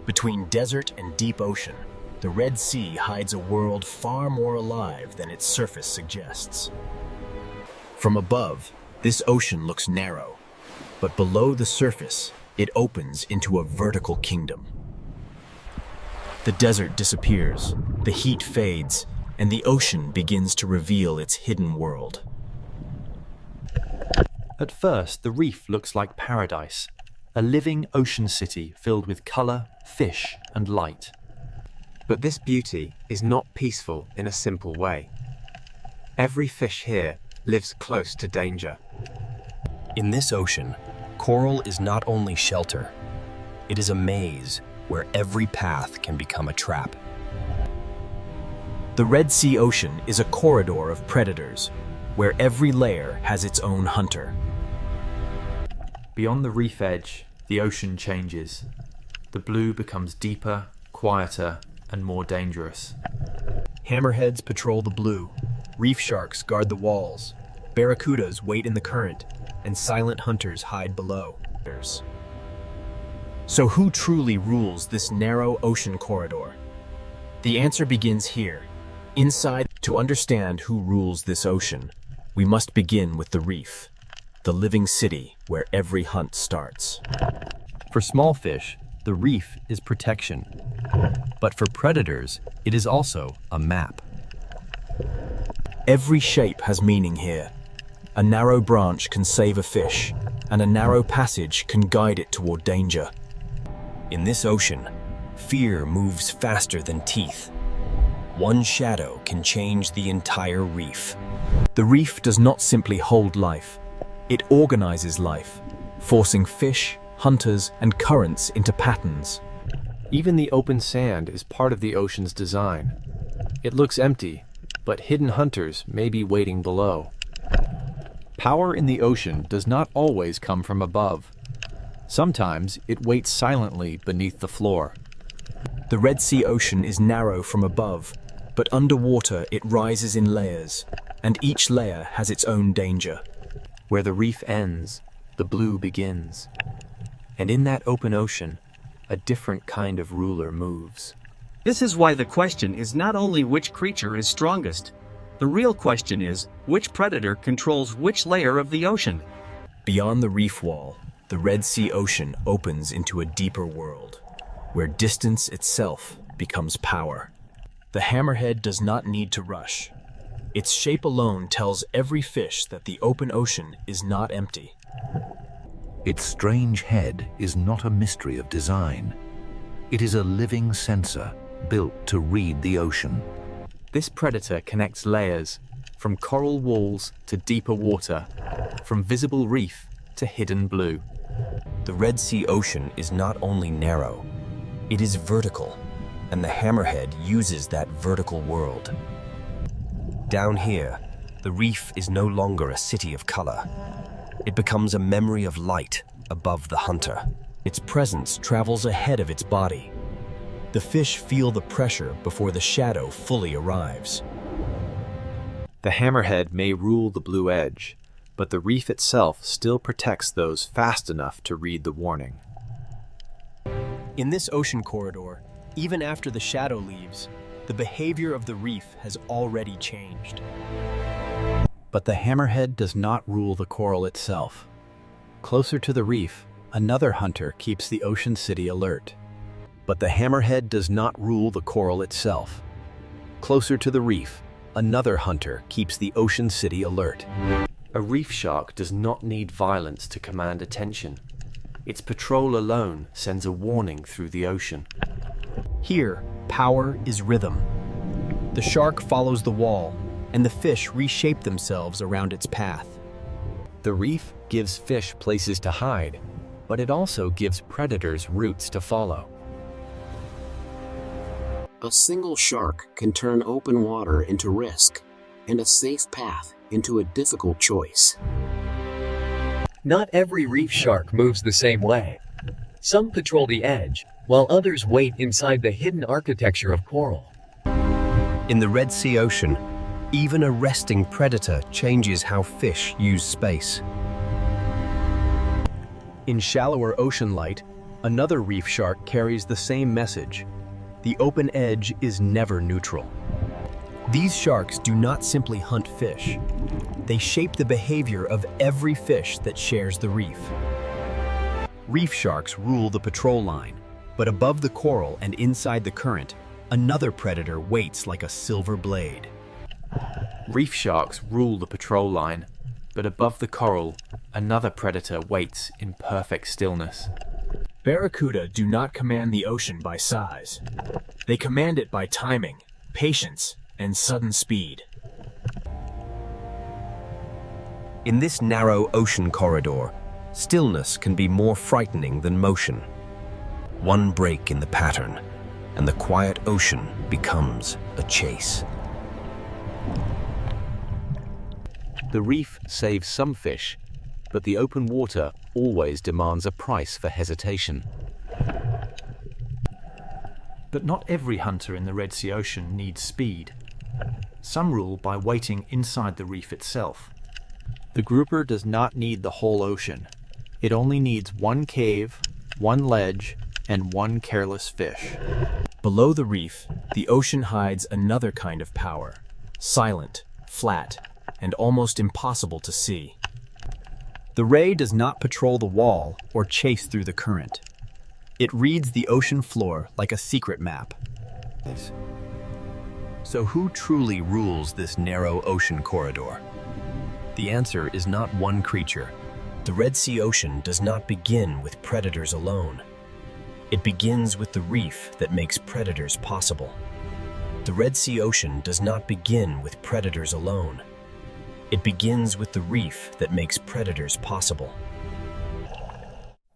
Between desert and deep ocean, the Red Sea hides a world far more alive than its surface suggests. From above, this ocean looks narrow, but below the surface, it opens into a vertical kingdom. The desert disappears, the heat fades, and the ocean begins to reveal its hidden world. At first, the reef looks like paradise, a living ocean city filled with color, fish, and light. But this beauty is not peaceful in a simple way. Every fish here lives close to danger. In this ocean, coral is not only shelter, it is a maze where every path can become a trap. The Red Sea Ocean is a corridor of predators, where every layer has its own hunter. Beyond the reef edge, the ocean changes. The blue becomes deeper, quieter, and more dangerous. Hammerheads patrol the blue, reef sharks guard the walls, barracudas wait in the current, and silent hunters hide below. So who truly rules this narrow ocean corridor? The answer begins here, inside. To understand who rules this ocean, we must begin with the reef, the living city where every hunt starts. For small fish, the reef is protection. But for predators, it is also a map. Every shape has meaning here. A narrow branch can save a fish, and a narrow passage can guide it toward danger. In this ocean, fear moves faster than teeth. One shadow can change the entire reef. The reef does not simply hold life, it organizes life, forcing fish, hunters, and currents into patterns. Even the open sand is part of the ocean's design. It looks empty, but hidden hunters may be waiting below. Power in the ocean does not always come from above. Sometimes it waits silently beneath the floor. The Red Sea Ocean is narrow from above, but underwater it rises in layers, and each layer has its own danger. Where the reef ends, the blue begins. And in that open ocean, a different kind of ruler moves. This is why the question is not only which creature is strongest. The real question is, which predator controls which layer of the ocean? Beyond the reef wall, the Red Sea Ocean opens into a deeper world, where distance itself becomes power. The hammerhead does not need to rush. Its shape alone tells every fish that the open ocean is not empty. Its strange head is not a mystery of design. It is a living sensor built to read the ocean. This predator connects layers, from coral walls to deeper water, from visible reef to hidden blue. The Red Sea Ocean is not only narrow, it is vertical, and the hammerhead uses that vertical world. Down here, the reef is no longer a city of color. It becomes a memory of light above the hunter. Its presence travels ahead of its body. The fish feel the pressure before the shadow fully arrives. The hammerhead may rule the blue edge, but the reef itself still protects those fast enough to read the warning. In this ocean corridor, even after the shadow leaves, the behavior of the reef has already changed. But the hammerhead does not rule the coral itself. Closer to the reef, another hunter keeps the ocean city alert. But the hammerhead does not rule the coral itself. Closer to the reef, another hunter keeps the ocean city alert. A reef shark does not need violence to command attention. Its patrol alone sends a warning through the ocean. Here, power is rhythm. The shark follows the wall, and the fish reshape themselves around its path. The reef gives fish places to hide, but it also gives predators routes to follow. A single shark can turn open water into risk, and a safe path into a difficult choice. Not every reef shark moves the same way. Some patrol the edge, while others wait inside the hidden architecture of coral. In the Red Sea Ocean, even a resting predator changes how fish use space. In shallower ocean light, Another reef shark carries the same message. The open edge is never neutral. These sharks do not simply hunt fish. They shape the behavior of every fish that shares the reef. Reef sharks rule the patrol line, but above the coral and inside the current, another predator waits like a silver blade. Reef sharks rule the patrol line, but above the coral, another predator waits in perfect stillness. Barracuda do not command the ocean by size. They command it by timing, patience, and sudden speed. In this narrow ocean corridor, stillness can be more frightening than motion. One break in the pattern, and the quiet ocean becomes a chase. The reef saves some fish, but the open water always demands a price for hesitation. But not every hunter in the Red Sea Ocean needs speed. Some rule by waiting inside the reef itself. The grouper does not need the whole ocean. It only needs one cave, one ledge, and one careless fish. Below the reef, the ocean hides another kind of power, silent, flat, and almost impossible to see. The ray does not patrol the wall or chase through the current. It reads the ocean floor like a secret map. So who truly rules this narrow ocean corridor? The answer is not one creature. The Red Sea Ocean does not begin with predators alone. It begins with the reef that makes predators possible. The Red Sea Ocean does not begin with predators alone. It begins with the reef that makes predators possible.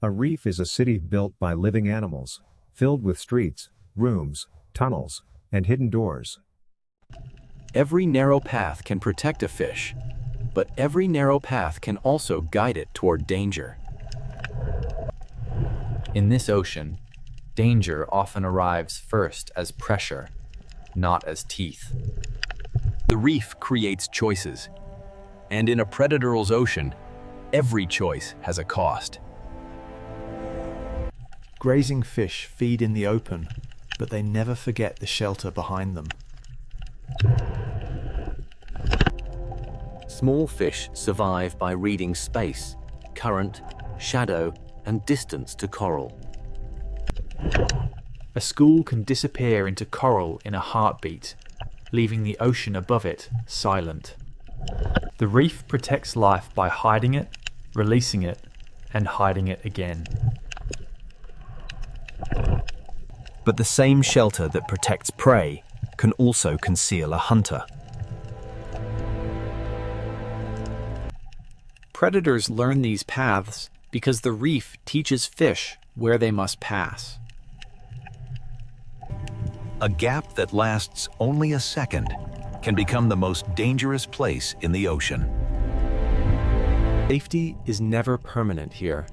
A reef is a city built by living animals, filled with streets, rooms, tunnels, and hidden doors. Every narrow path can protect a fish, but every narrow path can also guide it toward danger. In this ocean, danger often arrives first as pressure, not as teeth. The reef creates choices, and in a predator's ocean, every choice has a cost. Grazing fish feed in the open, but they never forget the shelter behind them. Small fish survive by reading space, current, shadow, and distance to coral. A school can disappear into coral in a heartbeat, leaving the ocean above it silent. The reef protects life by hiding it, releasing it, and hiding it again. But the same shelter that protects prey can also conceal a hunter. Predators learn these paths because the reef teaches fish where they must pass. A gap that lasts only a second can become the most dangerous place in the ocean. Safety is never permanent here.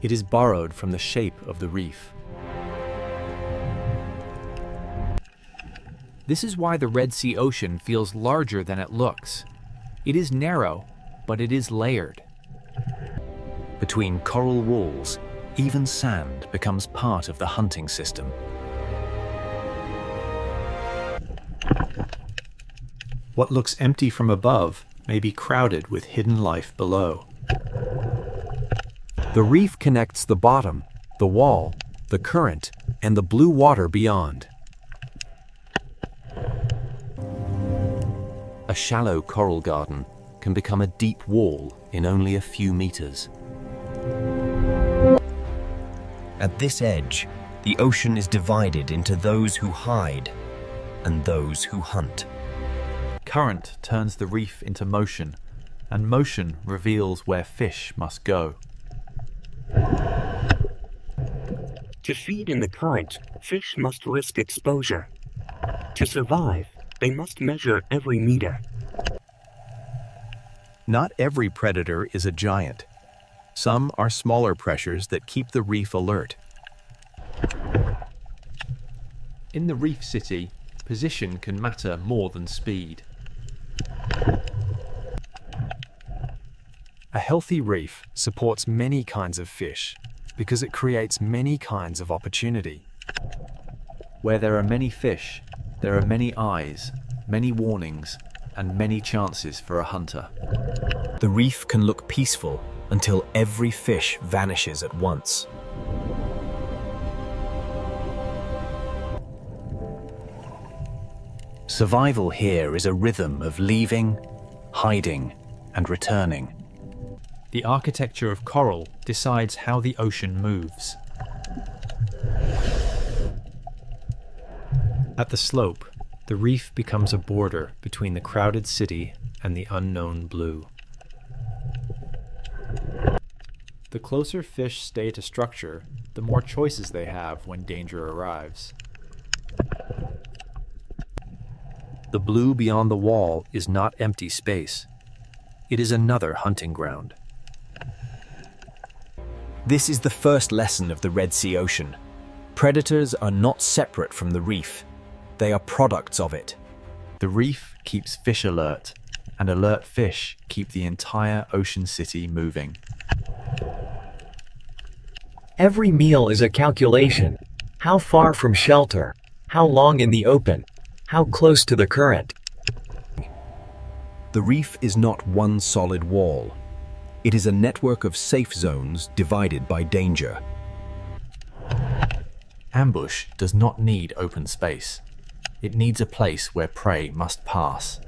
It is borrowed from the shape of the reef. This is why the Red Sea Ocean feels larger than it looks. It is narrow, but it is layered. Between coral walls, even sand becomes part of the hunting system. What looks empty from above may be crowded with hidden life below. The reef connects the bottom, the wall, the current, and the blue water beyond. A shallow coral garden can become a deep wall in only a few meters. At this edge, the ocean is divided into those who hide and those who hunt. Current turns the reef into motion, and motion reveals where fish must go. To feed in the current, fish must risk exposure. To survive, they must measure every meter. Not every predator is a giant. Some are smaller pressures that keep the reef alert. In the reef city, position can matter more than speed. A healthy reef supports many kinds of fish, because it creates many kinds of opportunity. Where there are many fish, there are many eyes, many warnings, and many chances for a hunter. The reef can look peaceful until every fish vanishes at once. Survival here is a rhythm of leaving, hiding, and returning. The architecture of coral decides how the ocean moves. At the slope, the reef becomes a border between the crowded city and the unknown blue. The closer fish stay to structure, the more choices they have when danger arrives. The blue beyond the wall is not empty space. It is another hunting ground. This is the first lesson of the Red Sea Ocean. Predators are not separate from the reef. They are products of it. The reef keeps fish alert, and alert fish keep the entire ocean city moving. Every meal is a calculation. How far from shelter? How long in the open? How close to the current? The reef is not one solid wall. It is a network of safe zones divided by danger. Ambush does not need open space. It needs a place where prey must pass.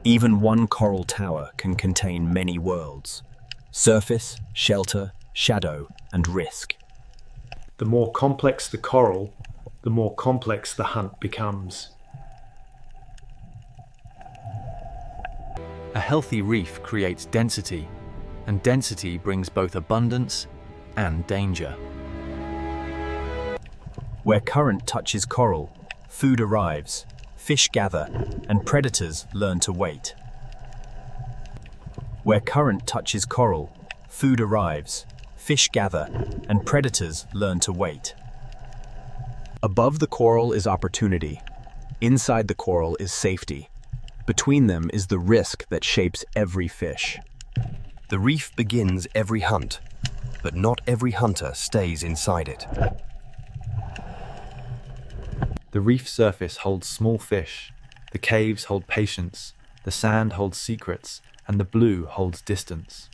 Even one coral tower can contain many worlds: surface, shelter, shadow, and risk. The more complex the coral, the more complex the hunt becomes. A healthy reef creates density, and density brings both abundance and danger. Where current touches coral, food arrives, fish gather, and predators learn to wait. Where current touches coral, food arrives, fish gather, and predators learn to wait. Above the coral is opportunity. Inside the coral is safety. Between them is the risk that shapes every fish. The reef begins every hunt, but not every hunter stays inside it. The reef surface holds small fish, the caves hold patience, the sand holds secrets, and the blue holds distance.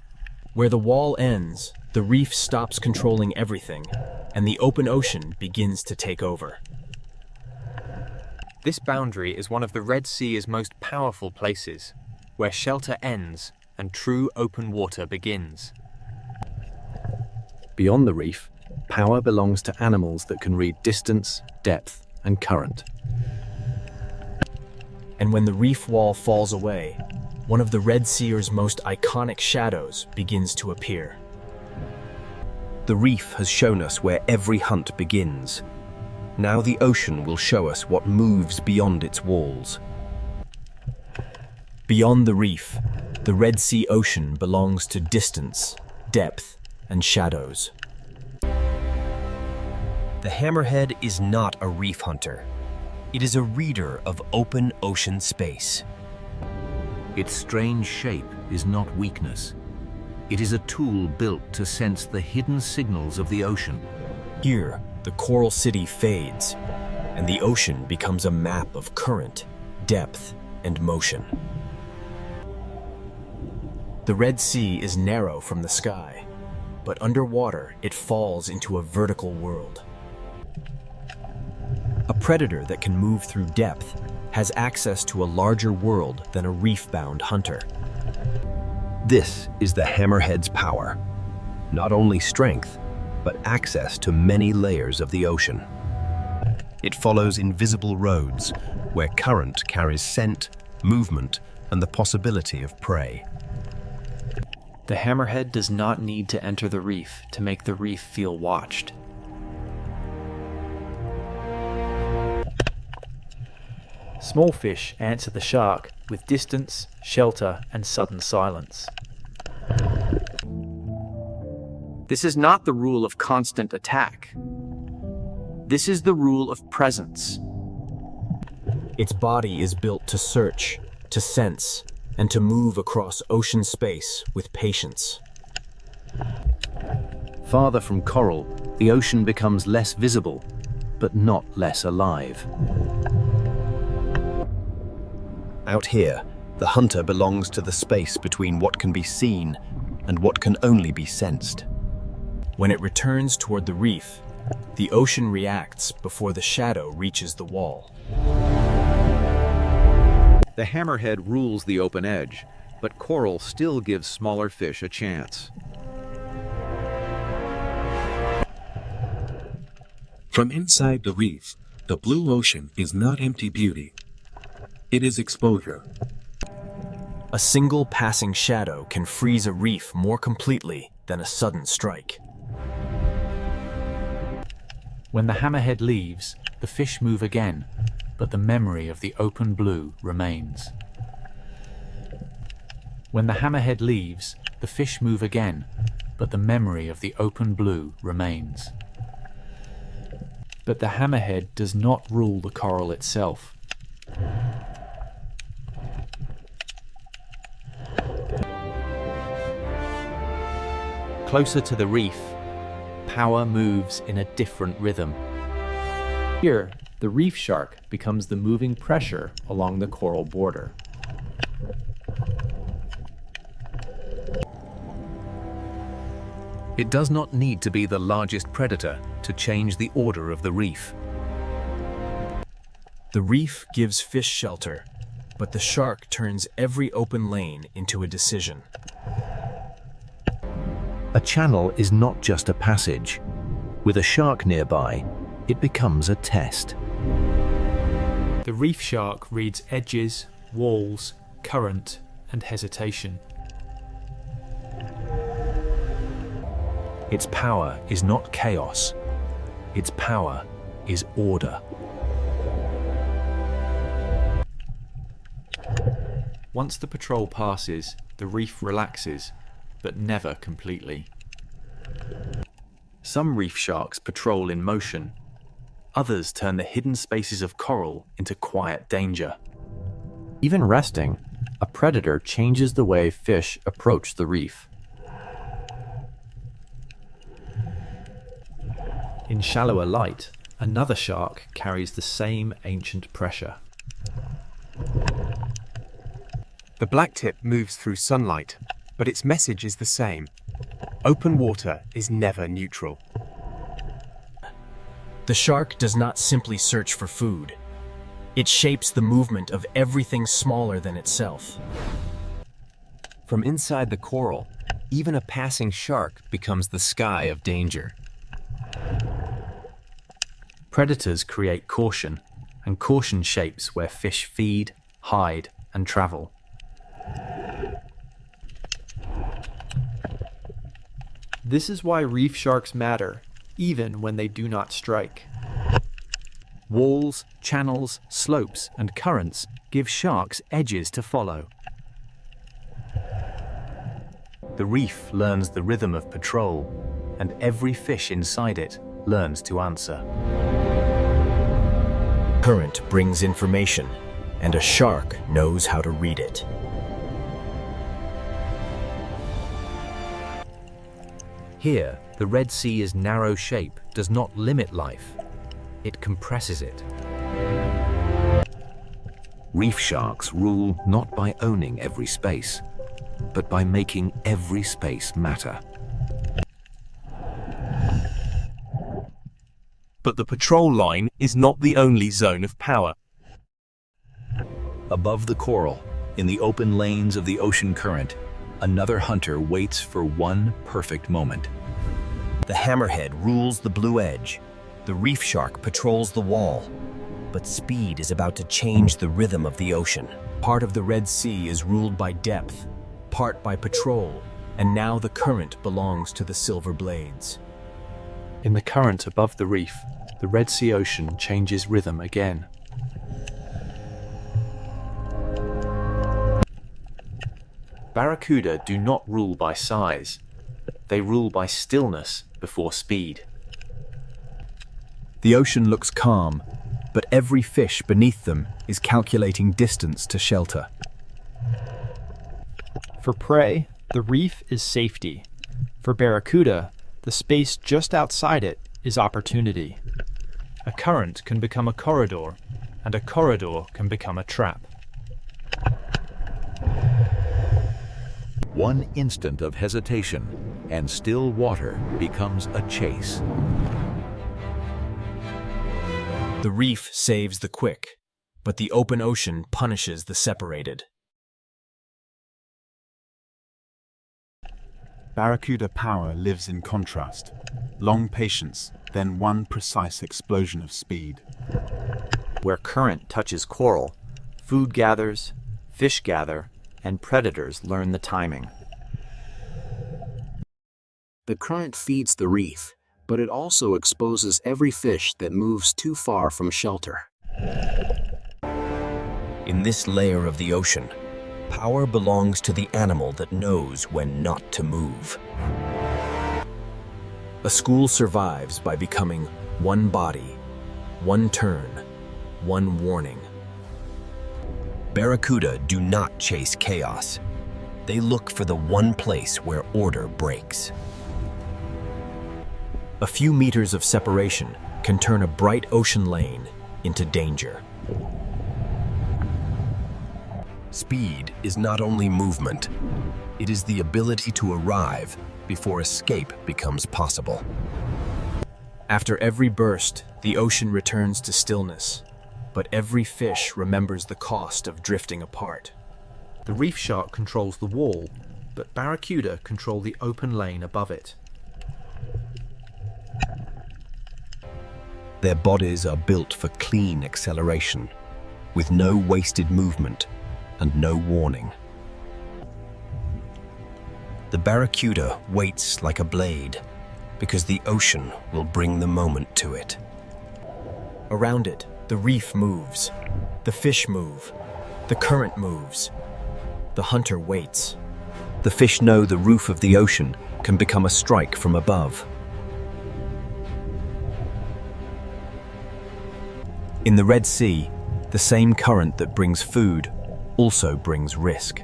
Where the wall ends, the reef stops controlling everything, and the open ocean begins to take over. This boundary is one of the Red Sea's most powerful places, where shelter ends and true open water begins. Beyond the reef, power belongs to animals that can read distance, depth, and current. And when the reef wall falls away, one of the Red Sea's most iconic shadows begins to appear. The reef has shown us where every hunt begins. Now the ocean will show us what moves beyond its walls. Beyond the reef, the Red Sea Ocean belongs to distance, depth, and shadows. The hammerhead is not a reef hunter. It is a reader of open ocean space. Its strange shape is not weakness. It is a tool built to sense the hidden signals of the ocean. Here, the coral city fades, and the ocean becomes a map of current, depth, and motion. The Red Sea is narrow from the sky, but underwater it falls into a vertical world. A predator that can move through depth has access to a larger world than a reef-bound hunter. This is the hammerhead's power. Not only strength, but access to many layers of the ocean. It follows invisible roads where current carries scent, movement, and the possibility of prey. The hammerhead does not need to enter the reef to make the reef feel watched. Small fish answer the shark with distance, shelter, and sudden silence. This is not the rule of constant attack. This is the rule of presence. Its body is built to search, to sense, and to move across ocean space with patience. farther from coral, the ocean becomes less visible, but not less alive. Out here, the hunter belongs to the space between what can be seen and what can only be sensed. When it returns toward the reef, the ocean reacts before the shadow reaches the wall. The hammerhead rules the open edge, but coral still gives smaller fish a chance. From inside the reef, the blue ocean is not empty beauty. It is exposure. A single passing shadow can freeze a reef more completely than a sudden strike. When the hammerhead leaves, the fish move again, but the memory of the open blue remains. When the hammerhead leaves, the fish move again, but the memory of the open blue remains. But the hammerhead does not rule the coral itself. Closer to the reef, power moves in a different rhythm. Here, the reef shark becomes the moving pressure along the coral border. It does not need to be the largest predator to change the order of the reef. The reef gives fish shelter, but the shark turns every open lane into a decision. A channel is not just a passage. With a shark nearby, it becomes a test. The reef shark reads edges, walls, current, and hesitation. Its power is not chaos. Its power is order. Once the patrol passes, the reef relaxes, but never completely. Some reef sharks patrol in motion. Others turn the hidden spaces of coral into quiet danger. Even resting, a predator changes the way fish approach the reef. In shallower light, another shark carries the same ancient pressure. The blacktip moves through sunlight, but its message is the same. Open water is never neutral. The shark does not simply search for food. It shapes the movement of everything smaller than itself. From inside the coral, even a passing shark becomes the sky of danger. Predators create caution, and caution shapes where fish feed, hide, and travel. This is why reef sharks matter, even when they do not strike. Walls, channels, slopes, and currents give sharks edges to follow. The reef learns the rhythm of patrol, and every fish inside it learns to answer. Current brings information, and a shark knows how to read it. Here, the Red Sea's narrow shape does not limit life. It compresses it. Reef sharks rule not by owning every space, but by making every space matter. But the patrol line is not the only zone of power. Above the coral, in the open lanes of the ocean current, another hunter waits for one perfect moment. The hammerhead rules the blue edge. The reef shark patrols the wall. But speed is about to change the rhythm of the ocean. Part of the Red Sea is ruled by depth, part by patrol, and now the current belongs to the silver blades. In the current above the reef, the Red Sea ocean changes rhythm again. Barracuda do not rule by size. They rule by stillness before speed. The ocean looks calm, but every fish beneath them is calculating distance to shelter. For prey, the reef is safety. For barracuda, The space just outside it is opportunity. A current can become a corridor, and a corridor can become a trap. One instant of hesitation, and still water becomes a chase. The reef saves the quick, but the open ocean punishes the separated. Barracuda power lives in contrast. Long patience, then one precise explosion of speed. Where current touches coral, food gathers, fish gather, and predators learn the timing. The current feeds the reef, but it also exposes every fish that moves too far from shelter. In this layer of the ocean, power belongs to the animal that knows when not to move. A school survives by becoming one body, one turn, one warning. Barracuda do not chase chaos. They look for the one place where order breaks. A few meters of separation can turn a bright ocean lane into danger. Speed is not only movement, it is the ability to arrive before escape becomes possible. After every burst, the ocean returns to stillness, but every fish remembers the cost of drifting apart. The reef shark controls the wall, but barracuda control the open lane above it. Their bodies are built for clean acceleration, with no wasted movement and no warning. The barracuda waits like a blade, because the ocean will bring the moment to it. Around it, the reef moves, the fish move, the current moves, the hunter waits. The fish know the roof of the ocean can become a strike from above. In the Red Sea, the same current that brings food also brings risk.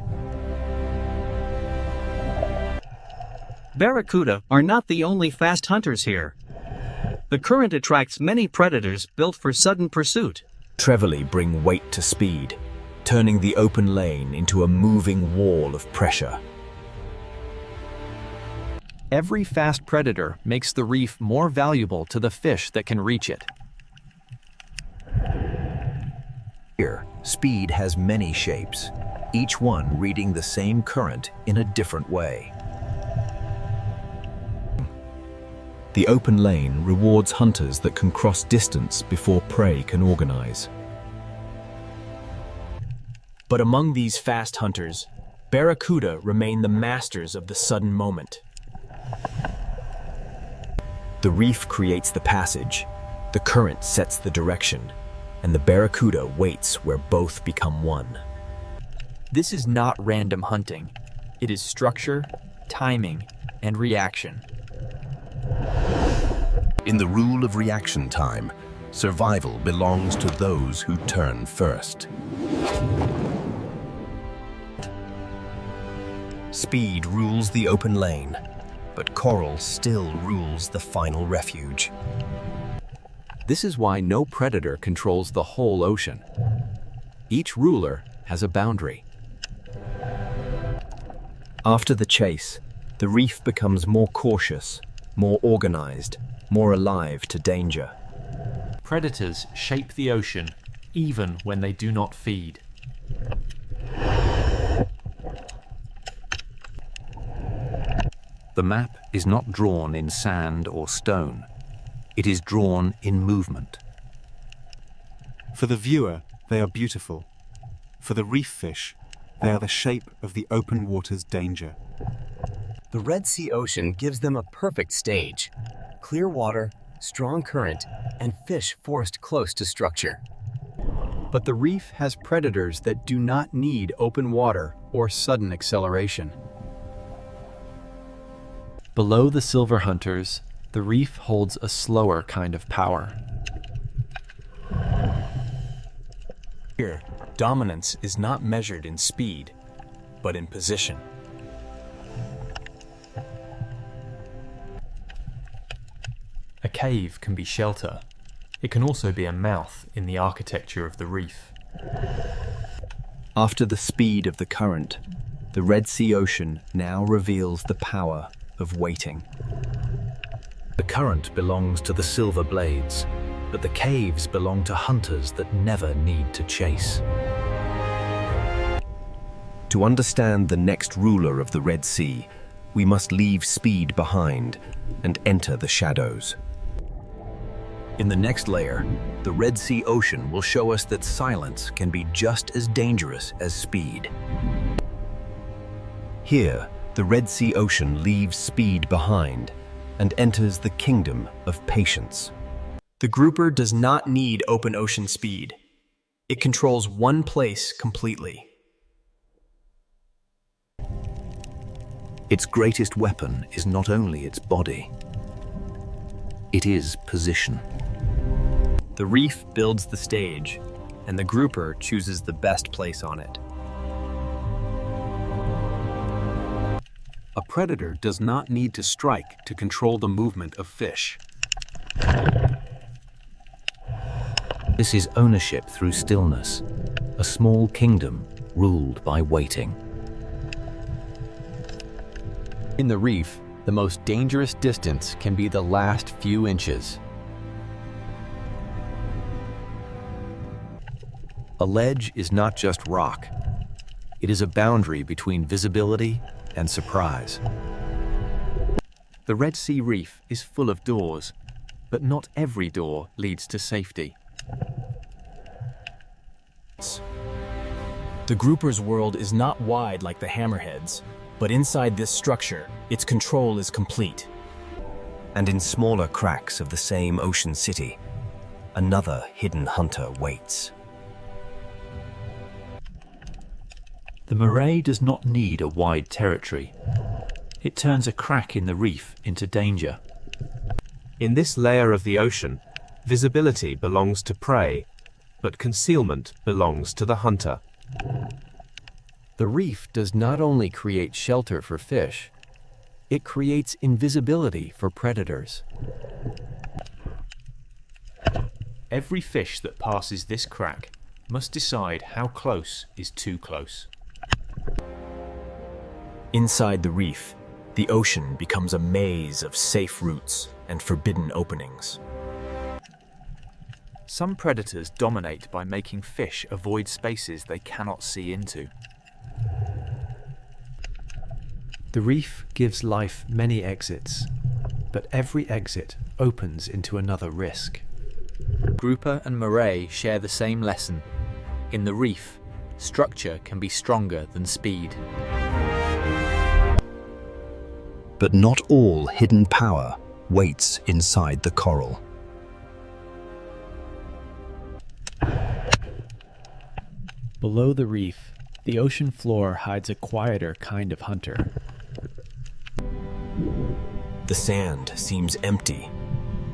Barracuda are not the only fast hunters here. The current attracts many predators built for sudden pursuit. Trevally bring weight to speed, turning the open lane into a moving wall of pressure. Every fast predator makes the reef more valuable to the fish that can reach it. Here, speed has many shapes, each one reading the same current in a different way. The open lane rewards hunters that can cross distance before prey can organize. But among these fast hunters, barracuda remain the masters of the sudden moment. The reef creates the passage, the current sets the direction, and the barracuda waits where both become one. This is not random hunting. It is structure, timing, and reaction. In the rule of reaction time, survival belongs to those who turn first. Speed rules the open lane, but coral still rules the final refuge. This is why no predator controls the whole ocean. Each ruler has a boundary. After the chase, the reef becomes more cautious, more organized, more alive to danger. Predators shape the ocean even when they do not feed. The map is not drawn in sand or stone. It is drawn in movement. For the viewer, they are beautiful. For the reef fish, they are the shape of the open water's danger. The Red Sea Ocean gives them a perfect stage. Clear water, strong current, and fish forced close to structure. But the reef has predators that do not need open water or sudden acceleration. Below the silver hunters, the reef holds a slower kind of power. Here, dominance is not measured in speed, but in position. cave can be shelter, it can also be a mouth in the architecture of the reef. After the speed of the current, the Red Sea Ocean now reveals the power of waiting. The current belongs to the silver blades, but the caves belong to hunters that never need to chase. To understand the next ruler of the Red Sea, we must leave speed behind and enter the shadows. In the next layer, the Red Sea Ocean will show us that silence can be just as dangerous as speed. Here, the Red Sea Ocean leaves speed behind and enters the kingdom of patience. The grouper does not need open ocean speed. It controls one place completely. Its greatest weapon is not only its body, it is position. The reef builds the stage, and the grouper chooses the best place on it. A predator does not need to strike to control the movement of fish. This is ownership through stillness, a small kingdom ruled by waiting. In the reef, the most dangerous distance can be the last few inches. A ledge is not just rock. It is a boundary between visibility and surprise. The Red Sea Reef is full of doors, but not every door leads to safety. The grouper's world is not wide like the hammerheads, but inside this structure, its control is complete. And in smaller cracks of the same ocean city, another hidden hunter waits. The moray does not need a wide territory. It turns a crack in the reef into danger. In this layer of the ocean, visibility belongs to prey, but concealment belongs to the hunter. The reef does not only create shelter for fish, it creates invisibility for predators. Every fish that passes this crack must decide how close is too close. Inside the reef, the ocean becomes a maze of safe routes and forbidden openings. Some predators dominate by making fish avoid spaces they cannot see into. The reef gives life many exits, but every exit opens into another risk. Grouper and moray share the same lesson. In the reef, structure can be stronger than speed. But not all hidden power waits inside the coral. Below the reef, the ocean floor hides a quieter kind of hunter. The sand seems empty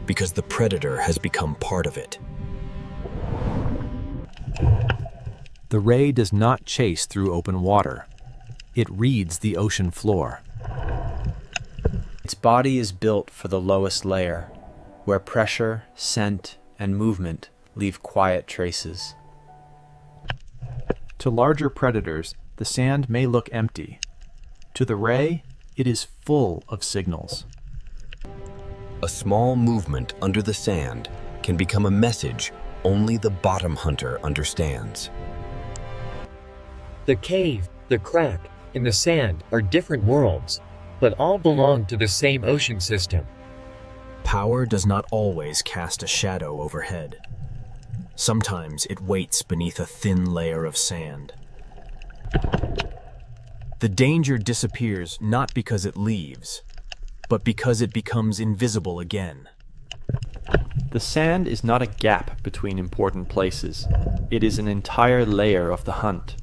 because the predator has become part of it. The ray does not chase through open water. It reads the ocean floor. Its body is built for the lowest layer, where pressure, scent, and movement leave quiet traces. To larger predators, the sand may look empty. To the ray, it is full of signals. A small movement under the sand can become a message only the bottom hunter understands. The cave, the crack, and the sand are different worlds, but all belong to the same ocean system. Power does not always cast a shadow overhead. Sometimes it waits beneath a thin layer of sand. The danger disappears not because it leaves, but because it becomes invisible again. The sand is not a gap between important places. It is an entire layer of the hunt.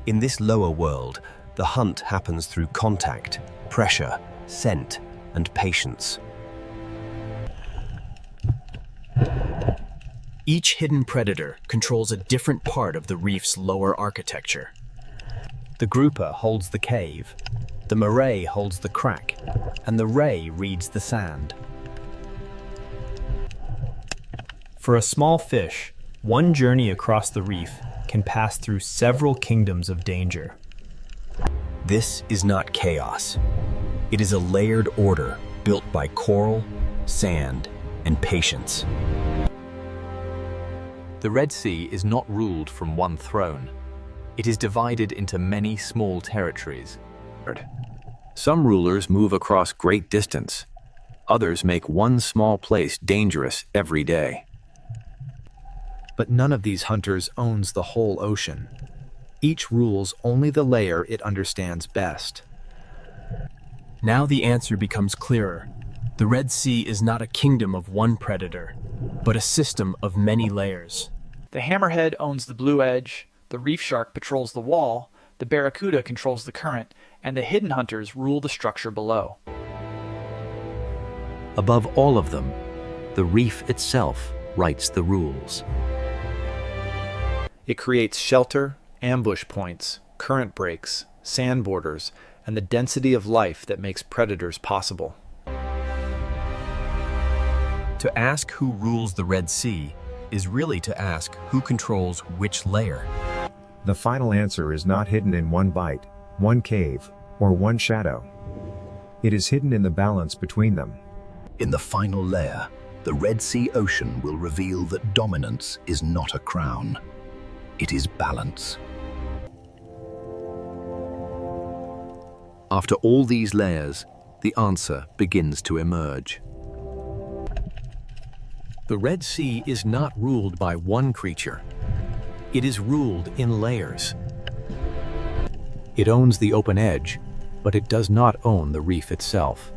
In this lower world, the hunt happens through contact, pressure, scent, and patience. Each hidden predator controls a different part of the reef's lower architecture. The grouper holds the cave, The moray holds the crack, and the ray reads the sand. For a small fish, one journey across the reef can pass through several kingdoms of danger. This is not chaos. It is a layered order built by coral, sand, and patience. The Red Sea is not ruled from one throne. It is divided into many small territories. Some rulers move across great distance. Others make one small place dangerous every day. But none of these hunters owns the whole ocean. Each rules only the layer it understands best. Now the answer becomes clearer. The Red Sea is not a kingdom of one predator, but a system of many layers. The hammerhead owns the blue edge, the reef shark patrols the wall, the barracuda controls the current, and the hidden hunters rule the structure below. Above all of them, the reef itself writes the rules. It creates shelter, ambush points, current breaks, sand borders, and the density of life that makes predators possible. To ask who rules the Red Sea is really to ask who controls which layer. The final answer is not hidden in one bite, one cave, or one shadow. It is hidden in the balance between them. In the final layer, the Red Sea Ocean will reveal that dominance is not a crown. It is balance. After all these layers, the answer begins to emerge. The Red Sea is not ruled by one creature. It is ruled in layers. It owns the open edge, but it does not own the reef itself.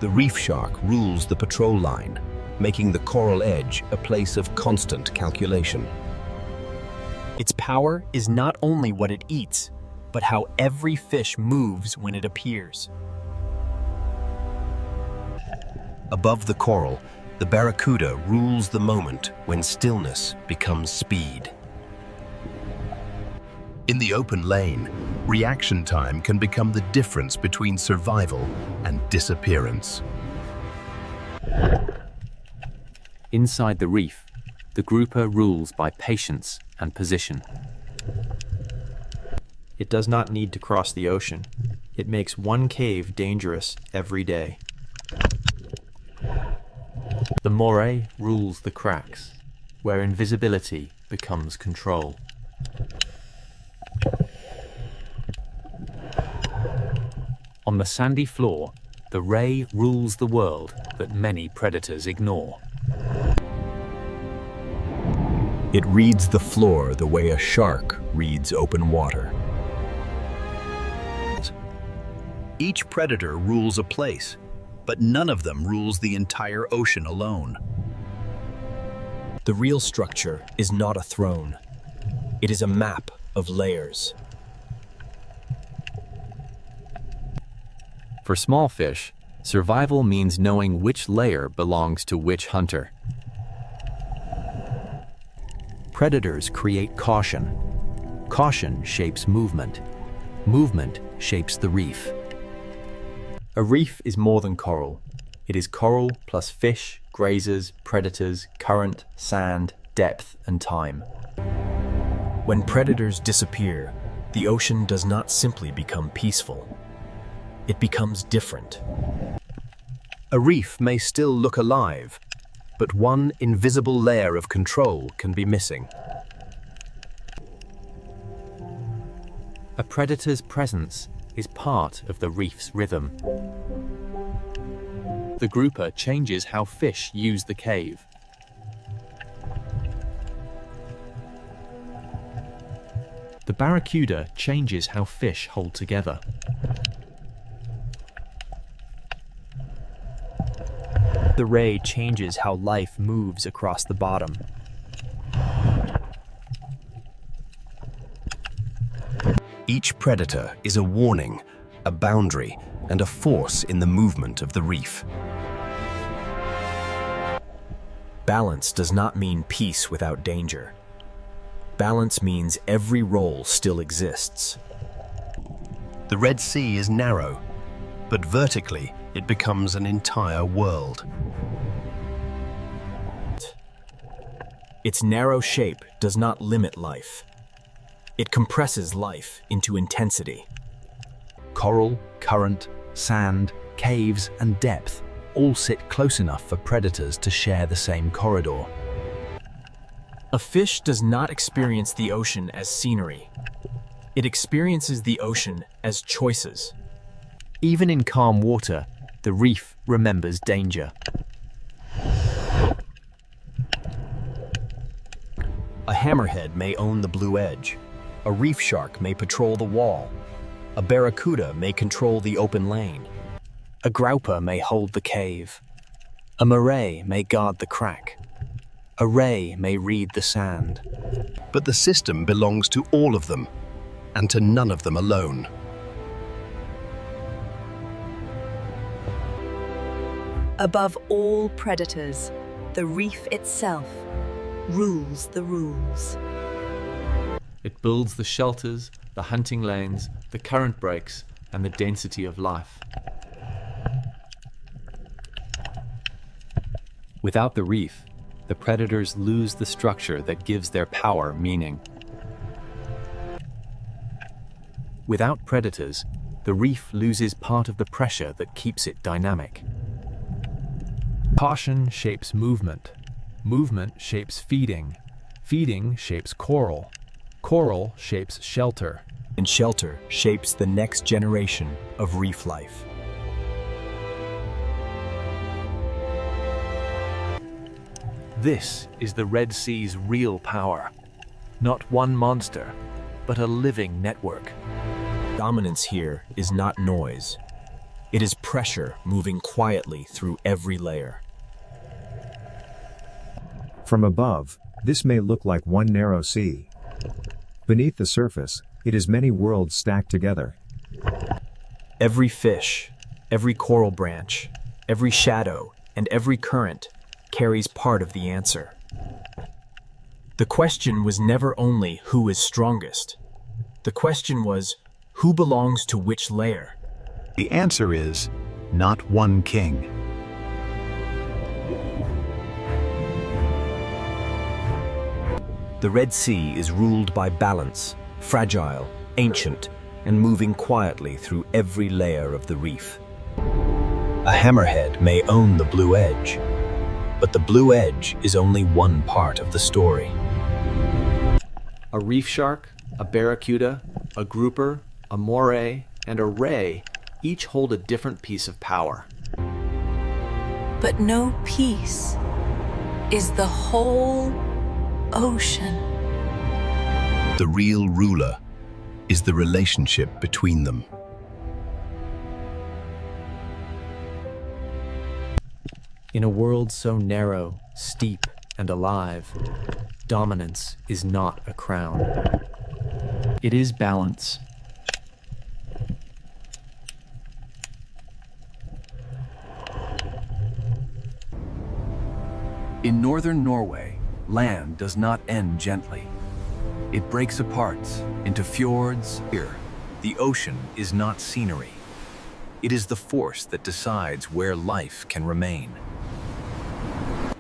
The reef shark rules the patrol line, making the coral edge a place of constant calculation. Its power is not only what it eats, but how every fish moves when it appears. Above the coral, the barracuda rules the moment when stillness becomes speed. In the open lane, reaction time can become the difference between survival and disappearance. Inside the reef, the grouper rules by patience and position. It does not need to cross the ocean. It makes one cave dangerous every day. The moray rules the cracks, where invisibility becomes control. On the sandy floor, the ray rules the world that many predators ignore. It reads the floor the way a shark reads open water. Each predator rules a place, but none of them rules the entire ocean alone. The real structure is not a throne. It is a map of layers. For small fish, survival means knowing which layer belongs to which hunter. Predators create caution. Caution shapes movement. Movement shapes the reef. A reef is more than coral. It is coral plus fish, grazers, predators, current, sand, depth, and time. When predators disappear, the ocean does not simply become peaceful. It becomes different. A reef may still look alive, but one invisible layer of control can be missing. A predator's presence is part of the reef's rhythm. The grouper changes how fish use the cave. The barracuda changes how fish hold together. The ray changes how life moves across the bottom. Each predator is a warning, a boundary, and a force in the movement of the reef. Balance does not mean peace without danger. balance means every role still exists. The Red Sea is narrow, but vertically it becomes an entire world. Its narrow shape does not limit life. It compresses life into intensity. Coral, current, sand, caves, and depth all sit close enough for predators to share the same corridor. A fish does not experience the ocean as scenery. It experiences the ocean as choices. Even in calm water, the reef remembers danger. A hammerhead may own the blue edge. A reef shark may patrol the wall. A barracuda may control the open lane. A grouper may hold the cave. A moray may guard the crack. A ray may read the sand. But the system belongs to all of them, and to none of them alone. Above all predators, the reef itself rules the rules. It builds the shelters, the hunting lanes, the current breaks, and the density of life. Without the reef, the predators lose the structure that gives their power meaning. Without predators, the reef loses part of the pressure that keeps it dynamic. Caution shapes movement. Movement shapes feeding. Feeding shapes coral. Coral shapes shelter. And shelter shapes the next generation of reef life. This is the Red Sea's real power. Not one monster, but a living network. Dominance here is not noise. It is pressure moving quietly through every layer. From above, this may look like one narrow sea. Beneath the surface, it is many worlds stacked together. Every fish, every coral branch, every shadow, and every current carries part of the answer. The question was never only who is strongest. The question was, who belongs to which layer? The answer is, not one king. The Red Sea is ruled by balance, fragile, ancient, and moving quietly through every layer of the reef. A hammerhead may own the blue edge, but the blue edge is only one part of the story. A reef shark, a barracuda, a grouper, a moray, and a ray each hold a different piece of power. But no piece is the whole ocean. The real ruler is the relationship between them. In a world so narrow, steep, and alive, dominance is not a crown. It is balance. In northern Norway, land does not end gently. It breaks apart into fjords. Here, the ocean is not scenery. It is the force that decides where life can remain.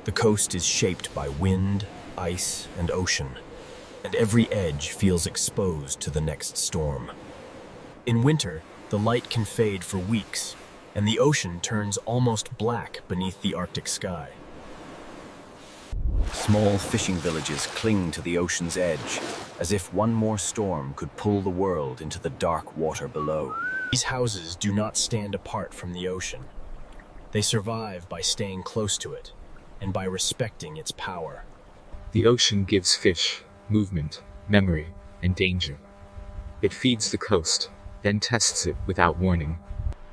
The coast is shaped by wind, ice, and ocean, and every edge feels exposed to the next storm. In winter, the light can fade for weeks, and the ocean turns almost black beneath the Arctic sky. Small fishing villages cling to the ocean's edge, as if one more storm could pull the world into the dark water below. These houses do not stand apart from the ocean. They survive by staying close to it, and by respecting its power. The ocean gives fish movement, memory, and danger. It feeds the coast, then tests it without warning.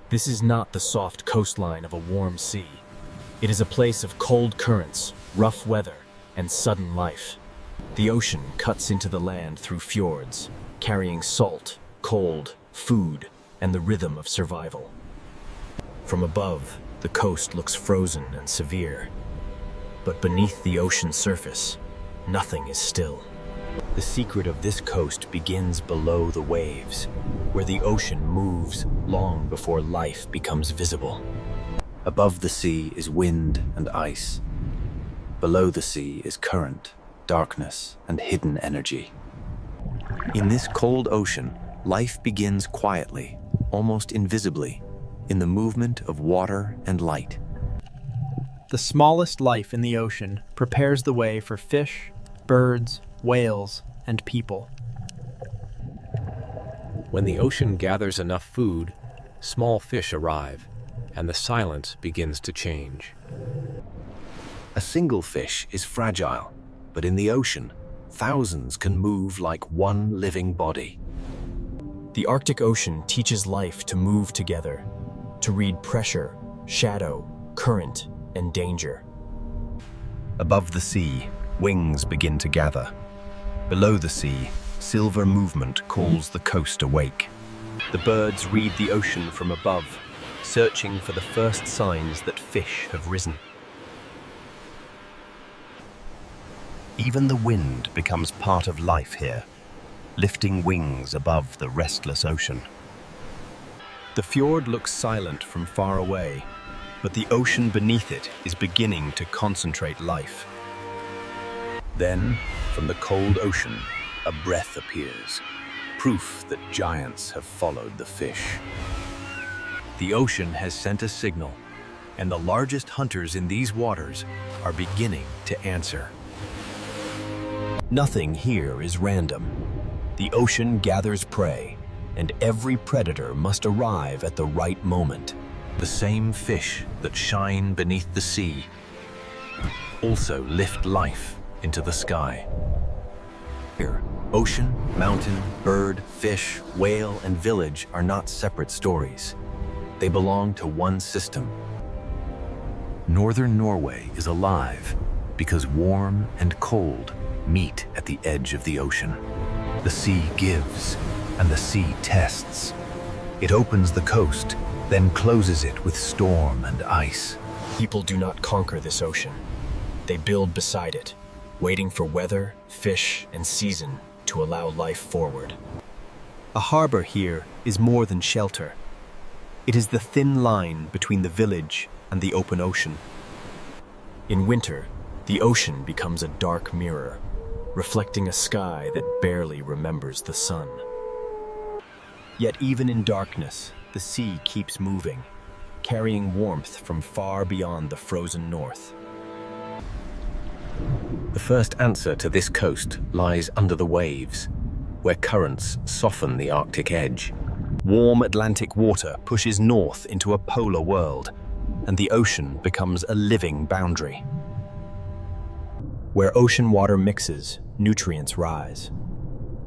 This is not the soft coastline of a warm sea. It is a place of cold currents, rough weather, and sudden life. The ocean cuts into the land through fjords, carrying salt, cold, food, and the rhythm of survival. From above, the coast looks frozen and severe. But beneath the ocean surface, nothing is still. The secret of this coast begins below the waves, where the ocean moves long before life becomes visible. Above the sea is wind and ice. Below the sea is current, darkness, and hidden energy. In this cold ocean, life begins quietly, almost invisibly, in the movement of water and light. The smallest life in the ocean prepares the way for fish, birds, whales, and people. When the ocean gathers enough food, small fish arrive, and the silence begins to change. A single fish is fragile, but in the ocean, thousands can move like one living body. The Arctic Ocean teaches life to move together, to read pressure, shadow, current, and danger. Above the sea, wings begin to gather. Below the sea, silver movement calls the coast awake. The birds read the ocean from above, searching for the first signs that fish have risen. Even the wind becomes part of life here, lifting wings above the restless ocean. The fjord looks silent from far away, but the ocean beneath it is beginning to concentrate life. Then, from the cold ocean, a breath appears, proof that giants have followed the fish. The ocean has sent a signal, and the largest hunters in these waters are beginning to answer. Nothing here is random. The ocean gathers prey, and every predator must arrive at the right moment. The same fish that shine beneath the sea also lift life into the sky. Here, ocean, mountain, bird, fish, whale, and village are not separate stories. They belong to one system. Northern Norway is alive because warm and cold meet at the edge of the ocean. The sea gives, and the sea tests. It opens the coast, then closes it with storm and ice. People do not conquer this ocean. They build beside it, waiting for weather, fish, and season to allow life forward. A harbor here is more than shelter. It is the thin line between the village and the open ocean. In winter, the ocean becomes a dark mirror, reflecting a sky that barely remembers the sun. Yet even in darkness, the sea keeps moving, carrying warmth from far beyond the frozen north. The first answer to this coast lies under the waves, where currents soften the Arctic edge. Warm Atlantic water pushes north into a polar world, and the ocean becomes a living boundary. Where ocean water mixes, nutrients rise.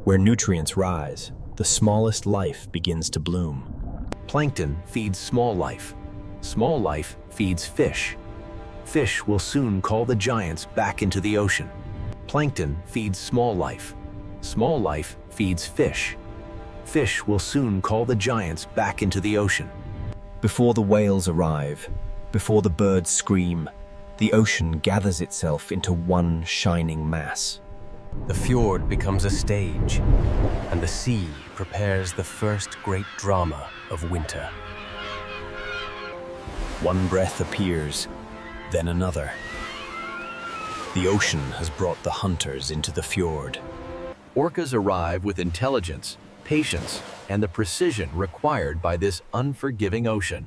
Where nutrients rise, the smallest life begins to bloom. Plankton feeds small life. Small life feeds fish. Fish will soon call the giants back into the ocean. Plankton feeds small life. Small life feeds fish. Fish will soon call the giants back into the ocean. Before the whales arrive, before the birds scream, the ocean gathers itself into one shining mass. The fjord becomes a stage, and the sea prepares the first great drama of winter. One breath appears, then another. The ocean has brought the hunters into the fjord. Orcas arrive with intelligence, patience, and the precision required by this unforgiving ocean.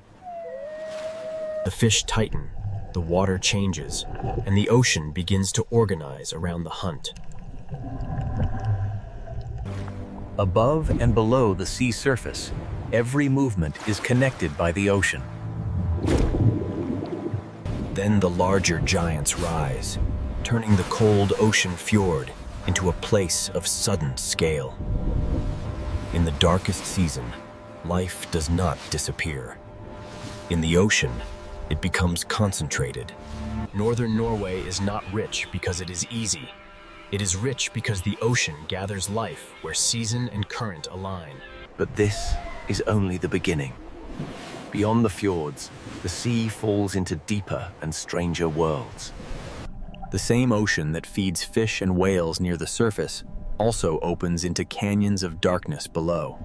The fish tighten, the water changes, and the ocean begins to organize around the hunt. Above and below the sea surface, every movement is connected by the ocean. Then the larger giants rise, turning the cold ocean fjord into a place of sudden scale. In the darkest season, life does not disappear. In the ocean, it becomes concentrated. Northern Norway is not rich because it is easy. It is rich because the ocean gathers life where season and current align. But this is only the beginning. Beyond the fjords, the sea falls into deeper and stranger worlds. The same ocean that feeds fish and whales near the surface also opens into canyons of darkness below.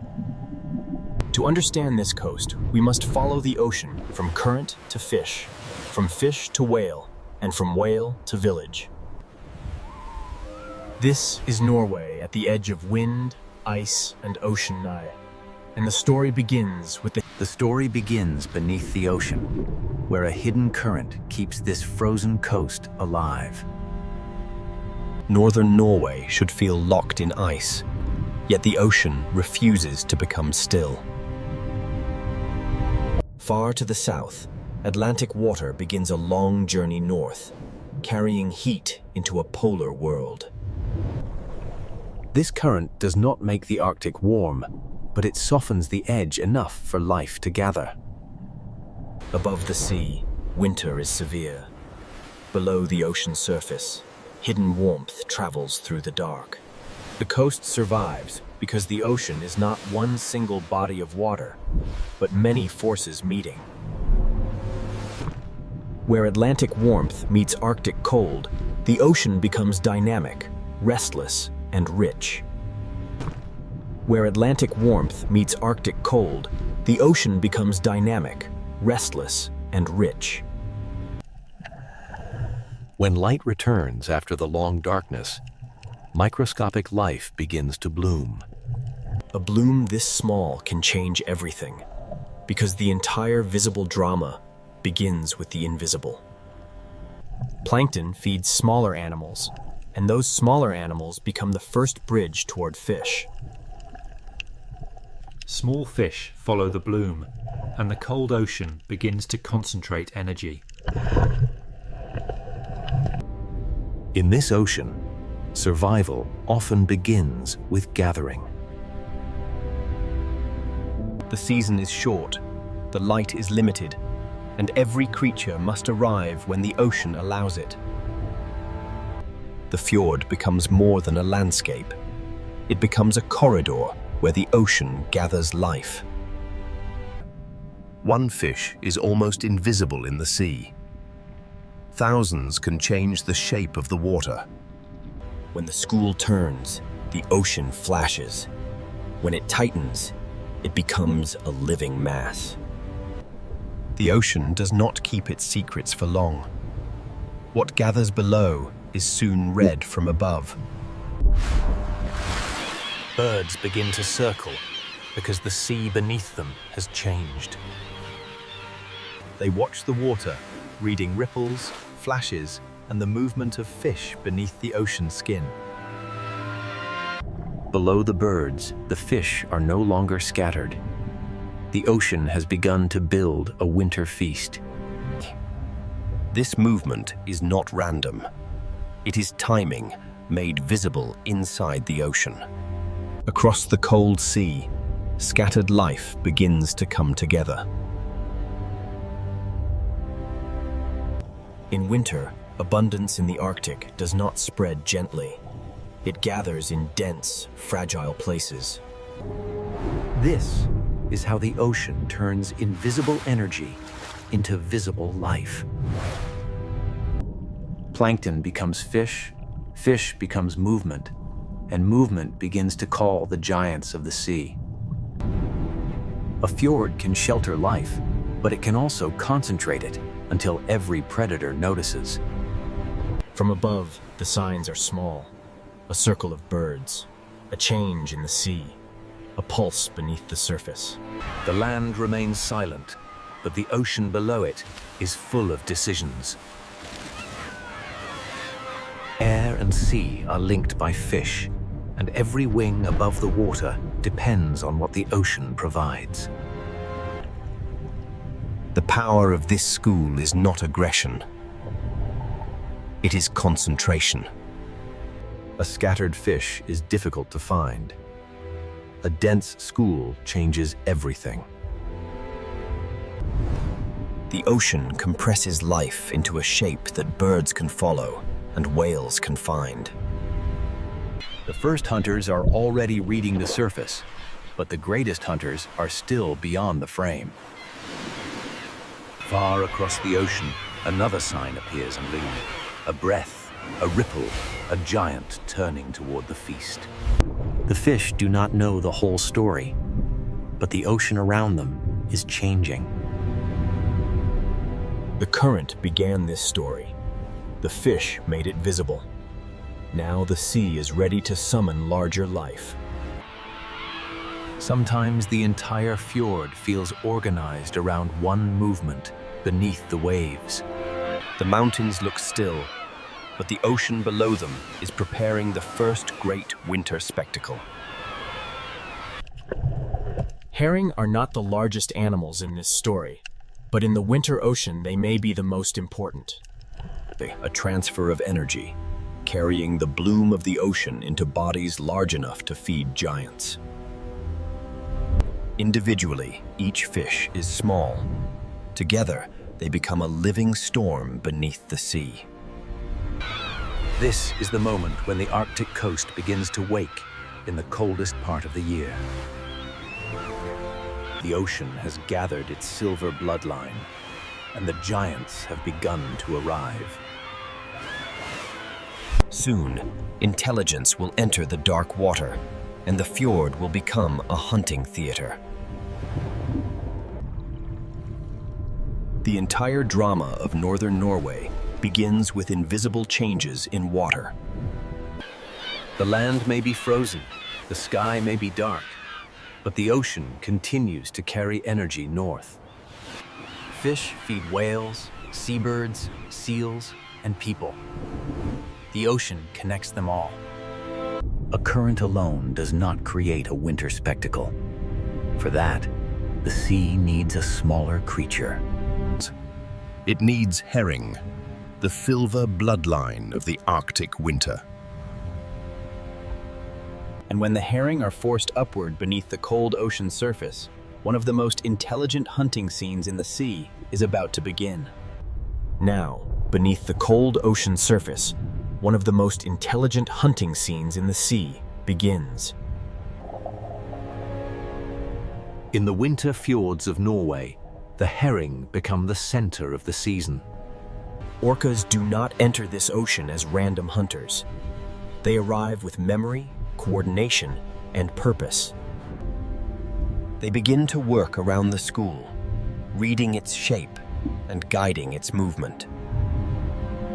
To understand this coast, we must follow the ocean from current to fish, from fish to whale, and from whale to village. This is Norway at the edge of wind, ice, and ocean nigh. And the story begins with The story begins beneath the ocean, where a hidden current keeps this frozen coast alive. Northern Norway should feel locked in ice, yet the ocean refuses to become still. Far to the south, Atlantic water begins a long journey north, carrying heat into a polar world. This current does not make the Arctic warm, but it softens the edge enough for life to gather. Above the sea, winter is severe. Below the ocean surface, hidden warmth travels through the dark. The coast survives because the ocean is not one single body of water, but many forces meeting. Where Atlantic warmth meets Arctic cold, the ocean becomes dynamic, restless, and rich. Where Atlantic warmth meets Arctic cold, the ocean becomes dynamic, restless, and rich. When light returns after the long darkness, microscopic life begins to bloom. A bloom this small can change everything, because the entire visible drama begins with the invisible. Plankton feeds smaller animals, and those smaller animals become the first bridge toward fish. Small fish follow the bloom, and the cold ocean begins to concentrate energy. In this ocean, survival often begins with gathering. The season is short, the light is limited, and every creature must arrive when the ocean allows it. The fjord becomes more than a landscape. It becomes a corridor where the ocean gathers life. One fish is almost invisible in the sea. Thousands can change the shape of the water. When the school turns, the ocean flashes. When it tightens, it becomes a living mass. The ocean does not keep its secrets for long. What gathers below is soon read from above. Birds begin to circle because the sea beneath them has changed. They watch the water, reading ripples, flashes, and the movement of fish beneath the ocean skin. Below the birds, the fish are no longer scattered. The ocean has begun to build a winter feast. This movement is not random. It is timing made visible inside the ocean. Across the cold sea, scattered life begins to come together. In winter, abundance in the Arctic does not spread gently. It gathers in dense, fragile places. This is how the ocean turns invisible energy into visible life. Plankton becomes fish, fish becomes movement, and movement begins to call the giants of the sea. A fjord can shelter life, but it can also concentrate it until every predator notices. From above, the signs are small. A circle of birds, a change in the sea, a pulse beneath the surface. The land remains silent, but the ocean below it is full of decisions. Air and sea are linked by fish, and every wing above the water depends on what the ocean provides. The power of this school is not aggression. It is concentration. A scattered fish is difficult to find. A dense school changes everything. The ocean compresses life into a shape that birds can follow and whales can find. The first hunters are already reading the surface, but the greatest hunters are still beyond the frame. Far across the ocean, another sign appears on loom, a breath A ripple, a giant turning toward the feast. The fish do not know the whole story, but the ocean around them is changing. The current began this story. The fish made it visible. Now the sea is ready to summon larger life. Sometimes the entire fjord feels organized around one movement beneath the waves. The mountains look still, but the ocean below them is preparing the first great winter spectacle. Herring are not the largest animals in this story, but in the winter ocean they may be the most important. A transfer of energy, carrying the bloom of the ocean into bodies large enough to feed giants. Individually, each fish is small. Together, they become a living storm beneath the sea. This is the moment when the Arctic coast begins to wake in the coldest part of the year. The ocean has gathered its silver bloodline, and the giants have begun to arrive. Soon, intelligence will enter the dark water, and the fjord will become a hunting theater. The entire drama of northern Norway begins with invisible changes in water. The land may be frozen, the sky may be dark, but the ocean continues to carry energy north. Fish feed whales, seabirds, seals, and people. The ocean connects them all. A current alone does not create a winter spectacle. For that, the sea needs a smaller creature. It needs herring, the silver bloodline of the Arctic winter. And when the herring are forced upward beneath the cold ocean surface, one of the most intelligent hunting scenes in the sea is about to begin. Now, beneath the cold ocean surface, one of the most intelligent hunting scenes in the sea begins. In the winter fjords of Norway, the herring become the center of the season. Orcas do not enter this ocean as random hunters. They arrive with memory, coordination, and purpose. They begin to work around the school, reading its shape and guiding its movement.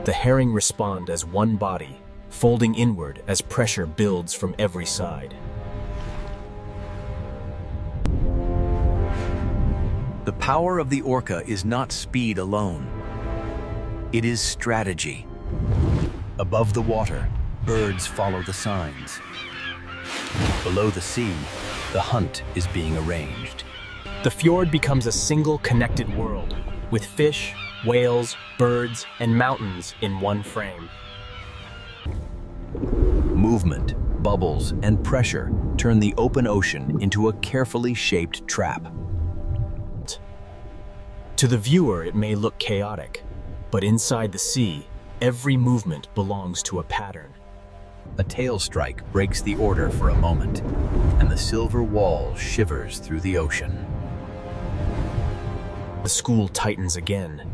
The herring respond as one body, folding inward as pressure builds from every side. The power of the orca is not speed alone. It is strategy. Above the water, birds follow the signs. Below the sea, the hunt is being arranged. The fjord becomes a single connected world, with fish, whales, birds, and mountains in one frame. Movement, bubbles, and pressure turn the open ocean into a carefully shaped trap. To the viewer, it may look chaotic, but inside the sea, every movement belongs to a pattern. A tail strike breaks the order for a moment, and the silver wall shivers through the ocean. The school tightens again,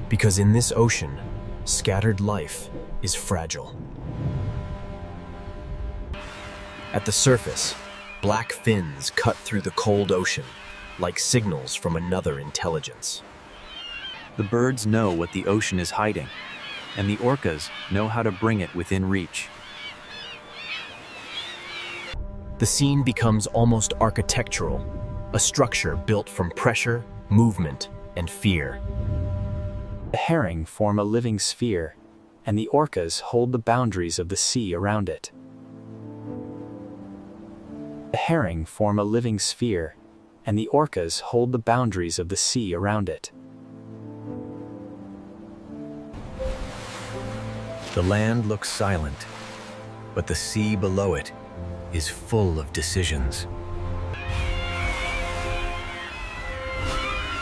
because in this ocean, scattered life is fragile. At the surface, black fins cut through the cold ocean, like signals from another intelligence. The birds know what the ocean is hiding, and the orcas know how to bring it within reach. The scene becomes almost architectural, a structure built from pressure, movement, and fear. The herring form a living sphere, and the orcas hold the boundaries of the sea around it. The herring form a living sphere, and the orcas hold the boundaries of the sea around it. The land looks silent, but the sea below it is full of decisions.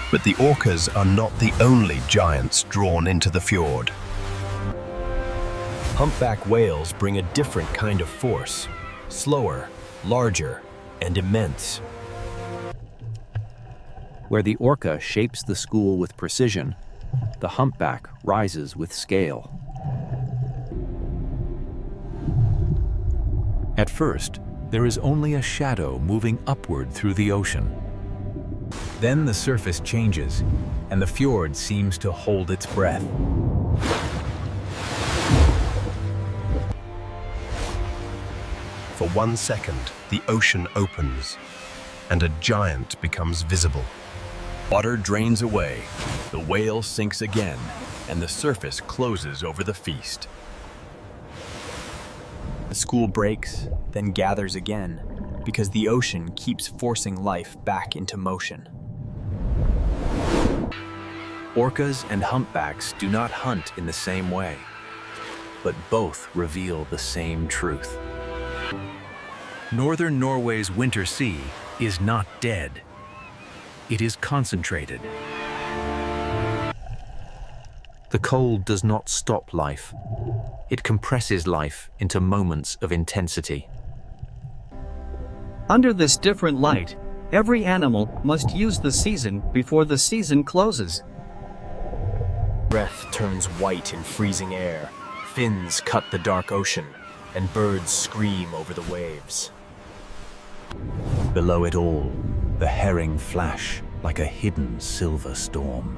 But the orcas are not the only giants drawn into the fjord. Humpback whales bring a different kind of force, slower, larger, and immense. Where the orca shapes the school with precision, the humpback rises with scale. At first, there is only a shadow moving upward through the ocean. Then the surface changes, and the fjord seems to hold its breath. For 1 second, the ocean opens, and a giant becomes visible. Water drains away, the whale sinks again, and the surface closes over the feast. The school breaks, then gathers again, because the ocean keeps forcing life back into motion. Orcas and humpbacks do not hunt in the same way, but both reveal the same truth. Northern Norway's winter sea is not dead. It is concentrated. The cold does not stop life. It compresses life into moments of intensity. Under this different light, every animal must use the season before the season closes. Breath turns white in freezing air, fins cut the dark ocean, and birds scream over the waves. Below it all, the herring flash like a hidden silver storm.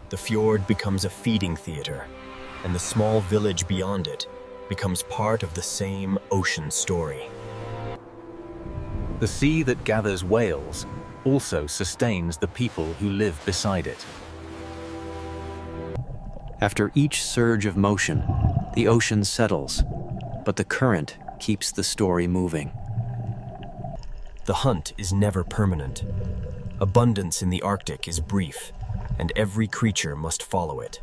The fjord becomes a feeding theater, and the small village beyond it becomes part of the same ocean story. The sea that gathers whales also sustains the people who live beside it. After each surge of motion, the ocean settles, but the current keeps the story moving. The hunt is never permanent. Abundance in the Arctic is brief, and every creature must follow it.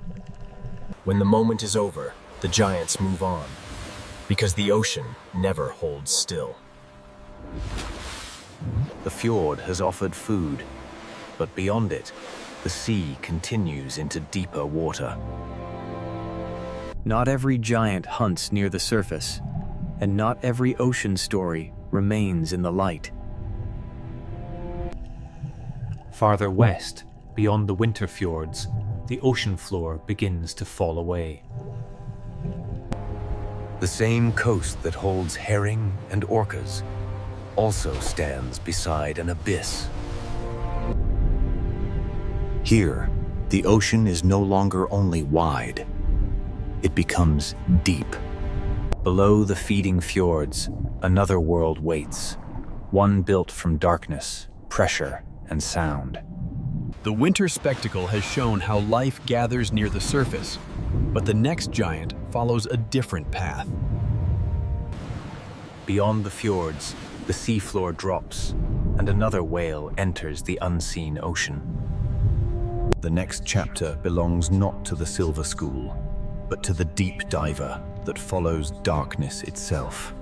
When the moment is over, the giants move on, because the ocean never holds still. The fjord has offered food, but beyond it, the sea continues into deeper water. Not every giant hunts near the surface, and not every ocean story remains in the light. Farther west, beyond the winter fjords, the ocean floor begins to fall away. The same coast that holds herring and orcas also stands beside an abyss. Here, the ocean is no longer only wide, it becomes deep. Below the feeding fjords, another world waits, one built from darkness, pressure, and sound. The winter spectacle has shown how life gathers near the surface, but the next giant follows a different path. Beyond the fjords, the seafloor drops, and another whale enters the unseen ocean. The next chapter belongs not to the Silver School, but to the deep diver that follows darkness itself.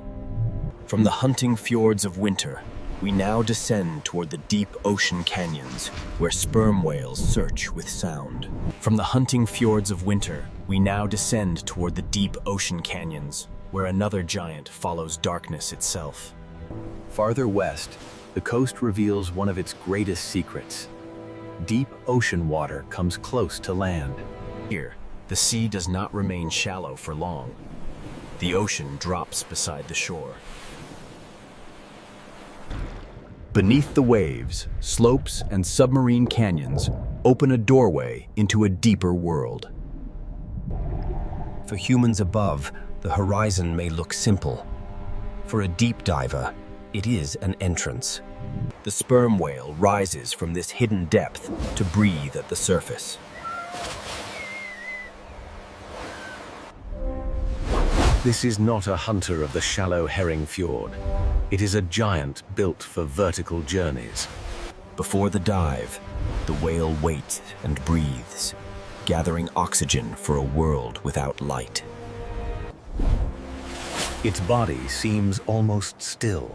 From the hunting fjords of winter, we now descend toward the deep ocean canyons, where sperm whales search with sound. From the hunting fjords of winter, we now descend toward the deep ocean canyons, where another giant follows darkness itself. Farther west, the coast reveals one of its greatest secrets. Deep ocean water comes close to land. Here, the sea does not remain shallow for long. The ocean drops beside the shore. Beneath the waves, slopes and submarine canyons open a doorway into a deeper world. For humans above, the horizon may look simple. For a deep diver, it is an entrance. The sperm whale rises from this hidden depth to breathe at the surface. This is not a hunter of the shallow herring fjord. It is a giant built for vertical journeys. Before the dive, the whale waits and breathes, gathering oxygen for a world without light. Its body seems almost still,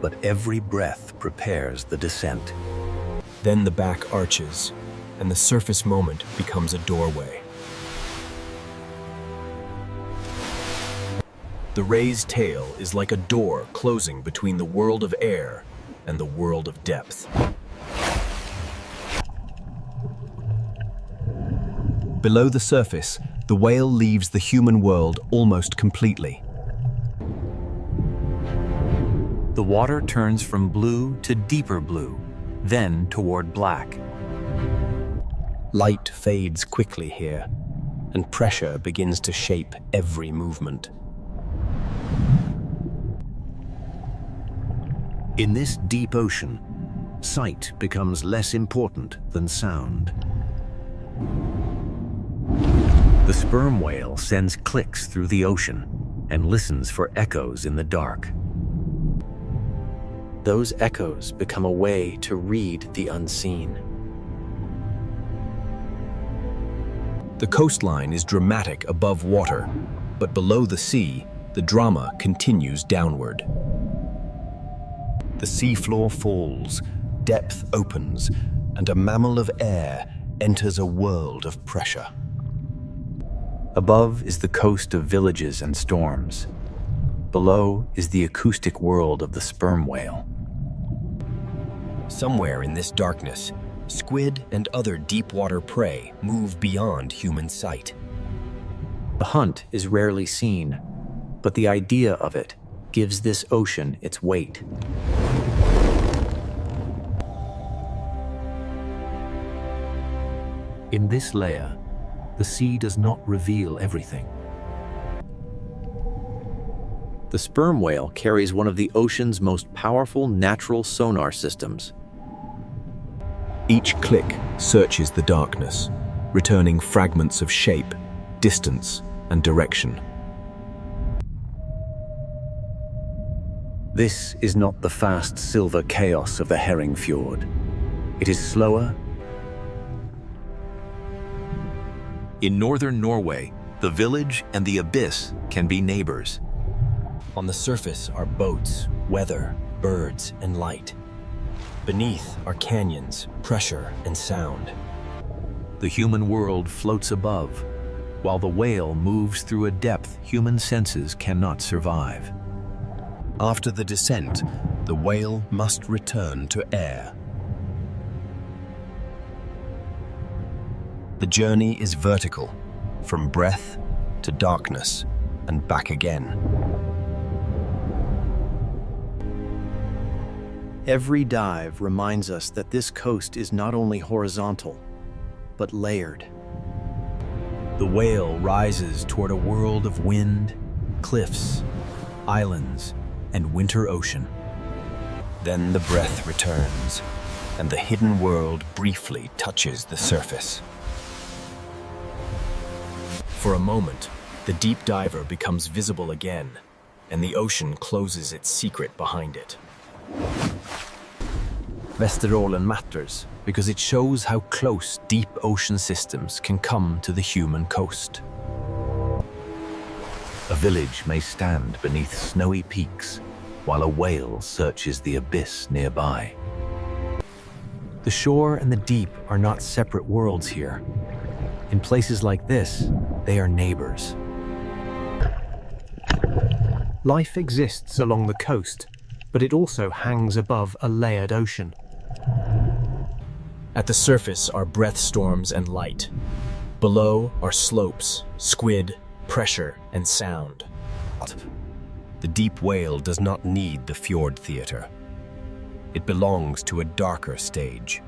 but every breath prepares the descent. Then the back arches, and the surface moment becomes a doorway. The ray's tail is like a door closing between the world of air and the world of depth. Below the surface, the whale leaves the human world almost completely. The water turns from blue to deeper blue, then toward black. Light fades quickly here, and pressure begins to shape every movement. In this deep ocean, sight becomes less important than sound. The sperm whale sends clicks through the ocean and listens for echoes in the dark. Those echoes become a way to read the unseen. The coastline is dramatic above water, but below the sea, the drama continues downward. The seafloor falls, depth opens, and a mammal of air enters a world of pressure. Above is the coast of villages and storms. Below is the acoustic world of the sperm whale. Somewhere in this darkness, squid and other deep-water prey move beyond human sight. The hunt is rarely seen, but the idea of it gives this ocean its weight. In this layer, the sea does not reveal everything. The sperm whale carries one of the ocean's most powerful natural sonar systems. Each click searches the darkness, returning fragments of shape, distance, and direction. This is not the fast silver chaos of the herring fjord. It is slower. In northern Norway, the village and the abyss can be neighbors. On the surface are boats, weather, birds, and light. Beneath are canyons, pressure, and sound. The human world floats above, while the whale moves through a depth human senses cannot survive. After the descent, the whale must return to air. The journey is vertical, from breath to darkness and back again. Every dive reminds us that this coast is not only horizontal, but layered. The whale rises toward a world of wind, cliffs, islands, and winter ocean. Then the breath returns, and the hidden world briefly touches the surface. For a moment, the deep diver becomes visible again, and the ocean closes its secret behind it. Vesterålen matters because it shows how close deep ocean systems can come to the human coast. A village may stand beneath snowy peaks, while a whale searches the abyss nearby. The shore and the deep are not separate worlds here. In places like this, they are neighbors. Life exists along the coast, but it also hangs above a layered ocean. At the surface are breath storms and light. Below are slopes, squid, pressure, and sound. The deep whale does not need the fjord theater. It belongs to a darker stage.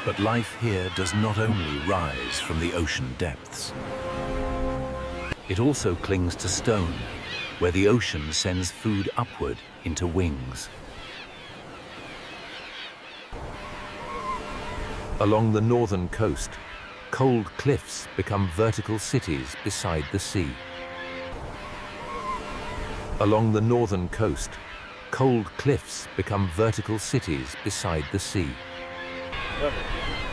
But life here does not only rise from the ocean depths. It also clings to stone, where the ocean sends food upward into wings. Along the northern coast, cold cliffs become vertical cities beside the sea. Along the northern coast, cold cliffs become vertical cities beside the sea.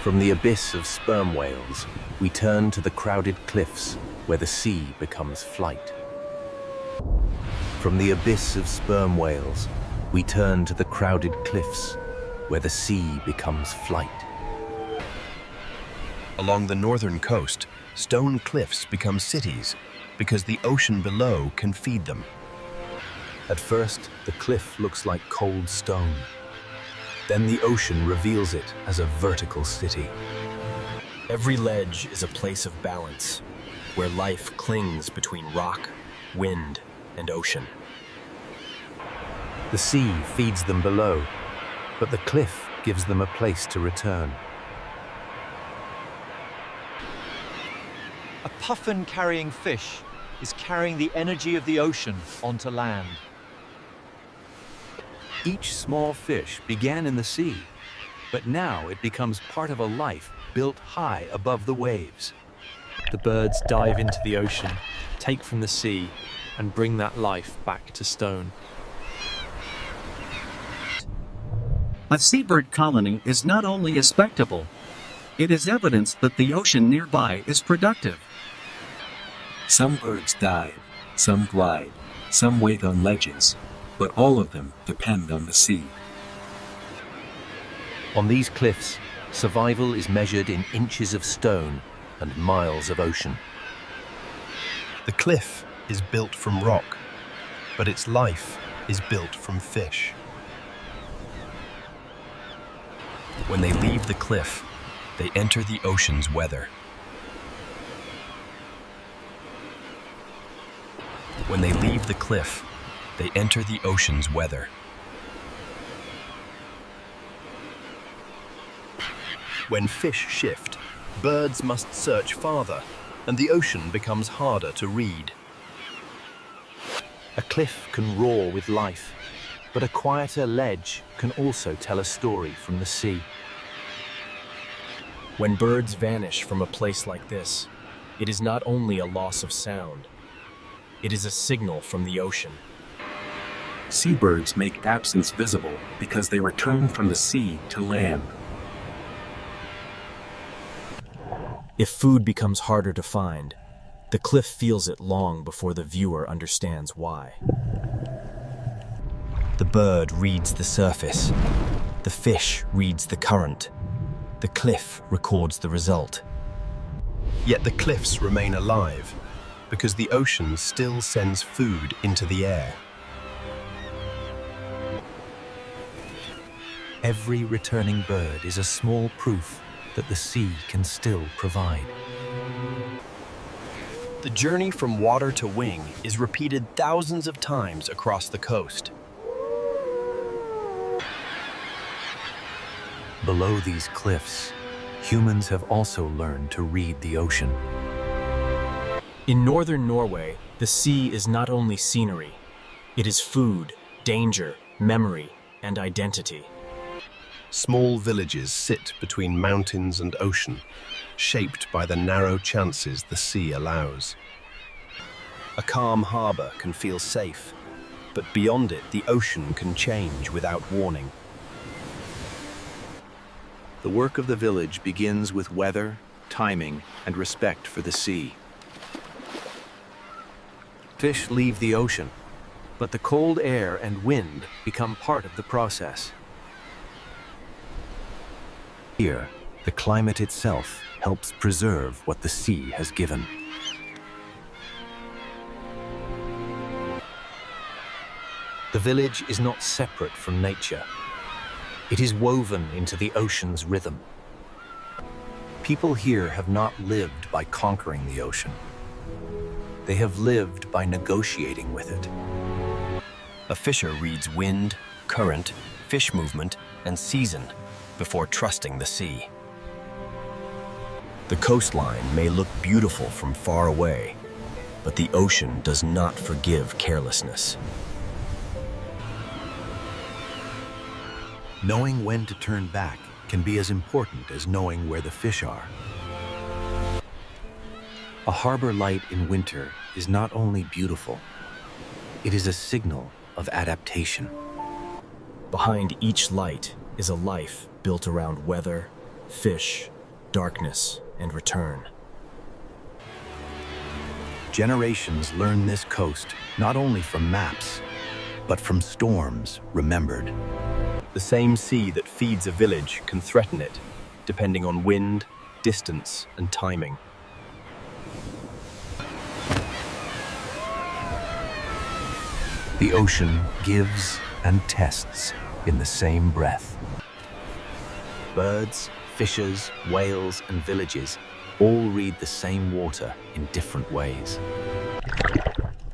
From the abyss of sperm whales, we turn to the crowded cliffs where the sea becomes flight. From the abyss of sperm whales, we turn to the crowded cliffs where the sea becomes flight. Along the northern coast, stone cliffs become cities because the ocean below can feed them. At first, the cliff looks like cold stone. Then the ocean reveals it as a vertical city. Every ledge is a place of balance, where life clings between rock, wind, and ocean. The sea feeds them below, but the cliff gives them a place to return. A puffin-carrying fish is carrying the energy of the ocean onto land. Each small fish began in the sea, but now it becomes part of a life built high above the waves. The birds dive into the ocean, take from the sea, and bring that life back to stone. A seabird colony is not only a spectacle, it is evidence that the ocean nearby is productive. Some birds dive, some glide, some wait on ledges, but all of them depend on the sea. On these cliffs, survival is measured in inches of stone and miles of ocean. The cliff is built from rock, but its life is built from fish. When they leave the cliff, they enter the ocean's weather. When they leave the cliff, they enter the ocean's weather. When fish shift, birds must search farther, and the ocean becomes harder to read. A cliff can roar with life, but a quieter ledge can also tell a story from the sea. When birds vanish from a place like this, it is not only a loss of sound, it is a signal from the ocean. Seabirds make absence visible because they return from the sea to land. If food becomes harder to find, the cliff feels it long before the viewer understands why. The bird reads the surface, the fish reads the current, the cliff records the result. Yet the cliffs remain alive, because the ocean still sends food into the air. Every returning bird is a small proof that the sea can still provide. The journey from water to wing is repeated thousands of times across the coast. Below these cliffs, humans have also learned to read the ocean. In northern Norway, the sea is not only scenery, it is food, danger, memory, and identity. Small villages sit between mountains and ocean, shaped by the narrow chances the sea allows. A calm harbor can feel safe, but beyond it, the ocean can change without warning. The work of the village begins with weather, timing, and respect for the sea. Fish leave the ocean, but the cold air and wind become part of the process. Here, the climate itself helps preserve what the sea has given. The village is not separate from nature. It is woven into the ocean's rhythm. People here have not lived by conquering the ocean. They have lived by negotiating with it. A fisher reads wind, current, fish movement, and season before trusting the sea. The coastline may look beautiful from far away, but the ocean does not forgive carelessness. Knowing when to turn back can be as important as knowing where the fish are. A harbor light in winter is not only beautiful, it is a signal of adaptation. Behind each light is a life built around weather, fish, darkness, and return. Generations learn this coast not only from maps, but from storms remembered. The same sea that feeds a village can threaten it, depending on wind, distance, and timing. The ocean gives and tests in the same breath. Birds, Fishes, whales, and villages all read the same water in different ways.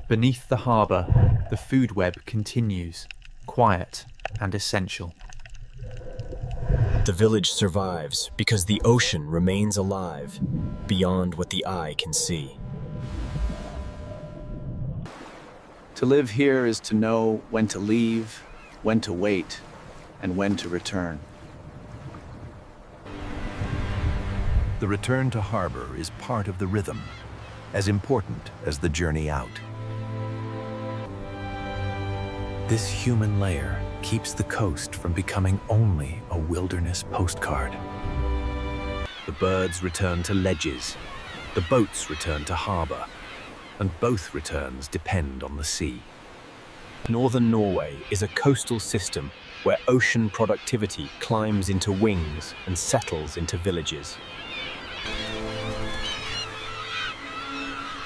Beneath the harbour, the food web continues, quiet and essential. The village survives because the ocean remains alive, beyond what the eye can see. To live here is to know when to leave, when to wait, and when to return. The return to harbor is part of the rhythm, as important as the journey out. This human layer keeps the coast from becoming only a wilderness postcard. The birds return to ledges, the boats return to harbor, and both returns depend on the sea. Northern Norway is a coastal system where ocean productivity climbs into wings and settles into villages.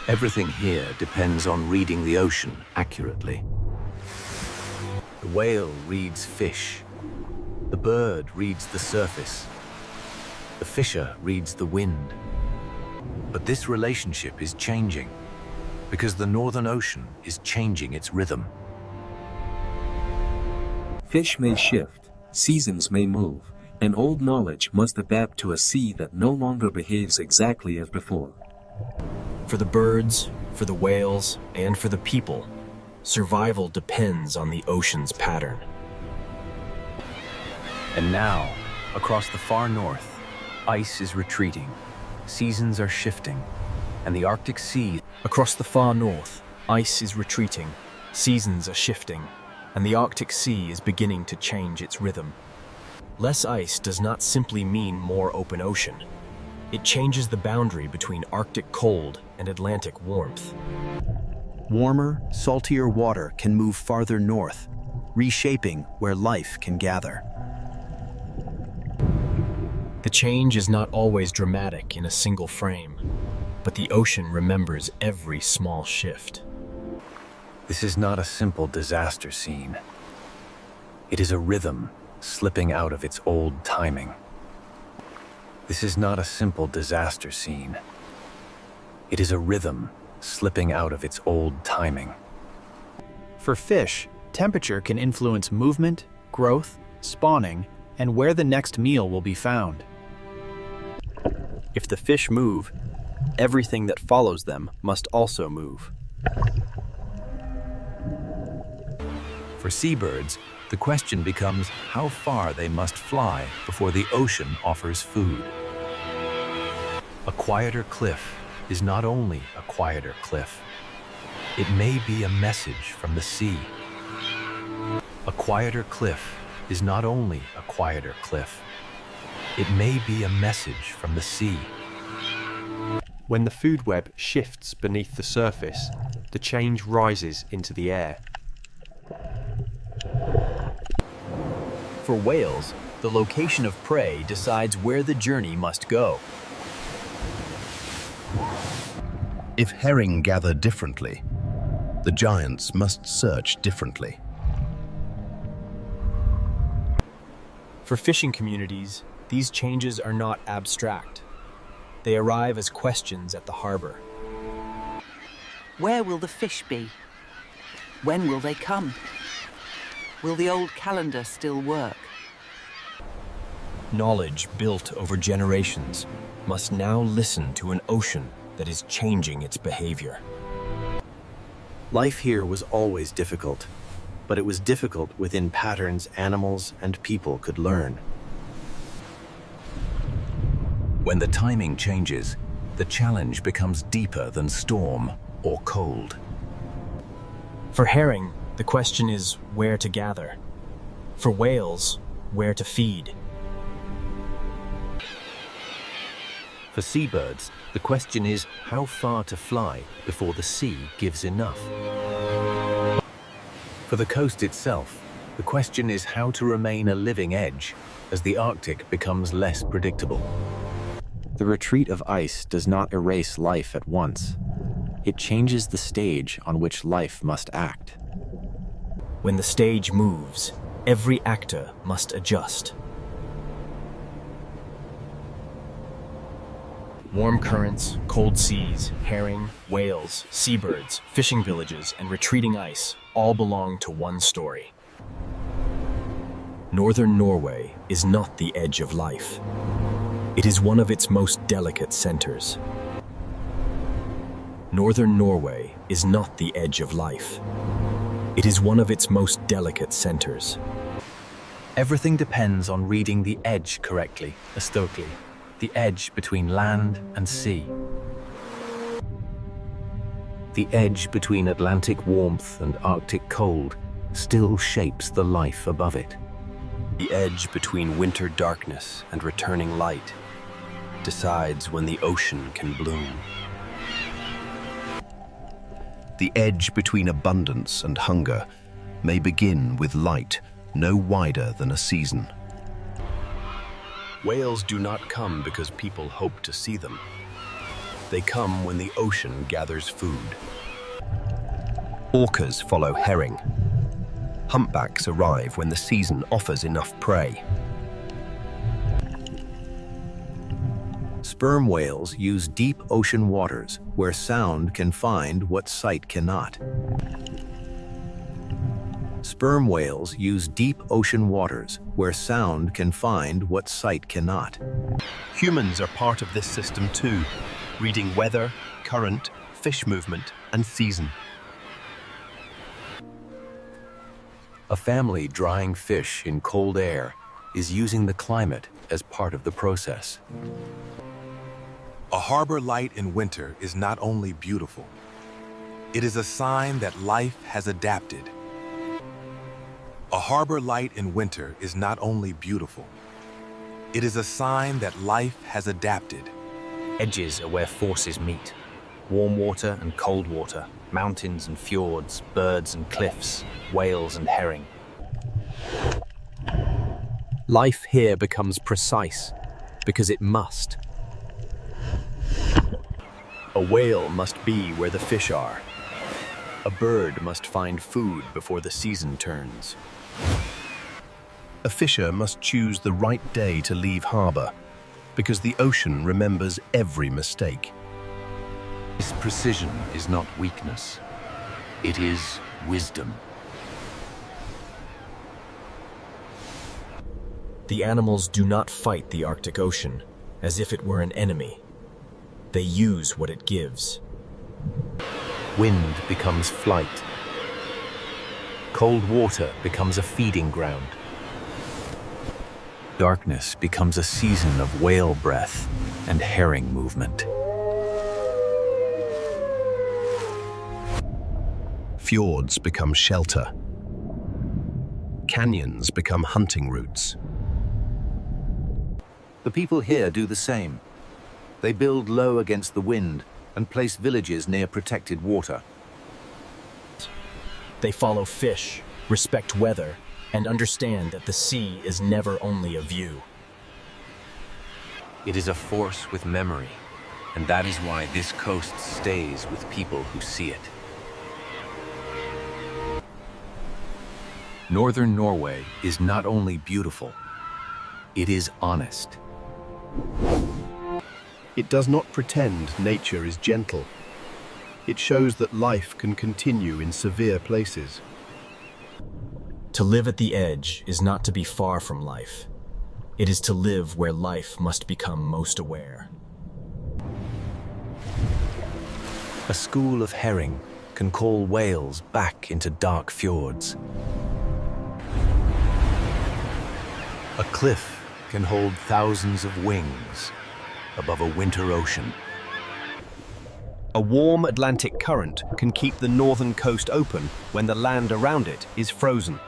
Everything here depends on reading the ocean accurately. The whale reads fish. The bird reads the surface. The fisher reads the wind. But this relationship is changing because the Northern Ocean is changing its rhythm. Fish may shift, seasons may move, and old knowledge must adapt to a sea that no longer behaves exactly as before. For the birds, for the whales, and for the people, survival depends on the ocean's pattern. And now, across the far north, ice is retreating, seasons are shifting, and the Arctic Sea... Across the far north, ice is retreating, seasons are shifting, and the Arctic Sea is beginning to change its rhythm. Less ice does not simply mean more open ocean. It changes the boundary between Arctic cold and Atlantic warmth. Warmer, saltier water can move farther north, reshaping where life can gather. The change is not always dramatic in a single frame, but the ocean remembers every small shift. This is not a simple disaster scene. It is a rhythm slipping out of its old timing. This is not a simple disaster scene. It is a rhythm slipping out of its old timing. For fish, temperature can influence movement, growth, spawning, and where the next meal will be found. If the fish move, everything that follows them must also move. For seabirds, the question becomes how far they must fly before the ocean offers food. A quieter cliff is not only a quieter cliff. It may be a message from the sea. A quieter cliff is not only a quieter cliff. It may be a message from the sea. When the food web shifts beneath the surface, the change rises into the air. For whales, the location of prey decides where the journey must go. If herring gather differently, the giants must search differently. For fishing communities, these changes are not abstract. They arrive as questions at the harbor. Where will the fish be? When will they come? Will the old calendar still work? Knowledge built over generations must now listen to an ocean that is changing its behavior. Life here was always difficult, but it was difficult within patterns animals and people could learn. When the timing changes, the challenge becomes deeper than storm or cold. For herring, the question is where to gather. For whales, where to feed. For seabirds, the question is how far to fly before the sea gives enough. For the coast itself, the question is how to remain a living edge as the Arctic becomes less predictable. The retreat of ice does not erase life at once. It changes the stage on which life must act. When the stage moves, every actor must adjust. Warm currents, cold seas, herring, whales, seabirds, fishing villages, and retreating ice all belong to one story. Northern Norway is not the edge of life. It is one of its most delicate centers. Northern Norway is not the edge of life. It is one of its most delicate centers. Everything depends on reading the edge correctly, Stokely, the edge between land and sea. The edge between Atlantic warmth and Arctic cold still shapes the life above it. The edge between winter darkness and returning light decides when the ocean can bloom. The edge between abundance and hunger may begin with light no wider than a season. Whales do not come because people hope to see them. They come when the ocean gathers food. Orcas follow herring. Humpbacks arrive when the season offers enough prey. Sperm whales use deep ocean waters where sound can find what sight cannot. Sperm whales use deep ocean waters where sound can find what sight cannot. Humans are part of this system too, reading weather, current, fish movement, and season. A family drying fish in cold air is using the climate as part of the process. A harbor light in winter is not only beautiful, it is a sign that life has adapted. A harbor light in winter is not only beautiful, it is a sign that life has adapted. Edges are where forces meet. Warm water and cold water, mountains and fjords, birds and cliffs, whales and herring. Life here becomes precise because it must. A whale must be where the fish are. A bird must find food before the season turns. A fisher must choose the right day to leave harbor, because the ocean remembers every mistake. This precision is not weakness, it is wisdom. The animals do not fight the Arctic Ocean as if it were an enemy. They use what it gives. Wind becomes flight. Cold water becomes a feeding ground. Darkness becomes a season of whale breath and herring movement. Fjords become shelter. Canyons become hunting routes. The people here do the same. They build low against the wind and place villages near protected water. They follow fish, respect weather, and understand that the sea is never only a view. It is a force with memory, and that is why this coast stays with people who see it. Northern Norway is not only beautiful, it is honest. It does not pretend nature is gentle. It shows that life can continue in severe places. To live at the edge is not to be far from life. It is to live where life must become most aware. A school of herring can call whales back into dark fjords. A cliff can hold thousands of wings above a winter ocean. A warm Atlantic current can keep the northern coast open when the land around it is frozen.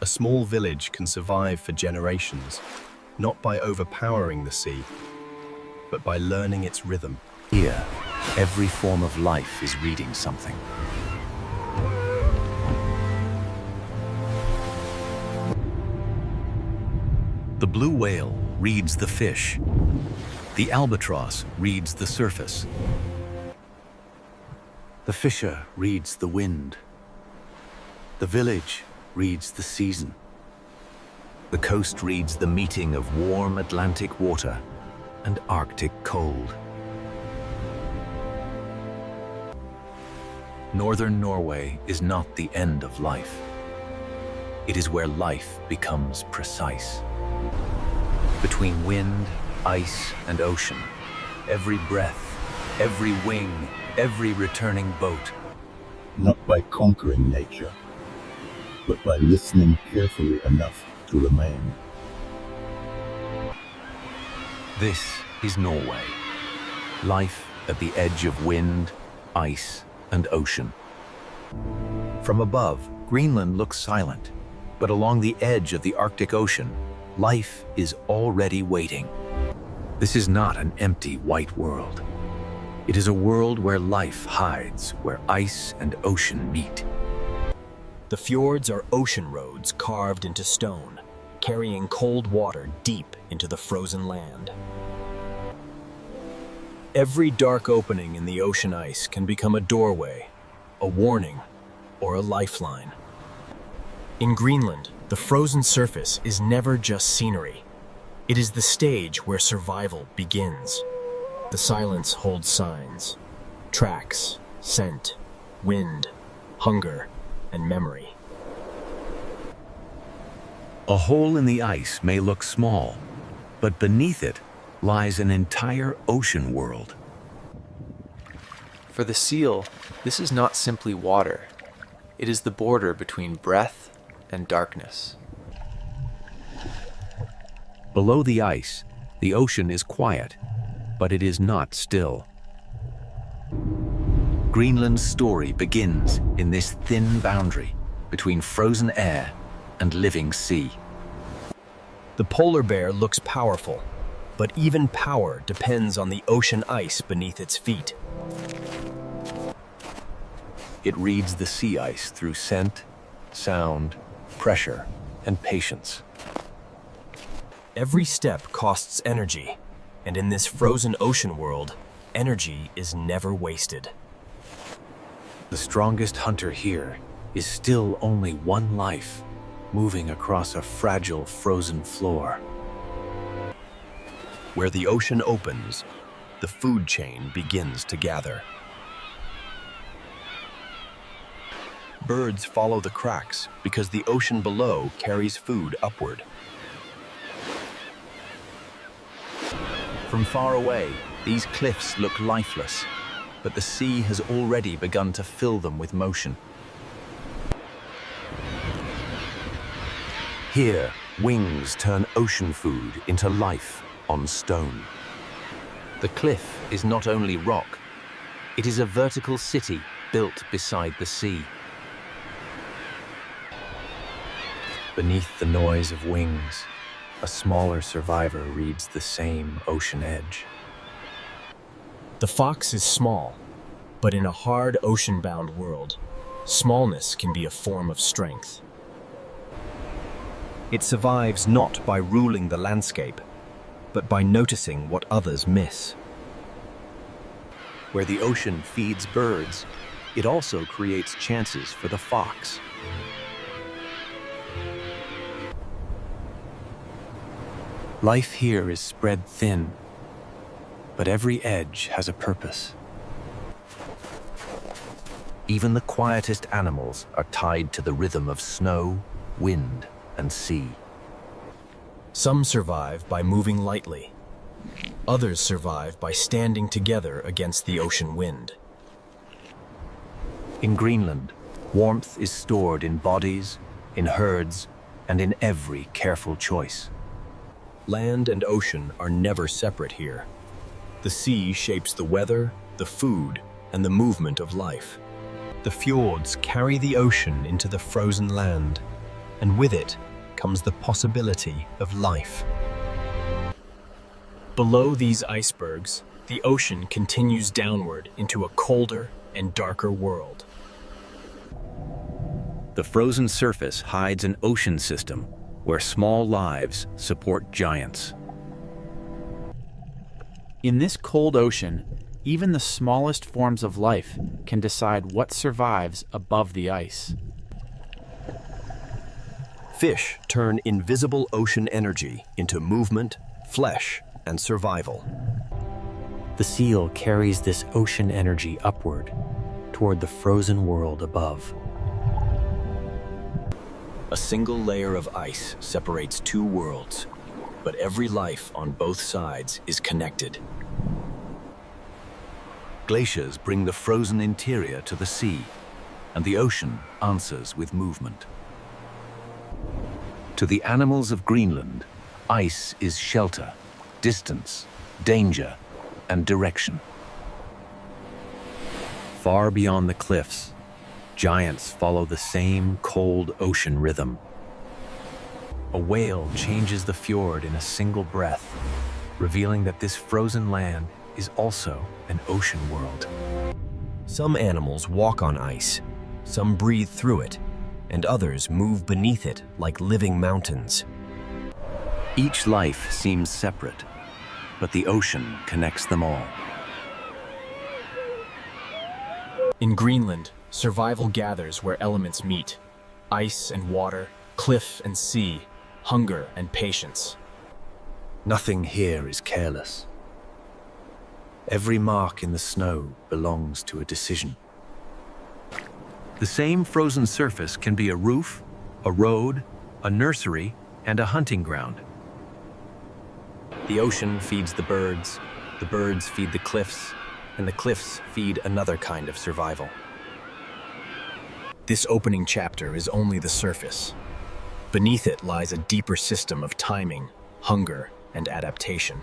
A small village can survive for generations, not by overpowering the sea, but by learning its rhythm. Here, every form of life is reading something. The blue whale reads the fish. The albatross reads the surface. The fisher reads the wind. The village reads the season. The coast reads the meeting of warm Atlantic water and Arctic cold. Northern Norway is not the end of life. It is where life becomes precise. Between wind, ice, and ocean, every breath, every wing, every returning boat. Not by conquering nature, but by listening carefully enough to remain. This is Norway. Life at the edge of wind, ice, and ocean. From above, Greenland looks silent, but along the edge of the Arctic Ocean, life is already waiting. This is not an empty white world. It is a world where life hides, where ice and ocean meet. The fjords are ocean roads carved into stone, carrying cold water deep into the frozen land. Every dark opening in the ocean ice can become a doorway, a warning, or a lifeline. In Greenland, the frozen surface is never just scenery. It is the stage where survival begins. The silence holds signs, tracks, scent, wind, hunger, and memory. A hole in the ice may look small, but beneath it lies an entire ocean world. For the seal, this is not simply water. It is the border between breath and darkness. Below the ice, the ocean is quiet, but it is not still. Greenland's story begins in this thin boundary between frozen air and living sea. The polar bear looks powerful, but even power depends on the ocean ice beneath its feet. It reads the sea ice through scent, sound, pressure, and patience. Every step costs energy, and in this frozen ocean world, energy is never wasted. The strongest hunter here is still only one life, moving across a fragile frozen floor. Where the ocean opens, the food chain begins to gather. Birds follow the cracks because the ocean below carries food upward. From far away, these cliffs look lifeless, but the sea has already begun to fill them with motion. Here, wings turn ocean food into life on stone. The cliff is not only rock, it is a vertical city built beside the sea. Beneath the noise of wings, a smaller survivor reads the same ocean edge. The fox is small, but in a hard ocean-bound world, smallness can be a form of strength. It survives not by ruling the landscape, but by noticing what others miss. Where the ocean feeds birds, it also creates chances for the fox. Life here is spread thin, but every edge has a purpose. Even the quietest animals are tied to the rhythm of snow, wind, and sea. Some survive by moving lightly. Others survive by standing together against the ocean wind. In Greenland, warmth is stored in bodies, in herds, and in every careful choice. Land and ocean are never separate here. The sea shapes the weather, the food, and the movement of life. The fjords carry the ocean into the frozen land, and with it comes the possibility of life. Below these icebergs, the ocean continues downward into a colder and darker world. The frozen surface hides an ocean system where small lives support giants. In this cold ocean, even the smallest forms of life can decide what survives above the ice. Fish turn invisible ocean energy into movement, flesh, and survival. The seal carries this ocean energy upward, toward the frozen world above. A single layer of ice separates two worlds, but every life on both sides is connected. Glaciers bring the frozen interior to the sea, and the ocean answers with movement. To the animals of Greenland, ice is shelter, distance, danger, and direction. Far beyond the cliffs, giants follow the same cold ocean rhythm. A whale changes the fjord in a single breath, revealing that this frozen land is also an ocean world. Some animals walk on ice, some breathe through it, and others move beneath it like living mountains. Each life seems separate, but the ocean connects them all. In Greenland, survival gathers where elements meet: ice and water, cliff and sea, hunger and patience. Nothing here is careless. Every mark in the snow belongs to a decision. The same frozen surface can be a roof, a road, a nursery, and a hunting ground. The ocean feeds the birds feed the cliffs, and the cliffs feed another kind of survival. This opening chapter is only the surface. Beneath it lies a deeper system of timing, hunger, and adaptation.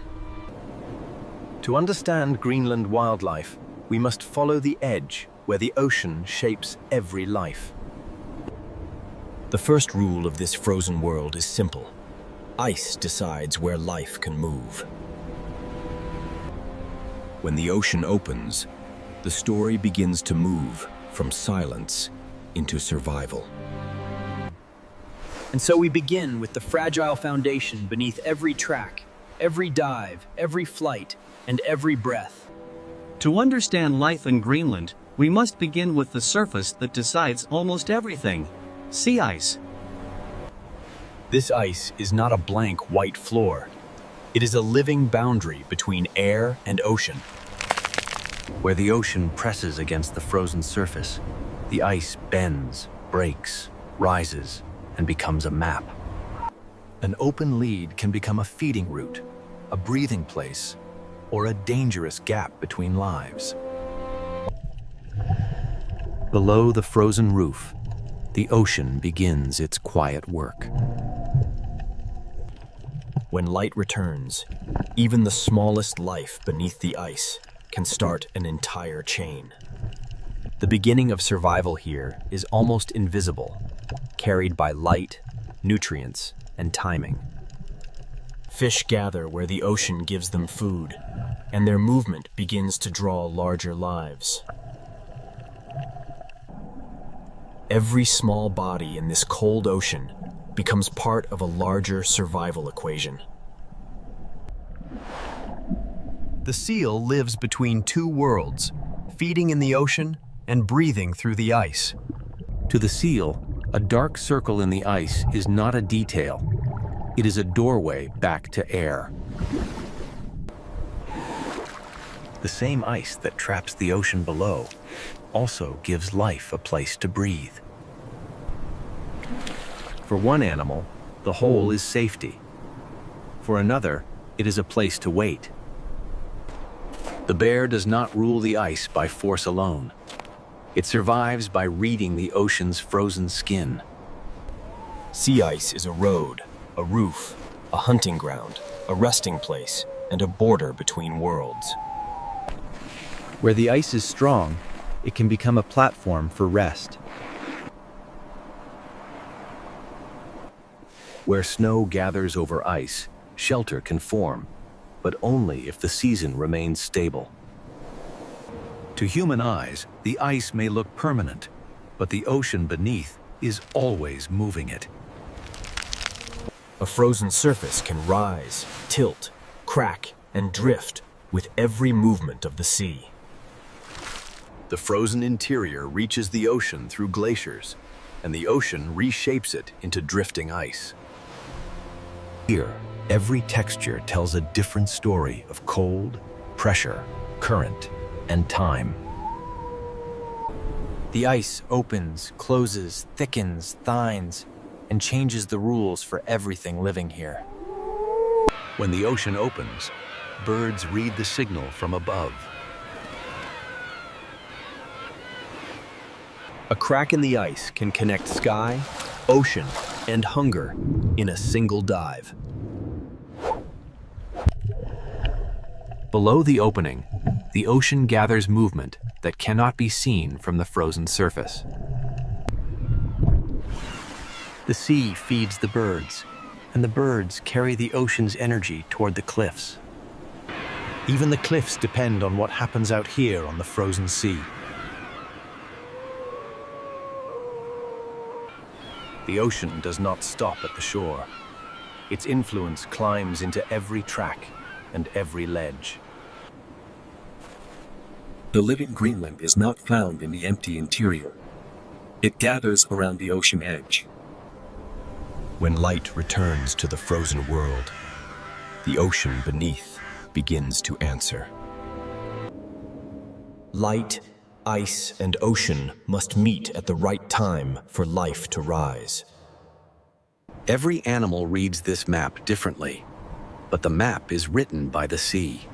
To understand Greenland wildlife, we must follow the edge where the ocean shapes every life. The first rule of this frozen world is simple. Ice decides where life can move. When the ocean opens, the story begins to move from silence into survival. And so we begin with the fragile foundation beneath every track, every dive, every flight, and every breath. To understand life in Greenland, we must begin with the surface that decides almost everything: sea ice. This ice is not a blank white floor. It is a living boundary between air and ocean. Where the ocean presses against the frozen surface, the ice bends, breaks, rises, and becomes a map. An open lead can become a feeding route, a breathing place, or a dangerous gap between lives. Below the frozen roof, the ocean begins its quiet work. When light returns, even the smallest life beneath the ice can start an entire chain. The beginning of survival here is almost invisible, carried by light, nutrients, and timing. Fish gather where the ocean gives them food, and their movement begins to draw larger lives. Every small body in this cold ocean becomes part of a larger survival equation. The seal lives between two worlds, feeding in the ocean and breathing through the ice. To the seal, a dark circle in the ice is not a detail. It is a doorway back to air. The same ice that traps the ocean below also gives life a place to breathe. For one animal, the hole is safety. For another, it is a place to wait. The bear does not rule the ice by force alone. It survives by reading the ocean's frozen skin. Sea ice is a road, a roof, a hunting ground, a resting place, and a border between worlds. Where the ice is strong, it can become a platform for rest. Where snow gathers over ice, shelter can form, but only if the season remains stable. To human eyes, the ice may look permanent, but the ocean beneath is always moving it. A frozen surface can rise, tilt, crack, and drift with every movement of the sea. The frozen interior reaches the ocean through glaciers, and the ocean reshapes it into drifting ice. Here, Every texture tells a different story of cold, pressure, current, and time. The ice opens, closes, thickens, thins, and changes the rules for everything living here. When the ocean opens, birds read the signal from above. A crack in the ice can connect sky, ocean, and hunger in a single dive. Below the opening, the ocean gathers movement that cannot be seen from the frozen surface. The sea feeds the birds, and the birds carry the ocean's energy toward the cliffs. Even the cliffs depend on what happens out here on the frozen sea. The ocean does not stop at the shore. Its influence climbs into every track and every ledge. The living Greenland is not found in the empty interior. It gathers around the ocean edge. When light returns to the frozen world, the ocean beneath begins to answer. Light, ice, and ocean must meet at the right time for life to rise. Every animal reads this map differently, but the map is written by the sea.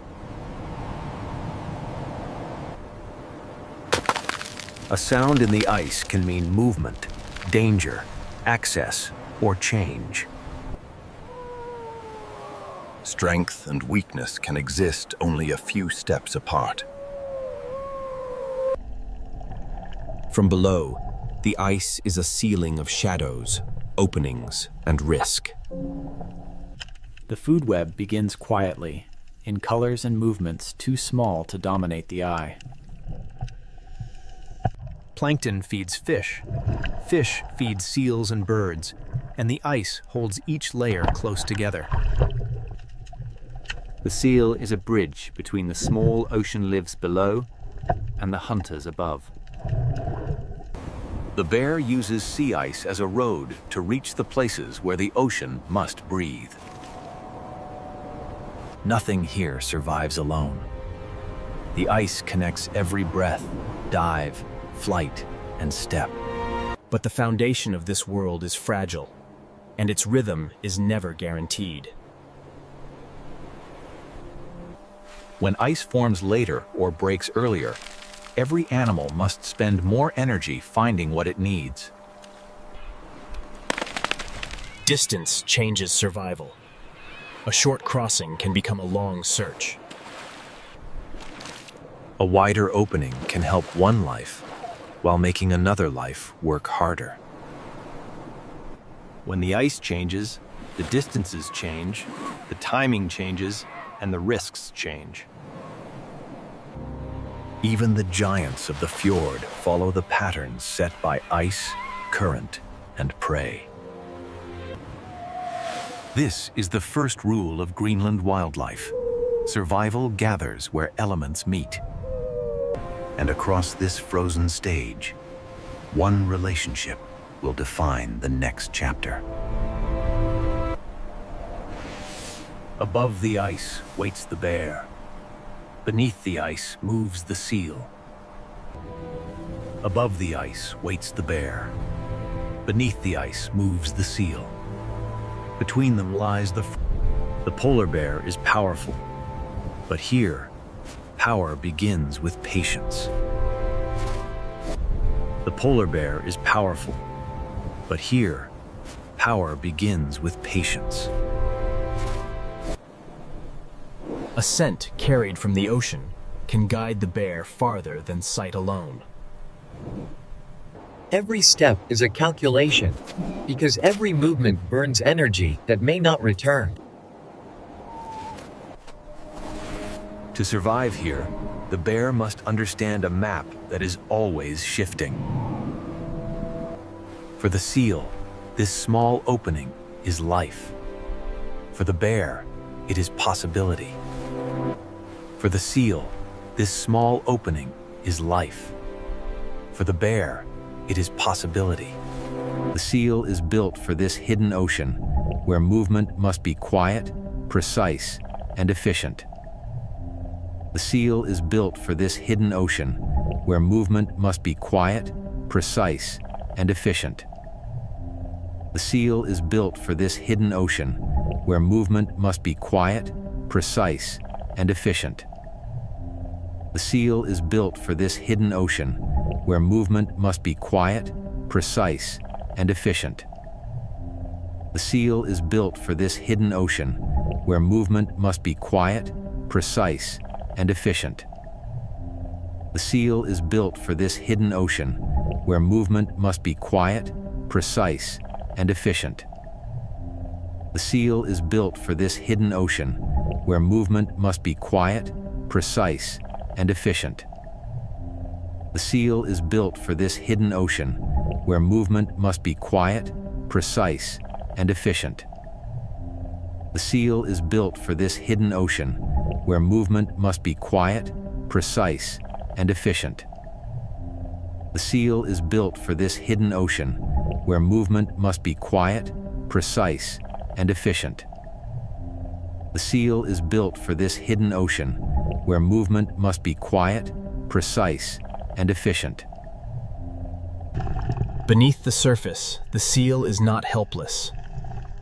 A sound in the ice can mean movement, danger, access, or change. Strength and weakness can exist only a few steps apart. From below, the ice is a ceiling of shadows, openings, and risk. The food web begins quietly, in colors and movements too small to dominate the eye. Plankton feeds fish. Fish feeds seals and birds, and the ice holds each layer close together. The seal is a bridge between the small ocean lives below and the hunters above. The bear uses sea ice as a road to reach the places where the ocean must breathe. Nothing here survives alone. The ice connects every breath, dive, flight, and step. But the foundation of this world is fragile, and its rhythm is never guaranteed. When ice forms later or breaks earlier, every animal must spend more energy finding what it needs. Distance changes survival. A short crossing can become a long search. A wider opening can help one life, while making another life work harder. When the ice changes, the distances change, the timing changes, and the risks change. Even the giants of the fjord follow the patterns set by ice, current, and prey. This is the first rule of Greenland wildlife. Survival gathers where elements meet. And across this frozen stage, one relationship will define the next chapter. Above the ice waits the bear. Beneath the ice moves the seal. Above the ice waits the bear. Beneath the ice moves the seal. Between them lies the polar bear is powerful, but here, power begins with patience. The polar bear is powerful, but here, power begins with patience. A scent carried from the ocean can guide the bear farther than sight alone. Every step is a calculation, because every movement burns energy that may not return. To survive here, the bear must understand a map that is always shifting. For the seal, this small opening is life. For the bear, it is possibility. For the seal, this small opening is life. For the bear, it is possibility. The seal is built for this hidden ocean, where movement must be quiet precise, and efficient. The seal is built for this hidden ocean, where movement must be quiet, precise, and efficient. The seal is built for this hidden ocean, where movement must be quiet, precise, and efficient. The seal is built for this hidden ocean, where movement must be quiet, precise, and efficient. The seal is built for this hidden ocean, where movement must be quiet, precise, and efficient. The seal is built for this hidden ocean, where movement must be quiet, precise, and efficient. The seal is built for this hidden ocean, where movement must be quiet, precise, and efficient. The seal is built for this hidden ocean, where movement must be quiet, precise, and efficient. The seal is built for this hidden ocean, where movement must be quiet, precise, and efficient. The seal is built for this hidden ocean, where movement must be quiet, precise, and efficient. The seal is built for this hidden ocean, where movement must be quiet, precise, and efficient. Beneath the surface, the seal is not helpless.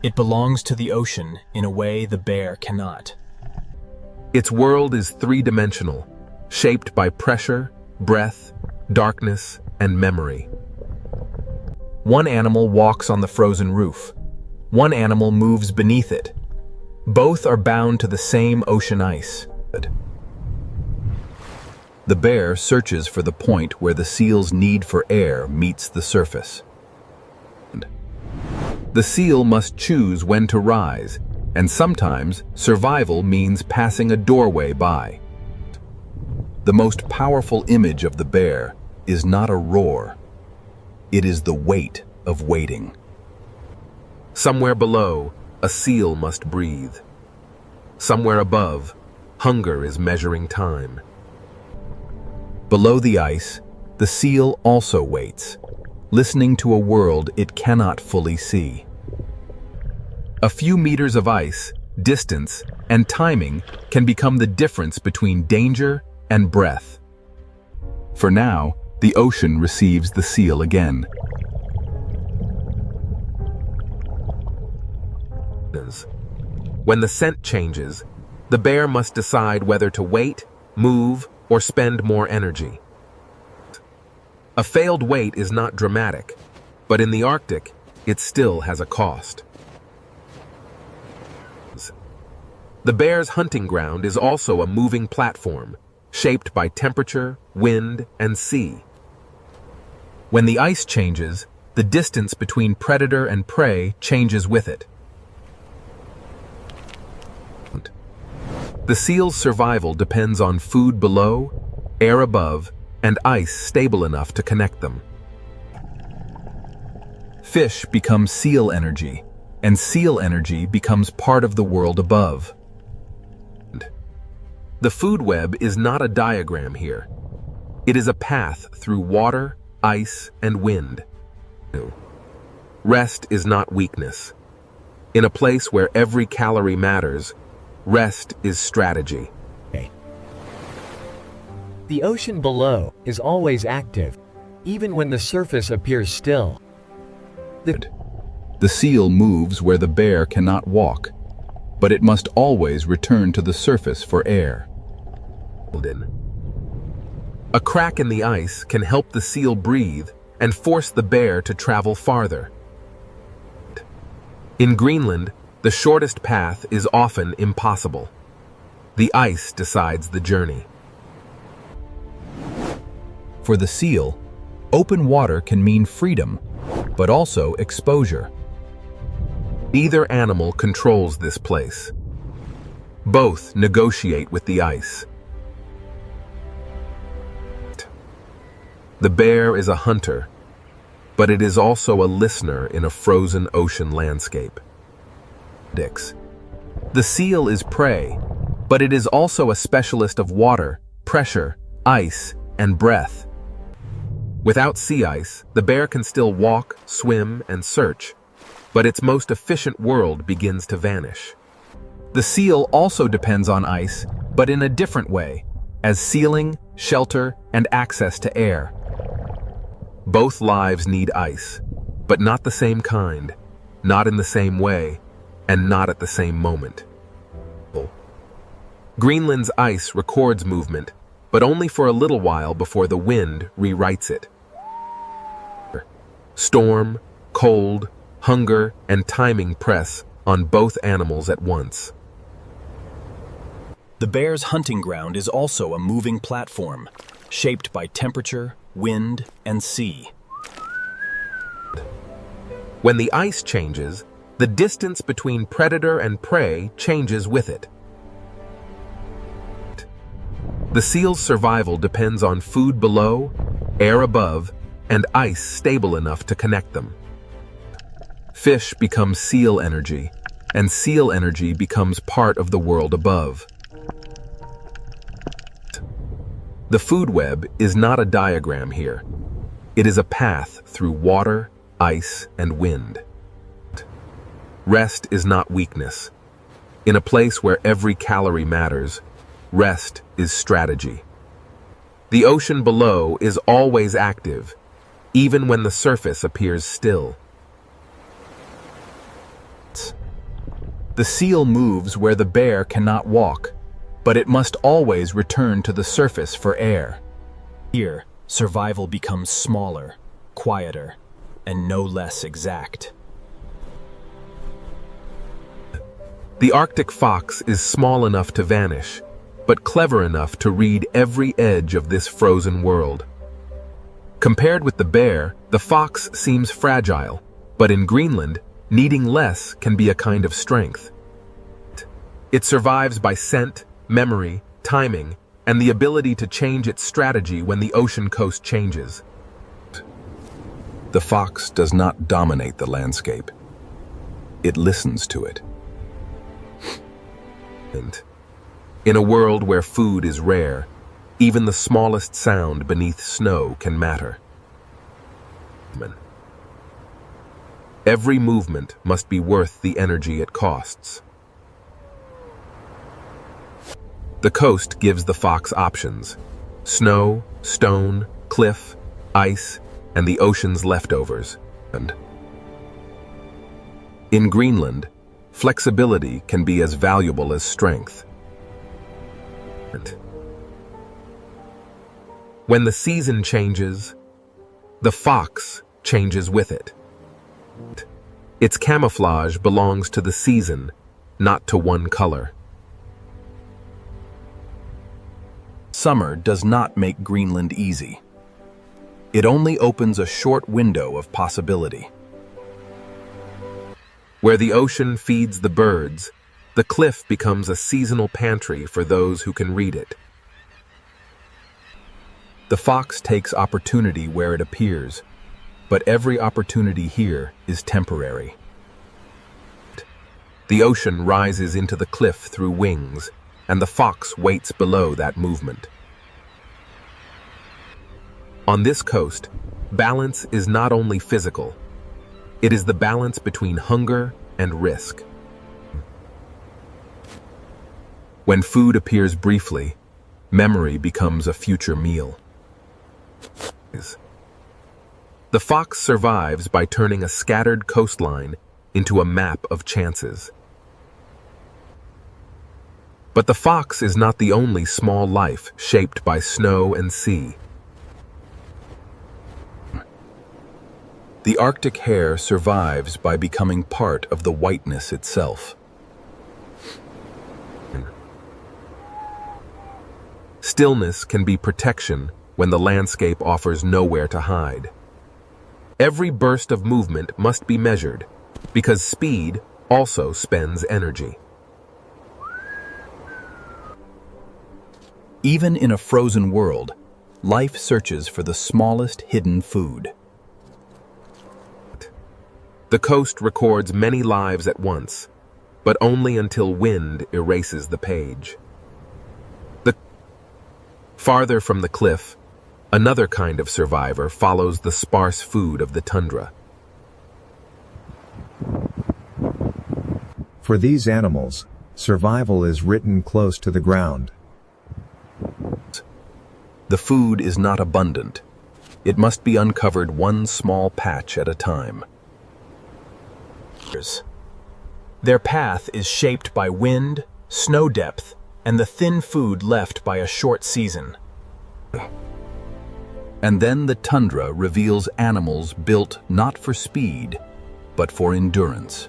It belongs to the ocean in a way the bear cannot. Its world is three-dimensional, shaped by pressure, breath, darkness, and memory. One animal walks on the frozen roof. One animal moves beneath it. Both are bound to the same ocean ice. The bear searches for the point where the seal's need for air meets the surface. The seal must choose when to rise, and sometimes survival means passing a doorway by. The most powerful image of the bear is not a roar. It is the weight of waiting. Somewhere below, a seal must breathe. Somewhere above, hunger is measuring time. Below the ice, the seal also waits, listening to a world it cannot fully see. A few meters of ice, distance, and timing can become the difference between danger and breath. For now, the ocean receives the seal again. When the scent changes, the bear must decide whether to wait, move, or spend more energy. A failed wait is not dramatic, but in the Arctic, it still has a cost. The bear's hunting ground is also a moving platform, shaped by temperature, wind, and sea. When the ice changes, the distance between predator and prey changes with it. The seal's survival depends on food below, air above, and ice stable enough to connect them. Fish become seal energy, and seal energy becomes part of the world above. The food web is not a diagram here. It is a path through water, ice, and wind. Rest is not weakness. In a place where every calorie matters, rest is strategy. The ocean below is always active, even when the surface appears still. The seal moves where the bear cannot walk, but it must always return to the surface for air. A crack in the ice can help the seal breathe and force the bear to travel farther. In Greenland, the shortest path is often impossible. The ice decides the journey. For the seal, open water can mean freedom, but also exposure. Neither animal controls this place. Both negotiate with the ice. The bear is a hunter, but it is also a listener in a frozen ocean landscape. The seal is prey, but it is also a specialist of water, pressure, ice, and breath. Without sea ice, the bear can still walk, swim, and search, but its most efficient world begins to vanish. The seal also depends on ice, but in a different way, as sealing, shelter, and access to air. Both lives need ice, but not the same kind, not in the same way, and not at the same moment. Greenland's ice records movement, but only for a little while before the wind rewrites it. Storm, cold, hunger, and timing press on both animals at once. The bear's hunting ground is also a moving platform, shaped by temperature, wind, and sea. When the ice changes, the distance between predator and prey changes with it. The seal's survival depends on food below, air above, and ice stable enough to connect them. Fish becomes seal energy, and seal energy becomes part of the world above. The food web is not a diagram here. It is a path through water, ice, and wind. Rest is not weakness. In a place where every calorie matters, rest is strategy. The ocean below is always active, even when the surface appears still. The seal moves where the bear cannot walk, but it must always return to the surface for air. Here, survival becomes smaller, quieter, and no less exact. The Arctic fox is small enough to vanish, but clever enough to read every edge of this frozen world. Compared with the bear, the fox seems fragile, but in Greenland, needing less can be a kind of strength. It survives by scent, memory, timing, and the ability to change its strategy when the ocean coast changes. The fox does not dominate the landscape. It listens to it. And in a world where food is rare, even the smallest sound beneath snow can matter. Every movement must be worth the energy it costs. The coast gives the fox options: snow, stone, cliff, ice, and the ocean's leftovers. And in Greenland, flexibility can be as valuable as strength. When the season changes, the fox changes with it. Its camouflage belongs to the season, not to one color. Summer does not make Greenland easy. It only opens a short window of possibility. Where the ocean feeds the birds, the cliff becomes a seasonal pantry for those who can read it. The fox takes opportunity where it appears, but every opportunity here is temporary. The ocean rises into the cliff through wings, and the fox waits below that movement. On this coast, balance is not only physical, it is the balance between hunger and risk. When food appears briefly, memory becomes a future meal. The fox survives by turning a scattered coastline into a map of chances. But the fox is not the only small life shaped by snow and sea. The Arctic hare survives by becoming part of the whiteness itself. Stillness can be protection when the landscape offers nowhere to hide. Every burst of movement must be measured, because speed also spends energy. Even in a frozen world, life searches for the smallest hidden food. The coast records many lives at once, but only until wind erases the page. Farther from the cliff, another kind of survivor follows the sparse food of the tundra. For these animals, Survival is written close to the ground. The food is not abundant. It must be uncovered one small patch at a time. Their path is shaped by wind, snow depth, and the thin food left by a short season. And then the tundra reveals animals built not for speed, but for endurance.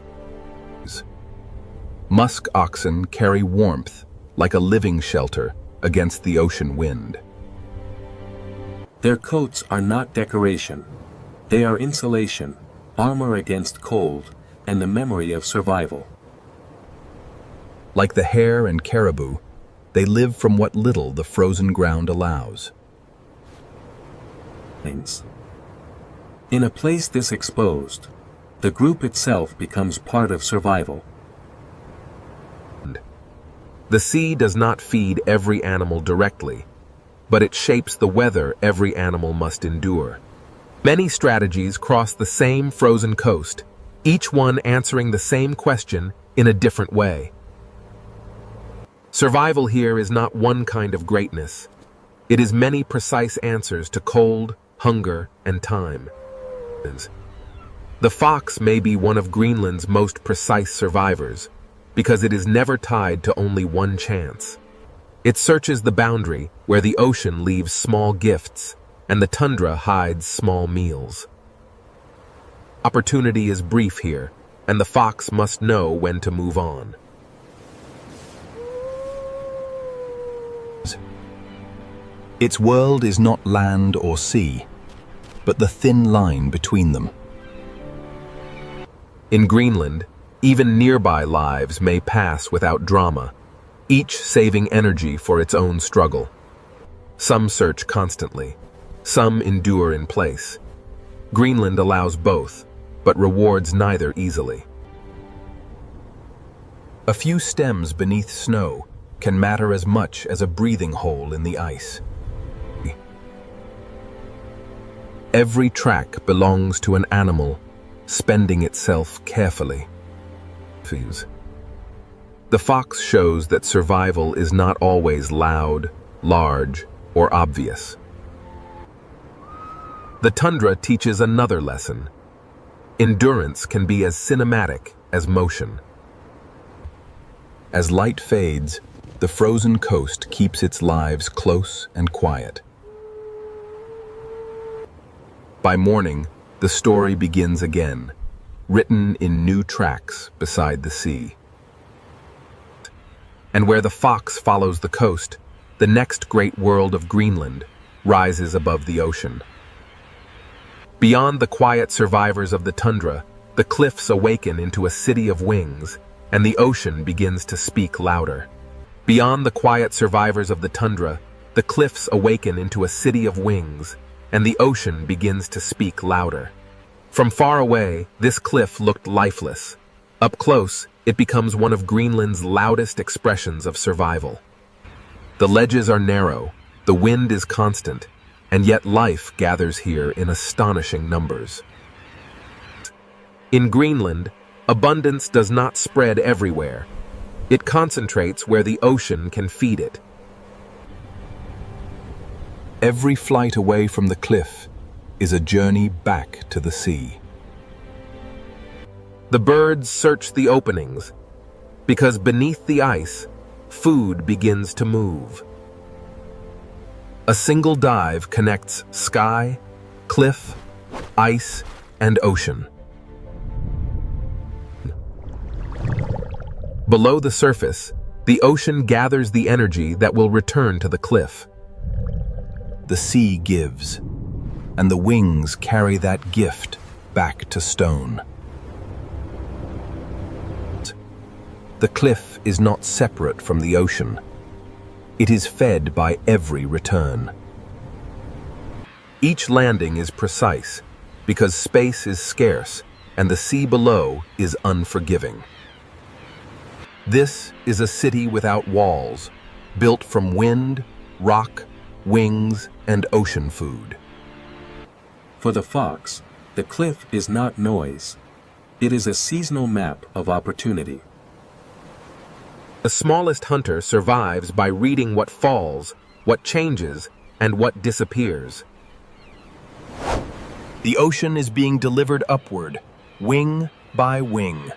Musk oxen carry warmth like a living shelter against the ocean wind. Their coats are not decoration. They are insulation, armor against cold, and the memory of survival. Like the hare and caribou, they live from what little the frozen ground allows. In a place this exposed, the group itself becomes part of survival. The sea does not feed every animal directly, but it shapes the weather every animal must endure. Many strategies cross the same frozen coast, each one answering the same question in a different way. Survival here is not one kind of greatness. It is many precise answers to cold, hunger, and time. The fox may be one of Greenland's most precise survivors, because it is never tied to only one chance. It searches the boundary where the ocean leaves small gifts and the tundra hides small meals. Opportunity is brief here, and the fox must know when to move on. Its world is not land or sea, but the thin line between them. In Greenland, even nearby lives may pass without drama, each saving energy for its own struggle. Some search constantly, some endure in place. Greenland allows both, but rewards neither easily. A few stems beneath snow can matter as much as a breathing hole in the ice. Every track belongs to an animal, spending itself carefully. The fox shows that survival is not always loud, large, or obvious. The tundra teaches another lesson. Endurance can be as cinematic as motion. As light fades, the frozen coast keeps its lives close and quiet. By morning, the story begins again, written in new tracks beside the sea. And where the fox follows the coast, the next great world of Greenland rises above the ocean. Beyond the quiet survivors of the tundra, the cliffs awaken into a city of wings, and the ocean begins to speak louder. Beyond the quiet survivors of the tundra, the cliffs awaken into a city of wings, and the ocean begins to speak louder. From far away, this cliff looked lifeless. Up close, it becomes one of Greenland's loudest expressions of survival. The ledges are narrow, the wind is constant, and yet life gathers here in astonishing numbers. In Greenland, abundance does not spread everywhere. It concentrates where the ocean can feed it. Every flight away from the cliff is a journey back to the sea. The birds search the openings, because beneath the ice, food begins to move. A single dive connects sky, cliff, ice, and ocean. Below the surface, the ocean gathers the energy that will return to the cliff. The sea gives, and the wings carry that gift back to stone. The cliff is not separate from the ocean. It is fed by every return. Each landing is precise, because space is scarce and the sea below is unforgiving. This is a city without walls, built from wind, rock, wings, and ocean food. For the fox, the cliff is not noise. It is a seasonal map of opportunity. The smallest hunter survives by reading what falls, what changes, and what disappears. The ocean is being delivered upward, wing by wing.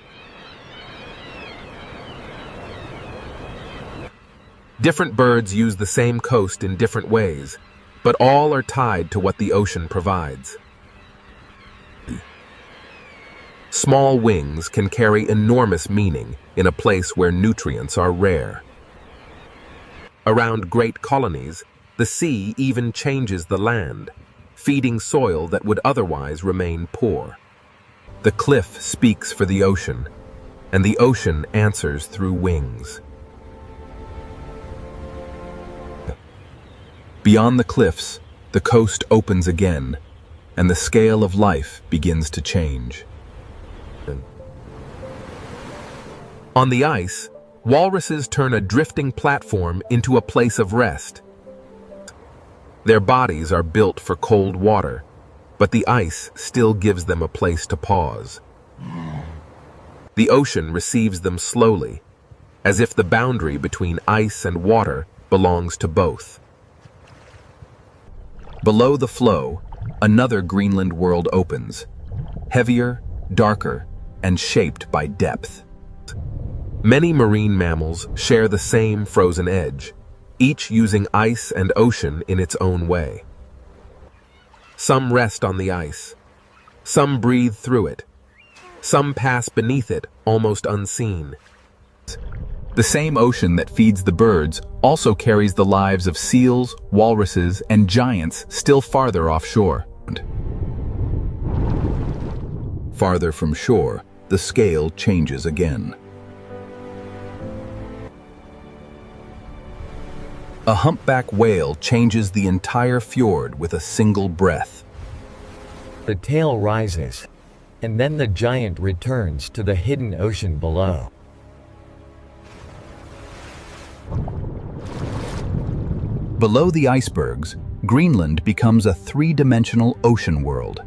Different birds use the same coast in different ways, but all are tied to what the ocean provides. Small wings can carry enormous meaning in a place where nutrients are rare. Around great colonies, the sea even changes the land, feeding soil that would otherwise remain poor. The cliff speaks for the ocean, and the ocean answers through wings. Beyond the cliffs, the coast opens again, and the scale of life begins to change. On the ice, walruses turn a drifting platform into a place of rest. Their bodies are built for cold water, but the ice still gives them a place to pause. The ocean receives them slowly, as if the boundary between ice and water belongs to both. Below the flow, another Greenland world opens, heavier, darker, and shaped by depth. Many marine mammals share the same frozen edge, each using ice and ocean in its own way. Some rest on the ice, some breathe through it, some pass beneath it almost unseen. The same ocean that feeds the birds also carries the lives of seals, walruses, and giants still farther offshore. Farther from shore, the scale changes again. A humpback whale changes the entire fjord with a single breath. The tail rises, and then the giant returns to the hidden ocean below. Below the icebergs, Greenland becomes a three-dimensional ocean world.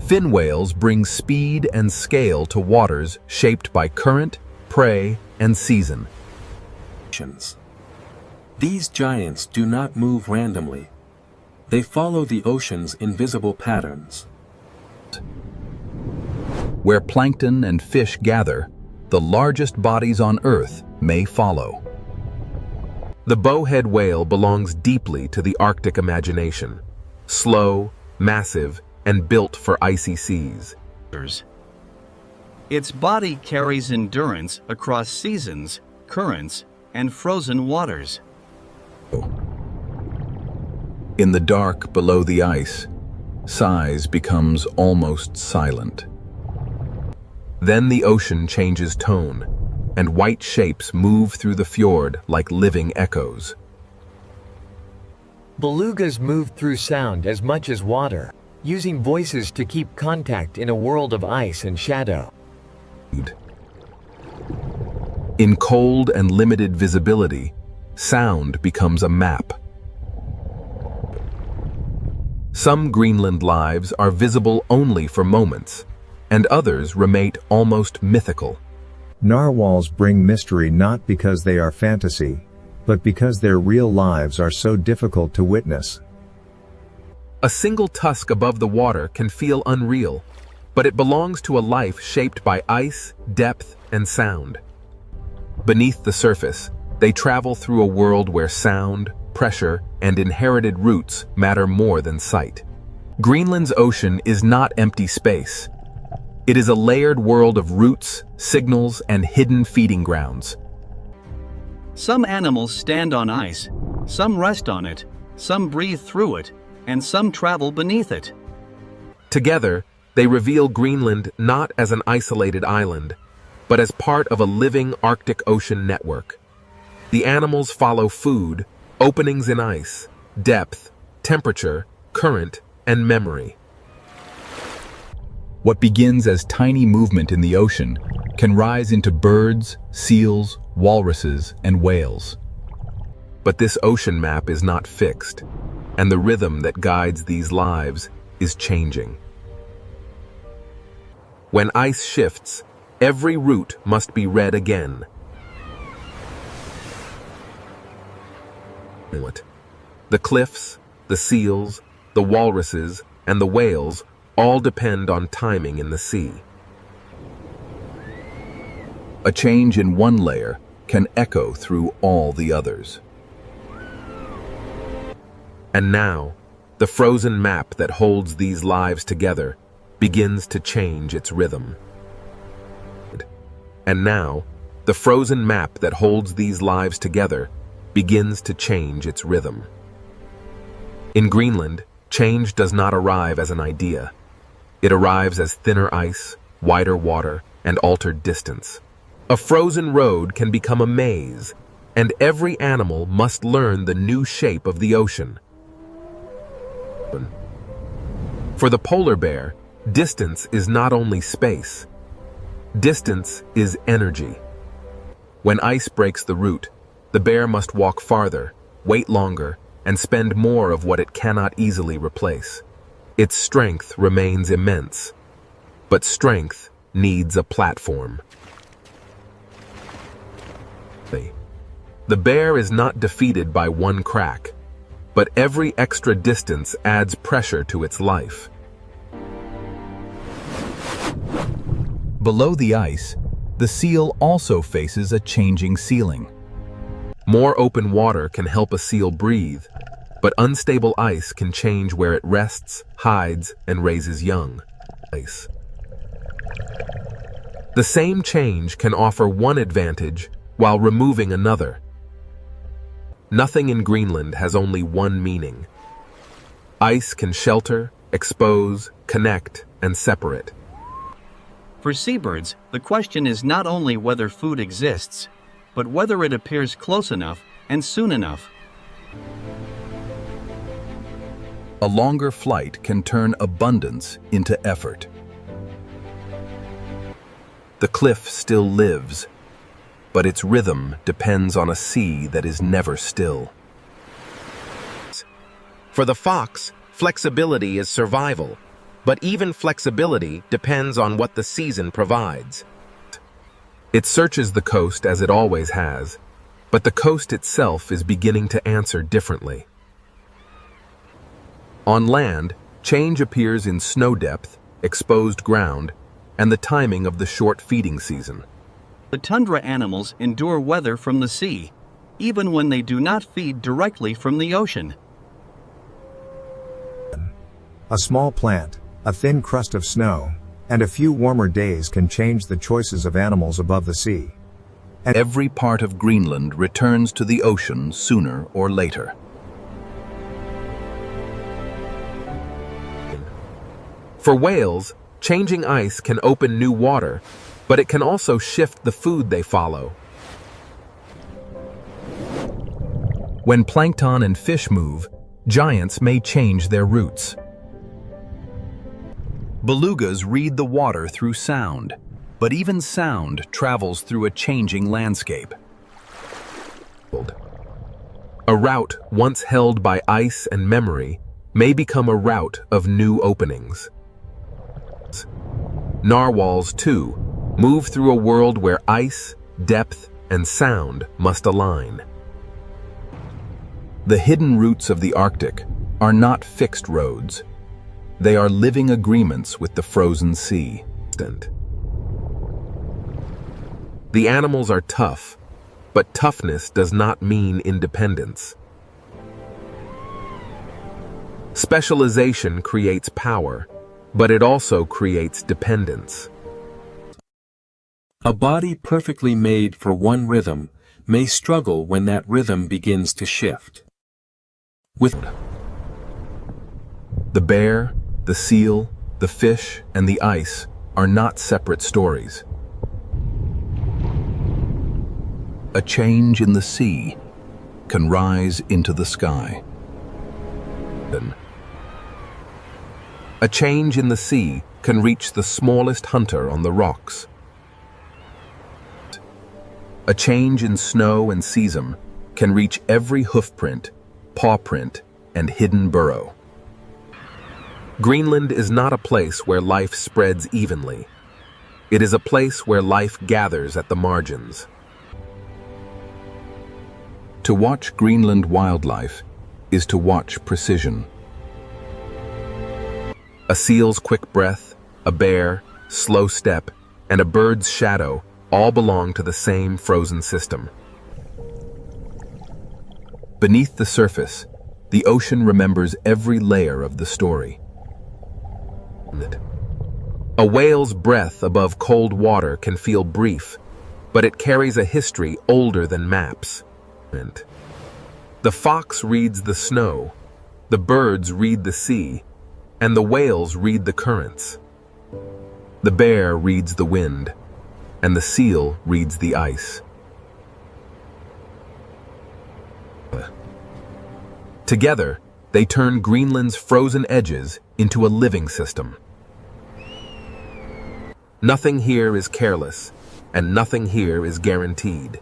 Fin whales bring speed and scale to waters shaped by current, prey, and season. These giants do not move randomly. They follow the ocean's invisible patterns. Where plankton and fish gather, the largest bodies on Earth may follow. The bowhead whale belongs deeply to the Arctic imagination, slow, massive, and built for icy seas. Its body carries endurance across seasons, currents, and frozen waters. In the dark below the ice, size becomes almost silent. Then the ocean changes tone, and white shapes move through the fjord like living echoes. Belugas move through sound as much as water, using voices to keep contact in a world of ice and shadow. In cold and limited visibility, sound becomes a map. Some Greenland lives are visible only for moments, and others remain almost mythical. Narwhals bring mystery not because they are fantasy, but because their real lives are so difficult to witness. A single tusk above the water can feel unreal, but it belongs to a life shaped by ice, depth, and sound. Beneath the surface, they travel through a world where sound, pressure, and inherited roots matter more than sight. Greenland's ocean is not empty space. It is a layered world of roots, signals, and hidden feeding grounds. Some animals stand on ice, some rest on it, some breathe through it, and some travel beneath it. Together, they reveal Greenland not as an isolated island, but as part of a living Arctic Ocean network. The animals follow food, openings in ice, depth, temperature, current, and memory. What begins as tiny movement in the ocean can rise into birds, seals, walruses, and whales. But this ocean map is not fixed, and the rhythm that guides these lives is changing. When ice shifts, Every root must be read again. The cliffs, the seals, the walruses, and the whales all depend on timing in the sea. A change in one layer can echo through all the others. And now, the frozen map that holds these lives together begins to change its rhythm. And now, the frozen map that holds these lives together begins to change its rhythm. In Greenland, change does not arrive as an idea. It arrives as thinner ice, wider water, and altered distance. A frozen road can become a maze, and every animal must learn the new shape of the ocean. For the polar bear, distance is not only space. Distance is energy. When ice breaks the route, the bear must walk farther, wait longer, and spend more of what it cannot easily replace. Its strength remains immense, but strength needs a platform. The bear is not defeated by one crack, but every extra distance adds pressure to its life. Below the ice, the seal also faces a changing ceiling. More open water can help a seal breathe, but unstable ice can change where it rests, hides, and raises young. The same change can offer one advantage while removing another. Nothing in Greenland has only one meaning. Ice can shelter, expose, connect, and separate. For seabirds, the question is not only whether food exists, but whether it appears close enough and soon enough. A longer flight can turn abundance into effort. The cliff still lives, but its rhythm depends on a sea that is never still. For the fox, flexibility is survival, but even flexibility depends on what the season provides. It searches the coast as it always has, but the coast itself is beginning to answer differently. On land, change appears in snow depth, exposed ground, and the timing of the short feeding season. The tundra animals endure weather from the sea, even when they do not feed directly from the ocean. A small plant, a thin crust of snow, and a few warmer days can change the choices of animals above the sea. And every part of Greenland returns to the ocean sooner or later. For whales, changing ice can open new water, but it can also shift the food they follow. When plankton and fish move, giants may change their routes. Belugas read the water through sound, but even sound travels through a changing landscape. A route once held by ice and memory may become a route of new openings. Narwhals, too, move through a world where ice, depth, and sound must align. The hidden routes of the Arctic are not fixed roads. They are living agreements with the frozen sea. The animals are tough, but toughness does not mean independence. Specialization creates power, but it also creates dependence. A body perfectly made for one rhythm may struggle when that rhythm begins to shift. The bear, the seal, the fish, and the ice are not separate stories. A change in the sea can rise into the sky. A change in the sea can reach the smallest hunter on the rocks. A change in snow and sesame can reach every hoofprint, pawprint, and hidden burrow. Greenland is not a place where life spreads evenly. It is a place where life gathers at the margins. To watch Greenland wildlife is to watch precision. A seal's quick breath, a bear, slow step, and a bird's shadow all belong to the same frozen system. Beneath the surface, the ocean remembers every layer of the story. A whale's breath above cold water can feel brief, but it carries a history older than maps. The fox reads the snow, the birds read the sea, and the whales read the currents. The bear reads the wind, and the seal reads the ice. Together, they turn Greenland's frozen edges into a living system. Nothing here is careless, and nothing here is guaranteed.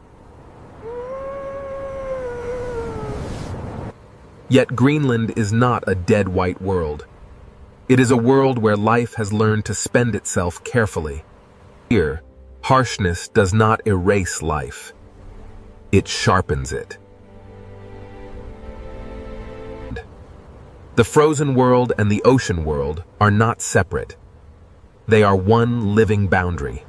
Yet Greenland is not a dead white world. It is a world where life has learned to spend itself carefully. Here, harshness does not erase life. It sharpens it. The frozen world and the ocean world are not separate. They are one living boundary.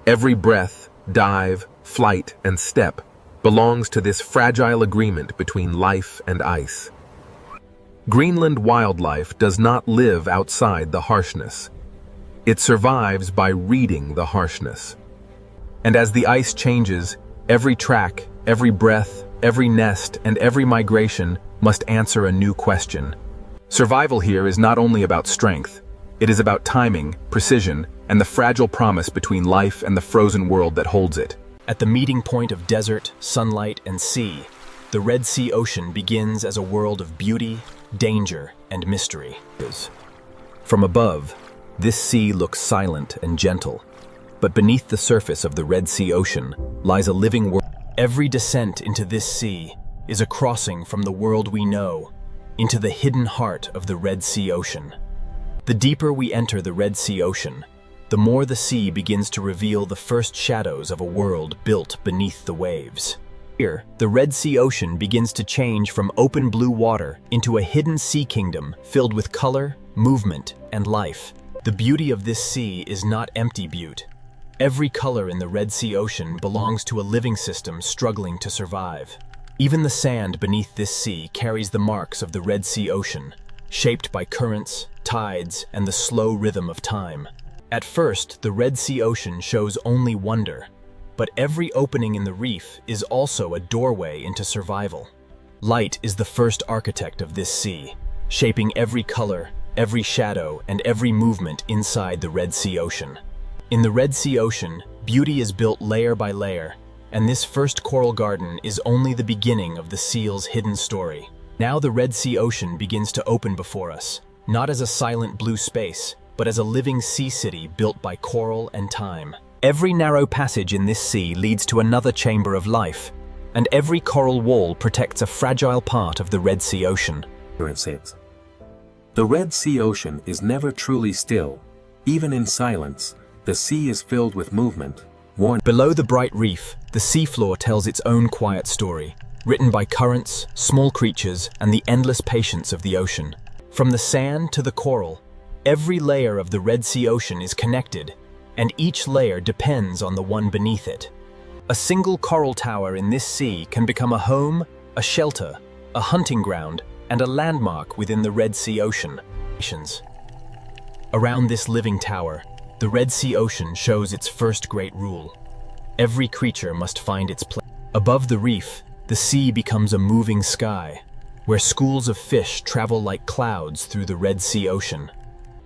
Every breath, dive, flight, and step belongs to this fragile agreement between life and ice. Greenland wildlife does not live outside the harshness. It survives by reading the harshness. And as the ice changes, every track, every breath, every nest, and every migration must answer a new question. Survival here is not only about strength, it is about timing, precision, and the fragile promise between life and the frozen world that holds it. At the meeting point of desert, sunlight, and sea, the Red Sea Ocean begins as a world of beauty, danger, and mystery. From above, this sea looks silent and gentle, but beneath the surface of the Red Sea Ocean lies a living world. Every descent into this sea is a crossing from the world we know into the hidden heart of the Red Sea Ocean. The deeper we enter the Red Sea Ocean, the more the sea begins to reveal the first shadows of a world built beneath the waves. Here, the Red Sea Ocean begins to change from open blue water into a hidden sea kingdom filled with color, movement, and life. The beauty of this sea is not empty beauty. Every color in the Red Sea Ocean belongs to a living system struggling to survive. Even the sand beneath this sea carries the marks of the Red Sea Ocean, shaped by currents, tides, and the slow rhythm of time. At first, the Red Sea Ocean shows only wonder, but every opening in the reef is also a doorway into survival. Light is the first architect of this sea, shaping every color, every shadow, and every movement inside the Red Sea Ocean. In the Red Sea Ocean, beauty is built layer by layer, and this first coral garden is only the beginning of the seal's hidden story. Now the Red Sea Ocean begins to open before us, not as a silent blue space, but as a living sea city built by coral and time. Every narrow passage in this sea leads to another chamber of life, and every coral wall protects a fragile part of the Red Sea Ocean. The Red Sea Ocean is never truly still. Even in silence, the sea is filled with movement. Below the bright reef, the seafloor tells its own quiet story, written by currents, small creatures, and the endless patience of the ocean. From the sand to the coral, every layer of the Red Sea Ocean is connected, and each layer depends on the one beneath it. A single coral tower in this sea can become a home, a shelter, a hunting ground, and a landmark within the Red Sea Ocean. Around this living tower, the Red Sea Ocean shows its first great rule. Every creature must find its place. Above the reef, the sea becomes a moving sky, where schools of fish travel like clouds through the Red Sea Ocean.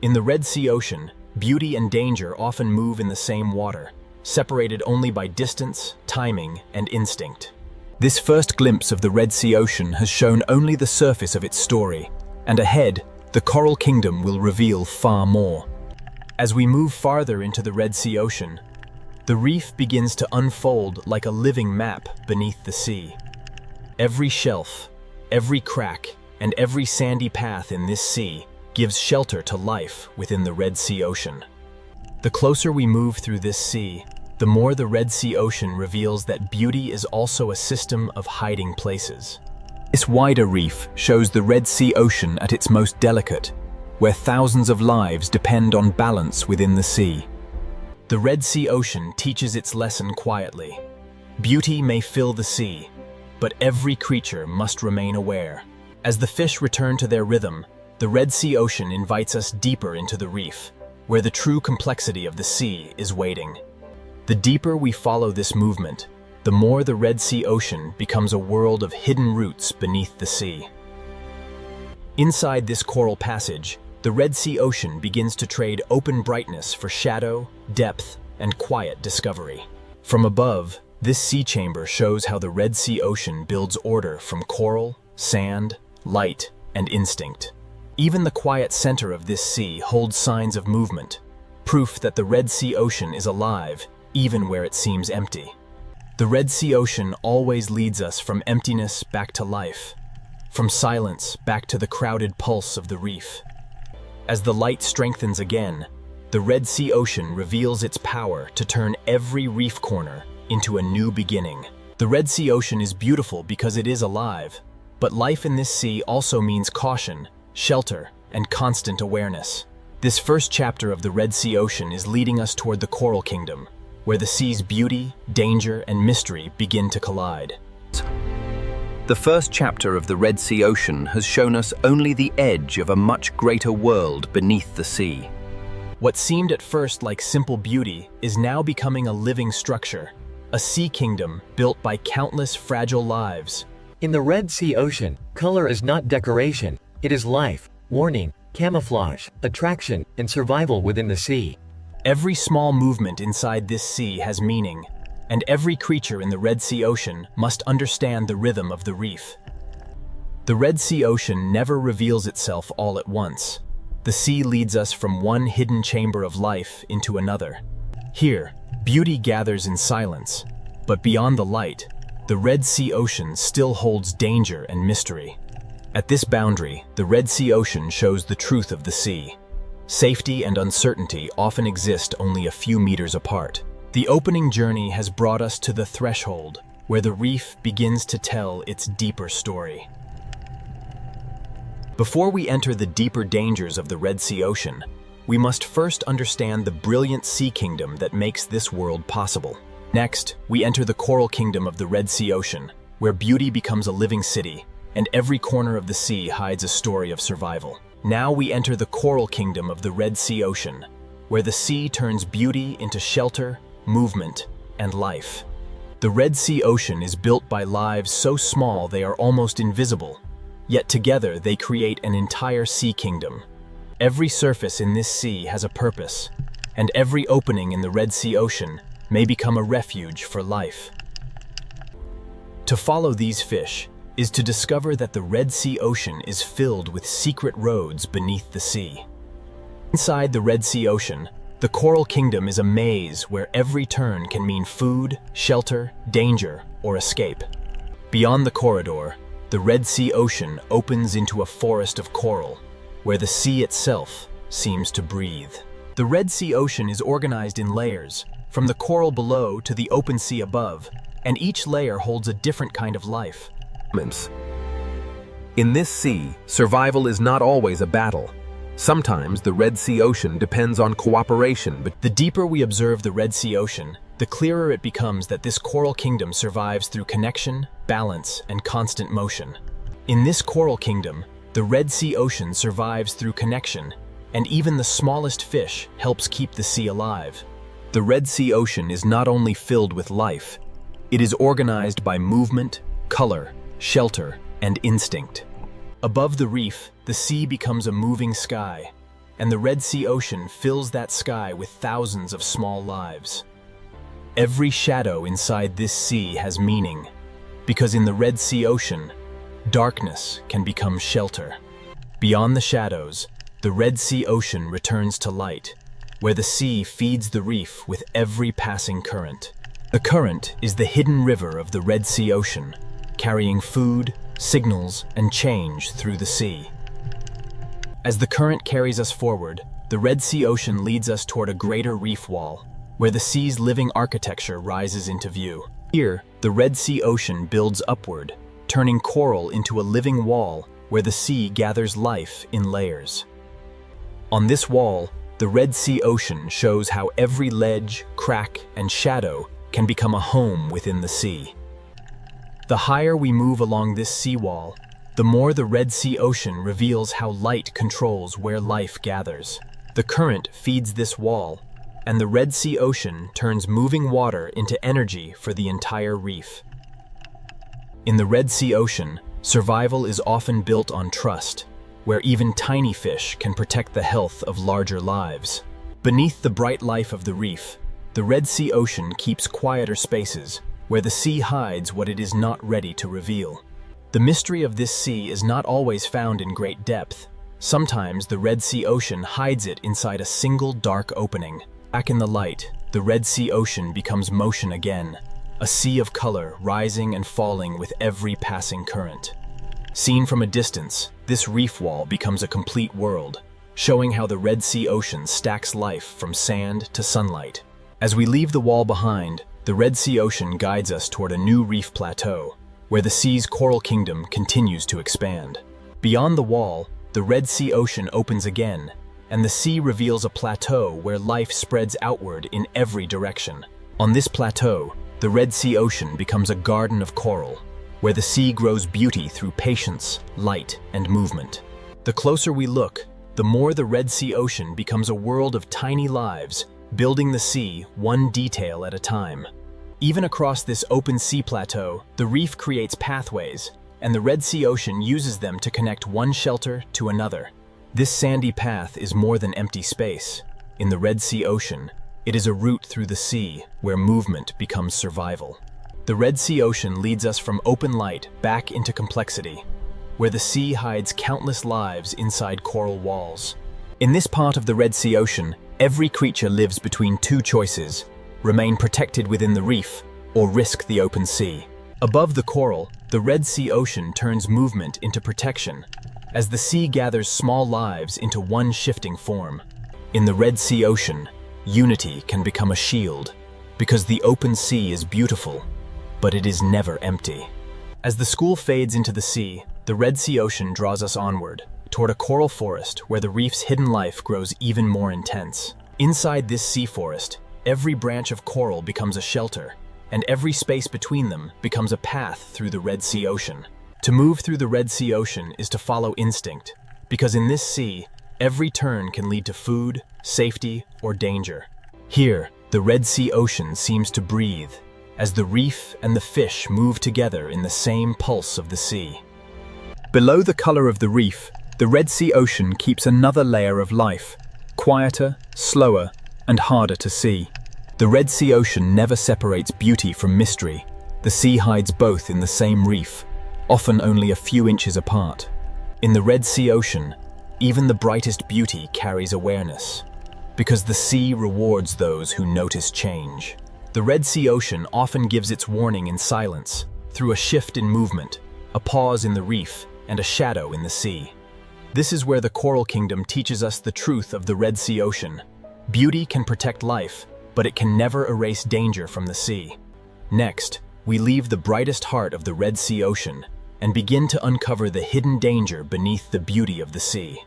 In the Red Sea Ocean, beauty and danger often move in the same water, separated only by distance, timing, and instinct. This first glimpse of the Red Sea Ocean has shown only the surface of its story, and ahead, the Coral Kingdom will reveal far more. As we move farther into the Red Sea Ocean, the reef begins to unfold like a living map beneath the sea. Every shelf, every crack, and every sandy path in this sea gives shelter to life within the Red Sea Ocean. The closer we move through this sea, the more the Red Sea Ocean reveals that beauty is also a system of hiding places. This wider reef shows the Red Sea Ocean at its most delicate, where thousands of lives depend on balance within the sea. The Red Sea Ocean teaches its lesson quietly. Beauty may fill the sea, but every creature must remain aware. As the fish return to their rhythm, the Red Sea Ocean invites us deeper into the reef, where the true complexity of the sea is waiting. The deeper we follow this movement, the more the Red Sea Ocean becomes a world of hidden roots beneath the sea. Inside this coral passage, the Red Sea Ocean begins to trade open brightness for shadow, depth, and quiet discovery. From above, this sea chamber shows how the Red Sea Ocean builds order from coral, sand, light, and instinct. Even the quiet center of this sea holds signs of movement, proof that the Red Sea Ocean is alive, even where it seems empty. The Red Sea Ocean always leads us from emptiness back to life, from silence back to the crowded pulse of the reef. As the light strengthens again, the Red Sea Ocean reveals its power to turn every reef corner into a new beginning. The Red Sea Ocean is beautiful because it is alive, but life in this sea also means caution, shelter, and constant awareness. This first chapter of the Red Sea Ocean is leading us toward the Coral Kingdom, where the sea's beauty, danger, and mystery begin to collide. The first chapter of the Red Sea Ocean has shown us only the edge of a much greater world beneath the sea. What seemed at first like simple beauty is now becoming a living structure, a sea kingdom built by countless fragile lives. In the Red Sea Ocean, color is not decoration, it is life, warning, camouflage, attraction, and survival within the sea. Every small movement inside this sea has meaning, and every creature in the Red Sea Ocean must understand the rhythm of the reef. The Red Sea Ocean never reveals itself all at once. The sea leads us from one hidden chamber of life into another. Here, beauty gathers in silence, but beyond the light, the Red Sea Ocean still holds danger and mystery. At this boundary, the Red Sea Ocean shows the truth of the sea. Safety and uncertainty often exist only a few meters apart. The opening journey has brought us to the threshold, where the reef begins to tell its deeper story. Before we enter the deeper dangers of the Red Sea Ocean, we must first understand the brilliant sea kingdom that makes this world possible. Next, we enter the Coral Kingdom of the Red Sea Ocean, where beauty becomes a living city, and every corner of the sea hides a story of survival. Now we enter the Coral Kingdom of the Red Sea Ocean, where the sea turns beauty into shelter, movement, and life. The Red Sea Ocean is built by lives so small they are almost invisible, yet together they create an entire sea kingdom. Every surface in this sea has a purpose, and every opening in the Red Sea Ocean may become a refuge for life. To follow these fish is to discover that the Red Sea Ocean is filled with secret roads beneath the sea. Inside the Red Sea Ocean, the Coral Kingdom is a maze where every turn can mean food, shelter, danger, or escape. Beyond the corridor, the Red Sea Ocean opens into a forest of coral, where the sea itself seems to breathe. The Red Sea Ocean is organized in layers, from the coral below to the open sea above, and each layer holds a different kind of life. In this sea, survival is not always a battle. Sometimes the Red Sea Ocean depends on cooperation, but the deeper we observe the Red Sea Ocean, the clearer it becomes that this coral kingdom survives through connection, balance, and constant motion. In this coral kingdom, the Red Sea Ocean survives through connection, and even the smallest fish helps keep the sea alive. The Red Sea Ocean is not only filled with life, it is organized by movement, color, shelter, and instinct. Above the reef, the sea becomes a moving sky, and the Red Sea Ocean fills that sky with thousands of small lives. Every shadow inside this sea has meaning, because in the Red Sea Ocean, darkness can become shelter. Beyond the shadows, the Red Sea Ocean returns to light, where the sea feeds the reef with every passing current. The current is the hidden river of the Red Sea Ocean, carrying food, signals, and change through the sea. As the current carries us forward, the Red Sea Ocean leads us toward a greater reef wall, where the sea's living architecture rises into view. Here, the Red Sea Ocean builds upward, turning coral into a living wall where the sea gathers life in layers. On this wall, the Red Sea Ocean shows how every ledge, crack, and shadow can become a home within the sea. The higher we move along this seawall, the more the Red Sea Ocean reveals how light controls where life gathers. The current feeds this wall, and the Red Sea Ocean turns moving water into energy for the entire reef. In the Red Sea Ocean, survival is often built on trust, where even tiny fish can protect the health of larger lives. Beneath the bright life of the reef, the Red Sea Ocean keeps quieter spaces, where the sea hides what it is not ready to reveal. The mystery of this sea is not always found in great depth. Sometimes the Red Sea Ocean hides it inside a single dark opening. Back in the light, the Red Sea Ocean becomes motion again, a sea of color rising and falling with every passing current. Seen from a distance, this reef wall becomes a complete world, showing how the Red Sea Ocean stacks life from sand to sunlight. As we leave the wall behind, the Red Sea Ocean guides us toward a new reef plateau, where the sea's coral kingdom continues to expand. Beyond the wall, the Red Sea Ocean opens again, and the sea reveals a plateau where life spreads outward in every direction. On this plateau, the Red Sea Ocean becomes a garden of coral, where the sea grows beauty through patience, light, and movement. The closer we look, the more the Red Sea Ocean becomes a world of tiny lives, building the sea one detail at a time. Even across this open sea plateau, the reef creates pathways, and the Red Sea Ocean uses them to connect one shelter to another. This sandy path is more than empty space. In the Red Sea Ocean, it is a route through the sea where movement becomes survival. The Red Sea Ocean leads us from open light back into complexity, where the sea hides countless lives inside coral walls. In this part of the Red Sea Ocean, every creature lives between two choices: remain protected within the reef or risk the open sea. Above the coral, the Red Sea Ocean turns movement into protection, as the sea gathers small lives into one shifting form. In the Red Sea Ocean, unity can become a shield, because the open sea is beautiful, but it is never empty. As the school fades into the sea, the Red Sea Ocean draws us onward, toward a coral forest where the reef's hidden life grows even more intense. Inside this sea forest, every branch of coral becomes a shelter, and every space between them becomes a path through the Red Sea Ocean. To move through the Red Sea Ocean is to follow instinct, because in this sea, every turn can lead to food, safety, or danger. Here, the Red Sea Ocean seems to breathe, as the reef and the fish move together in the same pulse of the sea. Below the color of the reef, the Red Sea Ocean keeps another layer of life, quieter, slower, and harder to see. The Red Sea Ocean never separates beauty from mystery. The sea hides both in the same reef, often only a few inches apart. In the Red Sea Ocean, even the brightest beauty carries awareness, because the sea rewards those who notice change. The Red Sea Ocean often gives its warning in silence, through a shift in movement, a pause in the reef, and a shadow in the sea. This is where the Coral Kingdom teaches us the truth of the Red Sea Ocean. Beauty can protect life, but it can never erase danger from the sea. Next, we leave the brightest heart of the Red Sea Ocean and begin to uncover the hidden danger beneath the beauty of the sea.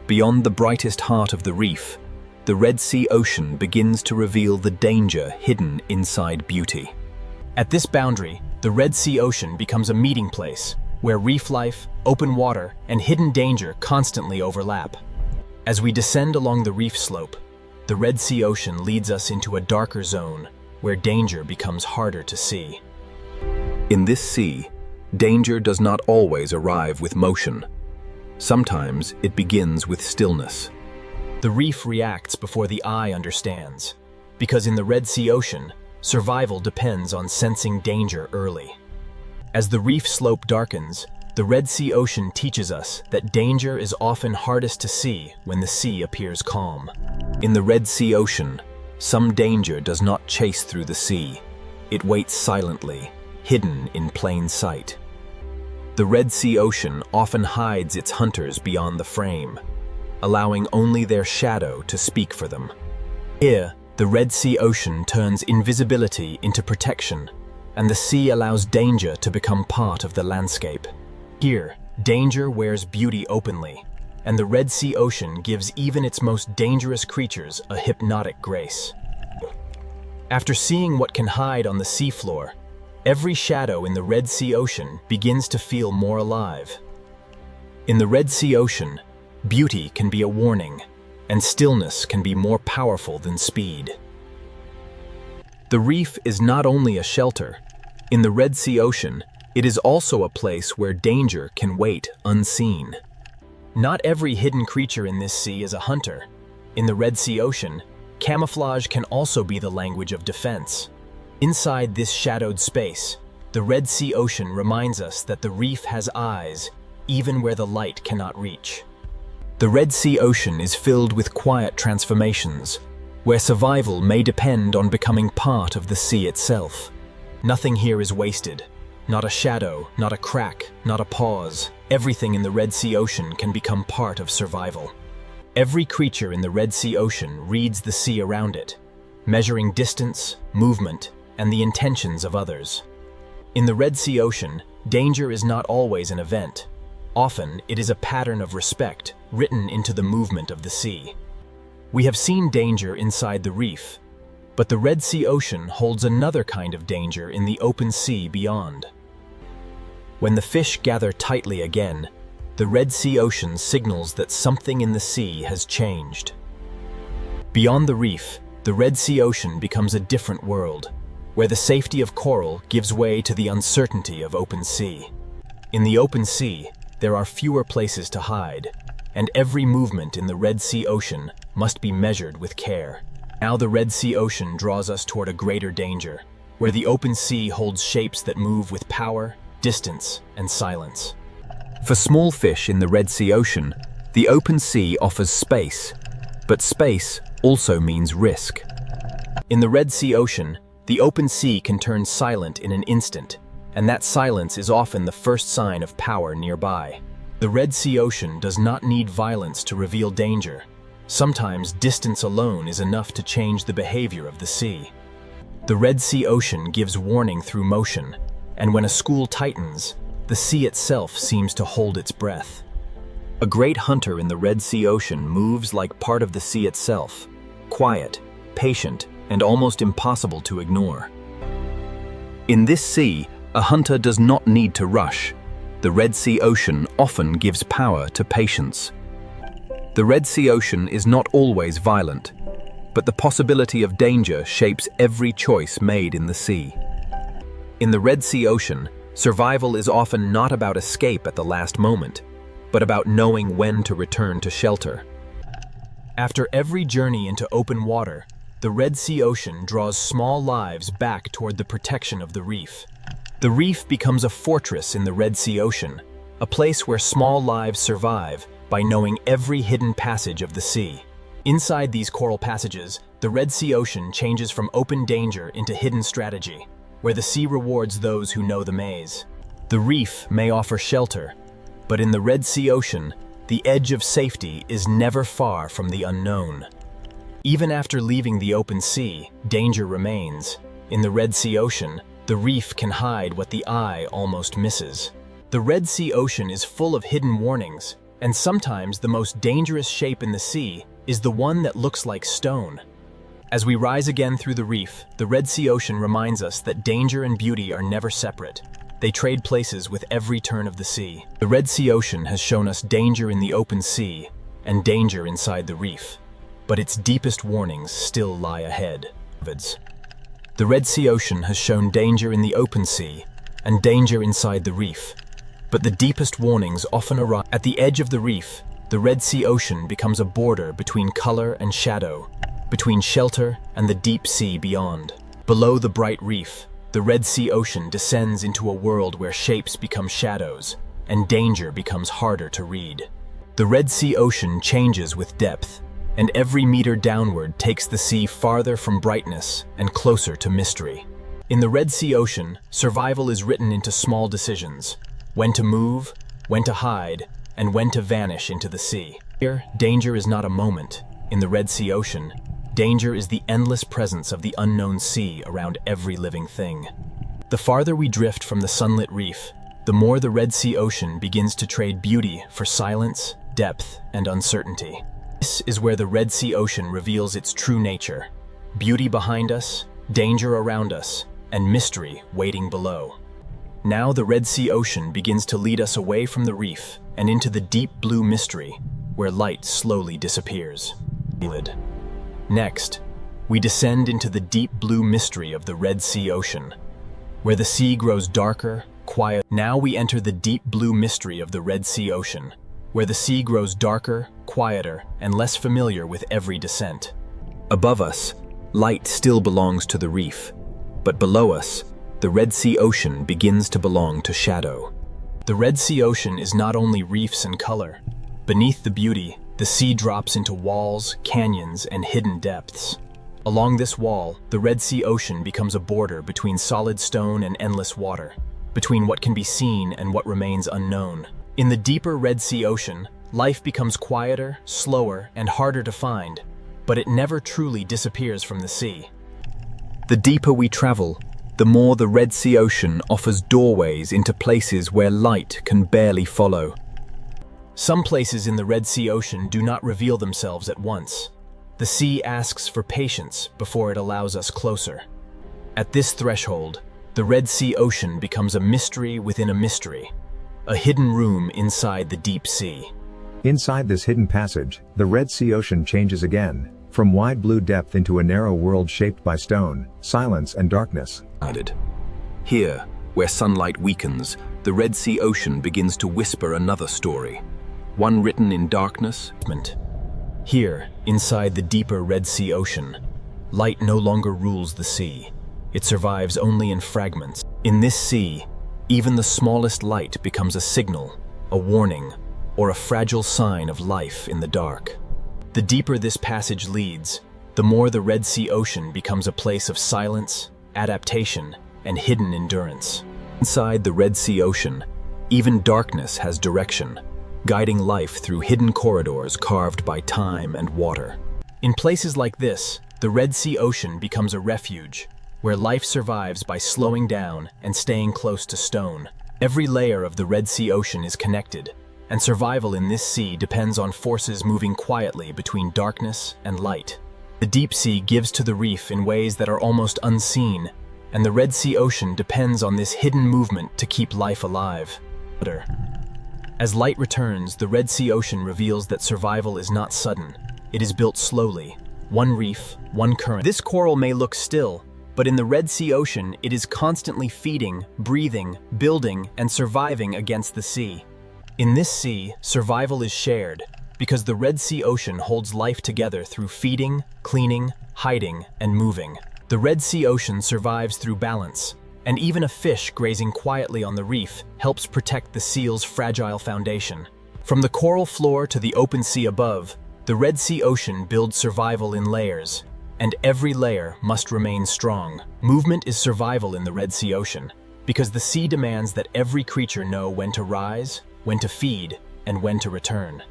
Beyond the brightest heart of the reef, the Red Sea Ocean begins to reveal the danger hidden inside beauty. At this boundary, the Red Sea Ocean becomes a meeting place where reef life, open water, and hidden danger constantly overlap. As we descend along the reef slope, the Red Sea Ocean leads us into a darker zone where danger becomes harder to see. In this sea, danger does not always arrive with motion. Sometimes it begins with stillness. The reef reacts before the eye understands, because in the Red Sea Ocean, survival depends on sensing danger early. As the reef slope darkens, the Red Sea Ocean teaches us that danger is often hardest to see when the sea appears calm. In the Red Sea Ocean, some danger does not chase through the sea. It waits silently, hidden in plain sight. The Red Sea Ocean often hides its hunters beyond the frame, allowing only their shadow to speak for them. Here, the Red Sea Ocean turns invisibility into protection, and the sea allows danger to become part of the landscape. Here, danger wears beauty openly, and the Red Sea Ocean gives even its most dangerous creatures a hypnotic grace. After seeing what can hide on the seafloor, every shadow in the Red Sea Ocean begins to feel more alive. In the Red Sea Ocean, beauty can be a warning, and stillness can be more powerful than speed. The reef is not only a shelter. In the Red Sea Ocean, it is also a place where danger can wait unseen. Not every hidden creature in this sea is a hunter. In the Red Sea Ocean, camouflage can also be the language of defense. Inside this shadowed space, the Red Sea Ocean reminds us that the reef has eyes, even where the light cannot reach. The Red Sea Ocean is filled with quiet transformations, where survival may depend on becoming part of the sea itself. Nothing here is wasted. Not a shadow, not a crack, not a pause. Everything in the Red Sea Ocean can become part of survival. Every creature in the Red Sea Ocean reads the sea around it, measuring distance, movement, and the intentions of others. In the Red Sea Ocean, danger is not always an event. Often, it is a pattern of respect written into the movement of the sea. We have seen danger inside the reef, but the Red Sea Ocean holds another kind of danger in the open sea beyond. When the fish gather tightly again, the Red Sea Ocean signals that something in the sea has changed. Beyond the reef, the Red Sea Ocean becomes a different world, where the safety of coral gives way to the uncertainty of open sea. In the open sea, there are fewer places to hide, and every movement in the Red Sea Ocean must be measured with care. Now the Red Sea Ocean draws us toward a greater danger, where the open sea holds shapes that move with power, distance, and silence. For small fish in the Red Sea Ocean, the open sea offers space, but space also means risk. In the Red Sea Ocean, the open sea can turn silent in an instant, and that silence is often the first sign of power nearby. The Red Sea Ocean does not need violence to reveal danger. Sometimes distance alone is enough to change the behavior of the sea. The Red Sea Ocean gives warning through motion, and when a school tightens, the sea itself seems to hold its breath. A great hunter in the Red Sea Ocean moves like part of the sea itself, quiet, patient, and almost impossible to ignore. In this sea, a hunter does not need to rush. The Red Sea Ocean often gives power to patience. The Red Sea Ocean is not always violent, but the possibility of danger shapes every choice made in the sea. In the Red Sea Ocean, survival is often not about escape at the last moment, but about knowing when to return to shelter. After every journey into open water, the Red Sea Ocean draws small lives back toward the protection of the reef. The reef becomes a fortress in the Red Sea Ocean, a place where small lives survive by knowing every hidden passage of the sea. Inside these coral passages, the Red Sea Ocean changes from open danger into hidden strategy, where the sea rewards those who know the maze. The reef may offer shelter, but in the Red Sea Ocean, the edge of safety is never far from the unknown. Even after leaving the open sea, danger remains. In the Red Sea Ocean, the reef can hide what the eye almost misses. The Red Sea Ocean is full of hidden warnings, and sometimes the most dangerous shape in the sea is the one that looks like stone. As we rise again through the reef, the Red Sea Ocean reminds us that danger and beauty are never separate. They trade places with every turn of the sea. The Red Sea Ocean has shown us danger in the open sea and danger inside the reef, but its deepest warnings still lie ahead. The Red Sea Ocean has shown danger in the open sea and danger inside the reef, but the deepest warnings often arrive at the edge of the reef. The Red Sea Ocean becomes a border between color and shadow, between shelter and the deep sea beyond. Below the bright reef, the Red Sea Ocean descends into a world where shapes become shadows and danger becomes harder to read. The Red Sea Ocean changes with depth, and every meter downward takes the sea farther from brightness and closer to mystery. In the Red Sea Ocean, survival is written into small decisions: when to move, when to hide, and when to vanish into the sea. Here, danger is not a moment. In the Red Sea Ocean, danger is the endless presence of the unknown sea around every living thing. The farther we drift from the sunlit reef, the more the Red Sea Ocean begins to trade beauty for silence, depth, and uncertainty. This is where the Red Sea Ocean reveals its true nature. Beauty behind us, danger around us, and mystery waiting below. Now the Red Sea Ocean begins to lead us away from the reef and into the deep blue mystery, where light slowly disappears. Next, we descend into the deep blue mystery of the Red Sea Ocean, where the sea grows darker, quiet. Now we enter the deep blue mystery of the Red Sea Ocean, where the sea grows darker, quieter, and less familiar with every descent. Above us, light still belongs to the reef, but below us, the Red Sea Ocean begins to belong to shadow. The Red Sea Ocean is not only reefs and color. Beneath the beauty, the sea drops into walls, canyons, and hidden depths. Along this wall, the Red Sea Ocean becomes a border between solid stone and endless water, between what can be seen and what remains unknown. In the deeper Red Sea Ocean, life becomes quieter, slower, and harder to find, but it never truly disappears from the sea. The deeper we travel, the more the Red Sea Ocean offers doorways into places where light can barely follow. Some places in the Red Sea Ocean do not reveal themselves at once. The sea asks for patience before it allows us closer. At this threshold, the Red Sea Ocean becomes a mystery within a mystery, a hidden room inside the deep sea. Inside this hidden passage, the Red Sea Ocean changes again, from wide blue depth into a narrow world shaped by stone, silence, and darkness. Here, where sunlight weakens, the Red Sea Ocean begins to whisper another story, one written in darkness. Here, inside the deeper Red Sea Ocean, light no longer rules the sea. It survives only in fragments. In this sea, even the smallest light becomes a signal, a warning, or a fragile sign of life in the dark. The deeper this passage leads, the more the Red Sea Ocean becomes a place of silence, adaptation, and hidden endurance. Inside the Red Sea Ocean, even darkness has direction, guiding life through hidden corridors carved by time and water. In places like this, the Red Sea Ocean becomes a refuge, where life survives by slowing down and staying close to stone. Every layer of the Red Sea Ocean is connected, and survival in this sea depends on forces moving quietly between darkness and light. The deep sea gives to the reef in ways that are almost unseen, and the Red Sea Ocean depends on this hidden movement to keep life alive. As light returns, the Red Sea Ocean reveals that survival is not sudden. It is built slowly, one reef, one current. This coral may look still, but in the Red Sea Ocean, it is constantly feeding, breathing, building, and surviving against the sea. In this sea, survival is shared, because the Red Sea Ocean holds life together through feeding, cleaning, hiding, and moving. The Red Sea Ocean survives through balance, and even a fish grazing quietly on the reef helps protect the seal's fragile foundation. From the coral floor to the open sea above, the Red Sea Ocean builds survival in layers, and every layer must remain strong. Movement is survival in the Red Sea Ocean, because the sea demands that every creature know when to rise, when to feed, and when to return.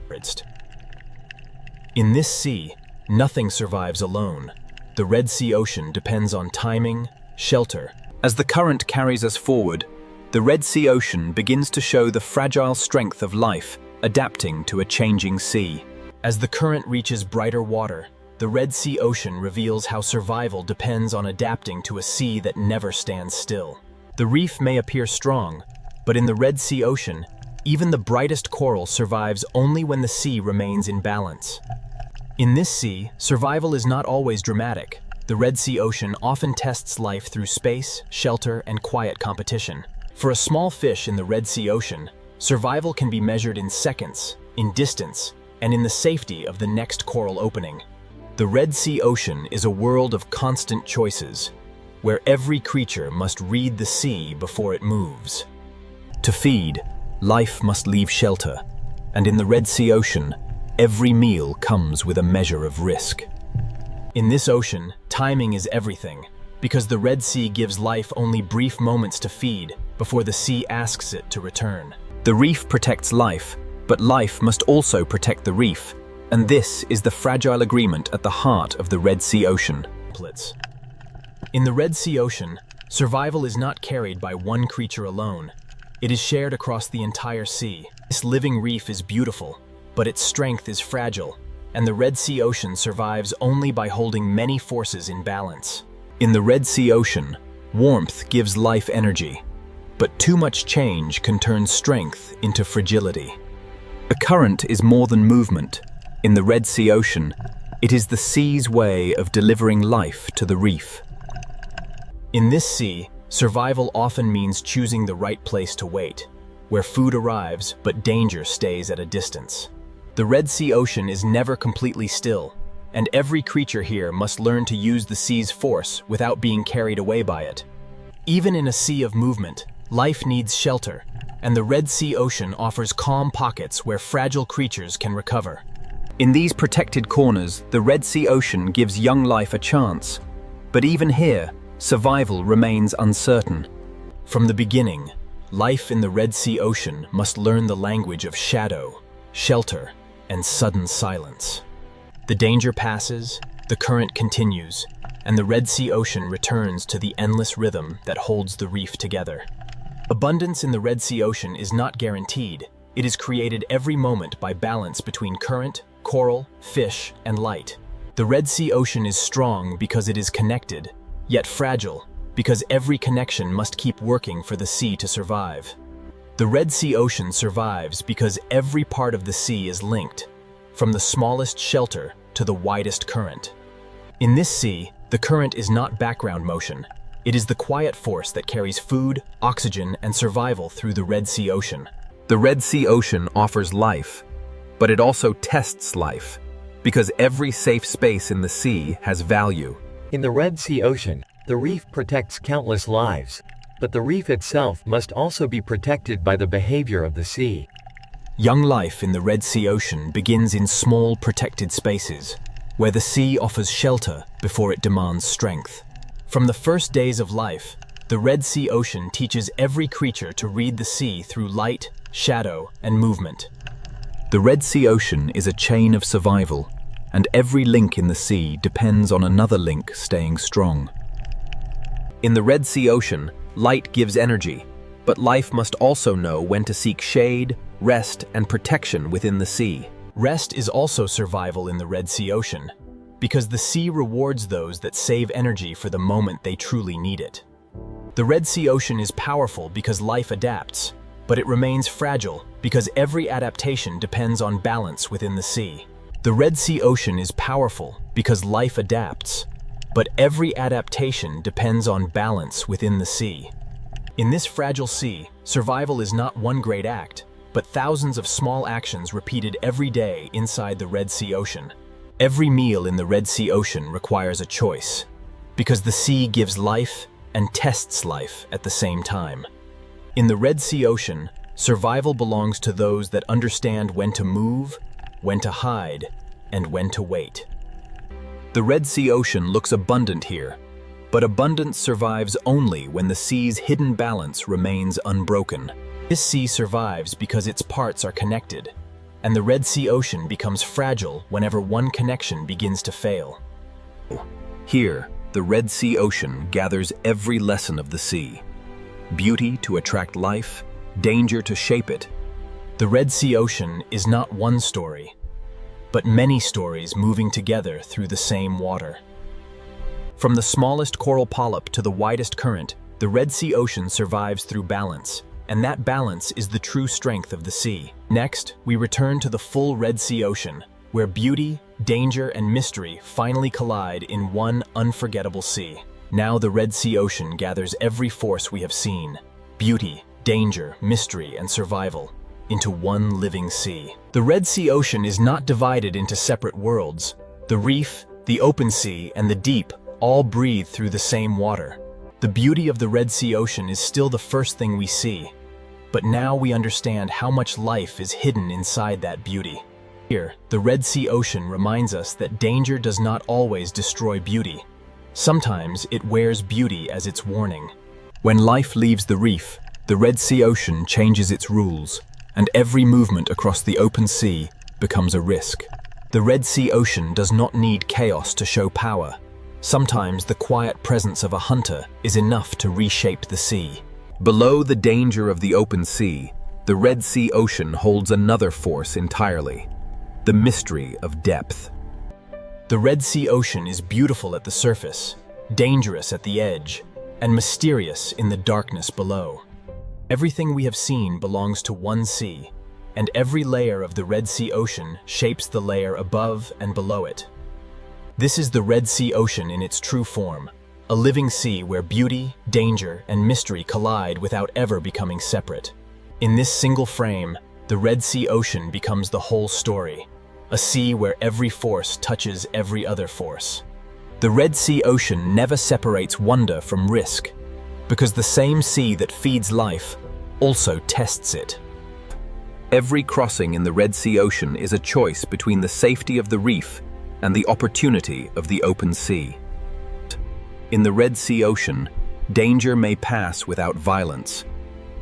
In this sea, nothing survives alone. The Red Sea Ocean depends on timing, shelter. As the current carries us forward, the Red Sea Ocean begins to show the fragile strength of life, adapting to a changing sea. As the current reaches brighter water, the Red Sea Ocean reveals how survival depends on adapting to a sea that never stands still. The reef may appear strong, but in the Red Sea Ocean, even the brightest coral survives only when the sea remains in balance. In this sea, survival is not always dramatic. The Red Sea Ocean often tests life through space, shelter, and quiet competition. For a small fish in the Red Sea Ocean, survival can be measured in seconds, in distance, and in the safety of the next coral opening. The Red Sea Ocean is a world of constant choices, where every creature must read the sea before it moves. To feed, life must leave shelter, and in the Red Sea Ocean, every meal comes with a measure of risk. In this ocean, timing is everything, because the Red Sea gives life only brief moments to feed before the sea asks it to return. The reef protects life, But life must also protect the reef, and this is the fragile agreement at the heart of the Red Sea Ocean. In the Red Sea Ocean, survival is not carried by one creature alone. It is shared across the entire sea. This living reef is beautiful, but its strength is fragile, and the Red Sea Ocean survives only by holding many forces in balance. In the Red Sea Ocean, warmth gives life energy, but too much change can turn strength into fragility. The current is more than movement. In the Red Sea Ocean, it is the sea's way of delivering life to the reef. In this sea, survival often means choosing the right place to wait, where food arrives but danger stays at a distance. The Red Sea Ocean is never completely still, and every creature here must learn to use the sea's force without being carried away by it. Even in a sea of movement, life needs shelter, and the Red Sea Ocean offers calm pockets where fragile creatures can recover. In these protected corners, the Red Sea Ocean gives young life a chance, but even here, survival remains uncertain. From the beginning, life in the Red Sea Ocean must learn the language of shadow, shelter, and sudden silence. The danger passes, the current continues, and the Red Sea Ocean returns to the endless rhythm that holds the reef together. Abundance in the Red Sea Ocean is not guaranteed. It is created every moment by balance between current, coral, fish, and light. The Red Sea Ocean is strong because it is connected, yet fragile because every connection must keep working for the sea to survive. The Red Sea Ocean survives because every part of the sea is linked, from the smallest shelter to the widest current. In this sea, the current is not background motion. It is the quiet force that carries food, oxygen, and survival through the Red Sea Ocean. The Red Sea Ocean offers life, but it also tests life, because every safe space in the sea has value. In the Red Sea Ocean, the reef protects countless lives, but the reef itself must also be protected by the behavior of the sea. Young life in the Red Sea Ocean begins in small protected spaces, where the sea offers shelter before it demands strength. From the first days of life, the Red Sea Ocean teaches every creature to read the sea through light, shadow, and movement. The Red Sea Ocean is a chain of survival, and every link in the sea depends on another link staying strong. In the Red Sea Ocean, light gives energy, but life must also know when to seek shade, rest, and protection within the sea. Rest is also survival in the Red Sea Ocean, because the sea rewards those that save energy for the moment they truly need it. The Red Sea Ocean is powerful because life adapts, but it remains fragile because every adaptation depends on balance within the sea. The Red Sea Ocean is powerful because life adapts, but every adaptation depends on balance within the sea. In this fragile sea, survival is not one great act, but thousands of small actions repeated every day inside the Red Sea Ocean. Every meal in the Red Sea Ocean requires a choice, because the sea gives life and tests life at the same time. In the Red Sea Ocean, survival belongs to those that understand when to move, when to hide, and when to wait. The Red Sea Ocean looks abundant here, but abundance survives only when the sea's hidden balance remains unbroken. This sea survives because its parts are connected, and the Red Sea Ocean becomes fragile whenever one connection begins to fail. Here, the Red Sea Ocean gathers every lesson of the sea. Beauty to attract life, danger to shape it. The Red Sea Ocean is not one story, but many stories moving together through the same water. From the smallest coral polyp to the widest current, the Red Sea Ocean survives through balance, and that balance is the true strength of the sea. Next, we return to the full Red Sea Ocean, where beauty, danger, and mystery finally collide in one unforgettable sea. Now the Red Sea Ocean gathers every force we have seen, beauty, danger, mystery, and survival, into one living sea. The Red Sea Ocean is not divided into separate worlds. The reef, the open sea, and the deep all breathe through the same water. The beauty of the Red Sea Ocean is still the first thing we see, but now we understand how much life is hidden inside that beauty. Here, the Red Sea Ocean reminds us that danger does not always destroy beauty. Sometimes it wears beauty as its warning. When life leaves the reef, the Red Sea Ocean changes its rules, and every movement across the open sea becomes a risk. The Red Sea Ocean does not need chaos to show power. Sometimes the quiet presence of a hunter is enough to reshape the sea. Below the danger of the open sea, the Red Sea Ocean holds another force entirely: the mystery of depth. The Red Sea Ocean is beautiful at the surface, dangerous at the edge, and mysterious in the darkness below. Everything we have seen belongs to one sea, and every layer of the Red Sea Ocean shapes the layer above and below it. This is the Red Sea Ocean in its true form, a living sea where beauty, danger, and mystery collide without ever becoming separate. In this single frame, the Red Sea Ocean becomes the whole story, a sea where every force touches every other force. The Red Sea Ocean never separates wonder from risk, because the same sea that feeds life also tests it. Every crossing in the Red Sea Ocean is a choice between the safety of the reef and the opportunity of the open sea. In the Red Sea Ocean, danger may pass without violence,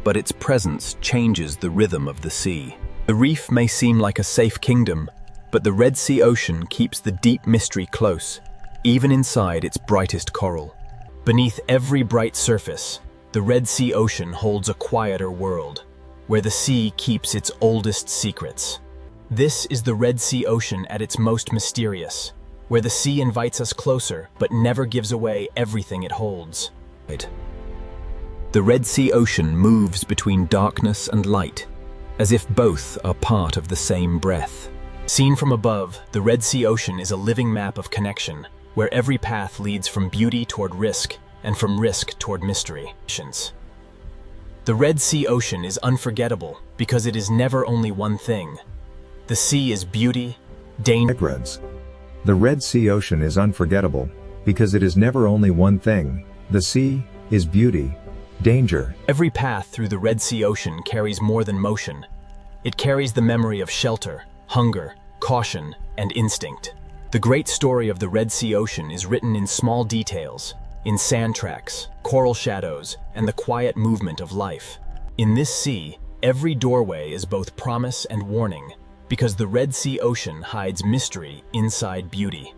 but its presence changes the rhythm of the sea. The reef may seem like a safe kingdom, but the Red Sea Ocean keeps the deep mystery close, even inside its brightest coral. Beneath every bright surface, the Red Sea Ocean holds a quieter world, where the sea keeps its oldest secrets. This is the Red Sea Ocean at its most mysterious, where the sea invites us closer but never gives away everything it holds. The Red Sea Ocean moves between darkness and light, as if both are part of the same breath. Seen from above, the Red Sea Ocean is a living map of connection, where every path leads from beauty toward risk and from risk toward mystery. The Red Sea Ocean is unforgettable because it is never only one thing. The sea is beauty, danger. The Red Sea Ocean is unforgettable because it is never only one thing. The sea is beauty, danger. Every path through the Red Sea Ocean carries more than motion. It carries the memory of shelter, hunger, caution, and instinct. The great story of the Red Sea Ocean is written in small details, in sand tracks, coral shadows, and the quiet movement of life. In this sea, every doorway is both promise and warning, because the Red Sea Ocean hides mystery inside beauty.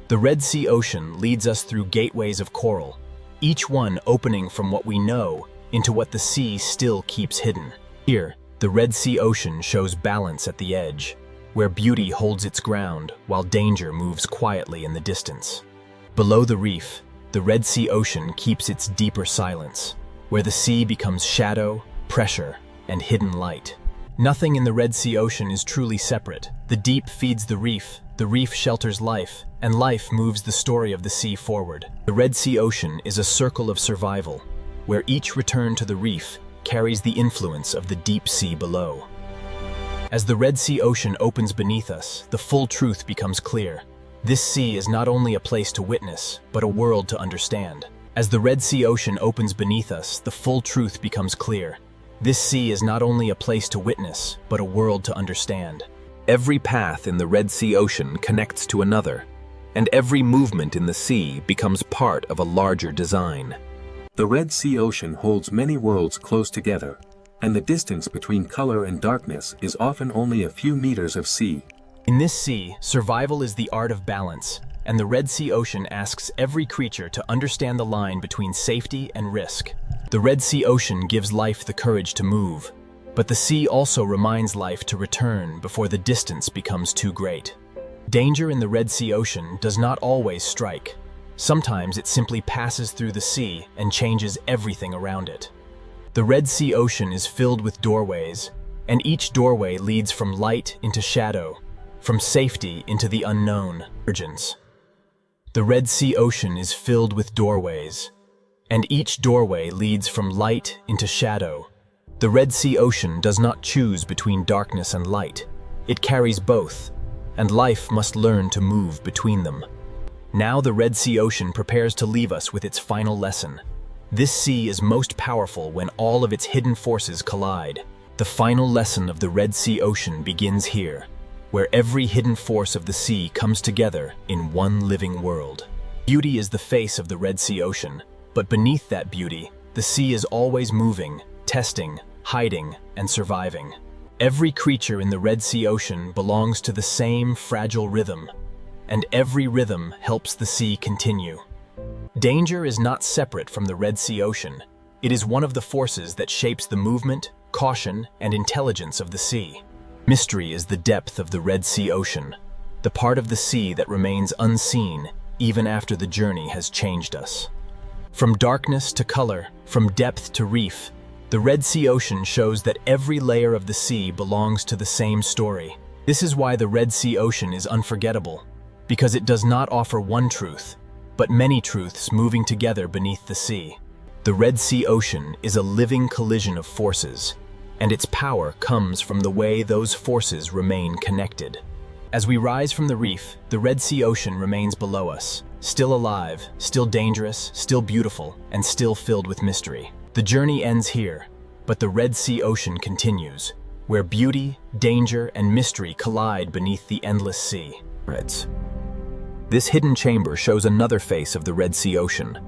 The Red Sea Ocean leads us through gateways of coral, each one opening from what we know into what the sea still keeps hidden. Here, the Red Sea Ocean shows balance at the edge, where beauty holds its ground while danger moves quietly in the distance. Below the reef, the Red Sea Ocean keeps its deeper silence, where the sea becomes shadow, pressure, and hidden light. Nothing in the Red Sea Ocean is truly separate. The deep feeds the reef shelters life, and life moves the story of the sea forward. The Red Sea Ocean is a circle of survival, where each return to the reef carries the influence of the deep sea below. As the Red Sea Ocean opens beneath us, the full truth becomes clear. This sea is not only a place to witness, but a world to understand. As the Red Sea Ocean opens beneath us, the full truth becomes clear. This sea is not only a place to witness, but a world to understand. Every path in the Red Sea Ocean connects to another, and every movement in the sea becomes part of a larger design. The Red Sea Ocean holds many worlds close together, and the distance between color and darkness is often only a few meters of sea. In this sea, survival is the art of balance, and the Red Sea Ocean asks every creature to understand the line between safety and risk. The Red Sea Ocean gives life the courage to move, but the sea also reminds life to return before the distance becomes too great. Danger in the Red Sea Ocean does not always strike. Sometimes it simply passes through the sea and changes everything around it. The Red Sea Ocean is filled with doorways, and each doorway leads from light into shadow, from safety into the unknown. The Red Sea Ocean is filled with doorways, and each doorway leads from light into shadow. The Red Sea Ocean does not choose between darkness and light. It carries both, and life must learn to move between them. Now the Red Sea Ocean prepares to leave us with its final lesson. This sea is most powerful when all of its hidden forces collide. The final lesson of the Red Sea Ocean begins here, where every hidden force of the sea comes together in one living world. Beauty is the face of the Red Sea Ocean, but beneath that beauty, the sea is always moving, testing, hiding, and surviving. Every creature in the Red Sea Ocean belongs to the same fragile rhythm, and every rhythm helps the sea continue. Danger is not separate from the Red Sea Ocean. It is one of the forces that shapes the movement, caution, and intelligence of the sea. Mystery is the depth of the Red Sea Ocean, the part of the sea that remains unseen even after the journey has changed us. From darkness to color, from depth to reef, the Red Sea Ocean shows that every layer of the sea belongs to the same story. This is why the Red Sea Ocean is unforgettable, because it does not offer one truth, but many truths moving together beneath the sea. The Red Sea Ocean is a living collision of forces, and its power comes from the way those forces remain connected. As we rise from the reef, the Red Sea Ocean remains below us, still alive, still dangerous, still beautiful, and still filled with mystery. The journey ends here, but the Red Sea Ocean continues, where beauty, danger, and mystery collide beneath the endless sea. This hidden chamber shows another face of the Red Sea Ocean.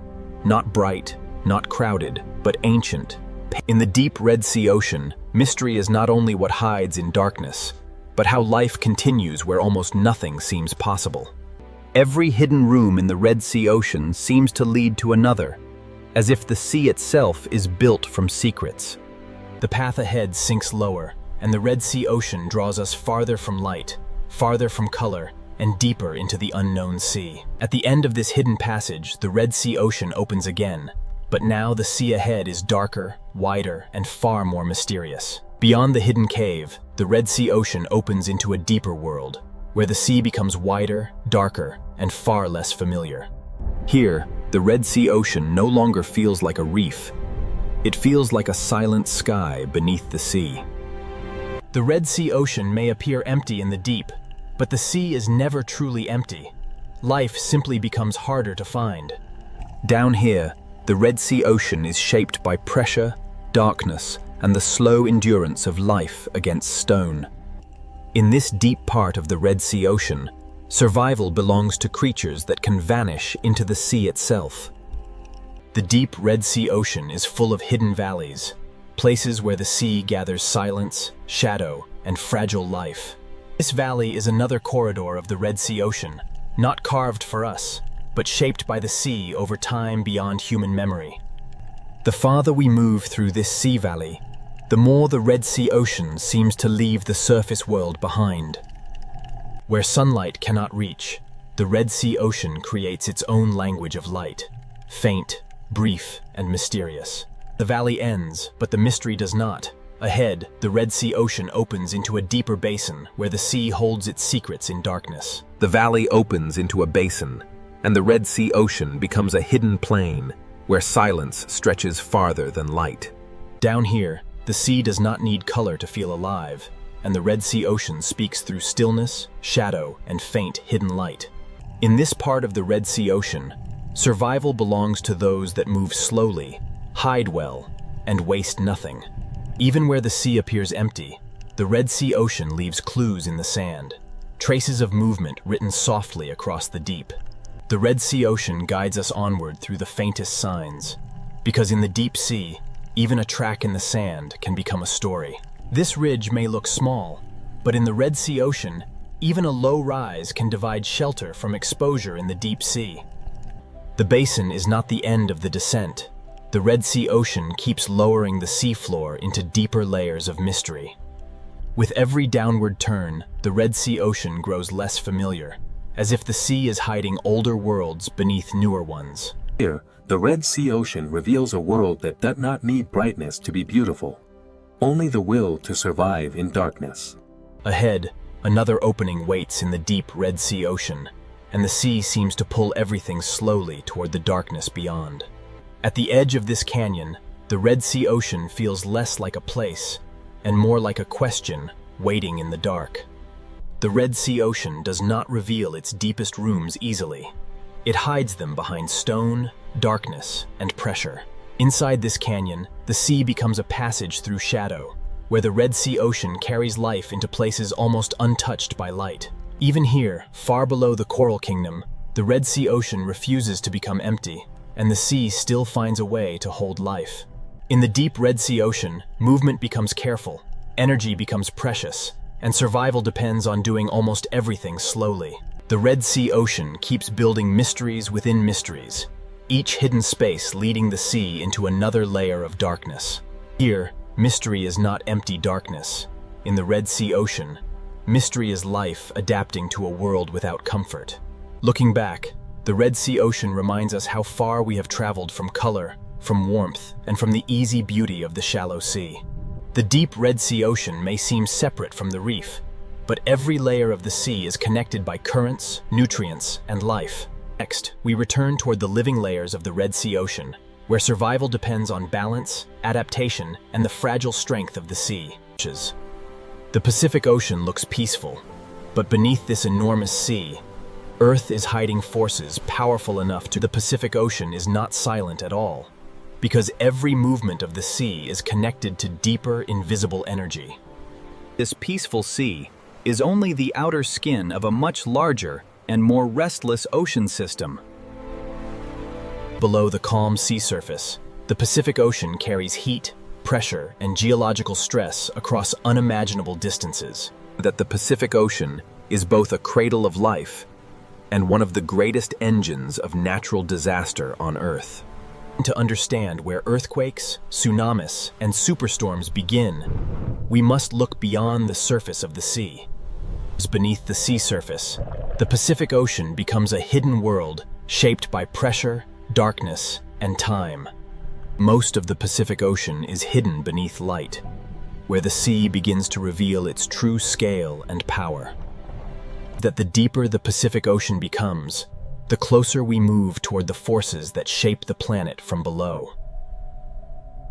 Not bright, not crowded, but ancient. In the deep Red Sea Ocean, mystery is not only what hides in darkness, but how life continues where almost nothing seems possible. Every hidden room in the Red Sea Ocean seems to lead to another, as if the sea itself is built from secrets. The path ahead sinks lower, and the Red Sea Ocean draws us farther from light, farther from color, and deeper into the unknown sea. At the end of this hidden passage, the Red Sea Ocean opens again, but now the sea ahead is darker, wider, and far more mysterious. Beyond the hidden cave, the Red Sea Ocean opens into a deeper world, where the sea becomes wider, darker, and far less familiar. Here, the Red Sea Ocean no longer feels like a reef. It feels like a silent sky beneath the sea. The Red Sea Ocean may appear empty in the deep, but the sea is never truly empty. Life simply becomes harder to find. Down here, the Red Sea Ocean is shaped by pressure, darkness, and the slow endurance of life against stone. In this deep part of the Red Sea Ocean, survival belongs to creatures that can vanish into the sea itself. The deep Red Sea Ocean is full of hidden valleys, places where the sea gathers silence, shadow, and fragile life. This valley is another corridor of the Red Sea Ocean, not carved for us, but shaped by the sea over time beyond human memory. The farther we move through this sea valley, the more the Red Sea Ocean seems to leave the surface world behind. Where sunlight cannot reach, the Red Sea Ocean creates its own language of light, faint, brief, and mysterious. The valley ends, but the mystery does not. Ahead, the Red Sea Ocean opens into a deeper basin where the sea holds its secrets in darkness. The valley opens into a basin, and the Red Sea Ocean becomes a hidden plain where silence stretches farther than light. Down here, the sea does not need color to feel alive, and the Red Sea Ocean speaks through stillness, shadow, and faint hidden light. In this part of the Red Sea Ocean, survival belongs to those that move slowly, hide well, and waste nothing. Even where the sea appears empty, the Red Sea Ocean leaves clues in the sand, traces of movement written softly across the deep. The Red Sea Ocean guides us onward through the faintest signs, because in the deep sea, even a track in the sand can become a story. This ridge may look small, but in the Red Sea Ocean, even a low rise can divide shelter from exposure in the deep sea. The basin is not the end of the descent. The Red Sea Ocean keeps lowering the seafloor into deeper layers of mystery. With every downward turn, the Red Sea Ocean grows less familiar, as if the sea is hiding older worlds beneath newer ones. Here, the Red Sea Ocean reveals a world that does not need brightness to be beautiful, only the will to survive in darkness. Ahead, another opening waits in the deep Red Sea Ocean, and the sea seems to pull everything slowly toward the darkness beyond. At the edge of this canyon, the Red Sea Ocean feels less like a place and more like a question waiting in the dark. The Red Sea Ocean does not reveal its deepest rooms easily. It hides them behind stone, darkness, and pressure. Inside this canyon, the sea becomes a passage through shadow, where the Red Sea Ocean carries life into places almost untouched by light. Even here, far below the Coral Kingdom, the Red Sea Ocean refuses to become empty, and the sea still finds a way to hold life. In the deep Red Sea Ocean, movement becomes careful, energy becomes precious, and survival depends on doing almost everything slowly. The Red Sea Ocean keeps building mysteries within mysteries, each hidden space leading the sea into another layer of darkness. Here, mystery is not empty darkness. In the Red Sea Ocean, mystery is life adapting to a world without comfort. Looking back, the Red Sea Ocean reminds us how far we have traveled from color, from warmth, and from the easy beauty of the shallow sea. The deep Red Sea Ocean may seem separate from the reef, but every layer of the sea is connected by currents, nutrients, and life. Next, we return toward the living layers of the Red Sea Ocean, where survival depends on balance, adaptation, and the fragile strength of the sea. The Pacific Ocean looks peaceful, but beneath this enormous sea, Earth is hiding forces powerful enough to. The Pacific Ocean is not silent at all, because every movement of the sea is connected to deeper, invisible energy. This peaceful sea is only the outer skin of a much larger and more restless ocean system. Below the calm sea surface, the Pacific Ocean carries heat, pressure, and geological stress across unimaginable distances. That the Pacific Ocean is both a cradle of life and one of the greatest engines of natural disaster on Earth. To understand where earthquakes, tsunamis, and superstorms begin, we must look beyond the surface of the sea. Beneath the sea surface, the Pacific Ocean becomes a hidden world shaped by pressure, darkness, and time. Most of the Pacific Ocean is hidden beneath light, where the sea begins to reveal its true scale and power. That the deeper the Pacific Ocean becomes, the closer we move toward the forces that shape the planet from below.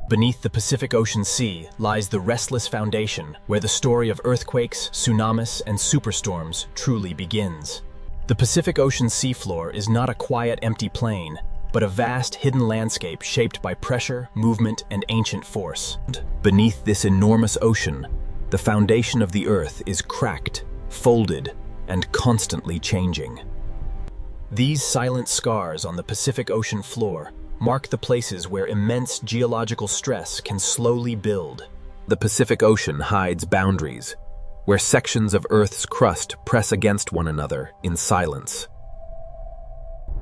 Beneath the Pacific Ocean Sea lies the restless foundation where the story of earthquakes, tsunamis, and superstorms truly begins. The Pacific Ocean seafloor is not a quiet, empty plain, but a vast, hidden landscape shaped by pressure, movement, and ancient force. Beneath this enormous ocean, the foundation of the Earth is cracked, folded, and constantly changing. These silent scars on the Pacific Ocean floor mark the places where immense geological stress can slowly build. The Pacific Ocean hides boundaries, where sections of Earth's crust press against one another in silence.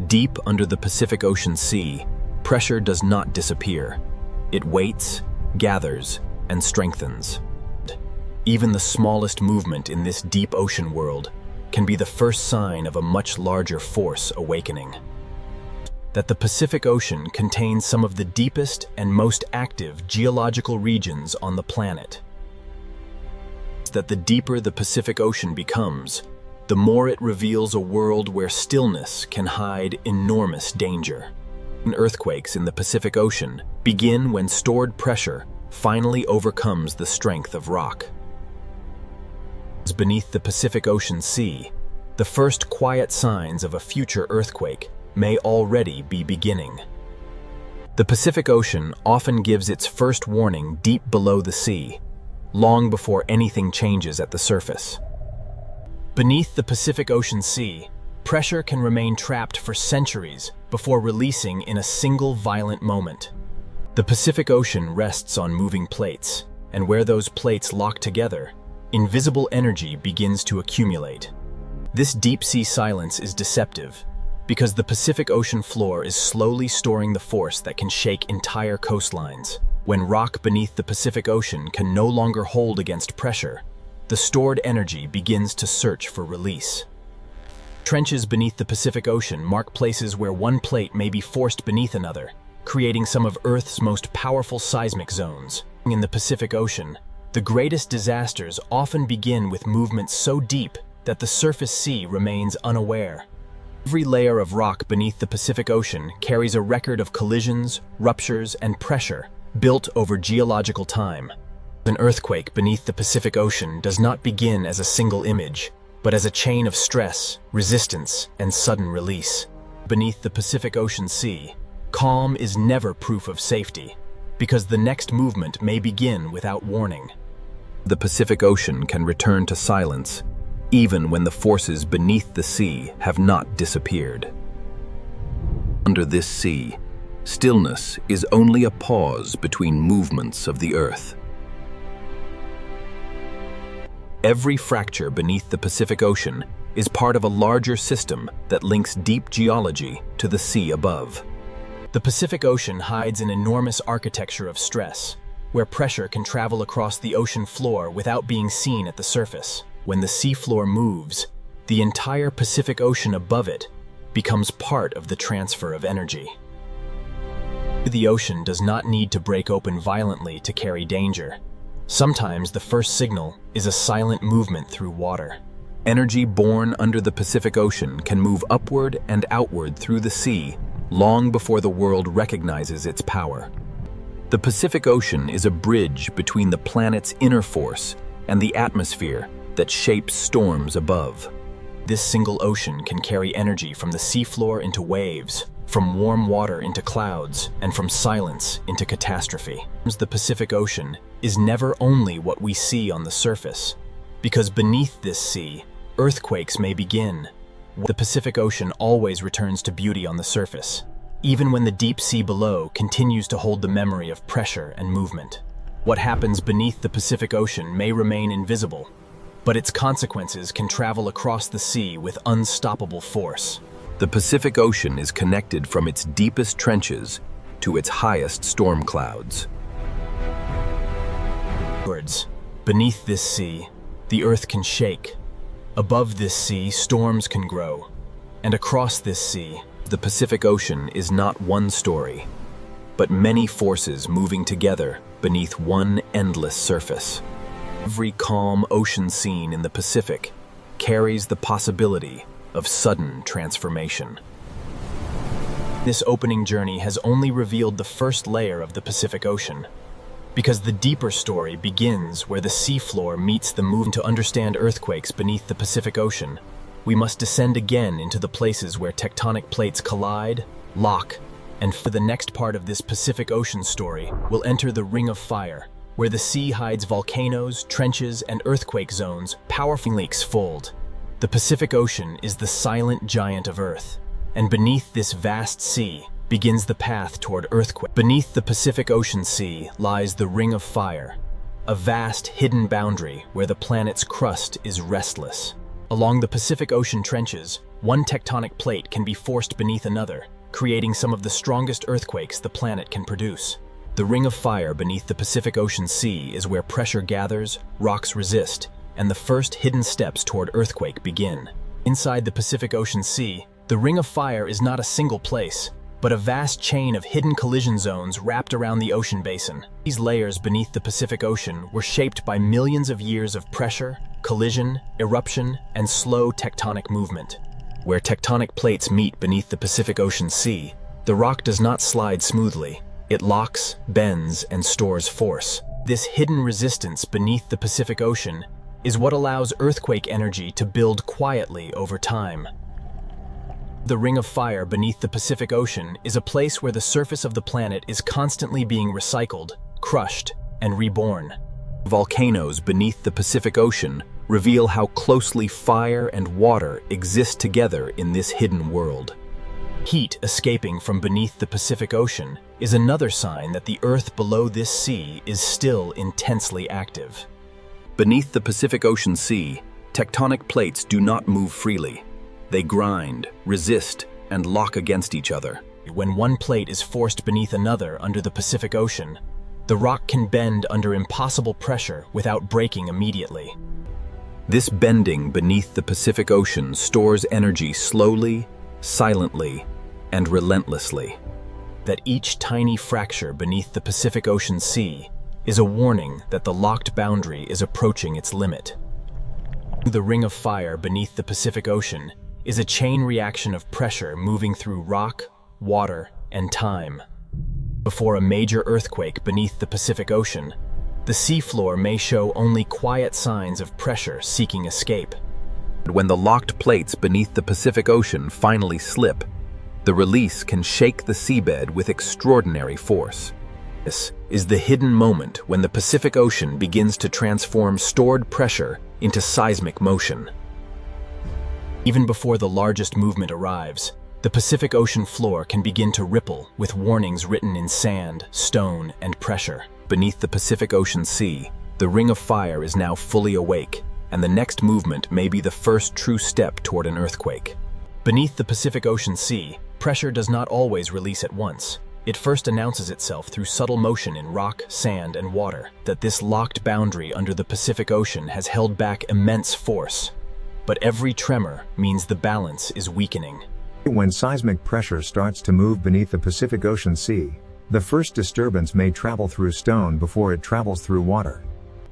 Deep under the Pacific Ocean Sea, pressure does not disappear. It waits, gathers, and strengthens. Even the smallest movement in this deep ocean world can be the first sign of a much larger force awakening. That the Pacific Ocean contains some of the deepest and most active geological regions on the planet. That the deeper the Pacific Ocean becomes, the more it reveals a world where stillness can hide enormous danger. Earthquakes in the Pacific Ocean begin when stored pressure finally overcomes the strength of rock. Beneath the Pacific Ocean Sea, the first quiet signs of a future earthquake may already be beginning. The Pacific Ocean often gives its first warning deep below the sea, long before anything changes at the surface. Beneath the Pacific Ocean Sea, pressure can remain trapped for centuries before releasing in a single violent moment. The Pacific Ocean rests on moving plates, and where those plates lock together, invisible energy begins to accumulate. This deep-sea silence is deceptive, because the Pacific Ocean floor is slowly storing the force that can shake entire coastlines. When rock beneath the Pacific Ocean can no longer hold against pressure, the stored energy begins to search for release. Trenches beneath the Pacific Ocean mark places where one plate may be forced beneath another, creating some of Earth's most powerful seismic zones. In the Pacific Ocean, the greatest disasters often begin with movements so deep that the surface sea remains unaware. Every layer of rock beneath the Pacific Ocean carries a record of collisions, ruptures, and pressure built over geological time. An earthquake beneath the Pacific Ocean does not begin as a single image, but as a chain of stress, resistance, and sudden release. Beneath the Pacific Ocean Sea, calm is never proof of safety, because the next movement may begin without warning. The Pacific Ocean can return to silence, even when the forces beneath the sea have not disappeared. Under this sea, stillness is only a pause between movements of the Earth. Every fracture beneath the Pacific Ocean is part of a larger system that links deep geology to the sea above. The Pacific Ocean hides an enormous architecture of stress, where pressure can travel across the ocean floor without being seen at the surface. When the seafloor moves, the entire Pacific Ocean above it becomes part of the transfer of energy. The ocean does not need to break open violently to carry danger. Sometimes the first signal is a silent movement through water. Energy born under the Pacific Ocean can move upward and outward through the sea long before the world recognizes its power. The Pacific Ocean is a bridge between the planet's inner force and the atmosphere that shapes storms above. This single ocean can carry energy from the seafloor into waves, from warm water into clouds, and from silence into catastrophe. The Pacific Ocean is never only what we see on the surface, because beneath this sea, earthquakes may begin. The Pacific Ocean always returns to beauty on the surface, even when the deep sea below continues to hold the memory of pressure and movement. What happens beneath the Pacific Ocean may remain invisible, but its consequences can travel across the sea with unstoppable force. The Pacific Ocean is connected from its deepest trenches to its highest storm clouds. Beneath this sea, the earth can shake. Above this sea, storms can grow. And across this sea, the Pacific Ocean is not one story, but many forces moving together beneath one endless surface. Every calm ocean scene in the Pacific carries the possibility of sudden transformation. This opening journey has only revealed the first layer of the Pacific Ocean, because the deeper story begins where the seafloor meets the moon. To understand earthquakes beneath the Pacific Ocean, we must descend again into the places where tectonic plates collide, lock, and for the next part of this Pacific Ocean story, we'll enter the Ring of Fire, where the sea hides volcanoes, trenches, and earthquake zones. Powerful leaks fold. The Pacific Ocean is the silent giant of Earth, and beneath this vast sea begins the path toward earthquake. Beneath the Pacific Ocean Sea lies the Ring of Fire, a vast hidden boundary where the planet's crust is restless. Along the Pacific Ocean trenches, one tectonic plate can be forced beneath another, creating some of the strongest earthquakes the planet can produce. The Ring of Fire beneath the Pacific Ocean Sea is where pressure gathers, rocks resist, and the first hidden steps toward earthquake begin. Inside the Pacific Ocean Sea, the Ring of Fire is not a single place, but a vast chain of hidden collision zones wrapped around the ocean basin. These layers beneath the Pacific Ocean were shaped by millions of years of pressure, collision, eruption, and slow tectonic movement. Where tectonic plates meet beneath the Pacific Ocean Sea, the rock does not slide smoothly. It locks, bends, and stores force. This hidden resistance beneath the Pacific Ocean is what allows earthquake energy to build quietly over time. The Ring of Fire beneath the Pacific Ocean is a place where the surface of the planet is constantly being recycled, crushed, and reborn. Volcanoes beneath the Pacific Ocean reveal how closely fire and water exist together in this hidden world. Heat escaping from beneath the Pacific Ocean is another sign that the Earth below this sea is still intensely active. Beneath the Pacific Ocean Sea, tectonic plates do not move freely. They grind, resist, and lock against each other. When one plate is forced beneath another under the Pacific Ocean, the rock can bend under impossible pressure without breaking immediately. This bending beneath the Pacific Ocean stores energy slowly, silently, and relentlessly. That each tiny fracture beneath the Pacific Ocean Sea is a warning that the locked boundary is approaching its limit. The Ring of Fire beneath the Pacific Ocean is a chain reaction of pressure moving through rock, water, and time. Before a major earthquake beneath the Pacific Ocean, the seafloor may show only quiet signs of pressure seeking escape. When the locked plates beneath the Pacific Ocean finally slip, the release can shake the seabed with extraordinary force. This is the hidden moment when the Pacific Ocean begins to transform stored pressure into seismic motion. Even before the largest movement arrives, the Pacific Ocean floor can begin to ripple with warnings written in sand, stone, and pressure. Beneath the Pacific Ocean Sea, the Ring of Fire is now fully awake, and the next movement may be the first true step toward an earthquake. Beneath the Pacific Ocean Sea, pressure does not always release at once. It first announces itself through subtle motion in rock, sand, and water, that this locked boundary under the Pacific Ocean has held back immense force. But every tremor means the balance is weakening. When seismic pressure starts to move beneath the Pacific Ocean Sea, the first disturbance may travel through stone before it travels through water.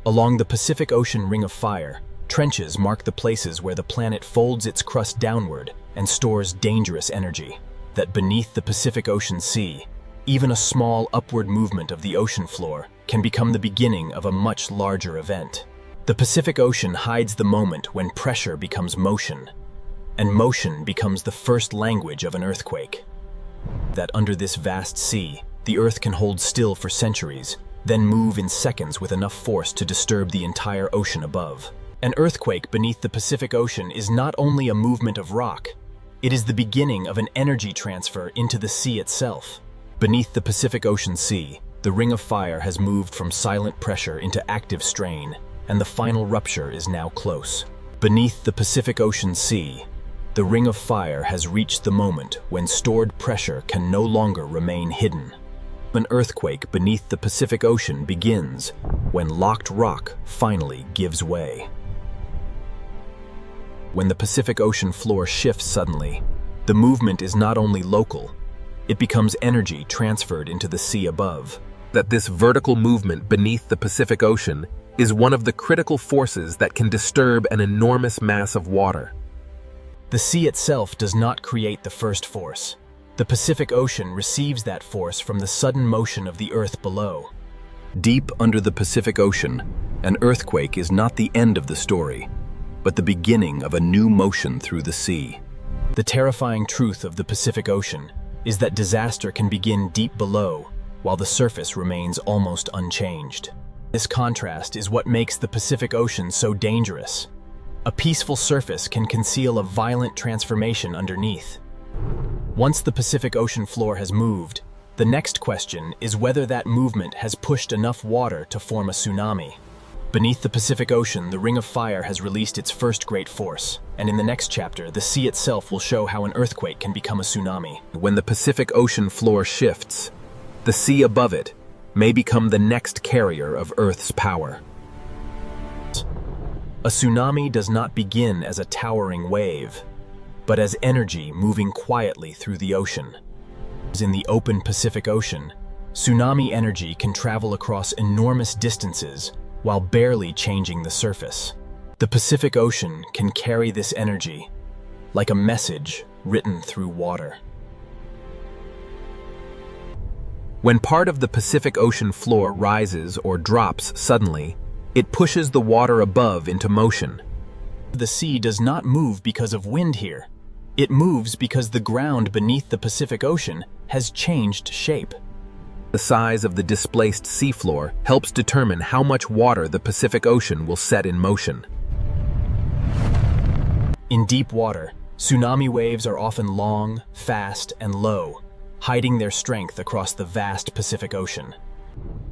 Along the Pacific Ocean Ring of Fire, trenches mark the places where the planet folds its crust downward and stores dangerous energy. That beneath the Pacific Ocean Sea, even a small upward movement of the ocean floor can become the beginning of a much larger event. The Pacific Ocean hides the moment when pressure becomes motion, and motion becomes the first language of an earthquake. That under this vast sea, the Earth can hold still for centuries, then move in seconds with enough force to disturb the entire ocean above. An earthquake beneath the Pacific Ocean is not only a movement of rock, it is the beginning of an energy transfer into the sea itself. Beneath the Pacific Ocean Sea, the Ring of Fire has moved from silent pressure into active strain, and the final rupture is now close. Beneath the Pacific Ocean Sea, the Ring of Fire has reached the moment when stored pressure can no longer remain hidden. An earthquake beneath the Pacific Ocean begins when locked rock finally gives way. When the Pacific Ocean floor shifts suddenly, the movement is not only local, it becomes energy transferred into the sea above. That this vertical movement beneath the Pacific Ocean is one of the critical forces that can disturb an enormous mass of water. The sea itself does not create the first force. The Pacific Ocean receives that force from the sudden motion of the Earth below. Deep under the Pacific Ocean, an earthquake is not the end of the story, but the beginning of a new motion through the sea. The terrifying truth of the Pacific Ocean is that disaster can begin deep below, while the surface remains almost unchanged. This contrast is what makes the Pacific Ocean so dangerous. A peaceful surface can conceal a violent transformation underneath. Once the Pacific Ocean floor has moved, the next question is whether that movement has pushed enough water to form a tsunami. Beneath the Pacific Ocean, the Ring of Fire has released its first great force, and in the next chapter, the sea itself will show how an earthquake can become a tsunami. When the Pacific Ocean floor shifts, the sea above it may become the next carrier of Earth's power. A tsunami does not begin as a towering wave, but as energy moving quietly through the ocean. In the open Pacific Ocean, tsunami energy can travel across enormous distances while barely changing the surface. The Pacific Ocean can carry this energy like a message written through water. When part of the Pacific Ocean floor rises or drops suddenly, it pushes the water above into motion. The sea does not move because of wind here. It moves because the ground beneath the Pacific Ocean has changed shape. The size of the displaced seafloor helps determine how much water the Pacific Ocean will set in motion. In deep water, tsunami waves are often long, fast, and low, hiding their strength across the vast Pacific Ocean.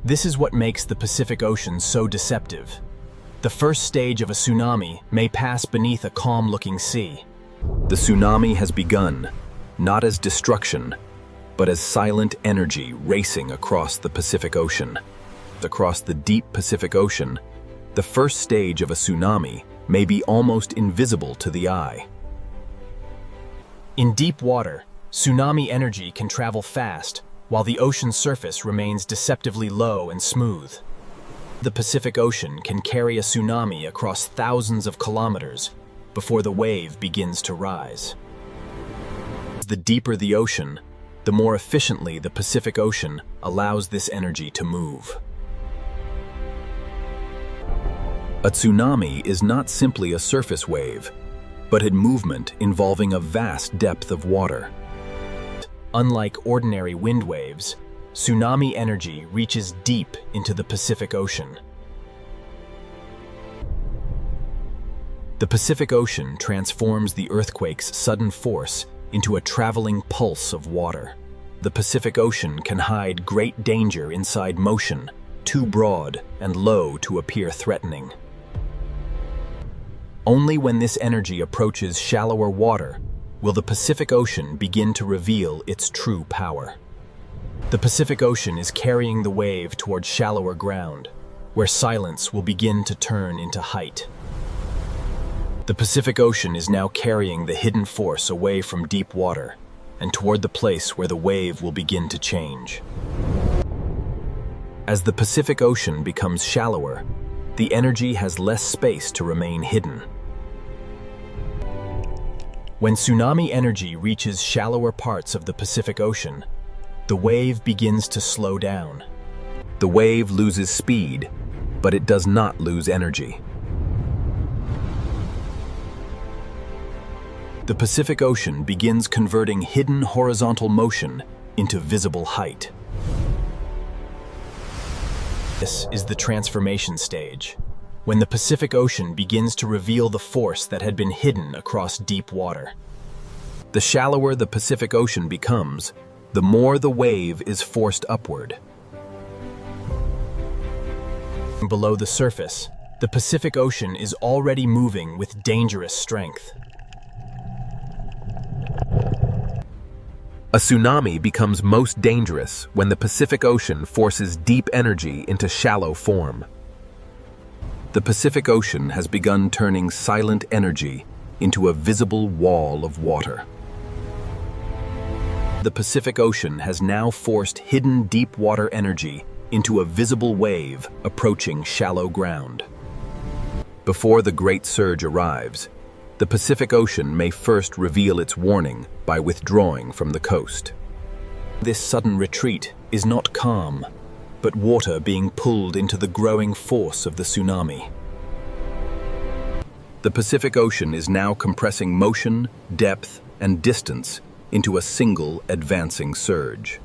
This is what makes the Pacific Ocean so deceptive. The first stage of a tsunami may pass beneath a calm-looking sea. The tsunami has begun, not as destruction, but as silent energy racing across the Pacific Ocean. Across the deep Pacific Ocean, the first stage of a tsunami may be almost invisible to the eye. In deep water, tsunami energy can travel fast, while the ocean surface remains deceptively low and smooth. The Pacific Ocean can carry a tsunami across thousands of kilometers before the wave begins to rise. The deeper the ocean, the more efficiently the Pacific Ocean allows this energy to move. A tsunami is not simply a surface wave, but a movement involving a vast depth of water. Unlike ordinary wind waves, tsunami energy reaches deep into the Pacific Ocean. The Pacific Ocean transforms the earthquake's sudden force into a traveling pulse of water. The Pacific Ocean can hide great danger inside motion, too broad and low to appear threatening. Only when this energy approaches shallower water will the Pacific Ocean begin to reveal its true power. The Pacific Ocean is carrying the wave towards shallower ground, where silence will begin to turn into height. The Pacific Ocean is now carrying the hidden force away from deep water and toward the place where the wave will begin to change. As the Pacific Ocean becomes shallower, the energy has less space to remain hidden. When tsunami energy reaches shallower parts of the Pacific Ocean, the wave begins to slow down. The wave loses speed, but it does not lose energy. The Pacific Ocean begins converting hidden horizontal motion into visible height. This is the transformation stage, when the Pacific Ocean begins to reveal the force that had been hidden across deep water. The shallower the Pacific Ocean becomes, the more the wave is forced upward. Below the surface, the Pacific Ocean is already moving with dangerous strength. A tsunami becomes most dangerous when the Pacific Ocean forces deep energy into shallow form. The Pacific Ocean has begun turning silent energy into a visible wall of water. The Pacific Ocean has now forced hidden deep water energy into a visible wave approaching shallow ground. Before the great surge arrives, the Pacific Ocean may first reveal its warning by withdrawing from the coast. This sudden retreat is not calm, but water being pulled into the growing force of the tsunami. The Pacific Ocean is now compressing motion, depth, and distance into a single advancing surge.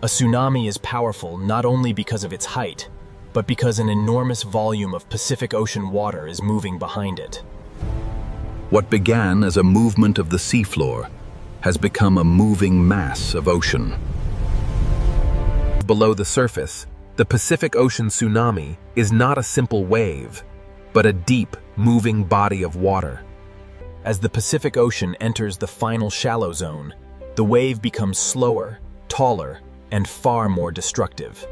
A tsunami is powerful not only because of its height, but because an enormous volume of Pacific Ocean water is moving behind it. What began as a movement of the seafloor has become a moving mass of ocean. Below the surface, the Pacific Ocean tsunami is not a simple wave, but a deep, moving body of water. As the Pacific Ocean enters the final shallow zone, the wave becomes slower, taller, and far more destructive.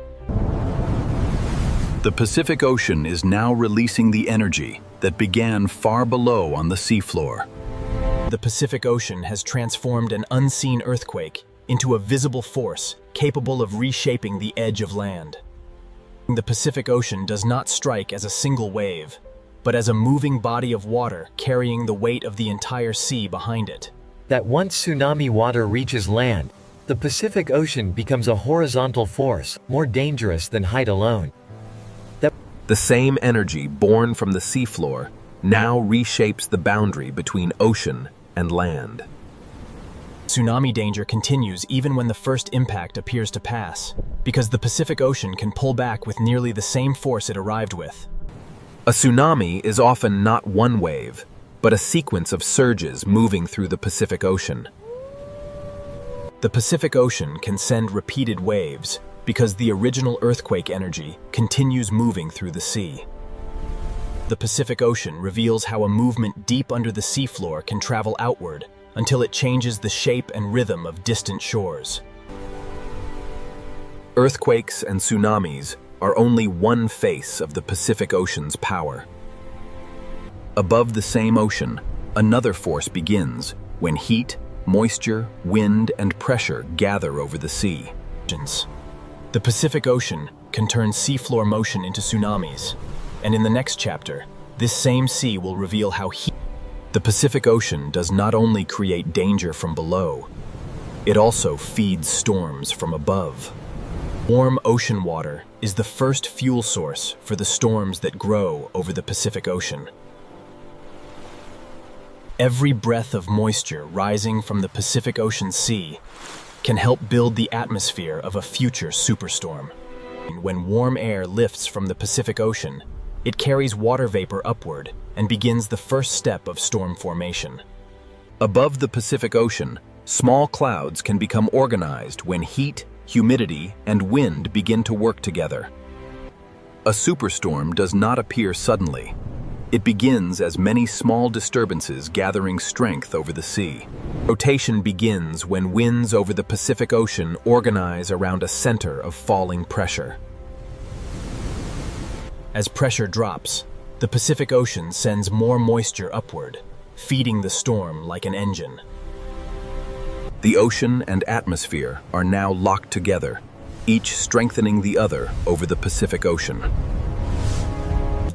The Pacific Ocean is now releasing the energy that began far below on the seafloor. The Pacific Ocean has transformed an unseen earthquake into a visible force capable of reshaping the edge of land. The Pacific Ocean does not strike as a single wave, but as a moving body of water carrying the weight of the entire sea behind it. That once tsunami water reaches land, the Pacific Ocean becomes a horizontal force, more dangerous than height alone. The same energy born from the seafloor now reshapes the boundary between ocean and land. Tsunami danger continues even when the first impact appears to pass, because the Pacific Ocean can pull back with nearly the same force it arrived with. A tsunami is often not one wave, but a sequence of surges moving through the Pacific Ocean. The Pacific Ocean can send repeated waves because the original earthquake energy continues moving through the sea. The Pacific Ocean reveals how a movement deep under the seafloor can travel outward until it changes the shape and rhythm of distant shores. Earthquakes and tsunamis are only one face of the Pacific Ocean's power. Above the same ocean, another force begins when heat, moisture, wind, and pressure gather over the sea. The Pacific Ocean can turn seafloor motion into tsunamis, and in the next chapter, this same sea will reveal how the Pacific Ocean does not only create danger from below, it also feeds storms from above. Warm ocean water is the first fuel source for the storms that grow over the Pacific Ocean. Every breath of moisture rising from the Pacific Ocean sea can help build the atmosphere of a future superstorm. When warm air lifts from the Pacific Ocean, it carries water vapor upward and begins the first step of storm formation. Above the Pacific Ocean, small clouds can become organized when heat, humidity, and wind begin to work together. A superstorm does not appear suddenly. It begins as many small disturbances gathering strength over the sea. Rotation begins when winds over the Pacific Ocean organize around a center of falling pressure. As pressure drops, the Pacific Ocean sends more moisture upward, feeding the storm like an engine. The ocean and atmosphere are now locked together, each strengthening the other over the Pacific Ocean.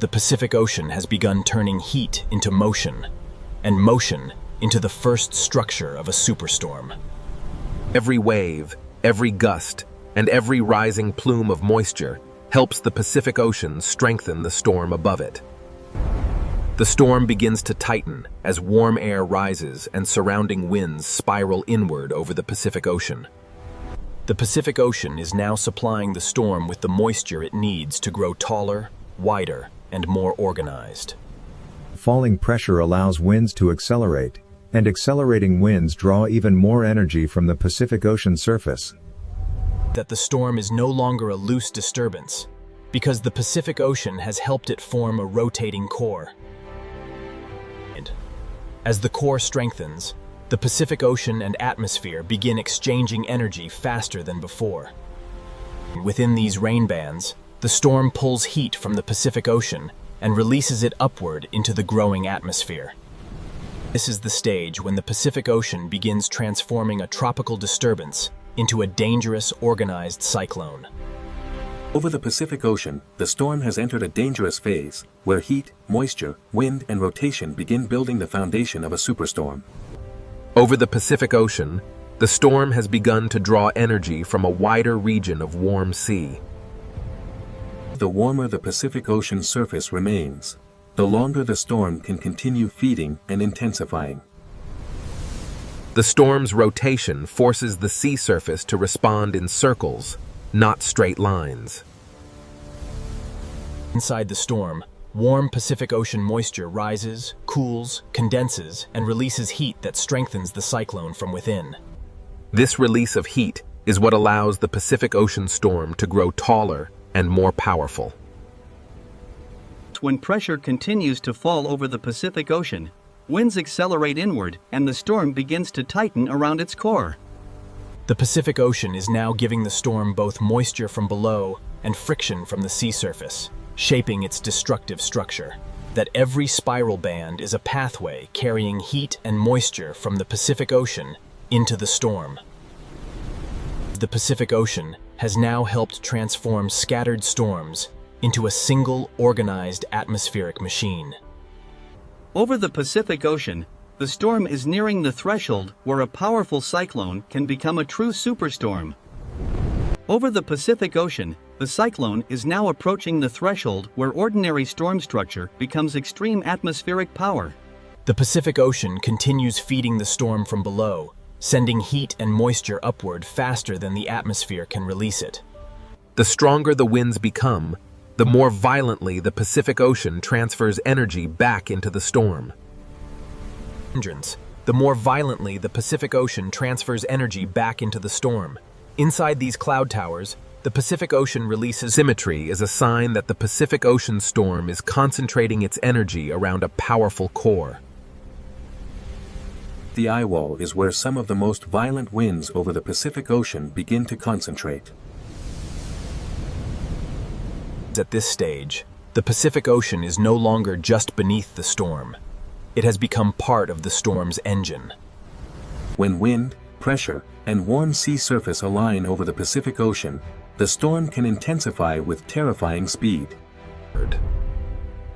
The Pacific Ocean has begun turning heat into motion, and motion into the first structure of a superstorm. Every wave, every gust, and every rising plume of moisture helps the Pacific Ocean strengthen the storm above it. The storm begins to tighten as warm air rises and surrounding winds spiral inward over the Pacific Ocean. The Pacific Ocean is now supplying the storm with the moisture it needs to grow taller, wider, and more organized. Falling pressure allows winds to accelerate, and accelerating winds draw even more energy from the Pacific Ocean surface. That the storm is no longer a loose disturbance, because the Pacific Ocean has helped it form a rotating core. As the core strengthens, the Pacific Ocean and atmosphere begin exchanging energy faster than before. Within these rain bands, the storm pulls heat from the Pacific Ocean and releases it upward into the growing atmosphere. This is the stage when the Pacific Ocean begins transforming a tropical disturbance into a dangerous, organized cyclone. Over the Pacific Ocean, the storm has entered a dangerous phase, where heat, moisture, wind, and rotation begin building the foundation of a superstorm. Over the Pacific Ocean, the storm has begun to draw energy from a wider region of warm sea. The warmer the Pacific Ocean surface remains, the longer the storm can continue feeding and intensifying. The storm's rotation forces the sea surface to respond in circles, not straight lines. Inside the storm, warm Pacific Ocean moisture rises, cools, condenses, and releases heat that strengthens the cyclone from within. This release of heat is what allows the Pacific Ocean storm to grow taller and more powerful. When pressure continues to fall over the Pacific Ocean, winds accelerate inward and the storm begins to tighten around its core. The Pacific Ocean is now giving the storm both moisture from below and friction from the sea surface, shaping its destructive structure. That every spiral band is a pathway carrying heat and moisture from the Pacific Ocean into the storm. The Pacific Ocean has now helped transform scattered storms into a single organized atmospheric machine. Over the Pacific Ocean, the storm is nearing the threshold where a powerful cyclone can become a true superstorm. Over the Pacific Ocean, the cyclone is now approaching the threshold where ordinary storm structure becomes extreme atmospheric power. The Pacific Ocean continues feeding the storm from below, sending heat and moisture upward faster than the atmosphere can release it. The stronger the winds become, the more violently the Pacific Ocean transfers energy back into the storm. The more violently the Pacific Ocean transfers energy back into the storm. Inside these cloud towers, the Pacific Ocean releases symmetry is a sign that the Pacific Ocean storm is concentrating its energy around a powerful core. The eye wall is where some of the most violent winds over the Pacific Ocean begin to concentrate. At this stage, the Pacific Ocean is no longer just beneath the storm. It has become part of the storm's engine. When wind, pressure, and warm sea surface align over the Pacific Ocean, the storm can intensify with terrifying speed.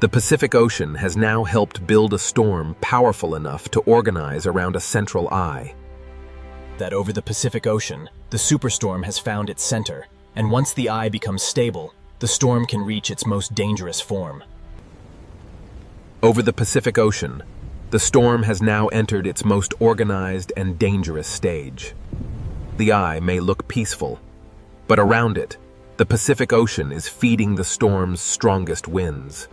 The Pacific Ocean has now helped build a storm powerful enough to organize around a central eye. That over the Pacific Ocean, the superstorm has found its center, and once the eye becomes stable, the storm can reach its most dangerous form. Over the Pacific Ocean, the storm has now entered its most organized and dangerous stage. The eye may look peaceful, but around it, the Pacific Ocean is feeding the storm's strongest winds.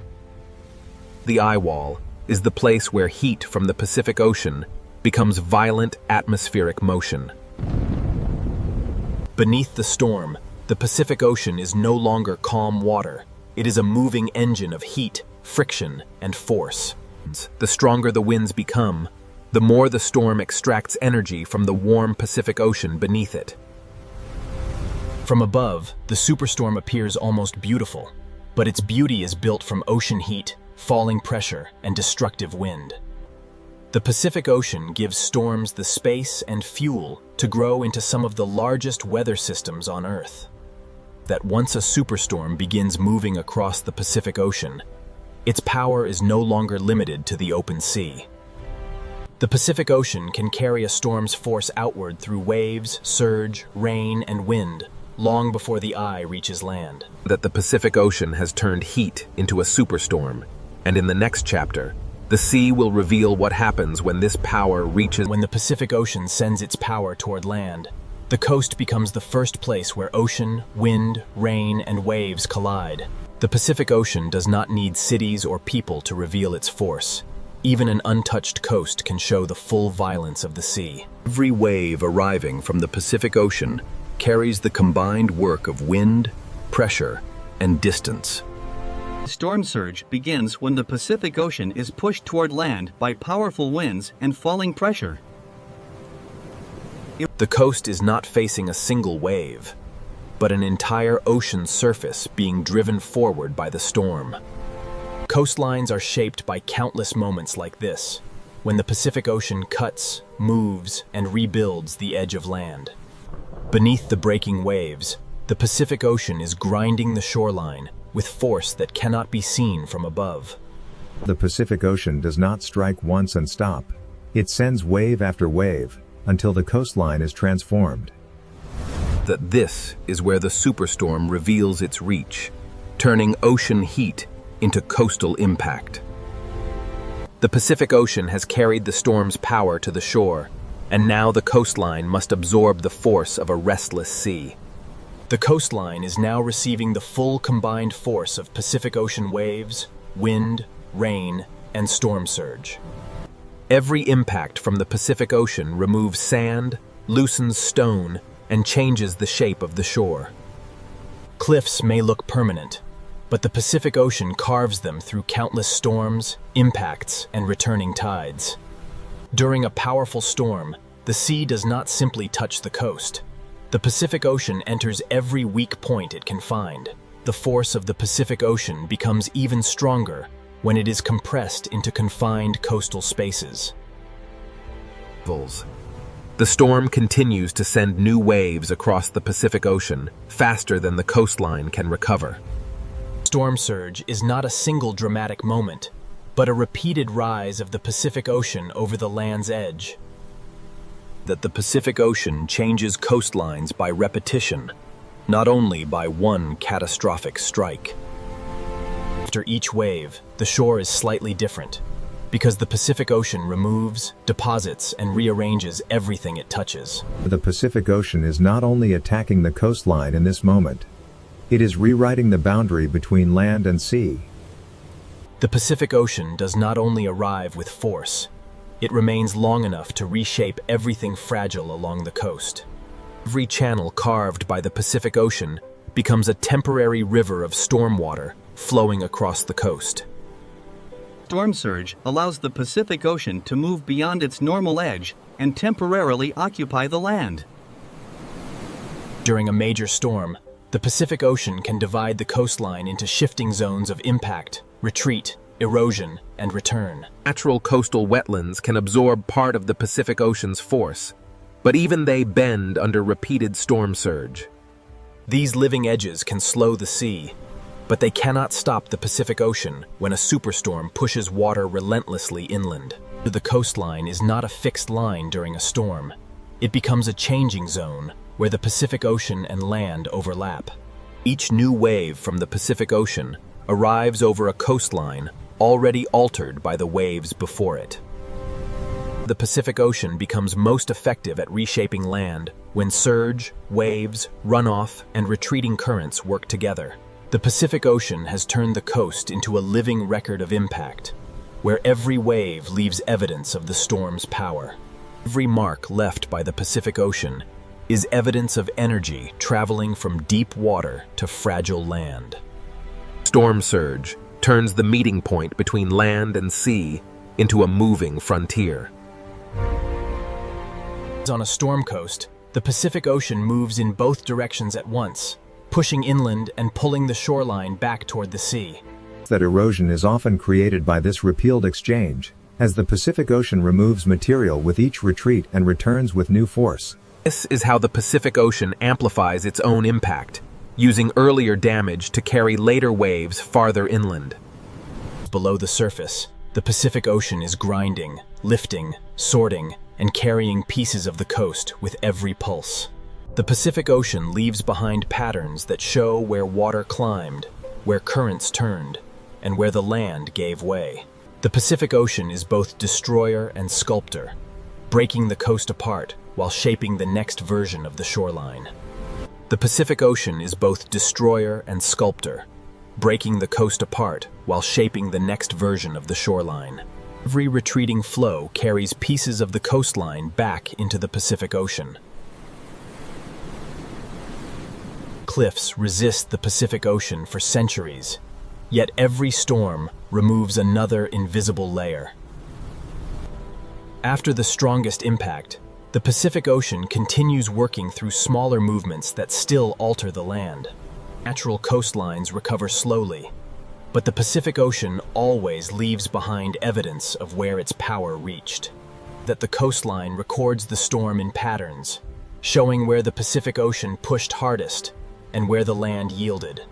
The eye wall is the place where heat from the Pacific Ocean becomes violent atmospheric motion. Beneath the storm, the Pacific Ocean is no longer calm water. It is a moving engine of heat, friction, and force. The stronger the winds become, the more the storm extracts energy from the warm Pacific Ocean beneath it. From above, the superstorm appears almost beautiful, but its beauty is built from ocean heat, falling pressure, and destructive wind. The Pacific Ocean gives storms the space and fuel to grow into some of the largest weather systems on Earth. That once a superstorm begins moving across the Pacific Ocean, its power is no longer limited to the open sea. The Pacific Ocean can carry a storm's force outward through waves, surge, rain, and wind, long before the eye reaches land. That the Pacific Ocean has turned heat into a superstorm, and in the next chapter, the sea will reveal what happens when this power reaches. When the Pacific Ocean sends its power toward land, the coast becomes the first place where ocean, wind, rain, and waves collide. The Pacific Ocean does not need cities or people to reveal its force. Even an untouched coast can show the full violence of the sea. Every wave arriving from the Pacific Ocean carries the combined work of wind, pressure, and distance. Storm surge begins when the Pacific Ocean is pushed toward land by powerful winds and falling pressure. The coast is not facing a single wave, but an entire ocean surface being driven forward by the storm. Coastlines are shaped by countless moments like this, when the Pacific Ocean cuts, moves, and rebuilds the edge of land. Beneath the breaking waves, the Pacific Ocean is grinding the shoreline with force that cannot be seen from above. The Pacific Ocean does not strike once and stop. It sends wave after wave, until the coastline is transformed. That this is where the superstorm reveals its reach, turning ocean heat into coastal impact. The Pacific Ocean has carried the storm's power to the shore, and now the coastline must absorb the force of a restless sea. The coastline is now receiving the full combined force of Pacific Ocean waves, wind, rain, and storm surge. Every impact from the Pacific Ocean removes sand, loosens stone, and changes the shape of the shore. Cliffs may look permanent, but the Pacific Ocean carves them through countless storms, impacts, and returning tides. During a powerful storm, the sea does not simply touch the coast. The Pacific Ocean enters every weak point it can find. The force of the Pacific Ocean becomes even stronger when it is compressed into confined coastal spaces. The storm continues to send new waves across the Pacific Ocean faster than the coastline can recover. Storm surge is not a single dramatic moment, but a repeated rise of the Pacific Ocean over the land's edge. That the Pacific Ocean changes coastlines by repetition, not only by one catastrophic strike. After each wave, the shore is slightly different, because the Pacific Ocean removes, deposits, and rearranges everything it touches. The Pacific Ocean is not only attacking the coastline in this moment, it is rewriting the boundary between land and sea. The Pacific Ocean does not only arrive with force, it remains long enough to reshape everything fragile along the coast. Every channel carved by the Pacific Ocean becomes a temporary river of storm water flowing across the coast. Storm surge allows the Pacific Ocean to move beyond its normal edge and temporarily occupy the land. During a major storm, the Pacific Ocean can divide the coastline into shifting zones of impact, retreat, erosion, and return. Natural coastal wetlands can absorb part of the Pacific Ocean's force, but even they bend under repeated storm surge. These living edges can slow the sea, but they cannot stop the Pacific Ocean when a superstorm pushes water relentlessly inland. The coastline is not a fixed line during a storm. It becomes a changing zone where the Pacific Ocean and land overlap. Each new wave from the Pacific Ocean arrives over a coastline already altered by the waves before it. The Pacific Ocean becomes most effective at reshaping land when surge, waves, runoff, and retreating currents work together. The Pacific Ocean has turned the coast into a living record of impact, where every wave leaves evidence of the storm's power. Every mark left by the Pacific Ocean is evidence of energy traveling from deep water to fragile land. Storm surge turns the meeting point between land and sea into a moving frontier. On a storm coast, the Pacific Ocean moves in both directions at once, pushing inland and pulling the shoreline back toward the sea. That erosion is often created by this repealed exchange, as the Pacific Ocean removes material with each retreat and returns with new force. This is how the Pacific Ocean amplifies its own impact, using earlier damage to carry later waves farther inland. Below the surface, the Pacific Ocean is grinding, lifting, sorting, and carrying pieces of the coast with every pulse. The Pacific Ocean leaves behind patterns that show where water climbed, where currents turned, and where the land gave way. The Pacific Ocean is both destroyer and sculptor, breaking the coast apart while shaping the next version of the shoreline. The Pacific Ocean is both destroyer and sculptor, breaking the coast apart while shaping the next version of the shoreline. Every retreating flow carries pieces of the coastline back into the Pacific Ocean. Cliffs resist the Pacific Ocean for centuries, yet every storm removes another invisible layer. After the strongest impact, the Pacific Ocean continues working through smaller movements that still alter the land. Natural coastlines recover slowly, but the Pacific Ocean always leaves behind evidence of where its power reached. That the coastline records the storm in patterns, showing where the Pacific Ocean pushed hardest and where the land yielded.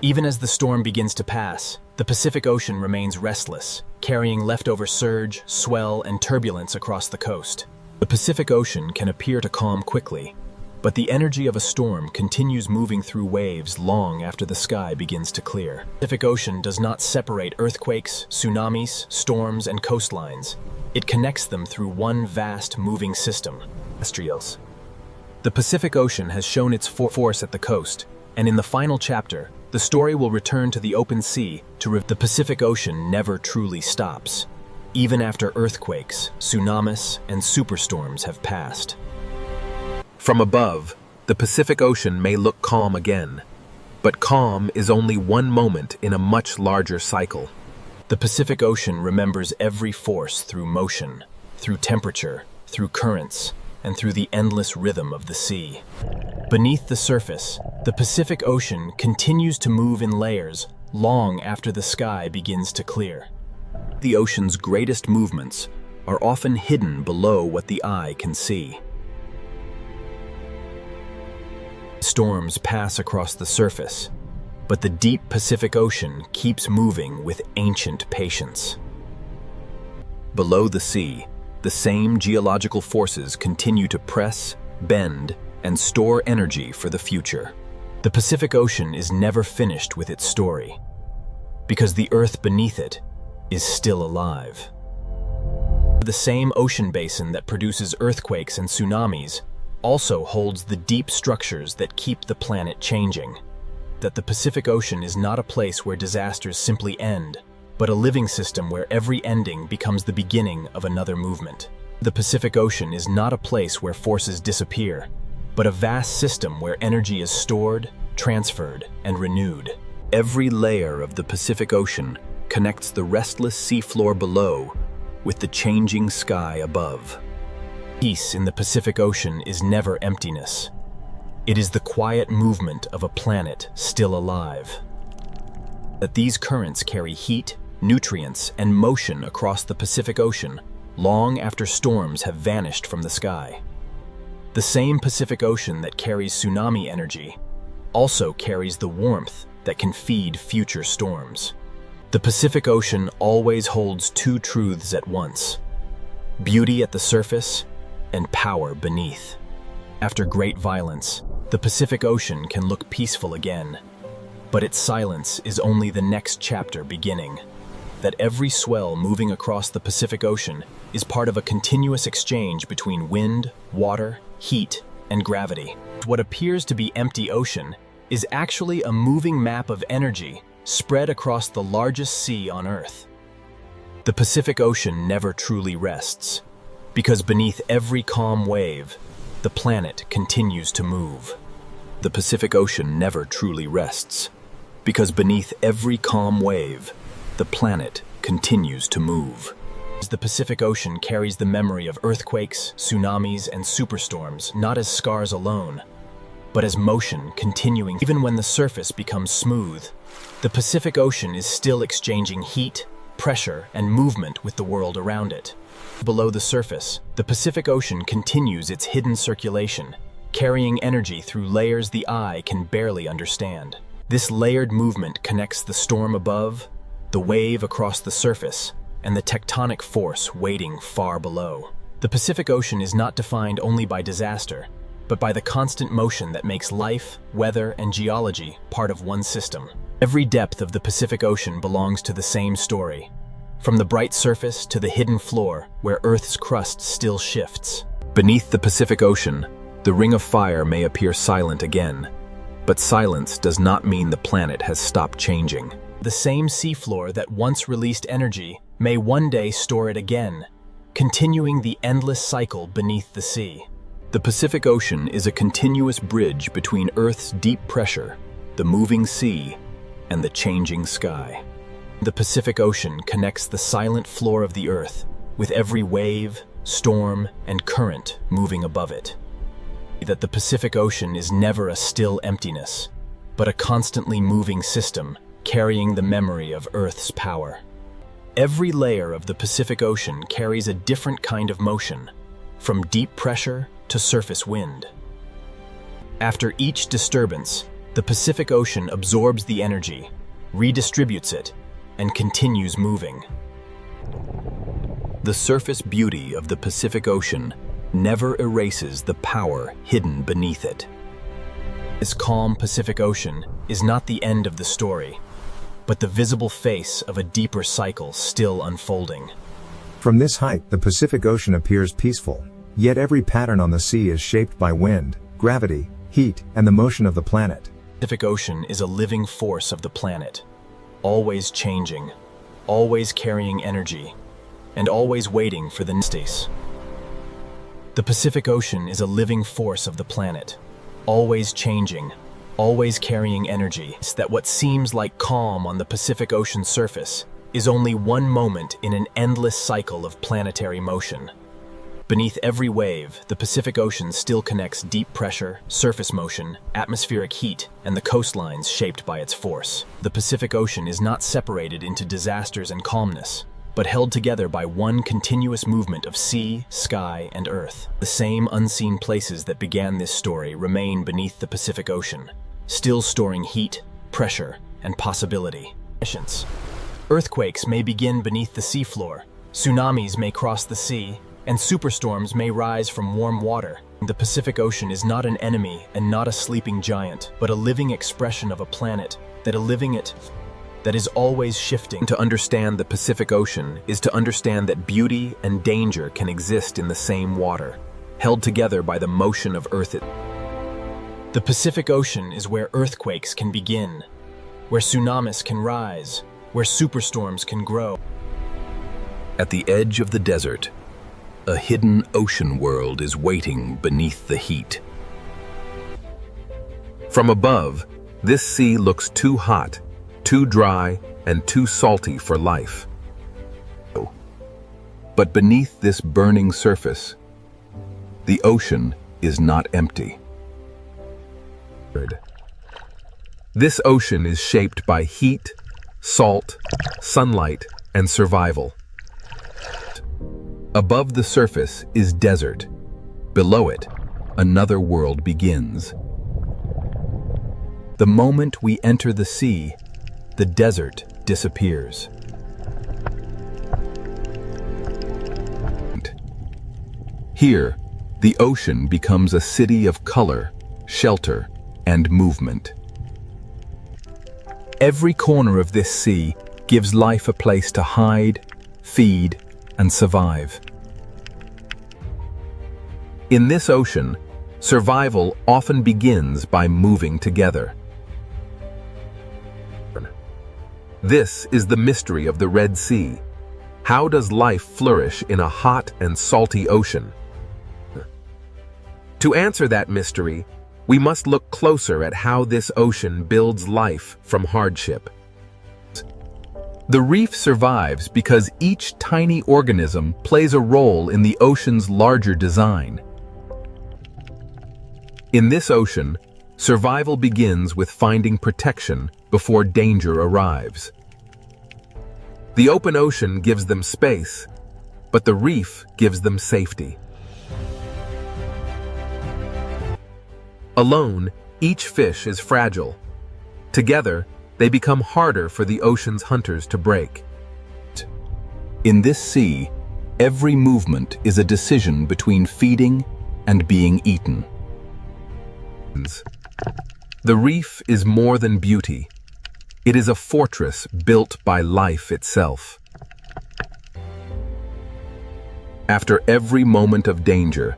Even as the storm begins to pass, the Pacific Ocean remains restless, carrying leftover surge, swell, and turbulence across the coast. The Pacific Ocean can appear to calm quickly, but the energy of a storm continues moving through waves long after the sky begins to clear. The Pacific Ocean does not separate earthquakes, tsunamis, storms, and coastlines. It connects them through one vast moving system. The Pacific Ocean has shown its force at the coast, and in the final chapter, the story will return to the open sea to the Pacific Ocean never truly stops, even after earthquakes, tsunamis, and superstorms have passed. From above, the Pacific Ocean may look calm again, but calm is only one moment in a much larger cycle. The Pacific Ocean remembers every force through motion, through temperature, through currents, and through the endless rhythm of the sea. Beneath the surface, the Pacific Ocean continues to move in layers long after the sky begins to clear. The ocean's greatest movements are often hidden below what the eye can see. Storms pass across the surface, but the deep Pacific Ocean keeps moving with ancient patience. Below the sea, the same geological forces continue to press, bend, and store energy for the future. The Pacific Ocean is never finished with its story, because the earth beneath it is still alive. The same ocean basin that produces earthquakes and tsunamis also holds the deep structures that keep the planet changing. That the Pacific Ocean is not a place where disasters simply end, but a living system where every ending becomes the beginning of another movement. The Pacific Ocean is not a place where forces disappear, but a vast system where energy is stored, transferred, and renewed. Every layer of the Pacific Ocean connects the restless seafloor below with the changing sky above. Peace in the Pacific Ocean is never emptiness. It is the quiet movement of a planet still alive. That these currents carry heat, nutrients, and motion across the Pacific Ocean long after storms have vanished from the sky. The same Pacific Ocean that carries tsunami energy also carries the warmth that can feed future storms. The Pacific Ocean always holds two truths at once: beauty at the surface and power beneath. After great violence, the Pacific Ocean can look peaceful again, but its silence is only the next chapter beginning. That every swell moving across the Pacific Ocean is part of a continuous exchange between wind, water, heat, and gravity. What appears to be empty ocean is actually a moving map of energy spread across the largest sea on Earth. The Pacific Ocean never truly rests, because beneath every calm wave, the planet continues to move. The Pacific Ocean never truly rests, because beneath every calm wave, the planet continues to move. The Pacific Ocean carries the memory of earthquakes, tsunamis, and superstorms, not as scars alone, but as motion continuing. Even when the surface becomes smooth, the Pacific Ocean is still exchanging heat, pressure, and movement with the world around it. Below the surface, the Pacific Ocean continues its hidden circulation, carrying energy through layers the eye can barely understand. This layered movement connects the storm above, the wave across the surface, and the tectonic force waiting far below. The Pacific Ocean is not defined only by disaster, but by the constant motion that makes life, weather, and geology part of one system. Every depth of the Pacific Ocean belongs to the same story, from the bright surface to the hidden floor where Earth's crust still shifts. Beneath the Pacific Ocean, the ring of fire may appear silent again, but silence does not mean the planet has stopped changing. The same seafloor that once released energy may one day store it again, continuing the endless cycle beneath the sea. The Pacific Ocean is a continuous bridge between Earth's deep pressure, the moving sea, and the changing sky. The Pacific Ocean connects the silent floor of the Earth with every wave, storm, and current moving above it. That the Pacific Ocean is never a still emptiness, but a constantly moving system carrying the memory of Earth's power. Every layer of the Pacific Ocean carries a different kind of motion, from deep pressure to surface wind. After each disturbance, the Pacific Ocean absorbs the energy, redistributes it, and continues moving. The surface beauty of the Pacific Ocean never erases the power hidden beneath it. This calm Pacific Ocean is not the end of the story, but the visible face of a deeper cycle still unfolding. From this height, the Pacific Ocean appears peaceful, yet every pattern on the sea is shaped by wind, gravity, heat, and the motion of the planet. The Pacific Ocean is a living force of the planet, always changing, always carrying energy, and always waiting for the next stage. The Pacific Ocean is a living force of the planet, always changing, always carrying energy. It's that what seems like calm on the Pacific Ocean surface is only one moment in an endless cycle of planetary motion. Beneath every wave, the Pacific Ocean still connects deep pressure, surface motion, atmospheric heat, and the coastlines shaped by its force. The Pacific Ocean is not separated into disasters and calmness, but held together by one continuous movement of sea, sky, and earth. The same unseen places that began this story remain beneath the Pacific Ocean, still storing heat, pressure, and possibility. Earthquakes may begin beneath the seafloor, tsunamis may cross the sea, and superstorms may rise from warm water. The Pacific Ocean is not an enemy and not a sleeping giant, but a living expression of a planet that is always shifting. To understand the Pacific Ocean is to understand that beauty and danger can exist in the same water, held together by the motion of Earth. The Pacific Ocean is where earthquakes can begin, where tsunamis can rise, where superstorms can grow. At the edge of the desert, a hidden ocean world is waiting beneath the heat. From above, this sea looks too hot, too dry, and too salty for life. But beneath this burning surface, the ocean is not empty. This ocean is shaped by heat, salt, sunlight, and survival. Above the surface is desert. Below it, another world begins. The moment we enter the sea, the desert disappears. Here, the ocean becomes a city of color, shelter, and movement. Every corner of this sea gives life a place to hide, feed, and survive. In this ocean, survival often begins by moving together. This is the mystery of the Red Sea. How does life flourish in a hot and salty ocean? To answer that mystery, we must look closer at how this ocean builds life from hardship. The reef survives because each tiny organism plays a role in the ocean's larger design. In this ocean, survival begins with finding protection before danger arrives. The open ocean gives them space, but the reef gives them safety. Alone, each fish is fragile. Together, they become harder for the ocean's hunters to break. In this sea, every movement is a decision between feeding and being eaten. The reef is more than beauty. It is a fortress built by life itself. After every moment of danger,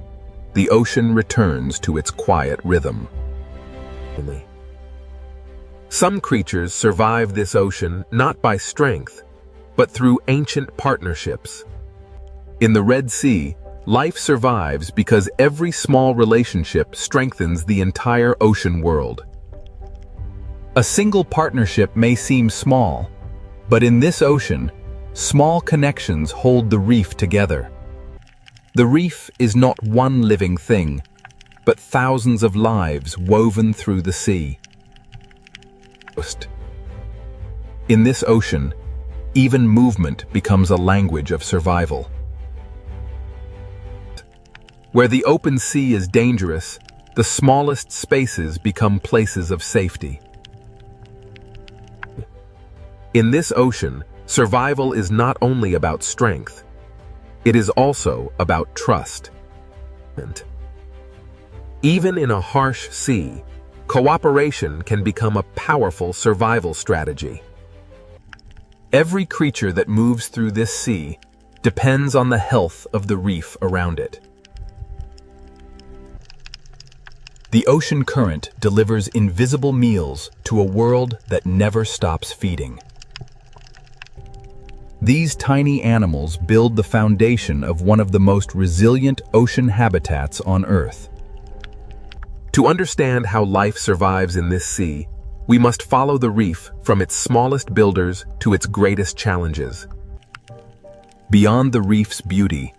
the ocean returns to its quiet rhythm. Some creatures survive this ocean not by strength, but through ancient partnerships. In the Red Sea, life survives because every small relationship strengthens the entire ocean world. A single partnership may seem small, but in this ocean, small connections hold the reef together. The reef is not one living thing, but thousands of lives woven through the sea. In this ocean, even movement becomes a language of survival. Where the open sea is dangerous, the smallest spaces become places of safety. In this ocean, survival is not only about strength, it is also about trust. Even in a harsh sea, cooperation can become a powerful survival strategy. Every creature that moves through this sea depends on the health of the reef around it. The ocean current delivers invisible meals to a world that never stops feeding. These tiny animals build the foundation of one of the most resilient ocean habitats on Earth. To understand how life survives in this sea, we must follow the reef from its smallest builders to its greatest challenges. Beyond the reef's beauty,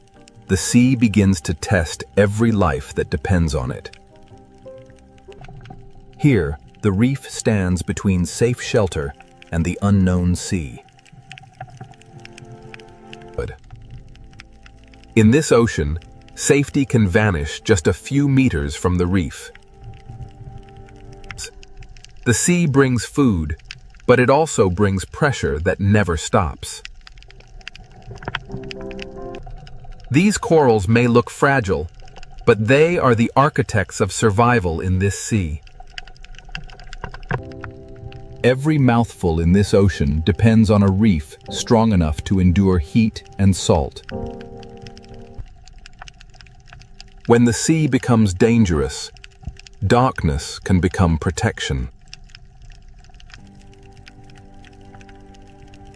the sea begins to test every life that depends on it. Here, the reef stands between safe shelter and the unknown sea. In this ocean, safety can vanish just a few meters from the reef. The sea brings food, but it also brings pressure that never stops. These corals may look fragile, but they are the architects of survival in this sea. Every mouthful in this ocean depends on a reef strong enough to endure heat and salt. When the sea becomes dangerous, darkness can become protection.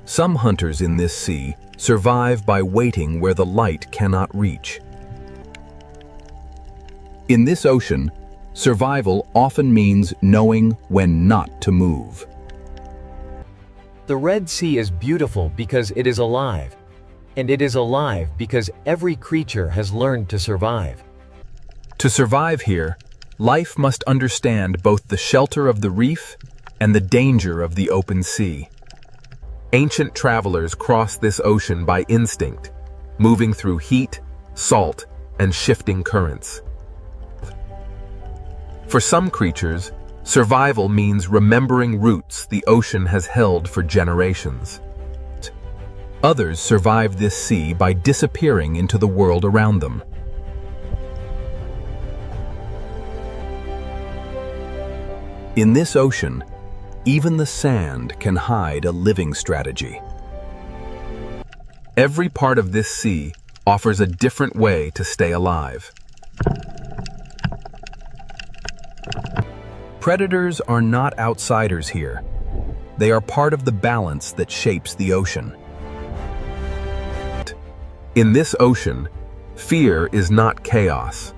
Some hunters in this sea survive by waiting where the light cannot reach. In this ocean, survival often means knowing when not to move. The Red Sea is beautiful because it is alive. And it is alive because every creature has learned to survive. To survive here, life must understand both the shelter of the reef and the danger of the open sea. Ancient travelers crossed this ocean by instinct, moving through heat, salt, and shifting currents. For some creatures, survival means remembering roots the ocean has held for generations. Others survive this sea by disappearing into the world around them. In this ocean, even the sand can hide a living strategy. Every part of this sea offers a different way to stay alive. Predators are not outsiders here. They are part of the balance that shapes the ocean. In this ocean, fear is not chaos.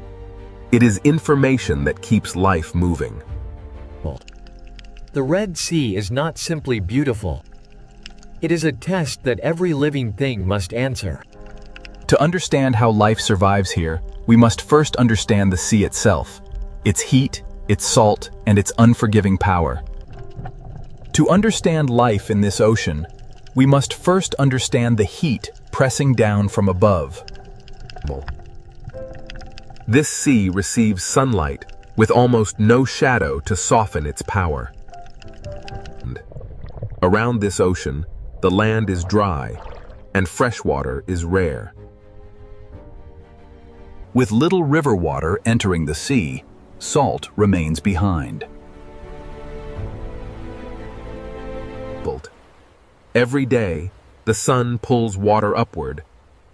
It is information that keeps life moving. The Red Sea is not simply beautiful. It is a test that every living thing must answer. To understand how life survives here, we must first understand the sea itself, its heat, its salt, and its unforgiving power. To understand life in this ocean, we must first understand the heat pressing down from above. This sea receives sunlight with almost no shadow to soften its power. Around this ocean, the land is dry, and fresh water is rare. With little river water entering the sea, salt remains behind. Every day, the sun pulls water upward,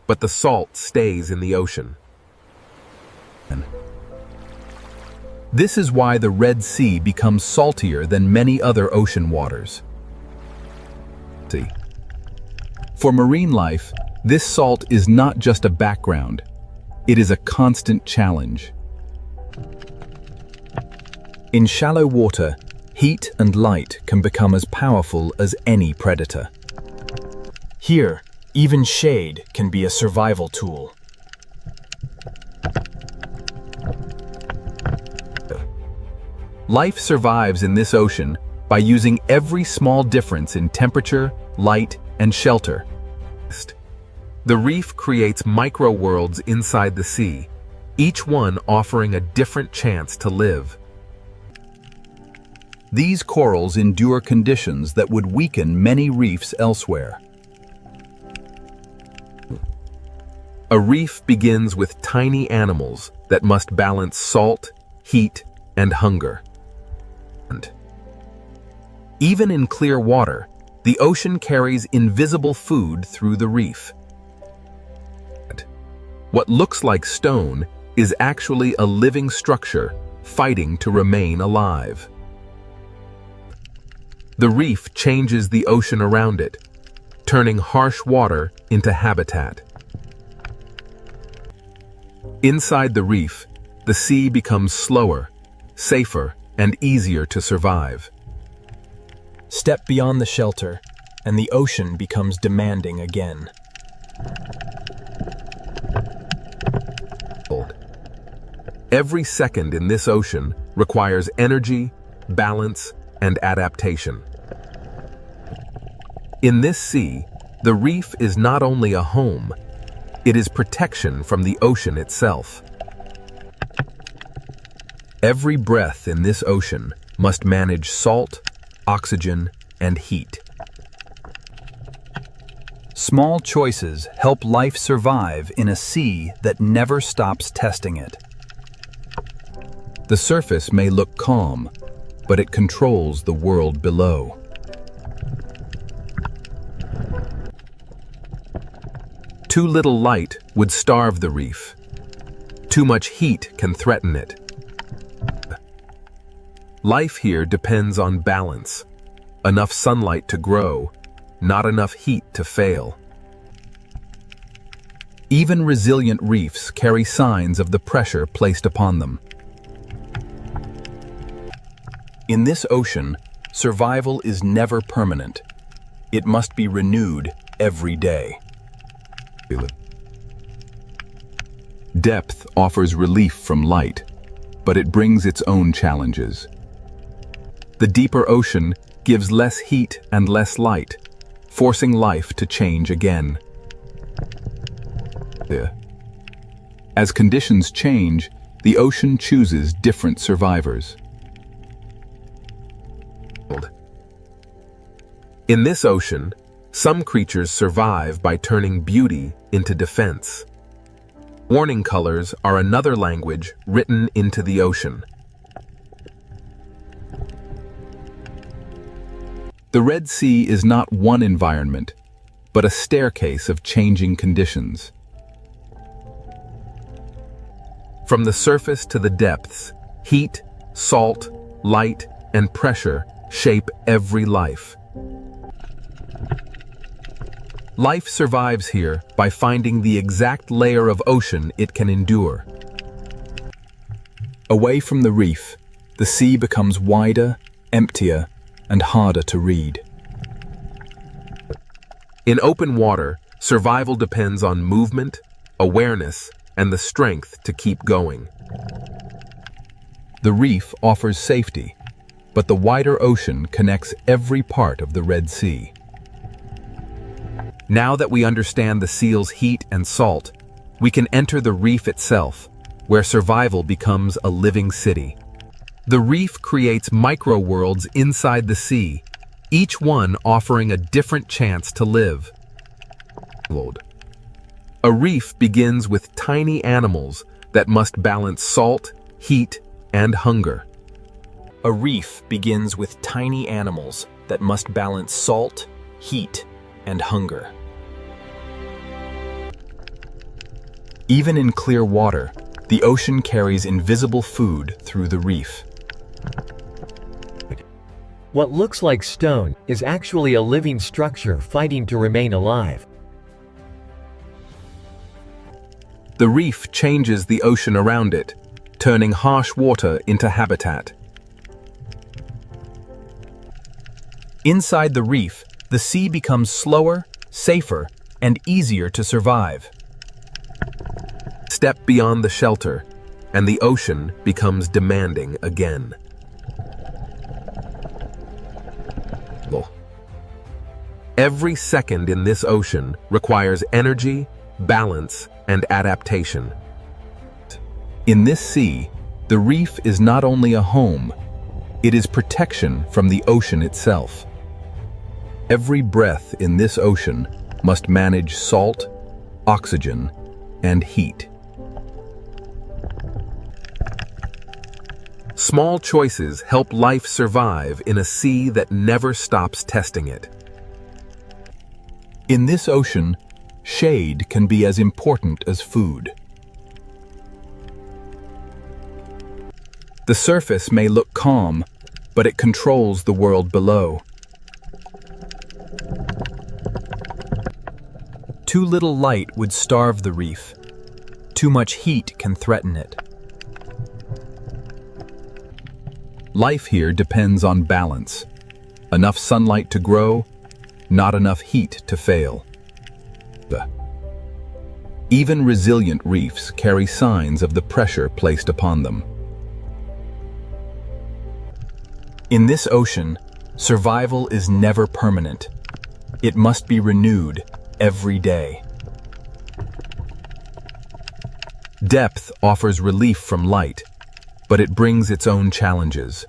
but the salt stays in the ocean. This is why the Red Sea becomes saltier than many other ocean waters. For marine life, this salt is not just a background, it is a constant challenge. In shallow water, heat and light can become as powerful as any predator. Here, even shade can be a survival tool. Life survives in this ocean by using every small difference in temperature, light, and shelter. The reef creates micro-worlds inside the sea, each one offering a different chance to live. These corals endure conditions that would weaken many reefs elsewhere. A reef begins with tiny animals that must balance salt, heat, and hunger. Even in clear water, the ocean carries invisible food through the reef. What looks like stone is actually a living structure fighting to remain alive. The reef changes the ocean around it, turning harsh water into habitat. Inside the reef, the sea becomes slower, safer, and easier to survive. Step beyond the shelter, and the ocean becomes demanding again. Every second in this ocean requires energy, balance, and adaptation. In this sea, the reef is not only a home, it is protection from the ocean itself. Every breath in this ocean must manage salt, oxygen, and heat. Small choices help life survive in a sea that never stops testing it. The surface may look calm, but it controls the world below. Too little light would starve the reef. Too much heat can threaten it. Life here depends on balance. Enough sunlight to grow, not enough heat to fail. Even resilient reefs carry signs of the pressure placed upon them. In this ocean, survival is never permanent. It must be renewed every day. Depth offers relief from light, but it brings its own challenges. The deeper ocean gives less heat and less light, forcing life to change again. As conditions change, the ocean chooses different survivors. In this ocean, some creatures survive by turning beauty into defense. Warning colors are another language written into the ocean. The Red Sea is not one environment, but a staircase of changing conditions. From the surface to the depths, heat, salt, light, and pressure shape every life. Life survives here by finding the exact layer of ocean it can endure. Away from the reef, the sea becomes wider, emptier, and harder to read. In open water, survival depends on movement, awareness, and the strength to keep going. The reef offers safety, but the wider ocean connects every part of the Red Sea. Now that we understand the seal's heat and salt, we can enter the reef itself, where survival becomes a living city. The reef creates micro-worlds inside the sea, each one offering a different chance to live. A reef begins with tiny animals that must balance salt, heat, and hunger. A reef begins with tiny animals that must balance salt, heat, and hunger. Even in clear water, the ocean carries invisible food through the reef. What looks like stone is actually a living structure fighting to remain alive. The reef changes the ocean around it, turning harsh water into habitat. Inside the reef, the sea becomes slower, safer, and easier to survive. Step beyond the shelter, and the ocean becomes demanding again. Every second in this ocean requires energy, balance, and adaptation. In this sea, the reef is not only a home, it is protection from the ocean itself. Every breath in this ocean must manage salt, oxygen, and heat. Small choices help life survive in a sea that never stops testing it. In this ocean, shade can be as important as food. The surface may look calm, but it controls the world below. Too little light would starve the reef. Too much heat can threaten it. Life here depends on balance. Enough sunlight to grow, not enough heat to fail. Even resilient reefs carry signs of the pressure placed upon them. In this ocean, survival is never permanent. It must be renewed every day. Depth offers relief from light, but it brings its own challenges.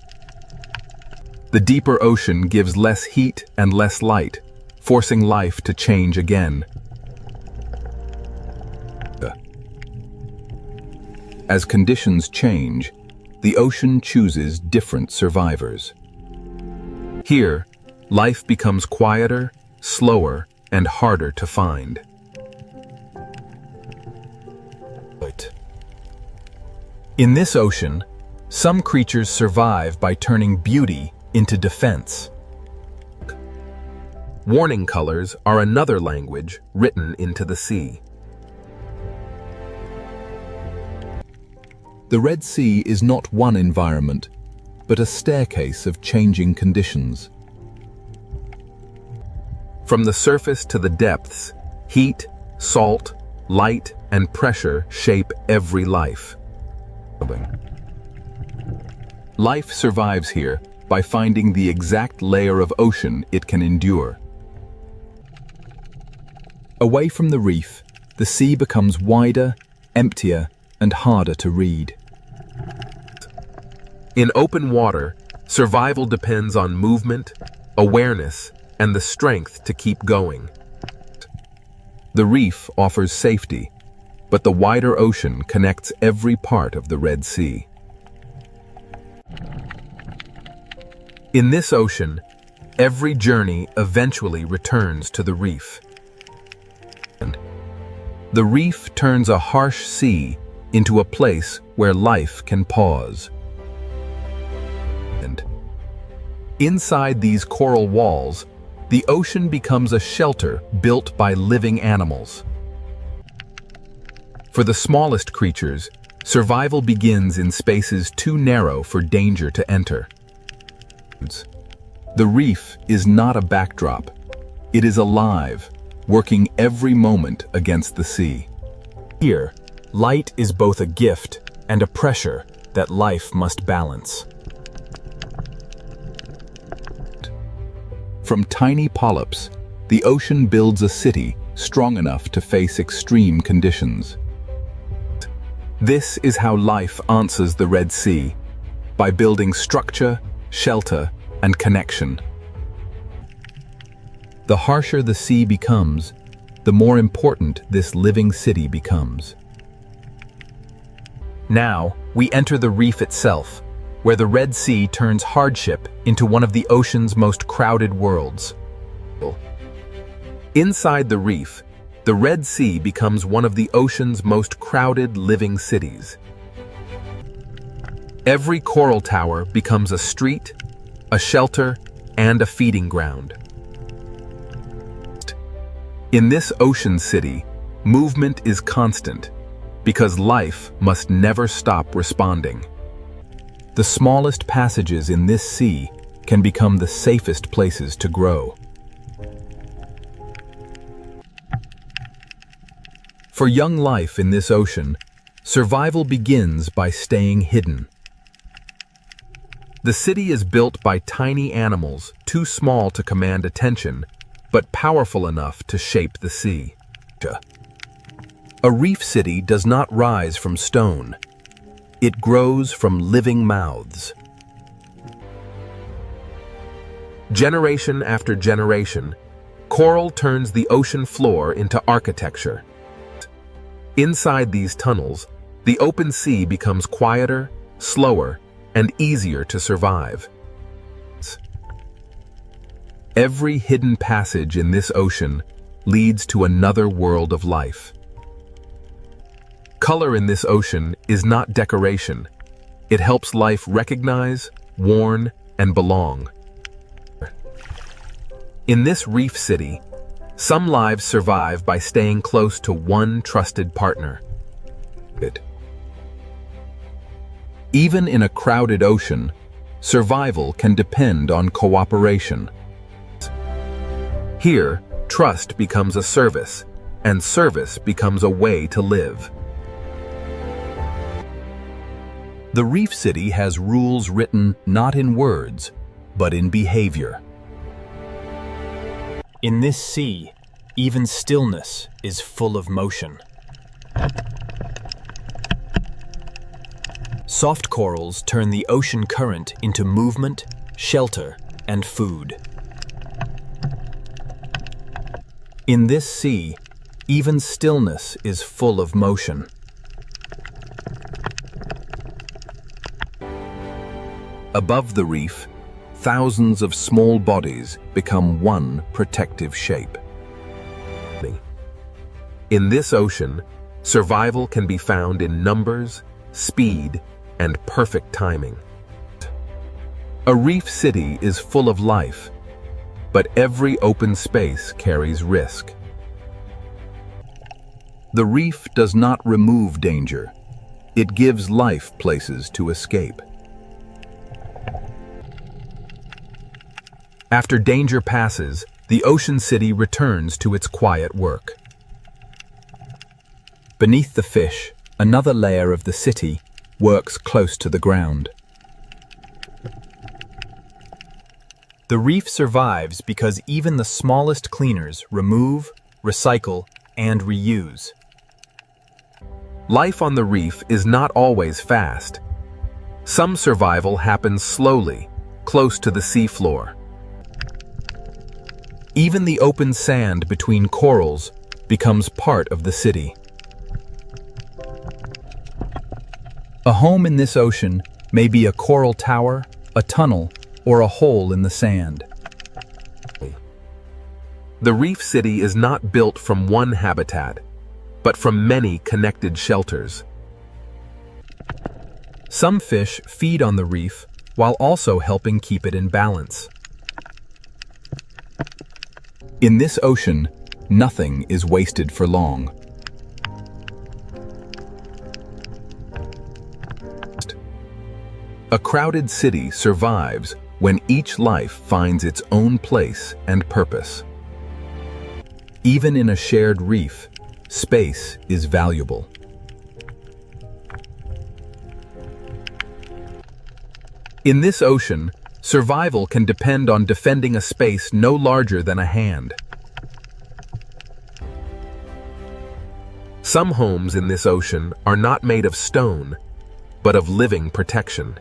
The deeper ocean gives less heat and less light, forcing life to change again. As conditions change, the ocean chooses different survivors. Here, life becomes quieter, slower, and harder to find. In this ocean, some creatures survive by turning beauty into defense. Warning colors are another language written into the sea. The Red Sea is not one environment, but a staircase of changing conditions. From the surface to the depths, heat, salt, light, and pressure shape every life. Life survives here by finding the exact layer of ocean it can endure. Away from the reef, the sea becomes wider, emptier, and harder to read. In open water, survival depends on movement, awareness, and the strength to keep going. The reef offers safety, but the wider ocean connects every part of the Red Sea. In this ocean, every journey eventually returns to the reef. The reef turns a harsh sea into a place where life can pause. And inside these coral walls, the ocean becomes a shelter built by living animals. For the smallest creatures, survival begins in spaces too narrow for danger to enter. The reef is not a backdrop. It is alive, working every moment against the sea. Here, light is both a gift and a pressure that life must balance. From tiny polyps, the ocean builds a city strong enough to face extreme conditions. This is how life answers the Red Sea, by building structure, shelter, and connection. The harsher the sea becomes, the more important this living city becomes. Now, we enter the reef itself, where the Red Sea turns hardship into one of the ocean's most crowded worlds. Inside the reef, the Red Sea becomes one of the ocean's most crowded living cities. Every coral tower becomes a street, a shelter, and a feeding ground. In this ocean city, movement is constant, because life must never stop responding. The smallest passages in this sea can become the safest places to grow. For young life in this ocean, survival begins by staying hidden. The city is built by tiny animals too small to command attention, but powerful enough to shape the sea. A reef city does not rise from stone. It grows from living mouths. Generation after generation, coral turns the ocean floor into architecture. Inside these tunnels, the open sea becomes quieter, slower, and easier to survive. Every hidden passage in this ocean leads to another world of life. Color in this ocean is not decoration. It helps life recognize, warn, and belong. In this reef city, some lives survive by staying close to one trusted partner. Even in a crowded ocean, survival can depend on cooperation. Here, trust becomes a service, and service becomes a way to live. The reef city has rules written not in words, but in behavior. In this sea, even stillness is full of motion. Soft corals turn the ocean current into movement, shelter, and food. In this sea, even stillness is full of motion. Above the reef, thousands of small bodies become one protective shape. In this ocean, survival can be found in numbers, speed, and perfect timing. A reef city is full of life, but every open space carries risk. The reef does not remove danger. It gives life places to escape. After danger passes, the ocean city returns to its quiet work. Beneath the fish, another layer of the city works close to the ground. The reef survives because even the smallest cleaners remove, recycle, and reuse. Life on the reef is not always fast. Some survival happens slowly, close to the seafloor. Even the open sand between corals becomes part of the city. A home in this ocean may be a coral tower, a tunnel, or a hole in the sand. The reef city is not built from one habitat, but from many connected shelters. Some fish feed on the reef while also helping keep it in balance. In this ocean, nothing is wasted for long. A crowded city survives when each life finds its own place and purpose. Even in a shared reef, space is valuable. In this ocean, survival can depend on defending a space no larger than a hand. Some homes in this ocean are not made of stone, but of living protection.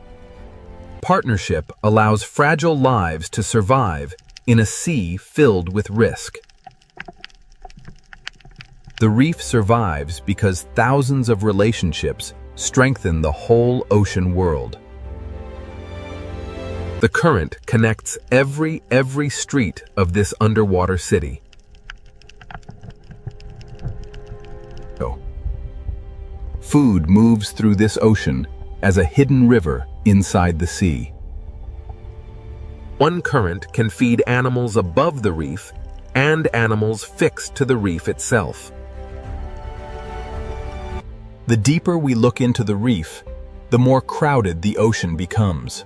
Partnership allows fragile lives to survive in a sea filled with risk. The reef survives because thousands of relationships strengthen the whole ocean world. The current connects every street of this underwater city. Food moves through this ocean as a hidden river inside the sea. One current can feed animals above the reef and animals fixed to the reef itself. The deeper we look into the reef, the more crowded the ocean becomes.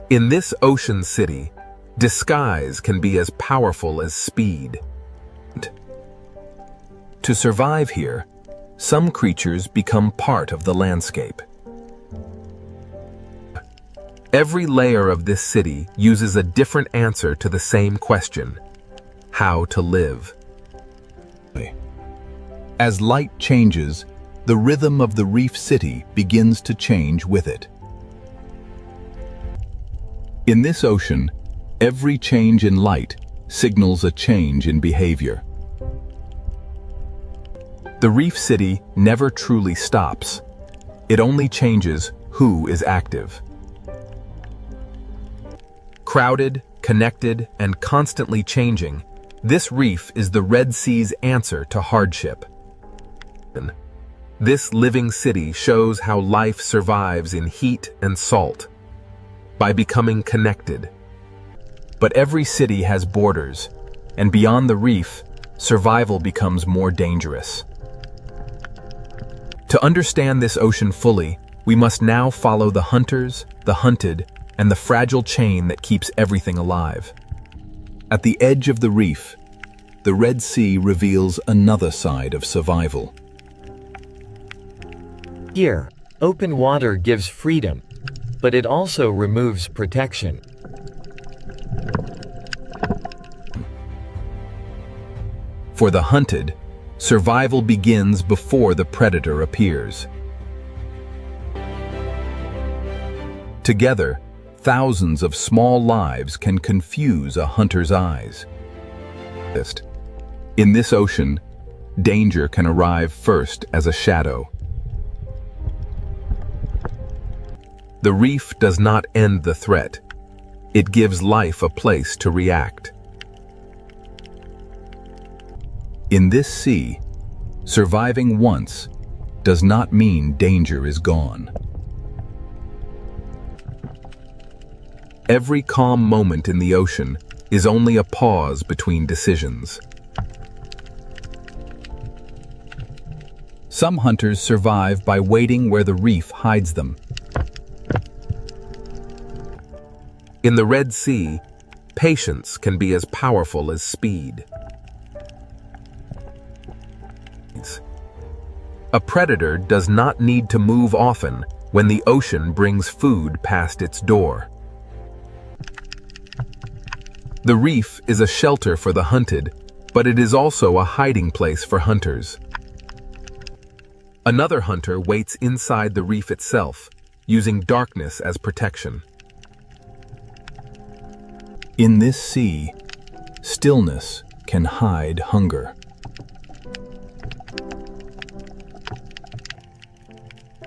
In this ocean city, disguise can be as powerful as speed. To survive here, some creatures become part of the landscape. Every layer of this city uses a different answer to the same question: how to live. As light changes, the rhythm of the reef city begins to change with it. In this ocean, every change in light signals a change in behavior. The reef city never truly stops. It only changes who is active. Crowded, connected, and constantly changing, this reef is the Red Sea's answer to hardship. This living city shows how life survives in heat and salt, by becoming connected. But every city has borders, and beyond the reef, survival becomes more dangerous. To understand this ocean fully, we must now follow the hunters, the hunted, and the fragile chain that keeps everything alive. At the edge of the reef, the Red Sea reveals another side of survival. Here, open water gives freedom, but it also removes protection. For the hunted, survival begins before the predator appears. Together, thousands of small lives can confuse a hunter's eyes. In this ocean, danger can arrive first as a shadow. The reef does not end the threat. It gives life a place to react. In this sea, surviving once does not mean danger is gone. Every calm moment in the ocean is only a pause between decisions. Some hunters survive by waiting where the reef hides them. In the Red Sea, patience can be as powerful as speed. A predator does not need to move often when the ocean brings food past its door. The reef is a shelter for the hunted, but it is also a hiding place for hunters. Another hunter waits inside the reef itself, using darkness as protection. In this sea, stillness can hide hunger.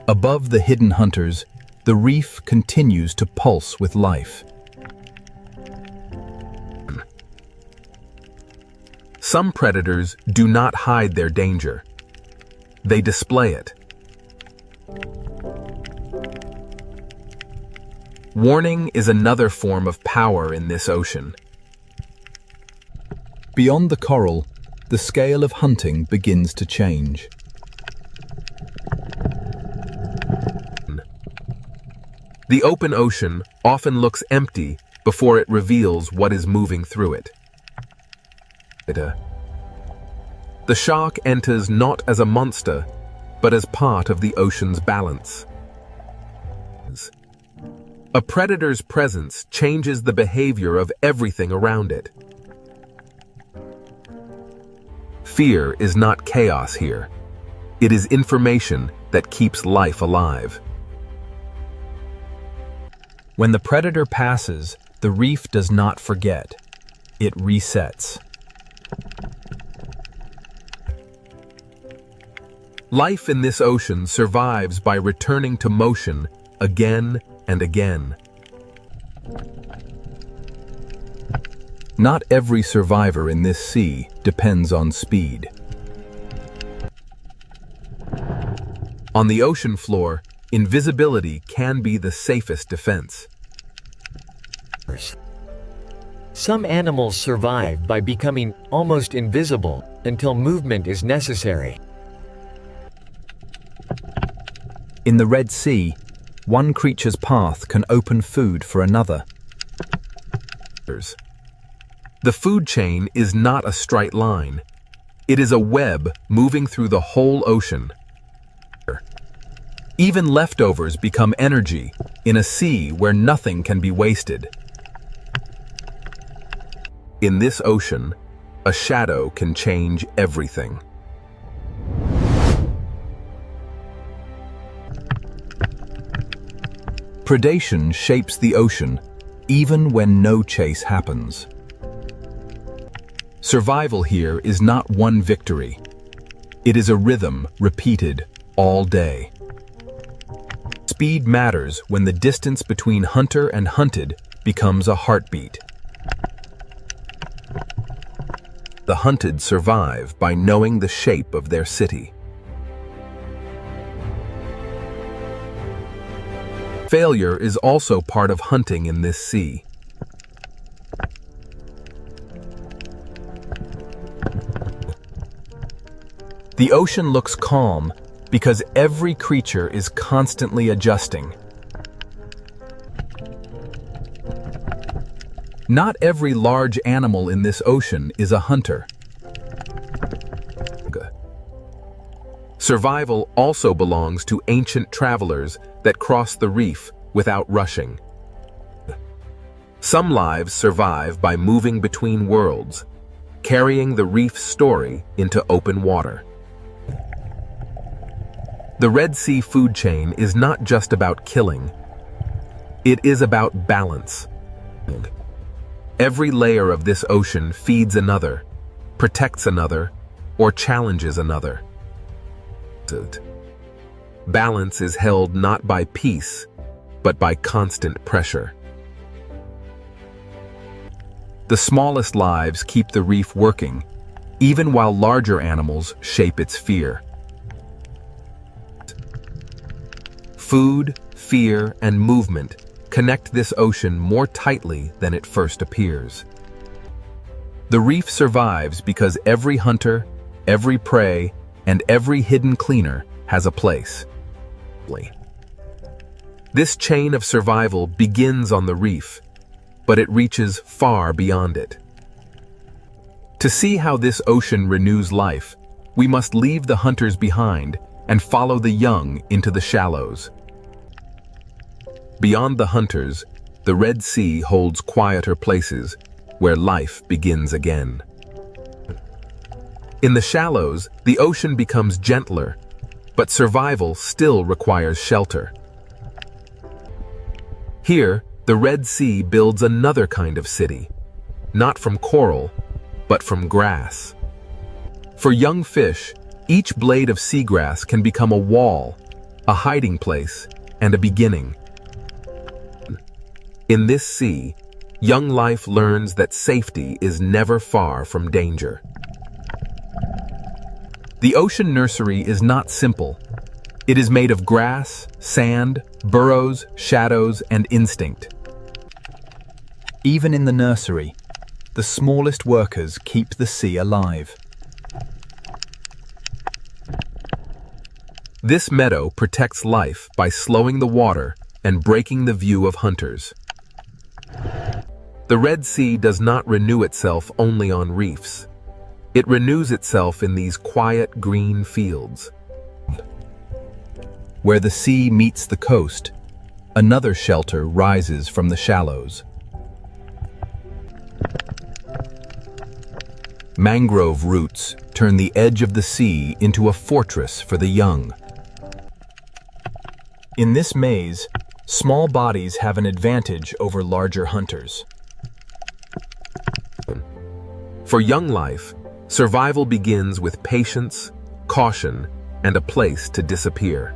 Above the hidden hunters, the reef continues to pulse with life. Some predators do not hide their danger. They display it. Warning is another form of power in this ocean. Beyond the coral, the scale of hunting begins to change. The open ocean often looks empty before it reveals what is moving through it. The shark enters not as a monster, but as part of the ocean's balance. A predator's presence changes the behavior of everything around it. Fear is not chaos here. It is information that keeps life alive. When the predator passes, the reef does not forget. It resets. Life in this ocean survives by returning to motion again and again. Not every survivor in this sea depends on speed. On the ocean floor, invisibility can be the safest defense. Some animals survive by becoming almost invisible until movement is necessary. In the Red Sea, one creature's path can open food for another. The food chain is not a straight line. It is a web moving through the whole ocean. Even leftovers become energy in a sea where nothing can be wasted. In this ocean, a shadow can change everything. Predation shapes the ocean, even when no chase happens. Survival here is not one victory. It is a rhythm repeated all day. Speed matters when the distance between hunter and hunted becomes a heartbeat. The hunted survive by knowing the shape of their city. Failure is also part of hunting in this sea. The ocean looks calm because every creature is constantly adjusting. Not every large animal in this ocean is a hunter. Survival also belongs to ancient travelers that cross the reef without rushing. Some lives survive by moving between worlds, carrying the reef's story into open water. The Red Sea food chain is not just about killing. It is about balance. Every layer of this ocean feeds another, protects another, or challenges another. Balance is held not by peace, but by constant pressure. The smallest lives keep the reef working, even while larger animals shape its fear. Food, fear, and movement connect this ocean more tightly than it first appears. The reef survives because every hunter, every prey, and every hidden cleaner has a place. This chain of survival begins on the reef, but it reaches far beyond it. To see how this ocean renews life, we must leave the hunters behind and follow the young into the shallows. Beyond the hunters, the Red Sea holds quieter places where life begins again. In the shallows, the ocean becomes gentler, but survival still requires shelter. Here, the Red Sea builds another kind of city, not from coral, but from grass. For young fish, each blade of seagrass can become a wall, a hiding place, and a beginning. In this sea, young life learns that safety is never far from danger. The ocean nursery is not simple. It is made of grass, sand, burrows, shadows, and instinct. Even in the nursery, the smallest workers keep the sea alive. This meadow protects life by slowing the water and breaking the view of hunters. The Red Sea does not renew itself only on reefs. It renews itself in these quiet green fields. Where the sea meets the coast, another shelter rises from the shallows. Mangrove roots turn the edge of the sea into a fortress for the young. In this maze, small bodies have an advantage over larger hunters. For young life, survival begins with patience, caution, and a place to disappear.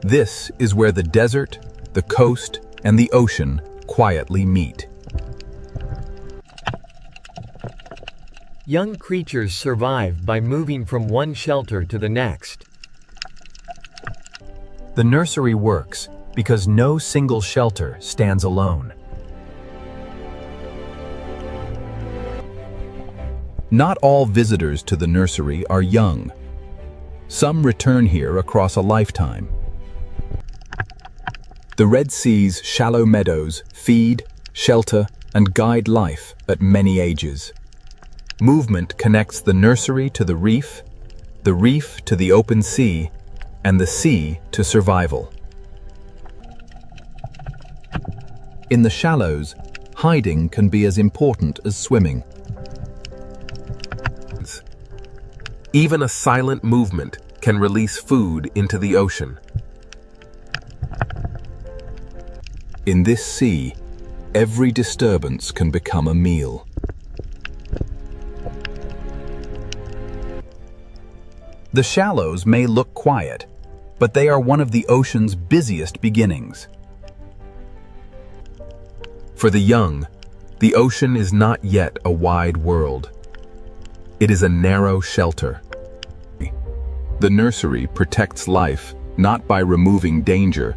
This is where the desert, the coast, and the ocean quietly meet. Young creatures survive by moving from one shelter to the next. The nursery works because no single shelter stands alone. Not all visitors to the nursery are young. Some return here across a lifetime. The Red Sea's shallow meadows feed, shelter, and guide life at many ages. Movement connects the nursery to the reef to the open sea, and the sea to survival. In the shallows, hiding can be as important as swimming. Even a silent movement can release food into the ocean. In this sea, every disturbance can become a meal. The shallows may look quiet, but they are one of the ocean's busiest beginnings. For the young, the ocean is not yet a wide world. It is a narrow shelter. The nursery protects life not by removing danger,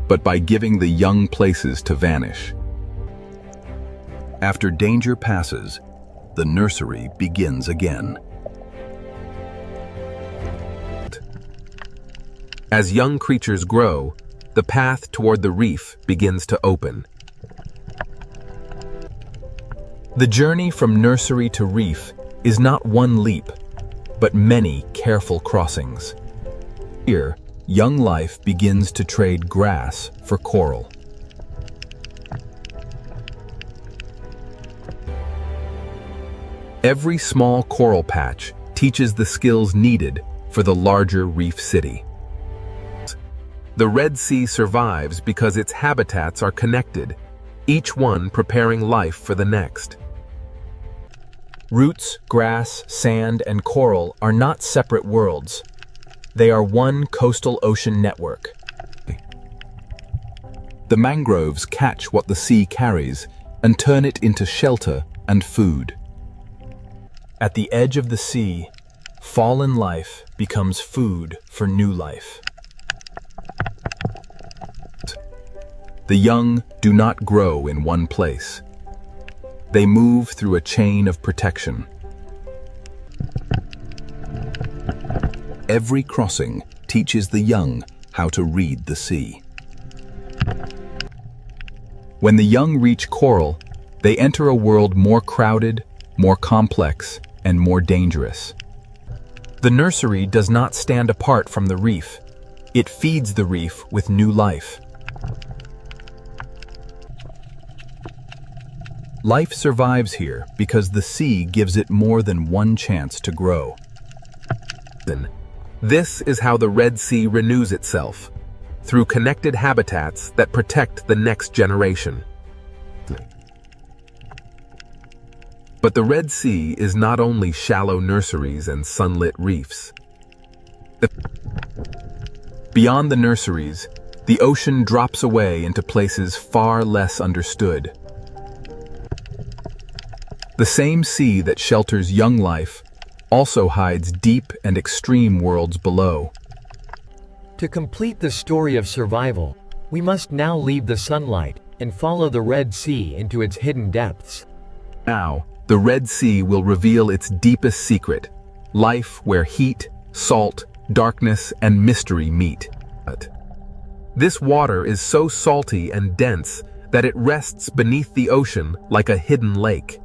but by giving the young places to vanish. After danger passes, the nursery begins again. As young creatures grow, the path toward the reef begins to open. The journey from nursery to reef is not one leap, but many careful crossings. Here, young life begins to trade grass for coral. Every small coral patch teaches the skills needed for the larger reef city. The Red Sea survives because its habitats are connected, each one preparing life for the next. Roots, grass, sand, and coral are not separate worlds. They are one coastal ocean network. The mangroves catch what the sea carries and turn it into shelter and food. At the edge of the sea, fallen life becomes food for new life. The young do not grow in one place. They move through a chain of protection. Every crossing teaches the young how to read the sea. When the young reach coral, they enter a world more crowded, more complex, and more dangerous. The nursery does not stand apart from the reef. It feeds the reef with new life. Life survives here because the sea gives it more than one chance to grow. This is how the Red Sea renews itself, through connected habitats that protect the next generation. But the Red Sea is not only shallow nurseries and sunlit reefs. Beyond the nurseries, the ocean drops away into places far less understood. The same sea that shelters young life also hides deep and extreme worlds below. To complete the story of survival, we must now leave the sunlight and follow the Red Sea into its hidden depths. Now, the Red Sea will reveal its deepest secret, life where heat, salt, darkness, and mystery meet. This water is so salty and dense that it rests beneath the ocean like a hidden lake.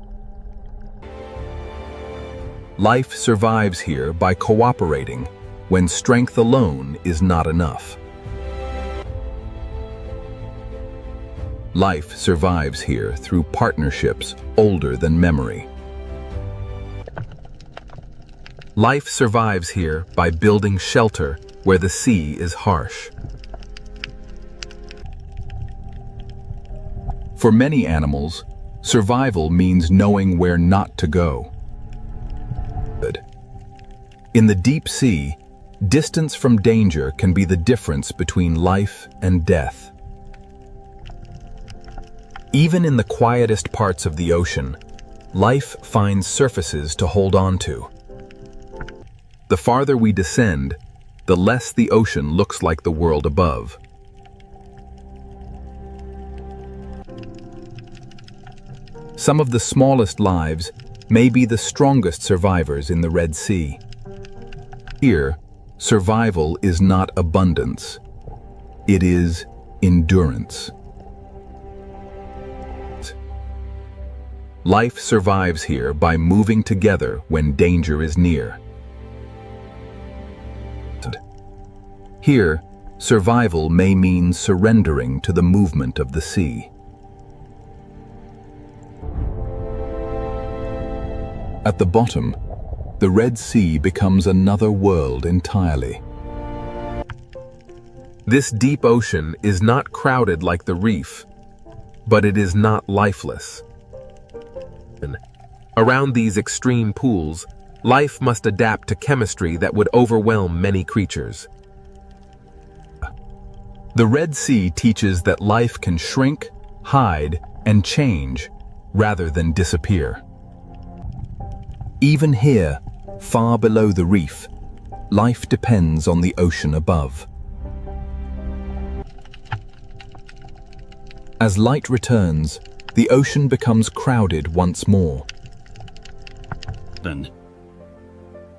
Life survives here by cooperating when strength alone is not enough. Life survives here through partnerships older than memory. Life survives here by building shelter where the sea is harsh. For many animals, survival means knowing where not to go. In the deep sea, distance from danger can be the difference between life and death. Even in the quietest parts of the ocean, life finds surfaces to hold on to. The farther we descend, the less the ocean looks like the world above. Some of the smallest lives may be the strongest survivors in the Red Sea. Here, survival is not abundance. It is endurance. Life survives here by moving together when danger is near. Here, survival may mean surrendering to the movement of the sea. At the bottom, the Red Sea becomes another world entirely. This deep ocean is not crowded like the reef, but it is not lifeless. Around these extreme pools, life must adapt to chemistry that would overwhelm many creatures. The Red Sea teaches that life can shrink, hide, and change rather than disappear. Even here, far below the reef, life depends on the ocean above. As light returns, the ocean becomes crowded once more.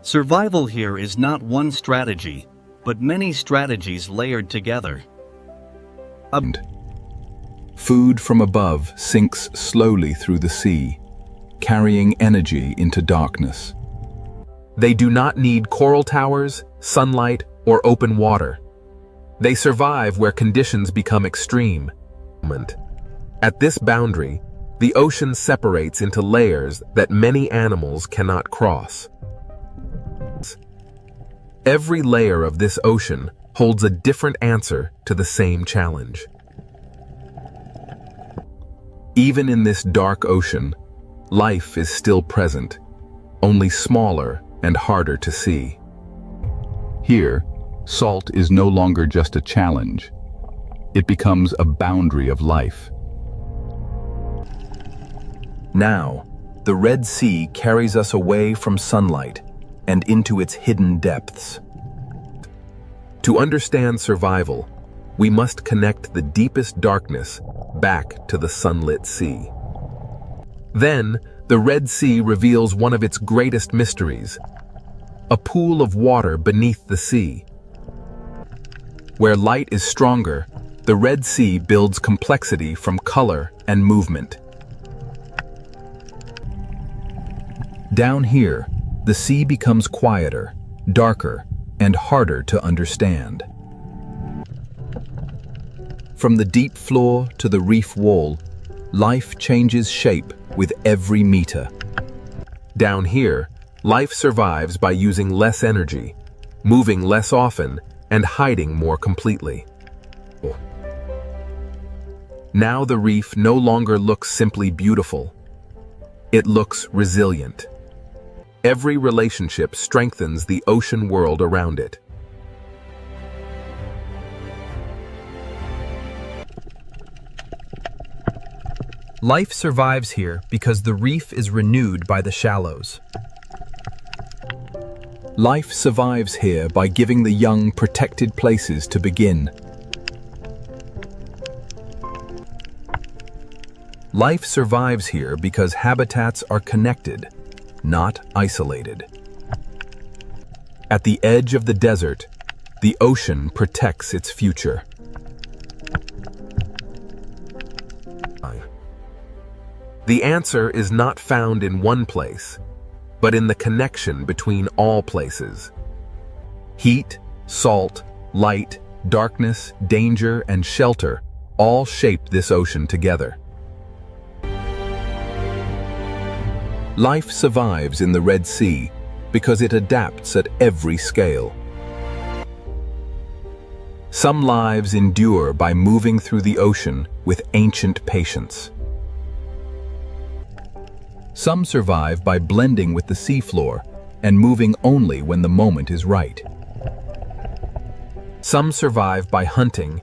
Survival here is not one strategy, but many strategies layered together. Food from above sinks slowly through the sea, carrying energy into darkness. They do not need coral towers, sunlight, or open water. They survive where conditions become extreme. At this boundary, the ocean separates into layers that many animals cannot cross. Every layer of this ocean holds a different answer to the same challenge. Even in this dark ocean, life is still present, only smaller and harder to see. Here, salt is no longer just a challenge. It becomes a boundary of life. Now, the Red Sea carries us away from sunlight and into its hidden depths. To understand survival, we must connect the deepest darkness back to the sunlit sea. Then, the Red Sea reveals one of its greatest mysteries, a pool of water beneath the sea. Where light is stronger, the Red Sea builds complexity from color and movement. Down here, the sea becomes quieter, darker, and harder to understand. From the deep floor to the reef wall, life changes shape with every meter. Down here, life survives by using less energy, moving less often, and hiding more completely. Now the reef no longer looks simply beautiful. It looks resilient. Every relationship strengthens the ocean world around it. Life survives here because the reef is renewed by the shallows. Life survives here by giving the young protected places to begin. Life survives here because habitats are connected, not isolated. At the edge of the desert, the ocean protects its future. The answer is not found in one place, but in the connection between all places. Heat, salt, light, darkness, danger, and shelter all shape this ocean together. Life survives in the Red Sea because it adapts at every scale. Some lives endure by moving through the ocean with ancient patience. Some survive by blending with the seafloor and moving only when the moment is right. Some survive by hunting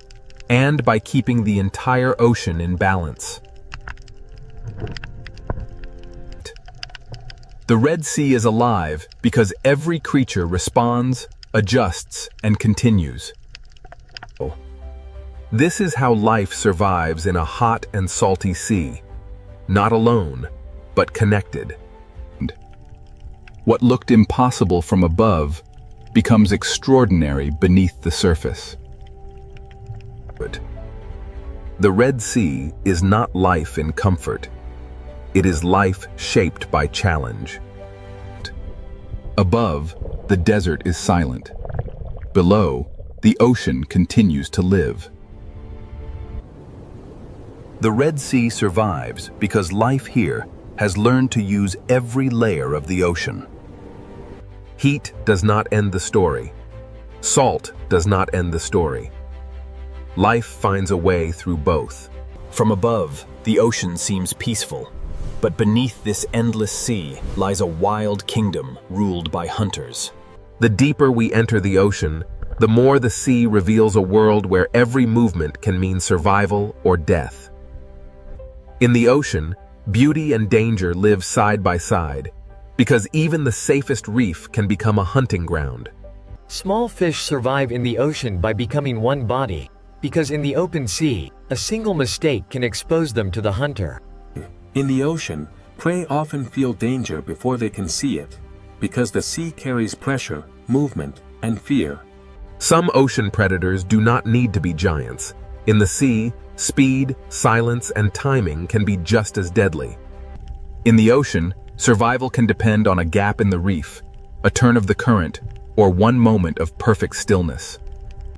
and by keeping the entire ocean in balance. The Red Sea is alive because every creature responds, adjusts, and continues. This is how life survives in a hot and salty sea, not alone, but connected. What looked impossible from above becomes extraordinary beneath the surface. The Red Sea is not life in comfort. It is life shaped by challenge. Above, the desert is silent. Below, the ocean continues to live. The Red Sea survives because life here has learned to use every layer of the ocean. Heat does not end the story. Salt does not end the story. Life finds a way through both. From above, the ocean seems peaceful, but beneath this endless sea lies a wild kingdom ruled by hunters. The deeper we enter the ocean, the more the sea reveals a world where every movement can mean survival or death. In the ocean, beauty and danger live side by side, because even the safest reef can become a hunting ground. Small fish survive in the ocean by becoming one body, because in the open sea, a single mistake can expose them to the hunter. In the ocean, prey often feel danger before they can see it, because the sea carries pressure, movement, and fear. Some ocean predators do not need to be giants. In the sea, speed, silence, and timing can be just as deadly. In the ocean, survival can depend on a gap in the reef, a turn of the current, or one moment of perfect stillness.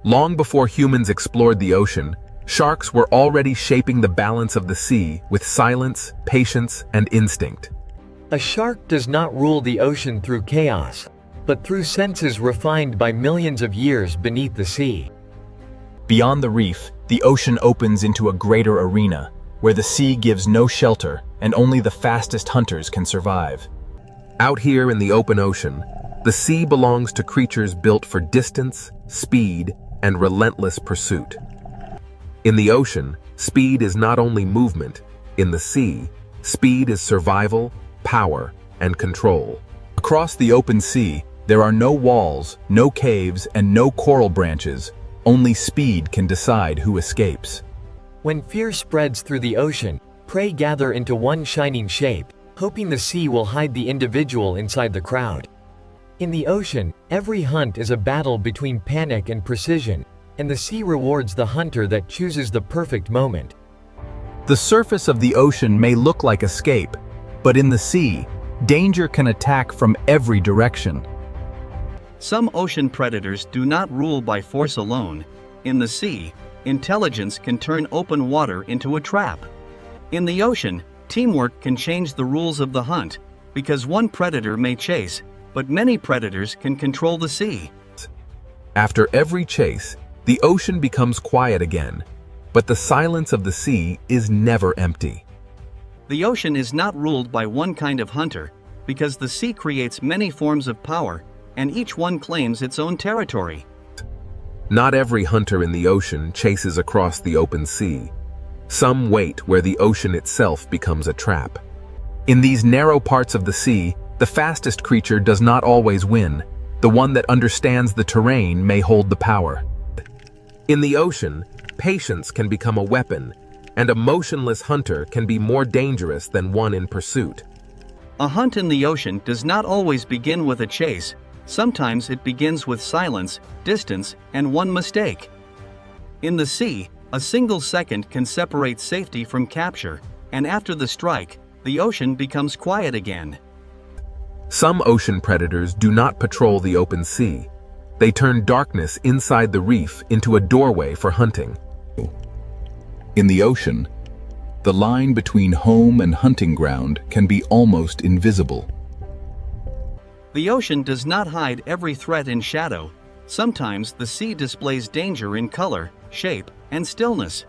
Long before humans explored the ocean, sharks were already shaping the balance of the sea with silence, patience, and instinct. A shark does not rule the ocean through chaos, but through senses refined by millions of years beneath the sea. Beyond the reef, the ocean opens into a greater arena, where the sea gives no shelter and only the fastest hunters can survive. Out here in the open ocean, the sea belongs to creatures built for distance, speed, and relentless pursuit. In the ocean, speed is not only movement. In the sea, speed is survival, power, and control. Across the open sea, there are no walls, no caves, and no coral branches. Only speed can decide who escapes. When fear spreads through the ocean, prey gather into one shining shape, hoping the sea will hide the individual inside the crowd. In the ocean, every hunt is a battle between panic and precision, and the sea rewards the hunter that chooses the perfect moment. The surface of the ocean may look like escape, but in the sea, danger can attack from every direction. Some ocean predators do not rule by force alone. In the sea, intelligence can turn open water into a trap. In the ocean, teamwork can change the rules of the hunt, because one predator may chase, but many predators can control the sea. After every chase, the ocean becomes quiet again, but the silence of the sea is never empty. The ocean is not ruled by one kind of hunter, because the sea creates many forms of power, and each one claims its own territory. Not every hunter in the ocean chases across the open sea. Some wait where the ocean itself becomes a trap. In these narrow parts of the sea, the fastest creature does not always win. The one that understands the terrain may hold the power. In the ocean, patience can become a weapon, and a motionless hunter can be more dangerous than one in pursuit. A hunt in the ocean does not always begin with a chase. Sometimes it begins with silence, distance, and one mistake. In the sea, a single second can separate safety from capture, and after the strike, the ocean becomes quiet again. Some ocean predators do not patrol the open sea. They turn darkness inside the reef into a doorway for hunting. In the ocean, the line between home and hunting ground can be almost invisible. The ocean does not hide every threat in shadow. Sometimes the sea displays danger in color, shape, and stillness.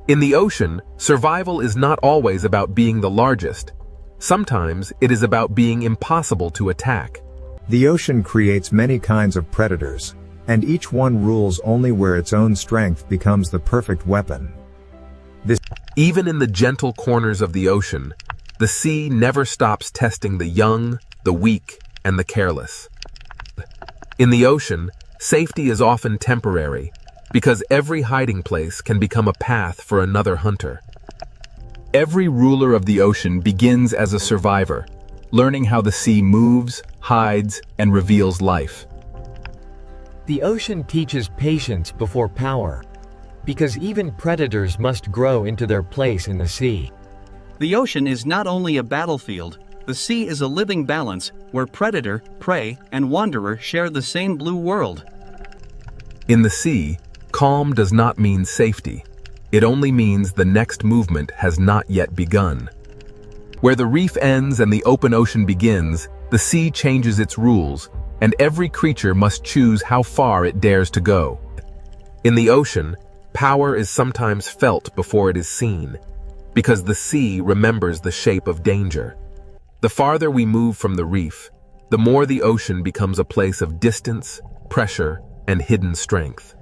In the ocean, survival is not always about being the largest. Sometimes it is about being impossible to attack. The ocean creates many kinds of predators, and each one rules only where its own strength becomes the perfect weapon. Even in the gentle corners of the ocean, the sea never stops testing the young, the weak, and the careless. In the ocean, safety is often temporary, because every hiding place can become a path for another hunter. Every ruler of the ocean begins as a survivor, learning how the sea moves, hides, and reveals life. The ocean teaches patience before power, because even predators must grow into their place in the sea. The ocean is not only a battlefield, the sea is a living balance where predator, prey, and wanderer share the same blue world. In the sea, calm does not mean safety. It only means the next movement has not yet begun. Where the reef ends and the open ocean begins, the sea changes its rules, and every creature must choose how far it dares to go. In the ocean, power is sometimes felt before it is seen, because the sea remembers the shape of danger. The farther we move from the reef, the more the ocean becomes a place of distance, pressure, and hidden strength.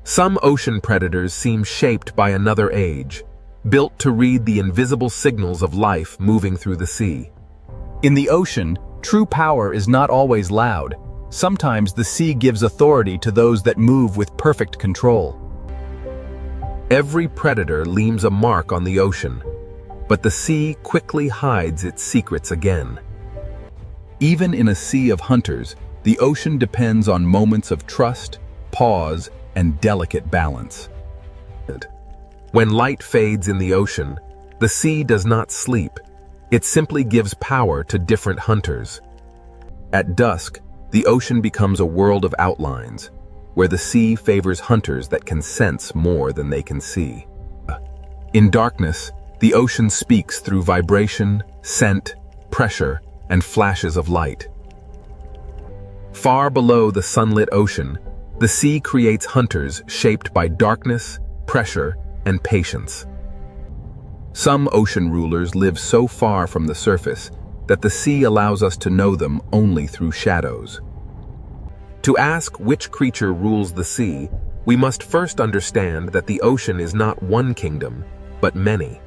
Some ocean predators seem shaped by another age, built to read the invisible signals of life moving through the sea. In the ocean, true power is not always loud. Sometimes the sea gives authority to those that move with perfect control. Every predator leaves a mark on the ocean, but the sea quickly hides its secrets again. Even in a sea of hunters, the ocean depends on moments of trust, pause, and delicate balance. When light fades in the ocean, the sea does not sleep. It simply gives power to different hunters. At dusk, the ocean becomes a world of outlines, where the sea favors hunters that can sense more than they can see. In darkness, the ocean speaks through vibration, scent, pressure, and flashes of light. Far below the sunlit ocean, the sea creates hunters shaped by darkness, pressure, and patience. Some ocean rulers live so far from the surface that the sea allows us to know them only through shadows. To ask which creature rules the sea, we must first understand that the ocean is not one kingdom, but many.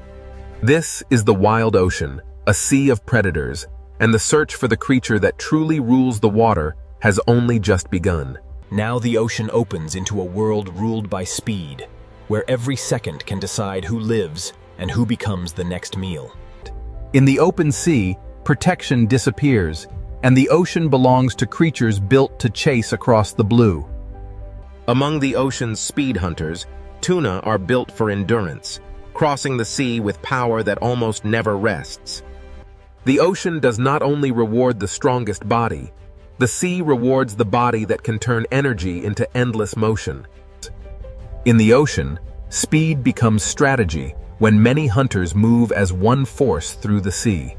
This is the wild ocean, a sea of predators, and the search for the creature that truly rules the water has only just begun. Now the ocean opens into a world ruled by speed, where every second can decide who lives and who becomes the next meal. In the open sea, protection disappears, and the ocean belongs to creatures built to chase across the blue. Among the ocean's speed hunters, tuna are built for endurance, crossing the sea with power that almost never rests. The ocean does not only reward the strongest body, the sea rewards the body that can turn energy into endless motion. In the ocean, speed becomes strategy when many hunters move as one force through the sea.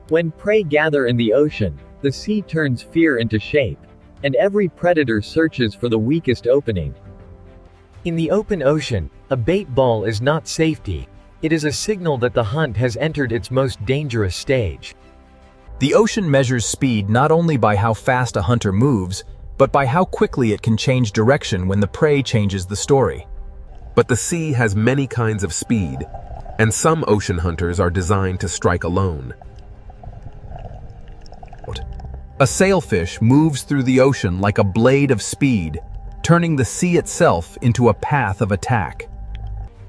When prey gather in the ocean, the sea turns fear into shape, and every predator searches for the weakest opening. In the open ocean, a bait ball is not safety. It is a signal that the hunt has entered its most dangerous stage. The ocean measures speed not only by how fast a hunter moves, but by how quickly it can change direction when the prey changes the story. But the sea has many kinds of speed, and some ocean hunters are designed to strike alone. A sailfish moves through the ocean like a blade of speed, turning the sea itself into a path of attack.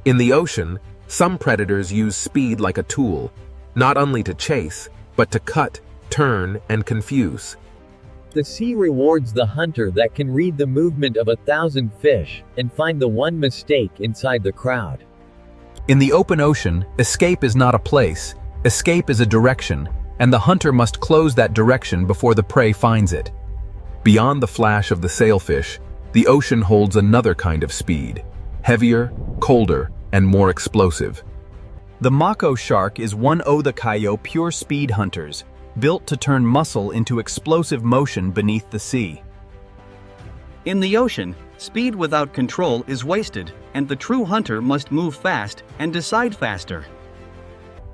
In the ocean, some predators use speed like a tool, not only to chase, but to cut, turn, and confuse. The sea rewards the hunter that can read the movement of 1,000 fish and find the one mistake inside the crowd. In the open ocean, escape is not a place, escape is a direction, and the hunter must close that direction before the prey finds it. Beyond the flash of the sailfish, the ocean holds another kind of speed, heavier, colder, and more explosive. The mako shark is one of the kayo pure speed hunters, built to turn muscle into explosive motion beneath the sea. In the ocean, speed without control is wasted, and the true hunter must move fast and decide faster.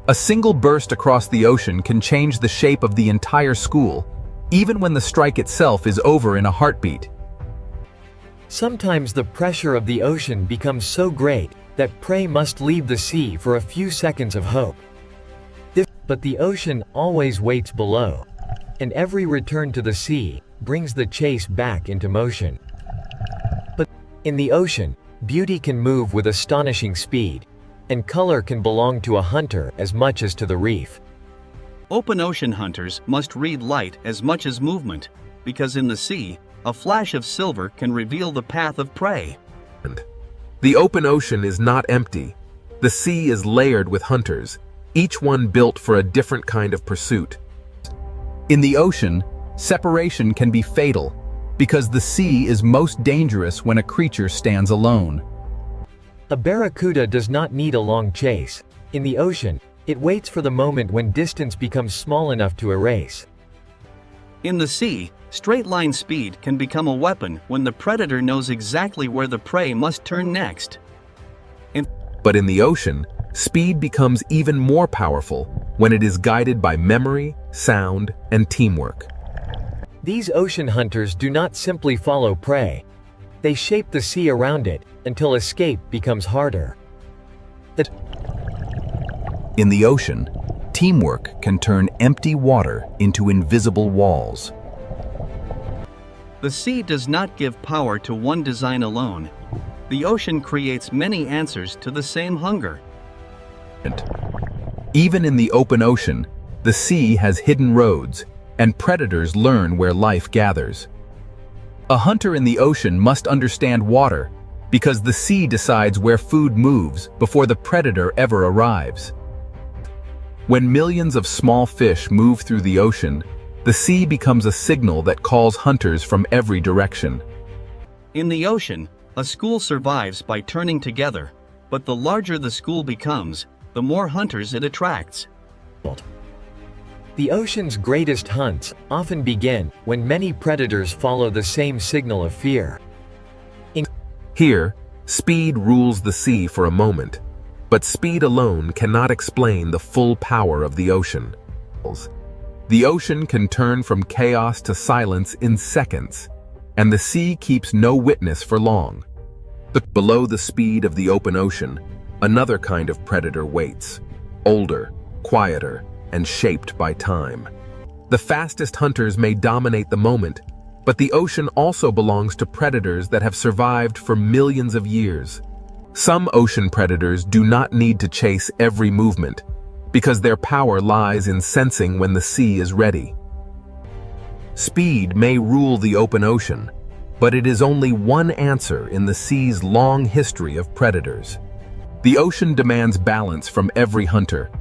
A single burst across the ocean can change the shape of the entire school, even when the strike itself is over in a heartbeat. Sometimes the pressure of the ocean becomes so great that prey must leave the sea for a few seconds of hope. But the ocean always waits below, and every return to the sea brings the chase back into motion. But in the ocean, beauty can move with astonishing speed, and color can belong to a hunter as much as to the reef. Open ocean hunters must read light as much as movement, because in the sea, a flash of silver can reveal the path of prey. The open ocean is not empty. The sea is layered with hunters, each one built for a different kind of pursuit. In the ocean, separation can be fatal, because the sea is most dangerous when a creature stands alone. A barracuda does not need a long chase. In the ocean, it waits for the moment when distance becomes small enough to erase. In the sea, straight-line speed can become a weapon when the predator knows exactly where the prey must turn next. But in the ocean, speed becomes even more powerful when it is guided by memory, sound, and teamwork. These ocean hunters do not simply follow prey. They shape the sea around it until escape becomes harder. In the ocean, teamwork can turn empty water into invisible walls. The sea does not give power to one design alone. The ocean creates many answers to the same hunger. Even in the open ocean, the sea has hidden roads, and predators learn where life gathers. A hunter in the ocean must understand water, because the sea decides where food moves before the predator ever arrives. When millions of small fish move through the ocean, the sea becomes a signal that calls hunters from every direction. In the ocean, a school survives by turning together, but the larger the school becomes, the more hunters it attracts. The ocean's greatest hunts often begin when many predators follow the same signal of fear. Here, speed rules the sea for a moment, but speed alone cannot explain the full power of the ocean. The ocean can turn from chaos to silence in seconds, and the sea keeps no witness for long. But below the speed of the open ocean, another kind of predator waits, older, quieter, and shaped by time. The fastest hunters may dominate the moment, but the ocean also belongs to predators that have survived for millions of years. Some ocean predators do not need to chase every movement, because their power lies in sensing when the sea is ready. Speed may rule the open ocean, but it is only one answer in the sea's long history of predators. The ocean demands balance from every hunter,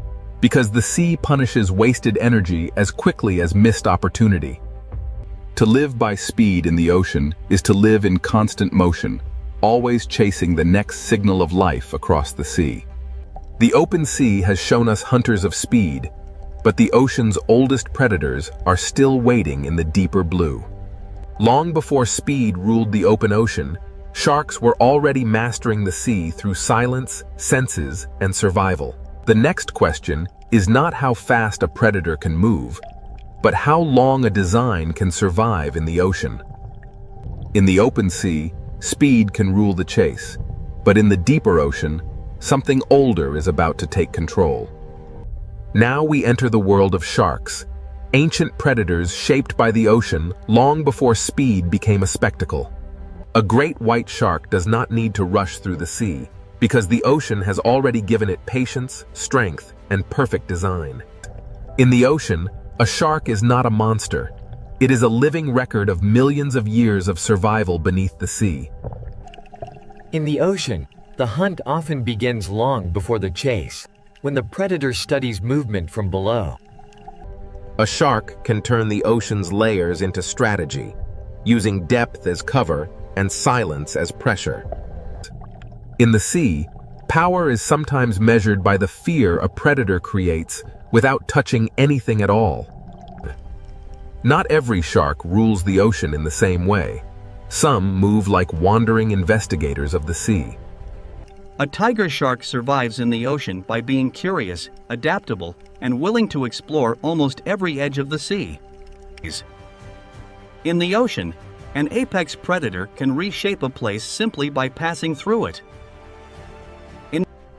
because the sea punishes wasted energy as quickly as missed opportunity. To live by speed in the ocean is to live in constant motion, always chasing the next signal of life across the sea. The open sea has shown us hunters of speed, but the ocean's oldest predators are still waiting in the deeper blue. Long before speed ruled the open ocean, sharks were already mastering the sea through silence, senses, and survival. The next question is not how fast a predator can move, but how long a design can survive in the ocean. In the open sea, speed can rule the chase, but in the deeper ocean, something older is about to take control. Now we enter the world of sharks, ancient predators shaped by the ocean long before speed became a spectacle. A great white shark does not need to rush through the sea, because the ocean has already given it patience, strength, and perfect design. In the ocean, a shark is not a monster. It is a living record of millions of years of survival beneath the sea. In the ocean, The hunt often begins long before the chase, when the predator studies movement from below. A shark can turn the ocean's layers into strategy, using depth as cover and silence as pressure. In the sea, power is sometimes measured by the fear a predator creates without touching anything at all. Not every shark rules the ocean in the same way. Some move like wandering investigators of the sea. A tiger shark survives in the ocean by being curious, adaptable, and willing to explore almost every edge of the sea. In the ocean, an apex predator can reshape a place simply by passing through it.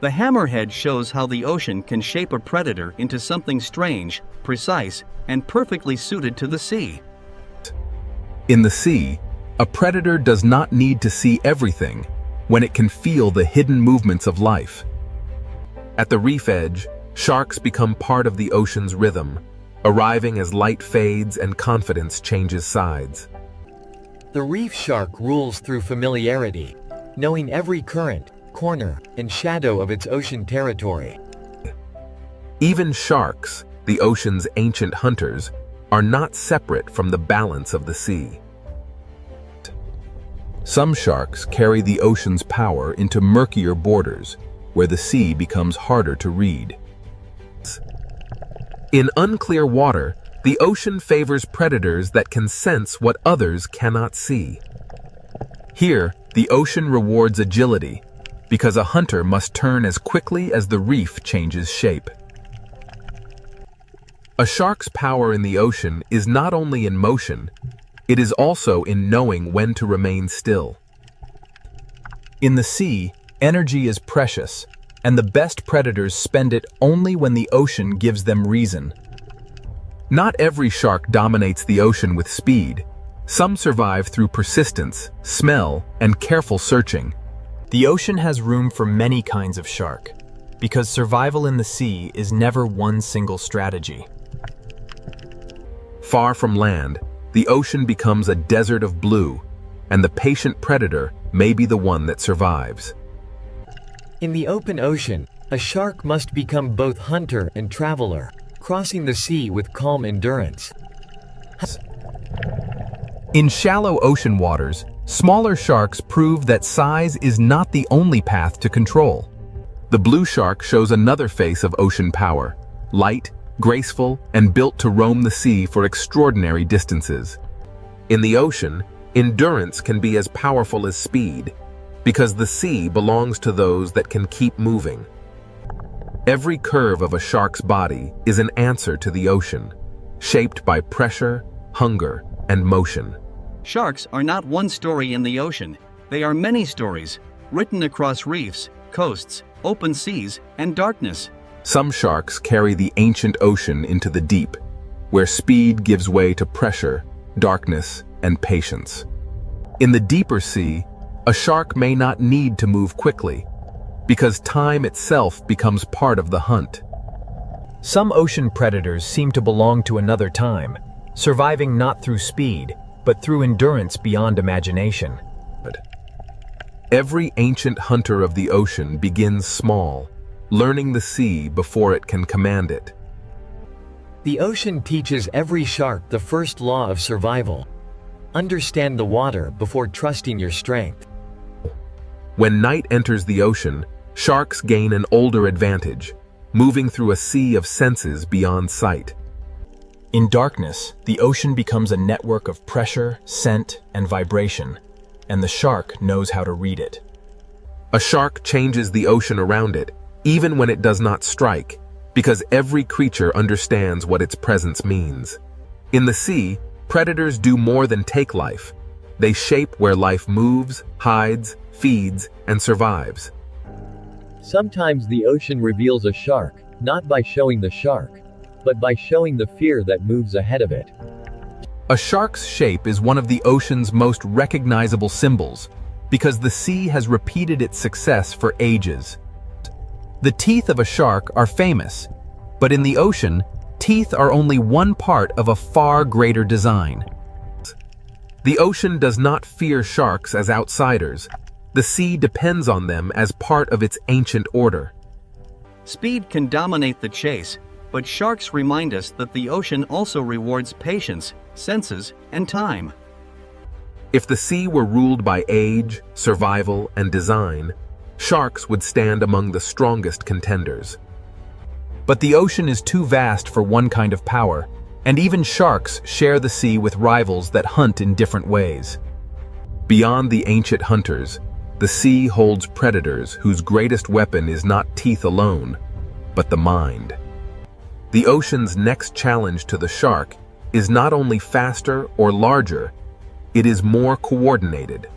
The hammerhead shows how the ocean can shape a predator into something strange, precise, and perfectly suited to the sea. In the sea, a predator does not need to see everything when it can feel the hidden movements of life. At the reef edge, sharks become part of the ocean's rhythm, arriving as light fades and confidence changes sides. The reef shark rules through familiarity, knowing every current, corner, and shadow of its ocean territory. Even sharks, the ocean's ancient hunters, are not separate from the balance of the sea. Some sharks carry the ocean's power into murkier borders, where the sea becomes harder to read. In unclear water, the ocean favors predators that can sense what others cannot see. Here, the ocean rewards agility, because a hunter must turn as quickly as the reef changes shape. A shark's power in the ocean is not only in motion, it is also in knowing when to remain still. In the sea, energy is precious, and the best predators spend it only when the ocean gives them reason. Not every shark dominates the ocean with speed. Some survive through persistence, smell, and careful searching. The ocean has room for many kinds of shark, because survival in the sea is never one single strategy. Far from land, the ocean becomes a desert of blue, and the patient predator may be the one that survives. In the open ocean, a shark must become both hunter and traveler, crossing the sea with calm endurance. In shallow ocean waters, smaller sharks prove that size is not the only path to control. The blue shark shows another face of ocean power, light, graceful, and built to roam the sea for extraordinary distances. In the ocean, endurance can be as powerful as speed, because the sea belongs to those that can keep moving. Every curve of a shark's body is an answer to the ocean, shaped by pressure, hunger, and motion. Sharks are not one story in the ocean. They are many stories, written across reefs, coasts, open seas, and darkness. Some sharks carry the ancient ocean into the deep, where speed gives way to pressure, darkness, and patience. In the deeper sea, a shark may not need to move quickly, because time itself becomes part of the hunt. Some ocean predators seem to belong to another time, surviving not through speed, but through endurance beyond imagination. Every ancient hunter of the ocean begins small, learning the sea before it can command it. The ocean teaches every shark the first law of survival. Understand the water before trusting your strength. When night enters the ocean, sharks gain an older advantage, moving through a sea of senses beyond sight. In darkness, the ocean becomes a network of pressure, scent, and vibration, and the shark knows how to read it. A shark changes the ocean around it, even when it does not strike, because every creature understands what its presence means. In the sea, predators do more than take life. They shape where life moves, hides, feeds, and survives. Sometimes the ocean reveals a shark, not by showing the shark, but by showing the fear that moves ahead of it. A shark's shape is one of the ocean's most recognizable symbols, because the sea has repeated its success for ages. The teeth of a shark are famous, but in the ocean, teeth are only one part of a far greater design. The ocean does not fear sharks as outsiders. The sea depends on them as part of its ancient order. Speed can dominate the chase, but sharks remind us that the ocean also rewards patience, senses, and time. If the sea were ruled by age, survival, and design, sharks would stand among the strongest contenders. But the ocean is too vast for one kind of power, and even sharks share the sea with rivals that hunt in different ways. Beyond the ancient hunters, the sea holds predators whose greatest weapon is not teeth alone, but the mind. The ocean's next challenge to the shark is not only faster or larger, it is more coordinated.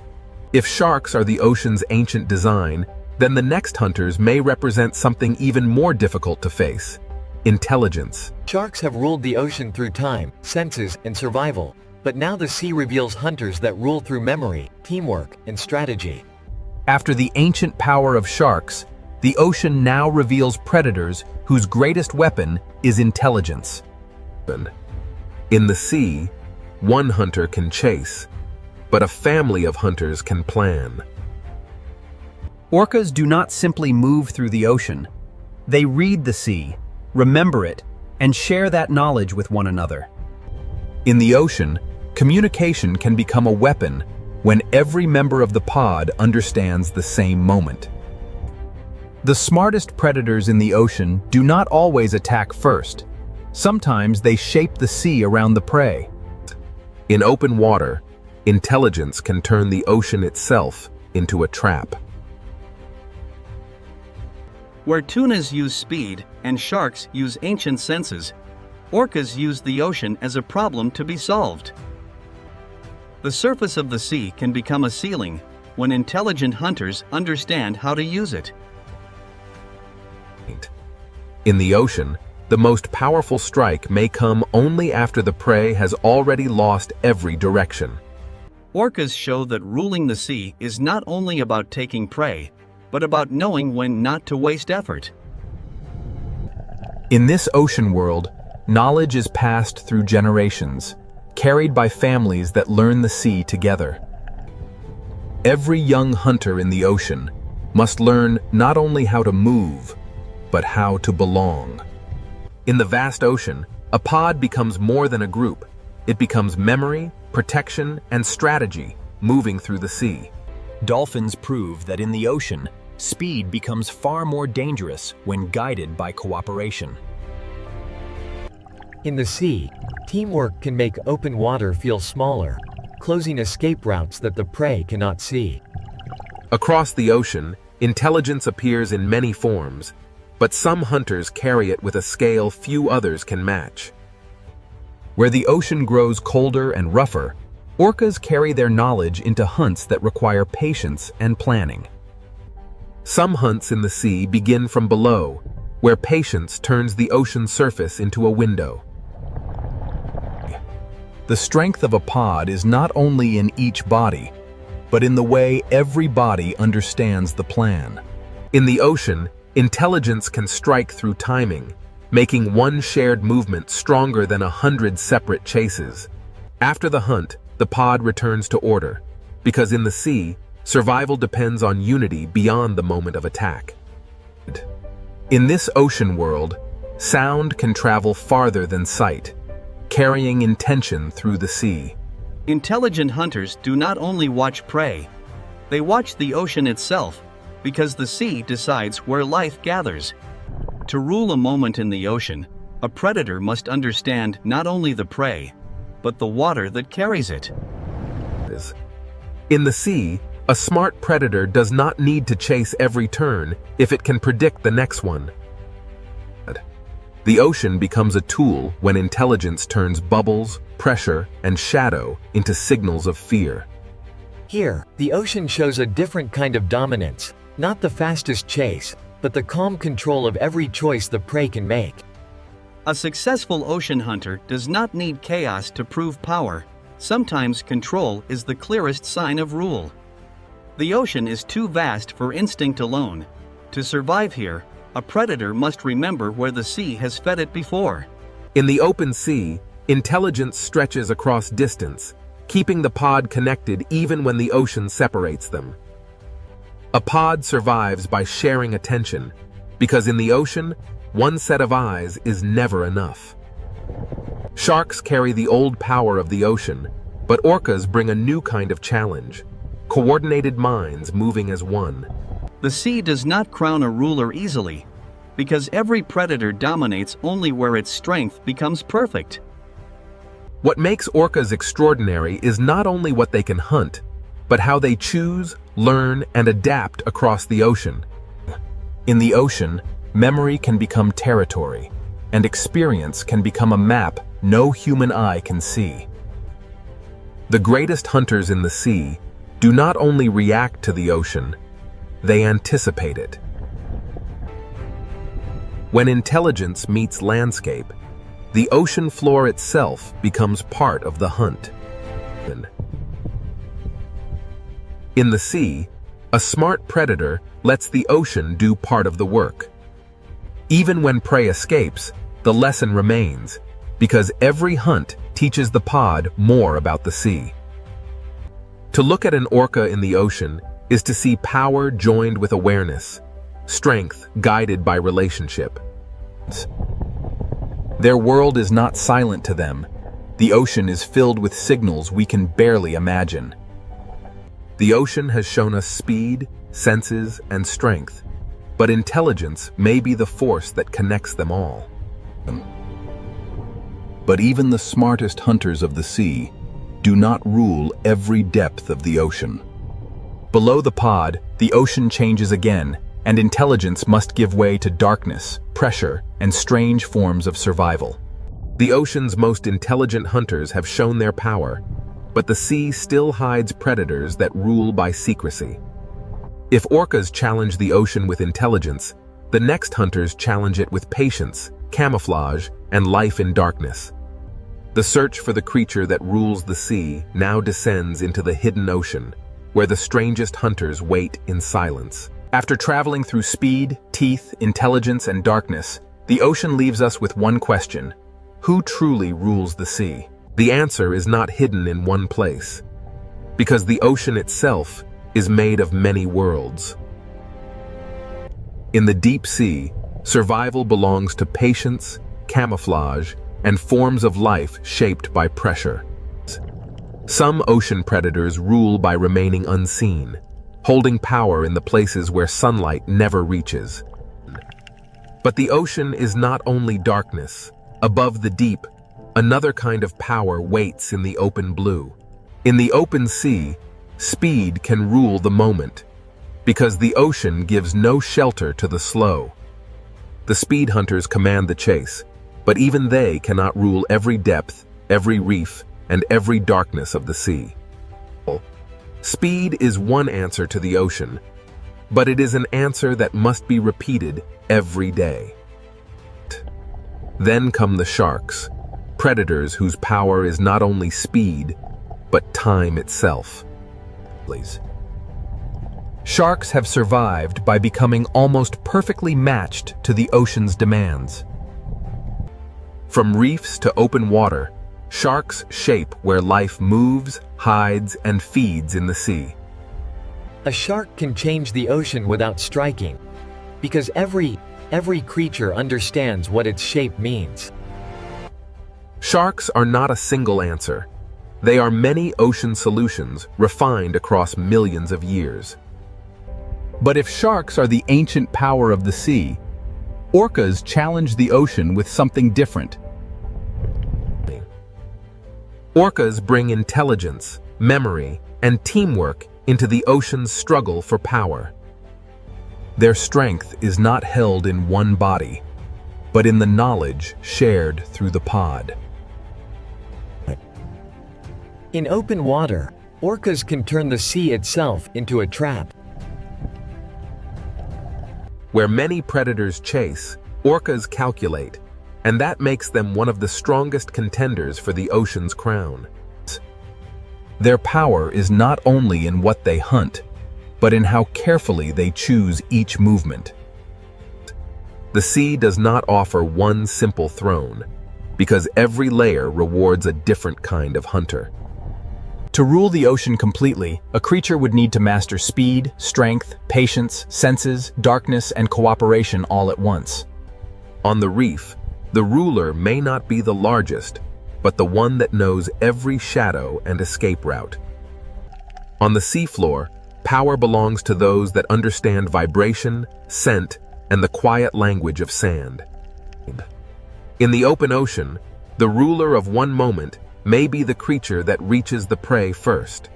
If sharks are the ocean's ancient design, then the next hunters may represent something even more difficult to face: intelligence. Sharks have ruled the ocean through time, senses, and survival, but now the sea reveals hunters that rule through memory, teamwork, and strategy. After the ancient power of sharks, the ocean now reveals predators whose greatest weapon is intelligence. In the sea, one hunter can chase, but a family of hunters can plan. Orcas do not simply move through the ocean. They read the sea, remember it, and share that knowledge with one another. In the ocean, communication can become a weapon when every member of the pod understands the same moment. The smartest predators in the ocean do not always attack first. Sometimes they shape the sea around the prey. In open water, intelligence can turn the ocean itself into a trap. Where tunas use speed and sharks use ancient senses, orcas use the ocean as a problem to be solved. The surface of the sea can become a ceiling when intelligent hunters understand how to use it. In the ocean, the most powerful strike may come only after the prey has already lost every direction. Orcas show that ruling the sea is not only about taking prey, but about knowing when not to waste effort. In this ocean world, knowledge is passed through generations, carried by families that learn the sea together. Every young hunter in the ocean must learn not only how to move, but how to belong. In the vast ocean, a pod becomes more than a group. It becomes memory, protection, and strategy moving through the sea. Dolphins prove that in the ocean, speed becomes far more dangerous when guided by cooperation. In the sea, teamwork can make open water feel smaller, closing escape routes that the prey cannot see. Across the ocean, intelligence appears in many forms, but some hunters carry it with a scale few others can match. Where the ocean grows colder and rougher, orcas carry their knowledge into hunts that require patience and planning. Some hunts in the sea begin from below, where patience turns the ocean surface into a window. The strength of a pod is not only in each body, but in the way every body understands the plan. In the ocean, intelligence can strike through timing, making one shared movement stronger than 100 separate chases. After the hunt, the pod returns to order, because in the sea, survival depends on unity beyond the moment of attack. In this ocean world, sound can travel farther than sight, carrying intention through the sea. Intelligent hunters do not only watch prey, they watch the ocean itself, because the sea decides where life gathers. To rule a moment in the ocean, a predator must understand not only the prey, but the water that carries it. In the sea, a smart predator does not need to chase every turn if it can predict the next one. The ocean becomes a tool when intelligence turns bubbles, pressure, and shadow into signals of fear. Here, the ocean shows a different kind of dominance, not the fastest chase, but the calm control of every choice the prey can make. A successful ocean hunter does not need chaos to prove power. Sometimes control is the clearest sign of rule. The ocean is too vast for instinct alone. To survive here, a predator must remember where the sea has fed it before. In the open sea, intelligence stretches across distance, keeping the pod connected even when the ocean separates them. A pod survives by sharing attention, because in the ocean, one set of eyes is never enough. Sharks carry the old power of the ocean, but orcas bring a new kind of challenge: coordinated minds moving as one. The sea does not crown a ruler easily, because every predator dominates only where its strength becomes perfect. What makes orcas extraordinary is not only what they can hunt, but how they choose, learn, and adapt across the ocean. In the ocean, memory can become territory, and experience can become a map no human eye can see. The greatest hunters in the sea do not only react to the ocean, they anticipate it. When intelligence meets landscape, the ocean floor itself becomes part of the hunt. In the sea, a smart predator lets the ocean do part of the work. Even when prey escapes, the lesson remains, because every hunt teaches the pod more about the sea. To look at an orca in the ocean is to see power joined with awareness, strength guided by relationship. Their world is not silent to them. The ocean is filled with signals we can barely imagine. The ocean has shown us speed, senses, and strength, but intelligence may be the force that connects them all. But even the smartest hunters of the sea do not rule every depth of the ocean. Below the pod, the ocean changes again, and intelligence must give way to darkness, pressure, and strange forms of survival. The ocean's most intelligent hunters have shown their power, but the sea still hides predators that rule by secrecy. If orcas challenge the ocean with intelligence, the next hunters challenge it with patience, camouflage, and life in darkness. The search for the creature that rules the sea now descends into the hidden ocean, where the strangest hunters wait in silence. After traveling through speed, teeth, intelligence, and darkness, the ocean leaves us with one question: who truly rules the sea? The answer is not hidden in one place, because the ocean itself is made of many worlds. In the deep sea, survival belongs to patience, camouflage, and forms of life shaped by pressure. Some ocean predators rule by remaining unseen, holding power in the places where sunlight never reaches. But the ocean is not only darkness. Above the deep, another kind of power waits in the open blue. In the open sea, speed can rule the moment, because the ocean gives no shelter to the slow. The speed hunters command the chase, but even they cannot rule every depth, every reef, and every darkness of the sea. Speed is one answer to the ocean, but it is an answer that must be repeated every day. Then come the sharks, predators whose power is not only speed, but time itself. Sharks have survived by becoming almost perfectly matched to the ocean's demands. From reefs to open water, sharks shape where life moves, hides, and feeds in the sea. A shark can change the ocean without striking, because every creature understands what its shape means. Sharks are not a single answer. They are many ocean solutions refined across millions of years. But if sharks are the ancient power of the sea, orcas challenge the ocean with something different. Orcas bring intelligence, memory, and teamwork into the ocean's struggle for power. Their strength is not held in one body, but in the knowledge shared through the pod. In open water, orcas can turn the sea itself into a trap. Where many predators chase, orcas calculate, and that makes them one of the strongest contenders for the ocean's crown. Their power is not only in what they hunt, but in how carefully they choose each movement. The sea does not offer one simple throne, because every layer rewards a different kind of hunter. To rule the ocean completely, a creature would need to master speed, strength, patience, senses, darkness, and cooperation all at once. On the reef, the ruler may not be the largest, but the one that knows every shadow and escape route. On the seafloor, power belongs to those that understand vibration, scent, and the quiet language of sand. In the open ocean, the ruler of one moment may be the creature that reaches the prey first.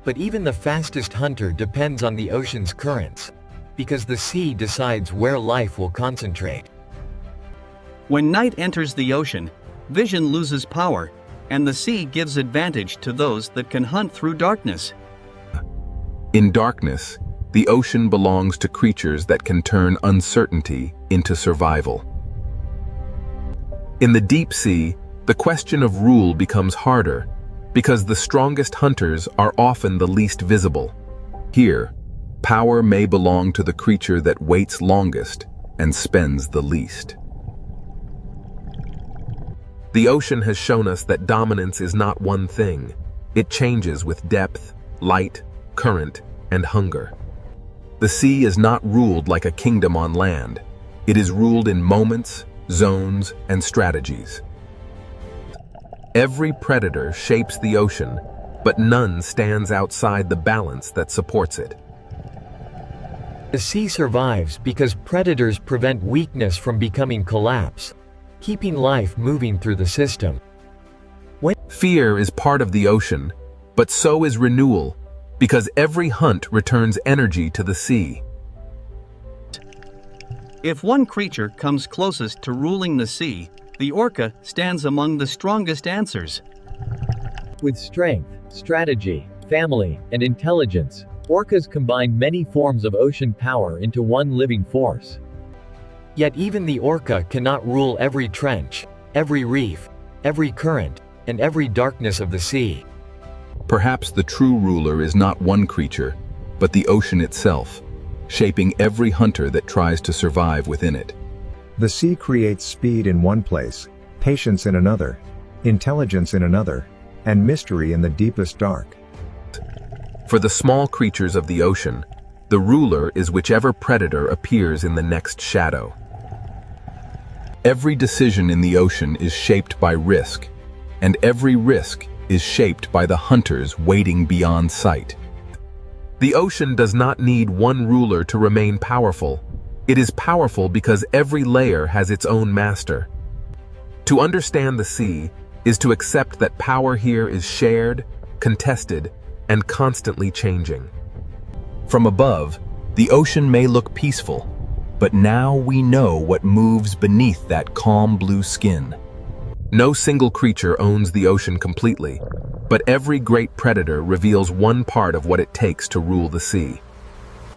But even the fastest hunter depends on the ocean's currents, because the sea decides where life will concentrate. When night enters the ocean, vision loses power, and the sea gives advantage to those that can hunt through darkness. In darkness, the ocean belongs to creatures that can turn uncertainty into survival. In the deep sea, the question of rule becomes harder, because the strongest hunters are often the least visible. Here, power may belong to the creature that waits longest and spends the least. The ocean has shown us that dominance is not one thing. It changes with depth, light, current, and hunger. The sea is not ruled like a kingdom on land. It is ruled in moments, zones, and strategies. Every predator shapes the ocean, but none stands outside the balance that supports it. The sea survives because predators prevent weakness from becoming collapse, keeping life moving through the system. Fear is part of the ocean, but so is renewal, because every hunt returns energy to the sea. If one creature comes closest to ruling the sea, the orca stands among the strongest answers. With strength, strategy, family, and intelligence, orcas combine many forms of ocean power into one living force. Yet even the orca cannot rule every trench, every reef, every current, and every darkness of the sea. Perhaps the true ruler is not one creature, but the ocean itself, shaping every hunter that tries to survive within it. The sea creates speed in one place, patience in another, intelligence in another, and mystery in the deepest dark. For the small creatures of the ocean, the ruler is whichever predator appears in the next shadow. Every decision in the ocean is shaped by risk, and every risk is shaped by the hunters waiting beyond sight. The ocean does not need one ruler to remain powerful. It is powerful because every layer has its own master. To understand the sea is to accept that power here is shared, contested, and constantly changing. From above, the ocean may look peaceful, but now we know what moves beneath that calm blue skin. No single creature owns the ocean completely, but every great predator reveals one part of what it takes to rule the sea.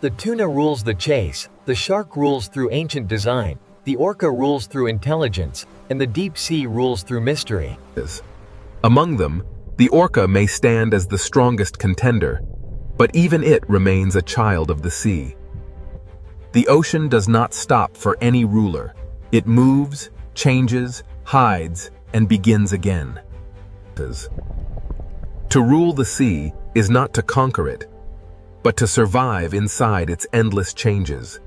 The tuna rules the chase, the shark rules through ancient design, the orca rules through intelligence, and the deep sea rules through mystery. Among them, the orca may stand as the strongest contender, but even it remains a child of the sea. The ocean does not stop for any ruler. It moves, changes, hides, and begins again. To rule the sea is not to conquer it, but to survive inside its endless changes.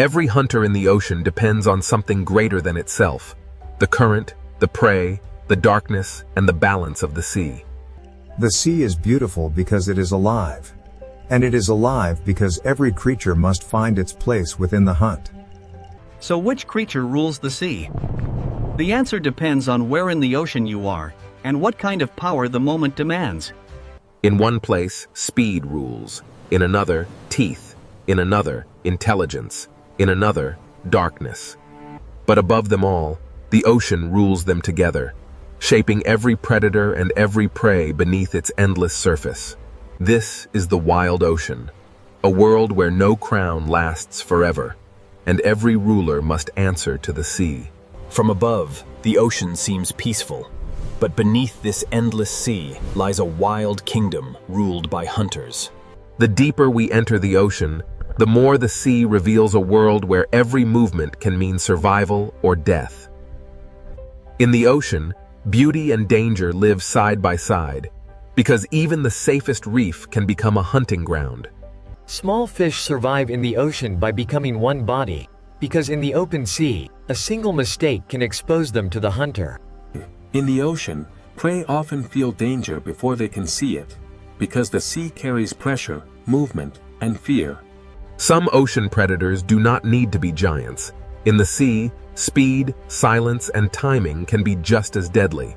Every hunter in the ocean depends on something greater than itself: the current, the prey, the darkness, and the balance of the sea. The sea is beautiful because it is alive. And it is alive because every creature must find its place within the hunt. So which creature rules the sea? The answer depends on where in the ocean you are, and what kind of power the moment demands. In one place, speed rules. In another, teeth. In another, intelligence. In another, darkness. But above them all, the ocean rules them together, shaping every predator and every prey beneath its endless surface. This is the wild ocean, a world where no crown lasts forever, and every ruler must answer to the sea. From above, the ocean seems peaceful, but beneath this endless sea lies a wild kingdom ruled by hunters. The deeper we enter the ocean, the more the sea reveals a world where every movement can mean survival or death. In the ocean, beauty and danger live side by side, because even the safest reef can become a hunting ground. Small fish survive in the ocean by becoming one body, because in the open sea, a single mistake can expose them to the hunter. In the ocean, prey often feel danger before they can see it, because the sea carries pressure, movement, and fear. Some ocean predators do not need to be giants. In the sea, speed, silence, and timing can be just as deadly.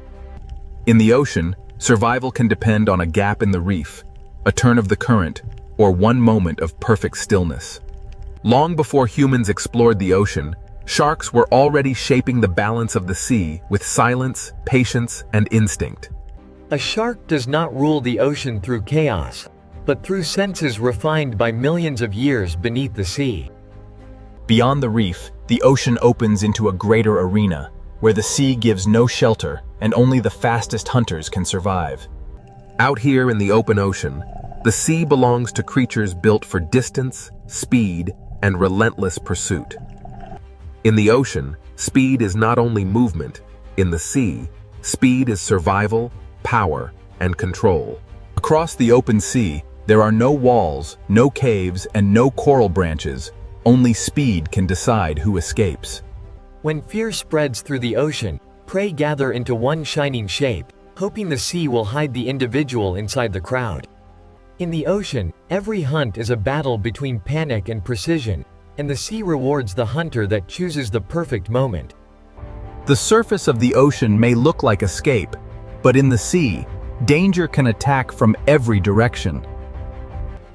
In the ocean, survival can depend on a gap in the reef, a turn of the current, or one moment of perfect stillness. Long before humans explored the ocean, sharks were already shaping the balance of the sea with silence, patience, and instinct. A shark does not rule the ocean through chaos, but through senses refined by millions of years beneath the sea. Beyond the reef, the ocean opens into a greater arena, where the sea gives no shelter and only the fastest hunters can survive. Out here in the open ocean, the sea belongs to creatures built for distance, speed, and relentless pursuit. In the ocean, speed is not only movement. In the sea, speed is survival, power, and control. Across the open sea, there are no walls, no caves, and no coral branches. Only speed can decide who escapes. When fear spreads through the ocean, prey gather into one shining shape, hoping the sea will hide the individual inside the crowd. In the ocean, every hunt is a battle between panic and precision, and the sea rewards the hunter that chooses the perfect moment. The surface of the ocean may look like escape, but in the sea, danger can attack from every direction.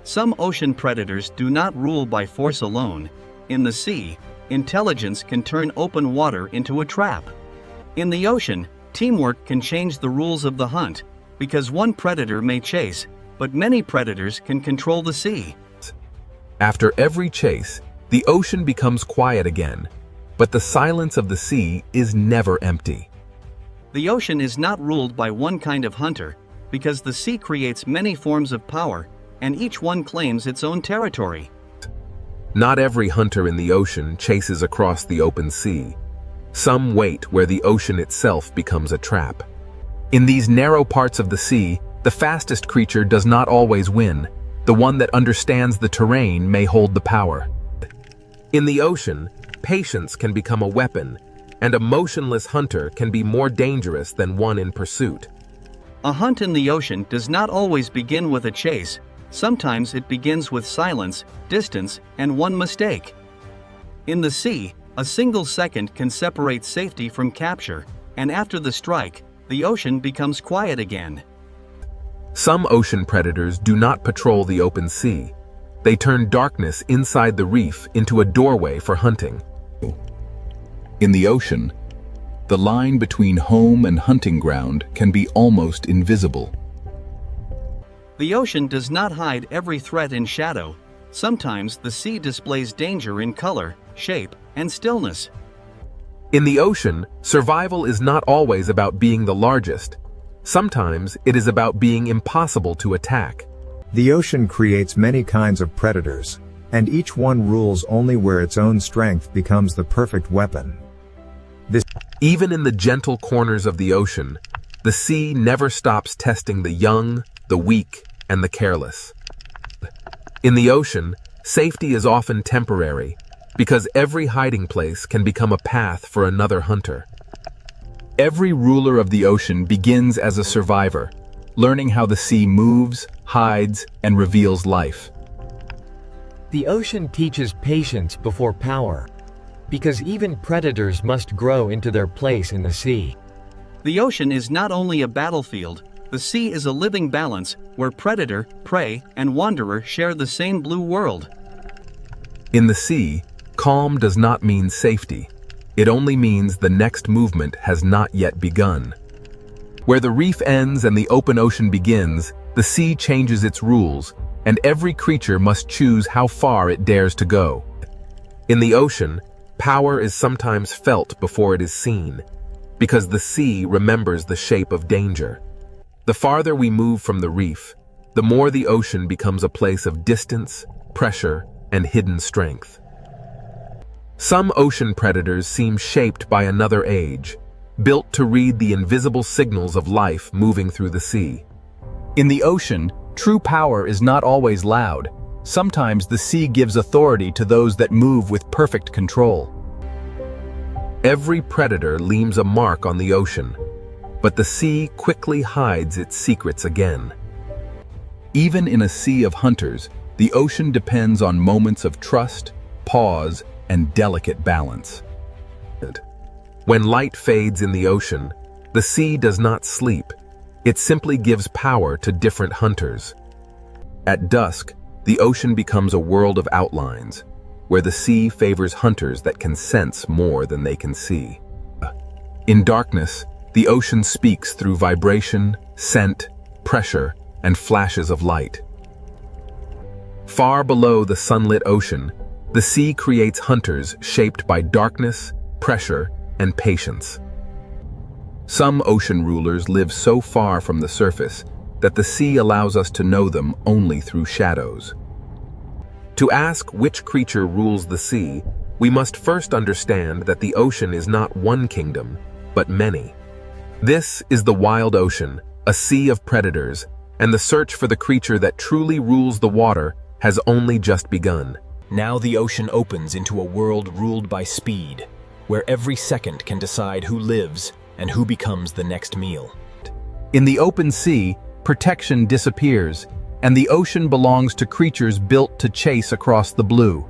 Some ocean predators do not rule by force alone. In the sea, intelligence can turn open water into a trap. In the ocean, teamwork can change the rules of the hunt, because one predator may chase, but many predators can control the sea. After every chase, the ocean becomes quiet again, but the silence of the sea is never empty. The ocean is not ruled by one kind of hunter, because the sea creates many forms of power, and each one claims its own territory. Not every hunter in the ocean chases across the open sea. Some wait where the ocean itself becomes a trap. In these narrow parts of the sea, the fastest creature does not always win. The one that understands the terrain may hold the power. In the ocean, patience can become a weapon, and a motionless hunter can be more dangerous than one in pursuit. A hunt in the ocean does not always begin with a chase. Sometimes it begins with silence, distance, and one mistake. In the sea, a single second can separate safety from capture, and after the strike, the ocean becomes quiet again. Some ocean predators do not patrol the open sea. They turn darkness inside the reef into a doorway for hunting. In the ocean, the line between home and hunting ground can be almost invisible. The ocean does not hide every threat in shadow. Sometimes the sea displays danger in color, shape, and stillness. In the ocean, survival is not always about being the largest. Sometimes it is about being impossible to attack. The ocean creates many kinds of predators, and each one rules only where its own strength becomes the perfect weapon. Even in the gentle corners of the ocean, the sea never stops testing the young, the weak, and the careless. In the ocean, safety is often temporary, because every hiding place can become a path for another hunter. Every ruler of the ocean begins as a survivor, learning how the sea moves, hides, and reveals life. The ocean teaches patience before power, because even predators must grow into their place in the sea. The ocean is not only a battlefield, the sea is a living balance where predator, prey, and wanderer share the same blue world. In the sea, calm does not mean safety. It only means the next movement has not yet begun. Where the reef ends and the open ocean begins, the sea changes its rules, and every creature must choose how far it dares to go. In the ocean, power is sometimes felt before it is seen, because the sea remembers the shape of danger. The farther we move from the reef, the more the ocean becomes a place of distance, pressure, and hidden strength. Some ocean predators seem shaped by another age, built to read the invisible signals of life moving through the sea. In the ocean, true power is not always loud. Sometimes the sea gives authority to those that move with perfect control. Every predator leaves a mark on the ocean, but the sea quickly hides its secrets again. Even in a sea of hunters, the ocean depends on moments of trust, pause, and delicate balance. When light fades in the ocean, the sea does not sleep. It simply gives power to different hunters. At dusk, the ocean becomes a world of outlines, where the sea favors hunters that can sense more than they can see. In darkness, the ocean speaks through vibration, scent, pressure, and flashes of light. Far below the sunlit ocean, the sea creates hunters shaped by darkness, pressure, and patience. Some ocean rulers live so far from the surface that the sea allows us to know them only through shadows. To ask which creature rules the sea, we must first understand that the ocean is not one kingdom, but many. This is the wild ocean, a sea of predators, and the search for the creature that truly rules the water has only just begun. Now the ocean opens into a world ruled by speed, where every second can decide who lives and who becomes the next meal. In the open sea, protection disappears, and the ocean belongs to creatures built to chase across the blue.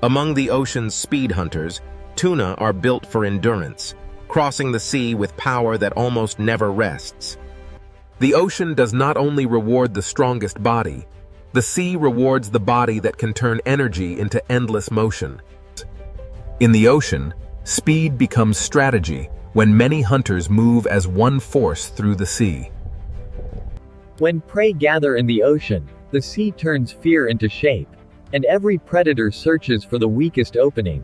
Among the ocean's speed hunters, tuna are built for endurance, crossing the sea with power that almost never rests. The ocean does not only reward the strongest body, the sea rewards the body that can turn energy into endless motion. In the ocean, speed becomes strategy when many hunters move as one force through the sea. When prey gather in the ocean, the sea turns fear into shape, and every predator searches for the weakest opening.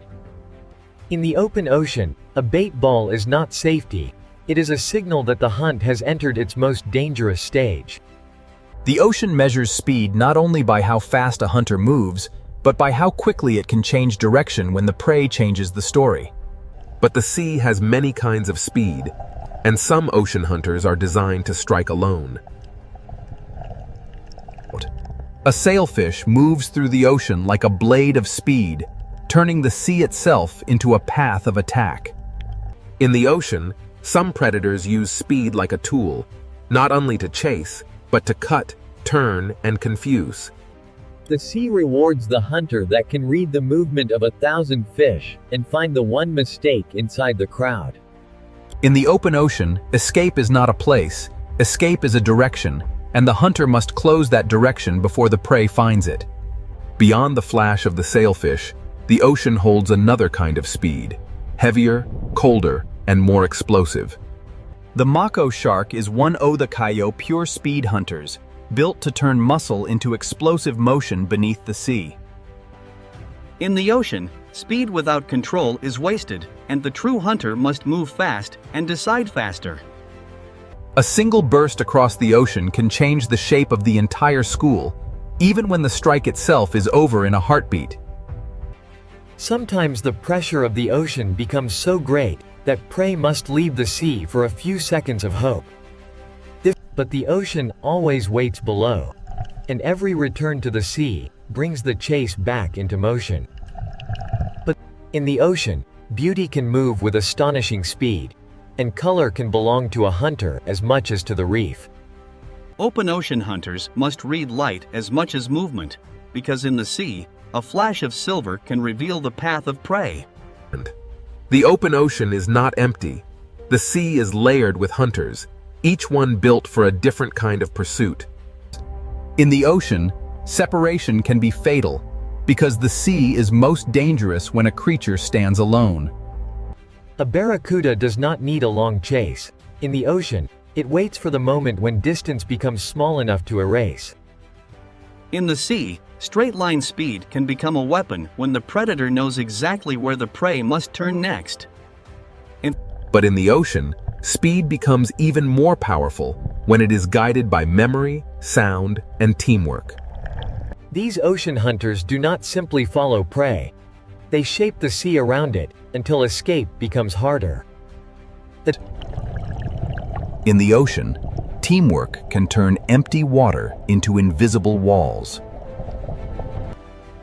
In the open ocean, a bait ball is not safety. It is a signal that the hunt has entered its most dangerous stage. The ocean measures speed not only by how fast a hunter moves, but by how quickly it can change direction when the prey changes the story. But the sea has many kinds of speed, and some ocean hunters are designed to strike alone. A sailfish moves through the ocean like a blade of speed, turning the sea itself into a path of attack. In the ocean, some predators use speed like a tool, not only to chase, but to cut, turn, and confuse. The sea rewards the hunter that can read the movement of 1,000 fish and find the one mistake inside the crowd. In the open ocean, escape is not a place, escape is a direction, and the hunter must close that direction before the prey finds it. Beyond the flash of the sailfish, the ocean holds another kind of speed, heavier, colder, and more explosive. The mako shark is one of the kayo pure speed hunters, built to turn muscle into explosive motion beneath the sea. In the ocean, speed without control is wasted, and the true hunter must move fast and decide faster. A single burst across the ocean can change the shape of the entire school, even when the strike itself is over in a heartbeat. Sometimes the pressure of the ocean becomes so great that prey must leave the sea for a few seconds of hope. But the ocean always waits below, and every return to the sea brings the chase back into motion. But in the ocean, beauty can move with astonishing speed, and color can belong to a hunter as much as to the reef. Open ocean hunters must read light as much as movement, because in the sea, a flash of silver can reveal the path of prey. The open ocean is not empty. The sea is layered with hunters, each one built for a different kind of pursuit. In the ocean, separation can be fatal, because the sea is most dangerous when a creature stands alone. A barracuda does not need a long chase. In the ocean, it waits for the moment when distance becomes small enough to erase. In the sea, straight-line speed can become a weapon when the predator knows exactly where the prey must turn next. But in the ocean, speed becomes even more powerful when it is guided by memory, sound, and teamwork. These ocean hunters do not simply follow prey. They shape the sea around it until escape becomes harder. In the ocean, Teamwork can turn empty water into invisible walls.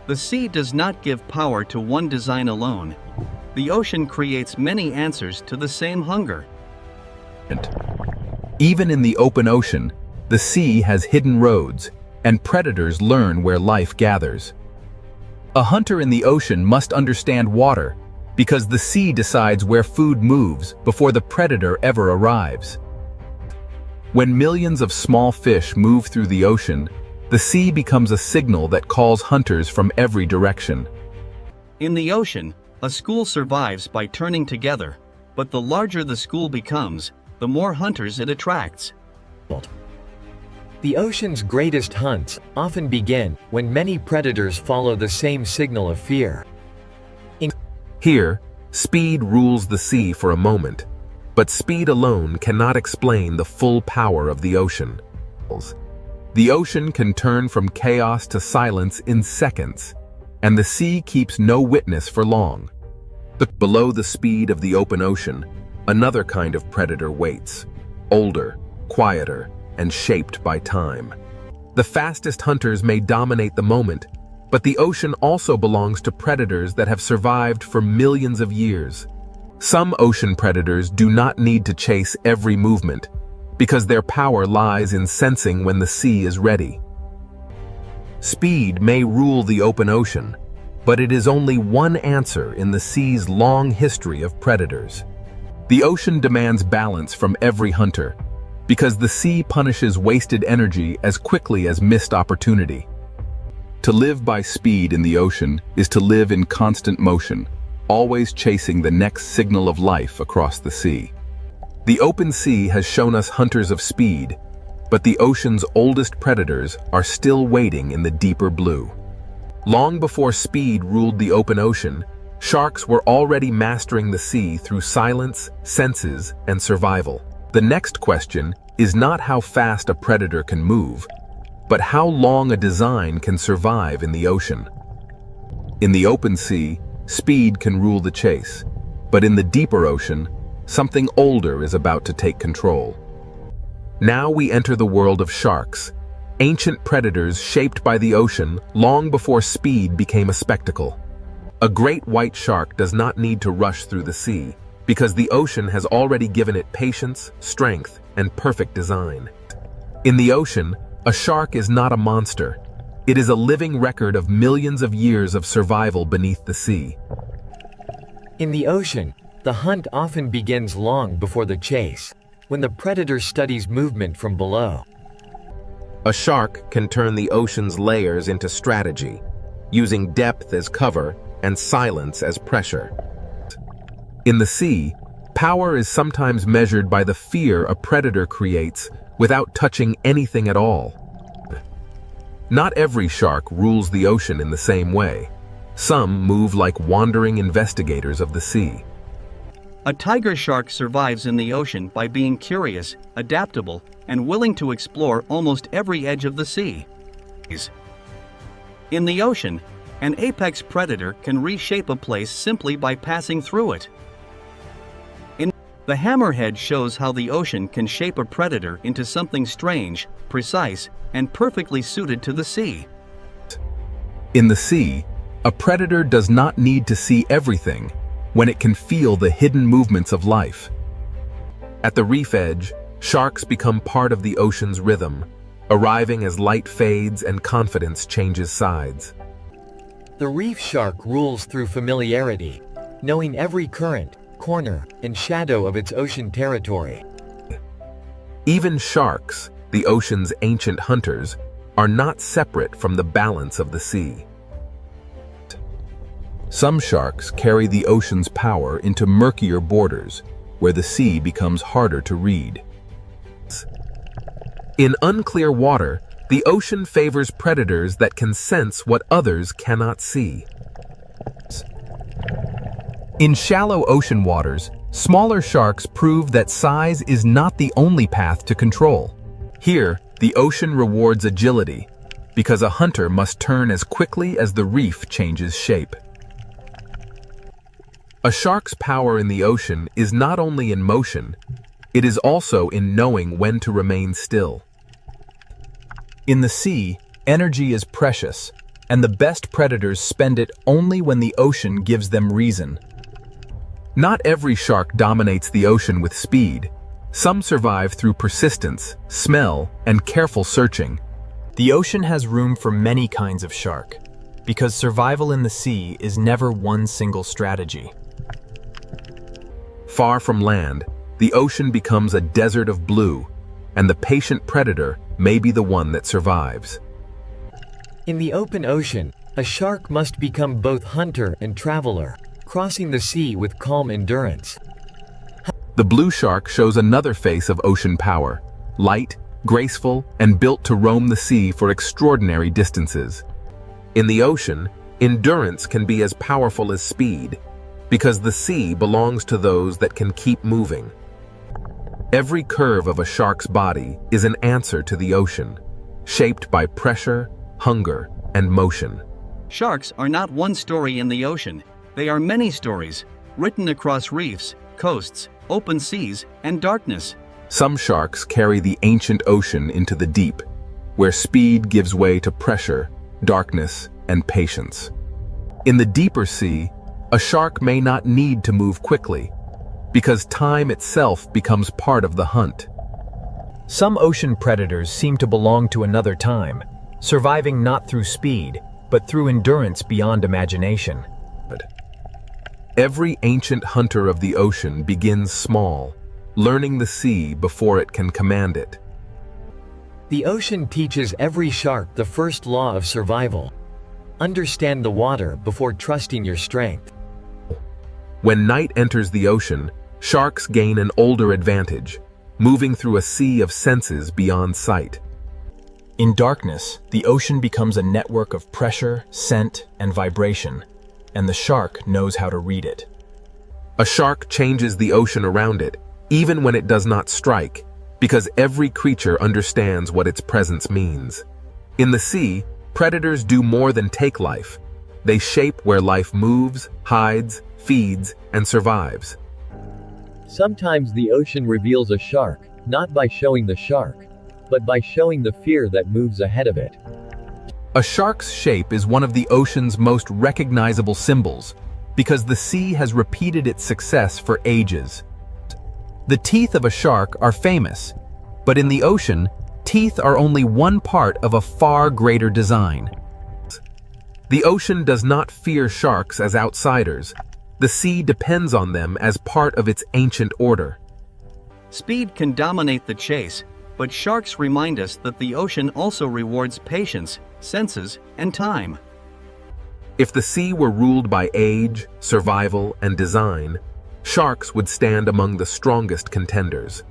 The sea does not give power to one design alone. The ocean creates many answers to the same hunger. Even in the open ocean, the sea has hidden roads, and predators learn where life gathers. A hunter in the ocean must understand water, because the sea decides where food moves before the predator ever arrives. When millions of small fish move through the ocean, the sea becomes a signal that calls hunters from every direction. In the ocean, a school survives by turning together, but the larger the school becomes, the more hunters it attracts. The ocean's greatest hunts often begin when many predators follow the same signal of fear. Here, speed rules the sea for a moment, but speed alone cannot explain the full power of the ocean. The ocean can turn from chaos to silence in seconds, and the sea keeps no witness for long. But below the speed of the open ocean, another kind of predator waits, older, quieter, and shaped by time. The fastest hunters may dominate the moment, but the ocean also belongs to predators that have survived for millions of years. Some ocean predators do not need to chase every movement, because their power lies in sensing when the sea is ready. Speed may rule the open ocean, but it is only one answer in the sea's long history of predators. The ocean demands balance from every hunter, because the sea punishes wasted energy as quickly as missed opportunity. To live by speed in the ocean is to live in constant motion, always chasing the next signal of life across the sea. The open sea has shown us hunters of speed, but the ocean's oldest predators are still waiting in the deeper blue. Long before speed ruled the open ocean, sharks were already mastering the sea through silence, senses, and survival. The next question is not how fast a predator can move, but how long a design can survive in the ocean. In the open sea, speed can rule the chase, but in the deeper ocean, something older is about to take control. Now we enter the world of sharks, ancient predators shaped by the ocean long before speed became a spectacle. A great white shark does not need to rush through the sea, because the ocean has already given it patience, strength, and perfect design. In the ocean, a shark is not a monster. It is a living record of millions of years of survival beneath the sea. In the ocean, the hunt often begins long before the chase, when the predator studies movement from below. A shark can turn the ocean's layers into strategy, using depth as cover and silence as pressure. In the sea, power is sometimes measured by the fear a predator creates without touching anything at all. Not every shark rules the ocean in the same way. Some move like wandering investigators of the sea. A tiger shark survives in the ocean by being curious, adaptable, and willing to explore almost every edge of the sea. In the ocean, an apex predator can reshape a place simply by passing through it. The hammerhead shows how the ocean can shape a predator into something strange, precise, and perfectly suited to the sea. In the sea, a predator does not need to see everything when it can feel the hidden movements of life. At the reef edge, sharks become part of the ocean's rhythm, arriving as light fades and confidence changes sides. The reef shark rules through familiarity, knowing every current, corner, and shadow of its ocean territory. Even sharks, the ocean's ancient hunters, are not separate from the balance of the sea. Some sharks carry the ocean's power into murkier borders, where the sea becomes harder to read. In unclear water, the ocean favors predators that can sense what others cannot see. In shallow ocean waters, smaller sharks prove that size is not the only path to control. Here, the ocean rewards agility, because a hunter must turn as quickly as the reef changes shape. A shark's power in the ocean is not only in motion, It is also in knowing when to remain still. In the sea, energy is precious, and the best predators spend it only when the ocean gives them reason. Not every shark dominates the ocean with speed. Some survive through persistence, smell, and careful searching. The ocean has room for many kinds of shark, because survival in the sea is never one single strategy. Far from land, the ocean becomes a desert of blue, and the patient predator may be the one that survives. In the open ocean, a shark must become both hunter and traveler, crossing the sea with calm endurance. The blue shark shows another face of ocean power, light, graceful, and built to roam the sea for extraordinary distances. In the ocean, endurance can be as powerful as speed, because the sea belongs to those that can keep moving. Every curve of a shark's body is an answer to the ocean, shaped by pressure, hunger, and motion. Sharks are not one story in the ocean. They are many stories, written across reefs, coasts, open seas, and darkness. Some sharks carry the ancient ocean into the deep, where speed gives way to pressure, darkness, and patience. In the deeper sea, a shark may not need to move quickly, because time itself becomes part of the hunt. Some ocean predators seem to belong to another time, surviving not through speed, but through endurance beyond imagination. Every ancient hunter of the ocean begins small, learning the sea before it can command it. The ocean teaches every shark the first law of survival. Understand the water before trusting your strength. When night enters the ocean, sharks gain an older advantage, moving through a sea of senses beyond sight. In darkness, the ocean becomes a network of pressure, scent, and vibration, and the shark knows how to read it. A shark changes the ocean around it, even when it does not strike, because every creature understands what its presence means. In the sea, predators do more than take life. They shape where life moves, hides, feeds, and survives. Sometimes the ocean reveals a shark, not by showing the shark, but by showing the fear that moves ahead of it. A shark's shape is one of the ocean's most recognizable symbols, because the sea has repeated its success for ages. The teeth of a shark are famous, but in the ocean, teeth are only one part of a far greater design. The ocean does not fear sharks as outsiders. The sea depends on them as part of its ancient order. Speed can dominate the chase, but sharks remind us that the ocean also rewards patience, senses, and time. If the sea were ruled by age, survival, and design, sharks would stand among the strongest contenders.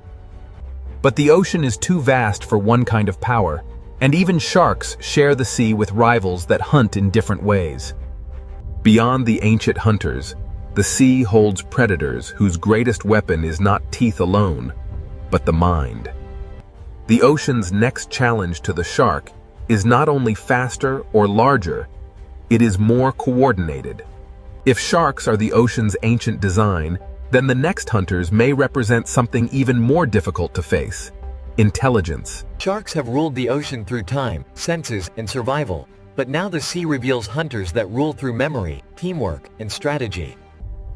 But the ocean is too vast for one kind of power, and even sharks share the sea with rivals that hunt in different ways. Beyond the ancient hunters, the sea holds predators whose greatest weapon is not teeth alone, but the mind. The ocean's next challenge to the shark is not only faster or larger, it is more coordinated. If sharks are the ocean's ancient design, then the next hunters may represent something even more difficult to face: intelligence. Sharks have ruled the ocean through time, senses, and survival, but now the sea reveals hunters that rule through memory, teamwork, and strategy.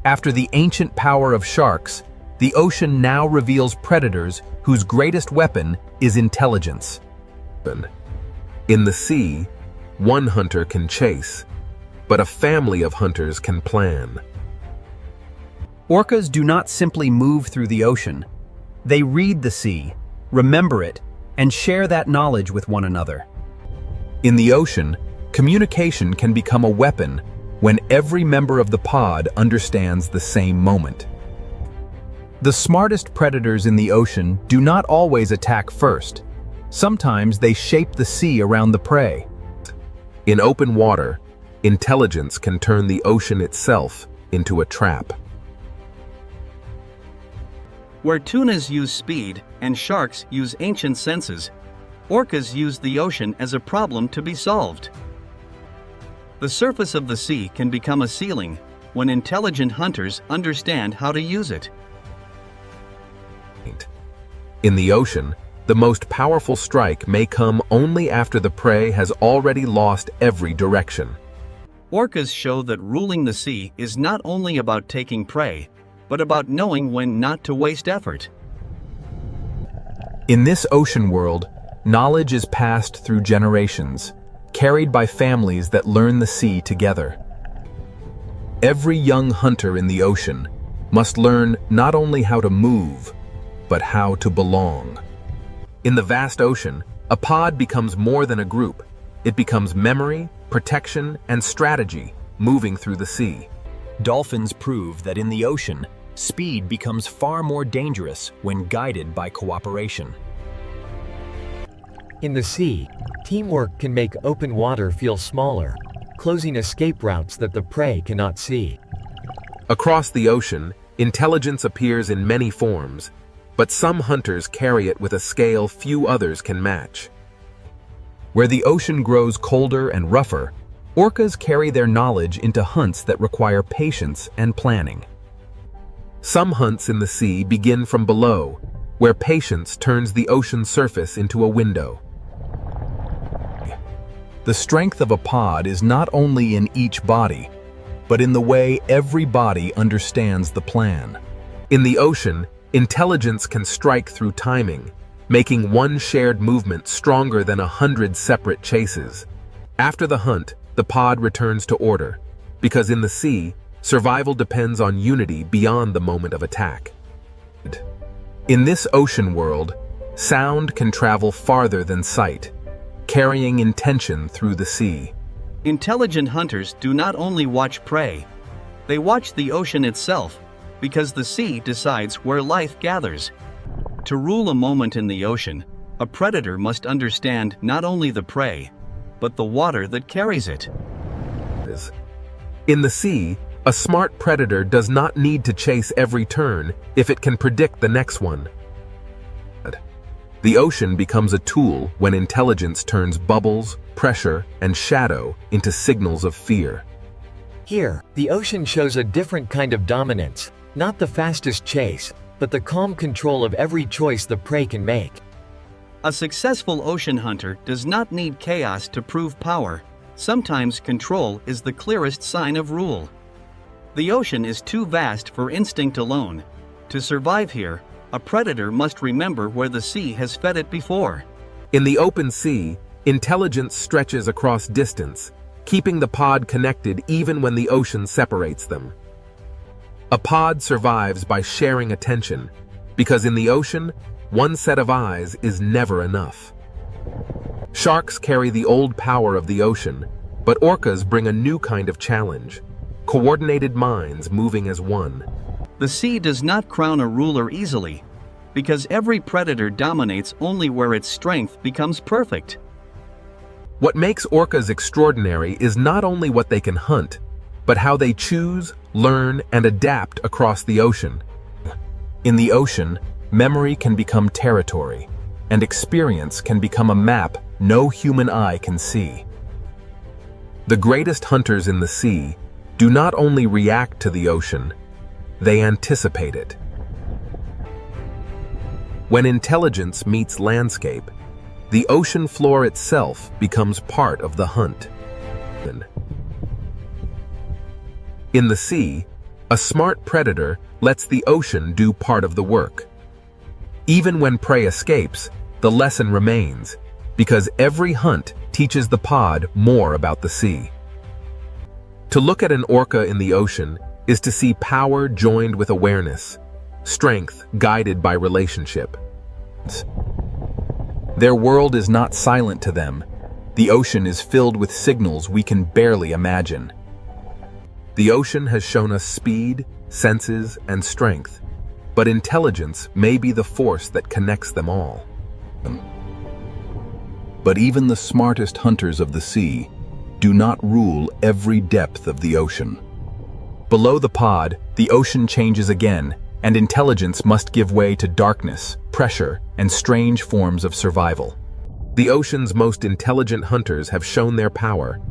After the ancient power of sharks, the ocean now reveals predators whose greatest weapon is intelligence. In the sea, one hunter can chase, but a family of hunters can plan. Orcas do not simply move through the ocean. They read the sea, remember it, and share that knowledge with one another. In the ocean, communication can become a weapon when every member of the pod understands the same moment. The smartest predators in the ocean do not always attack first. Sometimes they shape the sea around the prey. In open water, intelligence can turn the ocean itself into a trap. Where tunas use speed and sharks use ancient senses, orcas use the ocean as a problem to be solved. The surface of the sea can become a ceiling when intelligent hunters understand how to use it. In the ocean, the most powerful strike may come only after the prey has already lost every direction. Orcas show that ruling the sea is not only about taking prey, but about knowing when not to waste effort. In this ocean world, knowledge is passed through generations, carried by families that learn the sea together. Every young hunter in the ocean must learn not only how to move, but how to belong. In the vast ocean, a pod becomes more than a group. It becomes memory, protection, and strategy moving through the sea. Dolphins prove that in the ocean, speed becomes far more dangerous when guided by cooperation. In the sea, teamwork can make open water feel smaller, closing escape routes that the prey cannot see. Across the ocean, intelligence appears in many forms, but some hunters carry it with a scale few others can match. Where the ocean grows colder and rougher, orcas carry their knowledge into hunts that require patience and planning. Some hunts in the sea begin from below, where patience turns the ocean surface into a window. The strength of a pod is not only in each body, but in the way every body understands the plan. In the ocean, intelligence can strike through timing, making one shared movement stronger than 100 separate chases. After the hunt, the pod returns to order, because in the sea, survival depends on unity beyond the moment of attack. In this ocean world, sound can travel farther than sight, carrying intention through the sea. Intelligent hunters do not only watch prey, they watch the ocean itself, because the sea decides where life gathers. To rule a moment in the ocean, a predator must understand not only the prey, but the water that carries it. In the sea, a smart predator does not need to chase every turn if it can predict the next one. The ocean becomes a tool when intelligence turns bubbles, pressure, and shadow into signals of fear. Here, the ocean shows a different kind of dominance, not the fastest chase, but the calm control of every choice the prey can make. A successful ocean hunter does not need chaos to prove power. Sometimes control is the clearest sign of rule. The ocean is too vast for instinct alone. To survive here, a predator must remember where the sea has fed it before. In the open sea, intelligence stretches across distance, keeping the pod connected even when the ocean separates them. A pod survives by sharing attention, because in the ocean, one set of eyes is never enough. Sharks carry the old power of the ocean, but orcas bring a new kind of challenge: coordinated minds moving as one. The sea does not crown a ruler easily, because every predator dominates only where its strength becomes perfect. What makes orcas extraordinary is not only what they can hunt, but how they choose, learn, and adapt across the ocean. In the ocean, memory can become territory, and experience can become a map no human eye can see. The greatest hunters in the sea do not only react to the ocean, they anticipate it. When intelligence meets landscape, the ocean floor itself becomes part of the hunt. In the sea, a smart predator lets the ocean do part of the work. Even when prey escapes, the lesson remains, because every hunt teaches the pod more about the sea. To look at an orca in the ocean is to see power joined with awareness, strength guided by relationship. Their world is not silent to them. The ocean is filled with signals we can barely imagine. The ocean has shown us speed, senses, and strength, but intelligence may be the force that connects them all. But even the smartest hunters of the sea do not rule every depth of the ocean. Below the pod, the ocean changes again, and intelligence must give way to darkness, pressure, and strange forms of survival. The ocean's most intelligent hunters have shown their power,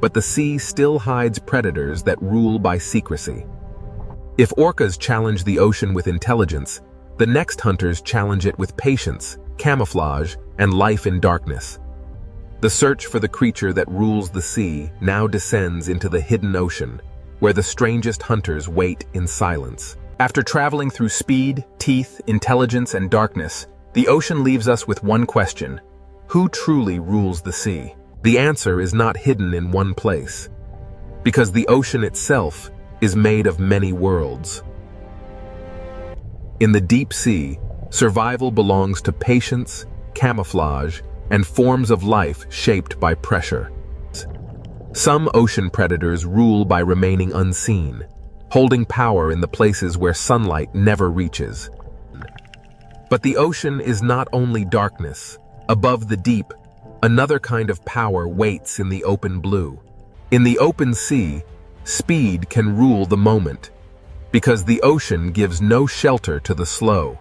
but the sea still hides predators that rule by secrecy. If orcas challenge the ocean with intelligence, The next hunters challenge it with patience, camouflage, and life in darkness. The search for the creature that rules the sea now descends into the hidden ocean, where the strangest hunters wait in silence. After traveling through speed, teeth, intelligence, and darkness, the ocean leaves us with one question: who truly rules the sea? The answer is not hidden in one place, because the ocean itself is made of many worlds. In the deep sea, survival belongs to patience, camouflage, and forms of life shaped by pressure. Some ocean predators rule by remaining unseen, holding power in the places where sunlight never reaches. But the ocean is not only darkness. Above the deep, another kind of power waits in the open blue. In the open sea, speed can rule the moment, because the ocean gives no shelter to the slow.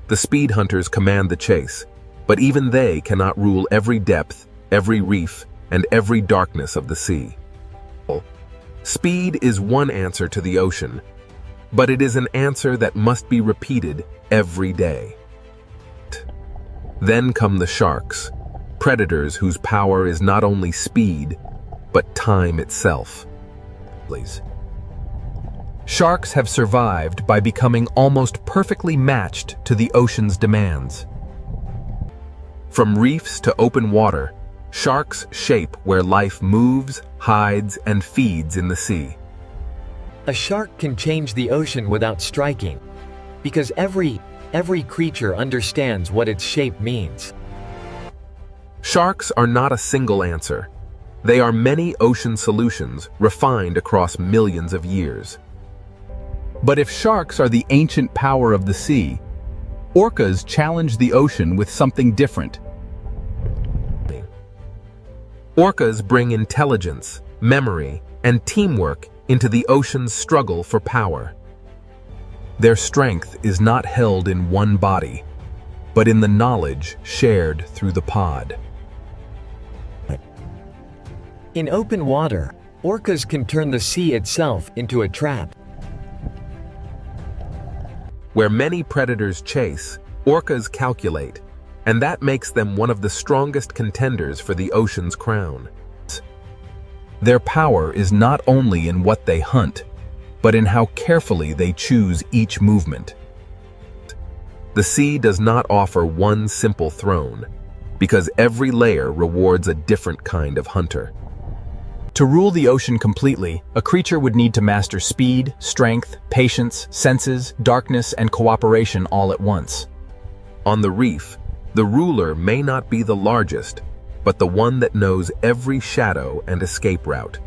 The speed hunters command the chase, but even they cannot rule every depth, every reef, and every darkness of the sea. Speed is one answer to the ocean, but it is an answer that must be repeated every day. Then come the sharks, predators whose power is not only speed, but time itself. Sharks have survived by becoming almost perfectly matched to the ocean's demands. From reefs to open water, sharks shape where life moves, hides, and feeds in the sea. A shark can change the ocean without striking, because every creature understands what its shape means. Sharks are not a single answer. They are many ocean solutions refined across millions of years. But if sharks are the ancient power of the sea, orcas challenge the ocean with something different. Orcas bring intelligence, memory, and teamwork into the ocean's struggle for power. Their strength is not held in one body, but in the knowledge shared through the pod. In open water, orcas can turn the sea itself into a trap. Where many predators chase, orcas calculate, and that makes them one of the strongest contenders for the ocean's crown. Their power is not only in what they hunt, but in how carefully they choose each movement. The sea does not offer one simple throne, because every layer rewards a different kind of hunter. To rule the ocean completely, a creature would need to master speed, strength, patience, senses, darkness, and cooperation all at once. On the reef, the ruler may not be the largest, but the one that knows every shadow and escape route.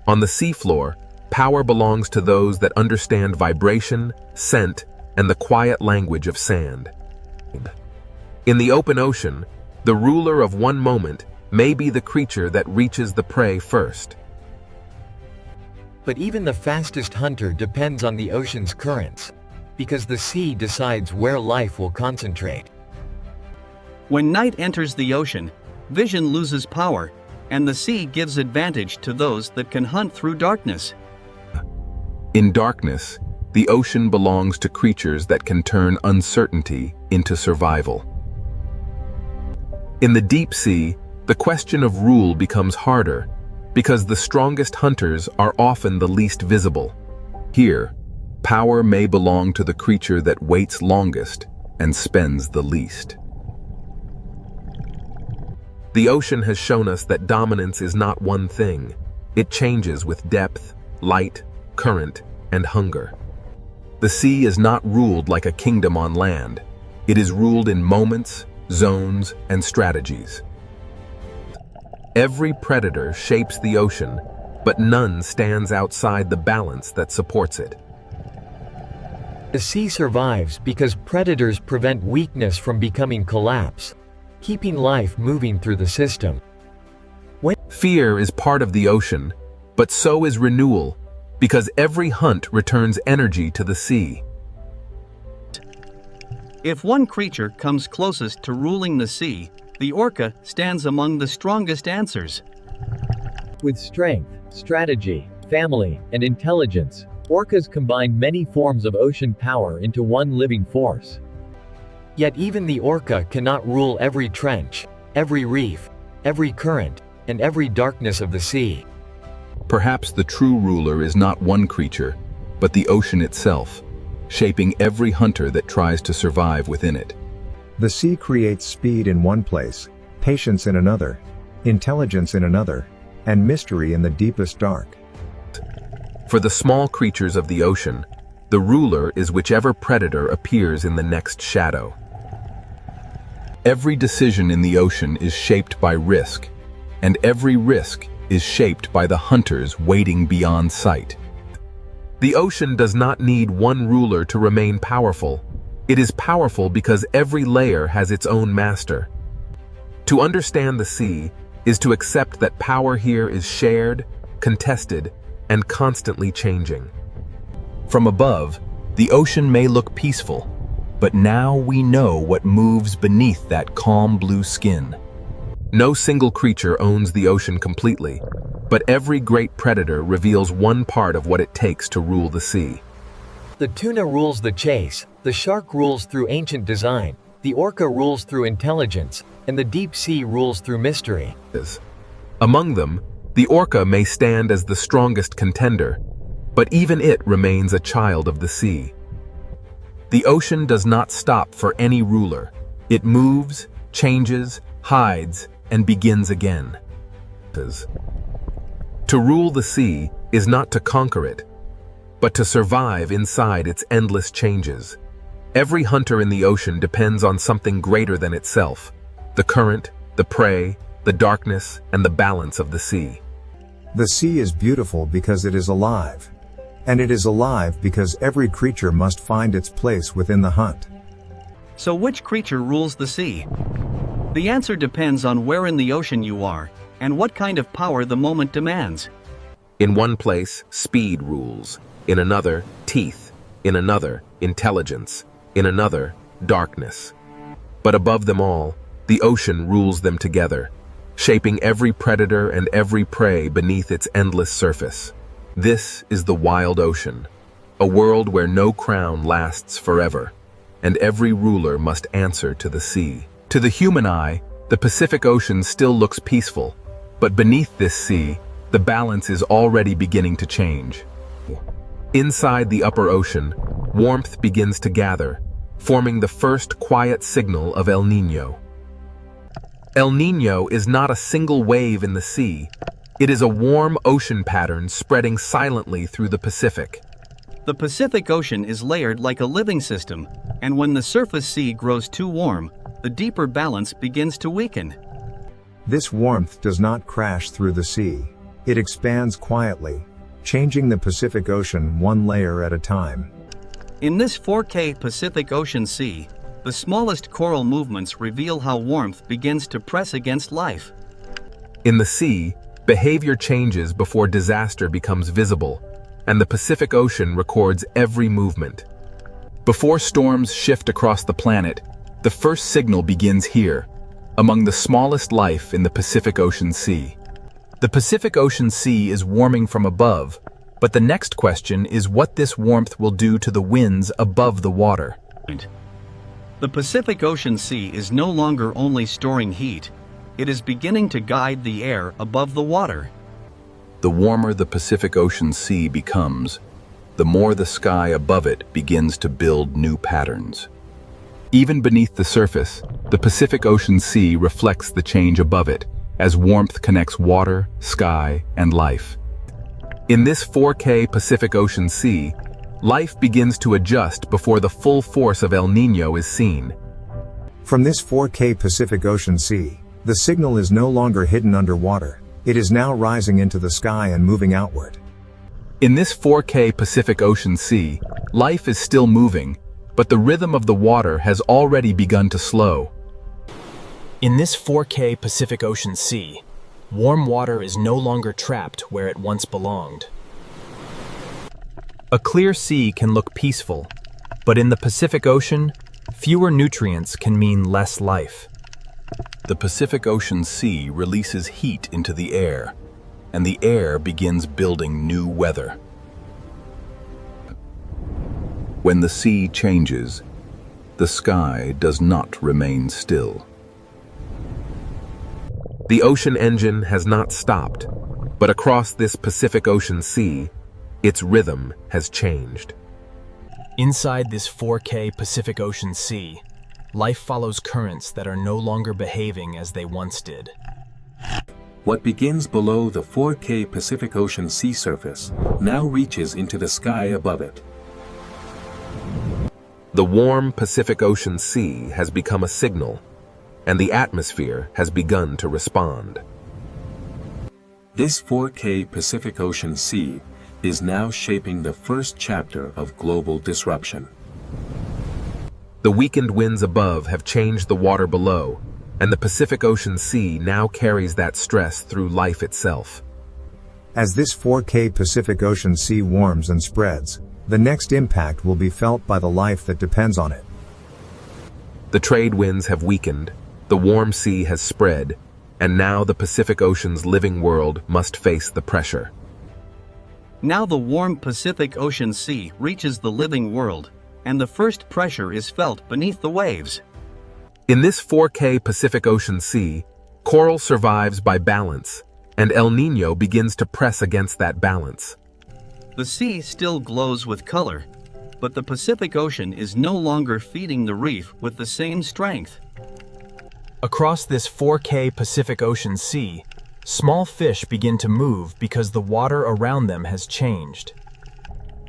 On the seafloor, power belongs to those that understand vibration, scent, and the quiet language of sand. In the open ocean, the ruler of one moment may be the creature that reaches the prey first. But even the fastest hunter depends on the ocean's currents, because the sea decides where life will concentrate. When night enters the ocean, vision loses power, and the sea gives advantage to those that can hunt through darkness. In darkness, the ocean belongs to creatures that can turn uncertainty into survival. In the deep sea, the question of rule becomes harder, because the strongest hunters are often the least visible. Here, power may belong to the creature that waits longest and spends the least. The ocean has shown us that dominance is not one thing. It changes with depth, light, current, and hunger. The sea is not ruled like a kingdom on land. It is ruled in moments, zones, and strategies. Every predator shapes the ocean, but none stands outside the balance that supports it. The sea survives because predators prevent weakness from becoming collapse, keeping life moving through the system. Fear is part of the ocean, but so is renewal, because every hunt returns energy to the sea. If one creature comes closest to ruling the sea, the orca stands among the strongest answers. With strength, strategy, family, and intelligence, Orcas combine many forms of ocean power into one living force. Yet even the orca cannot rule every trench, every reef, every current, and every darkness of the sea. Perhaps the true ruler is not one creature, but the ocean itself, shaping every hunter that tries to survive within it. The sea creates speed in one place, patience in another, intelligence in another, and mystery in the deepest dark. For the small creatures of the ocean, the ruler is whichever predator appears in the next shadow. Every decision in the ocean is shaped by risk, and every risk is shaped by the hunters waiting beyond sight. The ocean does not need one ruler to remain powerful. It is powerful because every layer has its own master. To understand the sea is to accept that power here is shared, contested, and constantly changing. From above, the ocean may look peaceful, but now we know what moves beneath that calm blue skin. No single creature owns the ocean completely, but every great predator reveals one part of what it takes to rule the sea. The tuna rules the chase, the shark rules through ancient design, the orca rules through intelligence, and the deep sea rules through mystery. Among them, the orca may stand as the strongest contender, but even it remains a child of the sea. The ocean does not stop for any ruler. It moves, changes, hides, and begins again. To rule the sea is not to conquer it, but to survive inside its endless changes. Every hunter in the ocean depends on something greater than itself: the current, the prey, the darkness, and the balance of the sea. The sea is beautiful because it is alive. And it is alive because every creature must find its place within the hunt. So which creature rules the sea? The answer depends on where in the ocean you are, and what kind of power the moment demands. In one place, speed rules. In another, teeth. In another, intelligence. In another, darkness. But above them all, the ocean rules them together, shaping every predator and every prey beneath its endless surface. This is the wild ocean, a world where no crown lasts forever, and every ruler must answer to the sea. To the human eye, the Pacific Ocean still looks peaceful, but beneath this sea, the balance is already beginning to change. Inside the upper ocean, warmth begins to gather, forming the first quiet signal of El Niño. El Niño is not a single wave in the sea. It is a warm ocean pattern spreading silently through the Pacific. The Pacific Ocean is layered like a living system, and when the surface sea grows too warm, the deeper balance begins to weaken. This warmth does not crash through the sea. It expands quietly, changing the Pacific Ocean one layer at a time. In this 4K Pacific Ocean Sea, the smallest coral movements reveal how warmth begins to press against life. In the sea, behavior changes before disaster becomes visible, and the Pacific Ocean records every movement. Before storms shift across the planet, the first signal begins here, among the smallest life in the Pacific Ocean Sea. The Pacific Ocean Sea is warming from above, but the next question is what this warmth will do to the winds above the water. The Pacific Ocean Sea is no longer only storing heat, it is beginning to guide the air above the water. The warmer the Pacific Ocean Sea becomes, the more the sky above it begins to build new patterns. Even beneath the surface, the Pacific Ocean Sea reflects the change above it, as warmth connects water, sky, and life. In this 4K Pacific Ocean Sea, life begins to adjust before the full force of El Niño is seen. From this 4K Pacific Ocean Sea, the signal is no longer hidden underwater. It is now rising into the sky and moving outward. In this 4K Pacific Ocean Sea, life is still moving, but the rhythm of the water has already begun to slow. In this 4K Pacific Ocean Sea, warm water is no longer trapped where it once belonged. A clear sea can look peaceful, but in the Pacific Ocean, fewer nutrients can mean less life. The Pacific Ocean Sea releases heat into the air, and the air begins building new weather. When the sea changes, the sky does not remain still. The ocean engine has not stopped, but across this Pacific Ocean Sea, its rhythm has changed. Inside this 4K Pacific Ocean Sea, life follows currents that are no longer behaving as they once did. What begins below the 4K Pacific Ocean sea surface now reaches into the sky above it. The warm Pacific Ocean Sea has become a signal, and the atmosphere has begun to respond. This 4K Pacific Ocean Sea is now shaping the first chapter of global disruption. The weakened winds above have changed the water below, and the Pacific Ocean Sea now carries that stress through life itself. As this 4K Pacific Ocean Sea warms and spreads, the next impact will be felt by the life that depends on it. The trade winds have weakened, the warm sea has spread, and now the Pacific Ocean's living world must face the pressure. Now the warm Pacific Ocean Sea reaches the living world, and the first pressure is felt beneath the waves. In this 4K Pacific Ocean Sea, coral survives by balance, and El Niño begins to press against that balance. The sea still glows with color, but the Pacific Ocean is no longer feeding the reef with the same strength. Across this 4K Pacific Ocean Sea, small fish begin to move because the water around them has changed.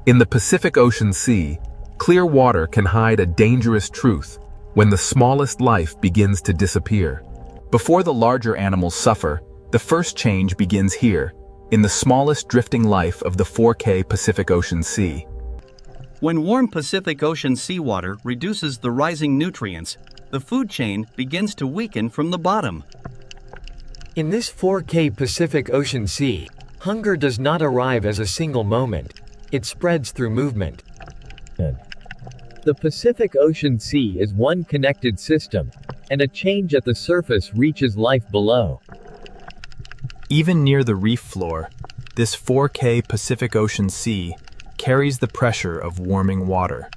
In the Pacific Ocean Sea, clear water can hide a dangerous truth when the smallest life begins to disappear. Before the larger animals suffer, the first change begins here, in the smallest drifting life of the 4K Pacific Ocean Sea. When warm Pacific Ocean seawater reduces the rising nutrients, the food chain begins to weaken from the bottom. In this 4K Pacific Ocean Sea, hunger does not arrive as a single moment. It spreads through movement. The Pacific Ocean Sea is one connected system, and a change at the surface reaches life below. Even near the reef floor, this 4K Pacific Ocean Sea carries the pressure of warming water.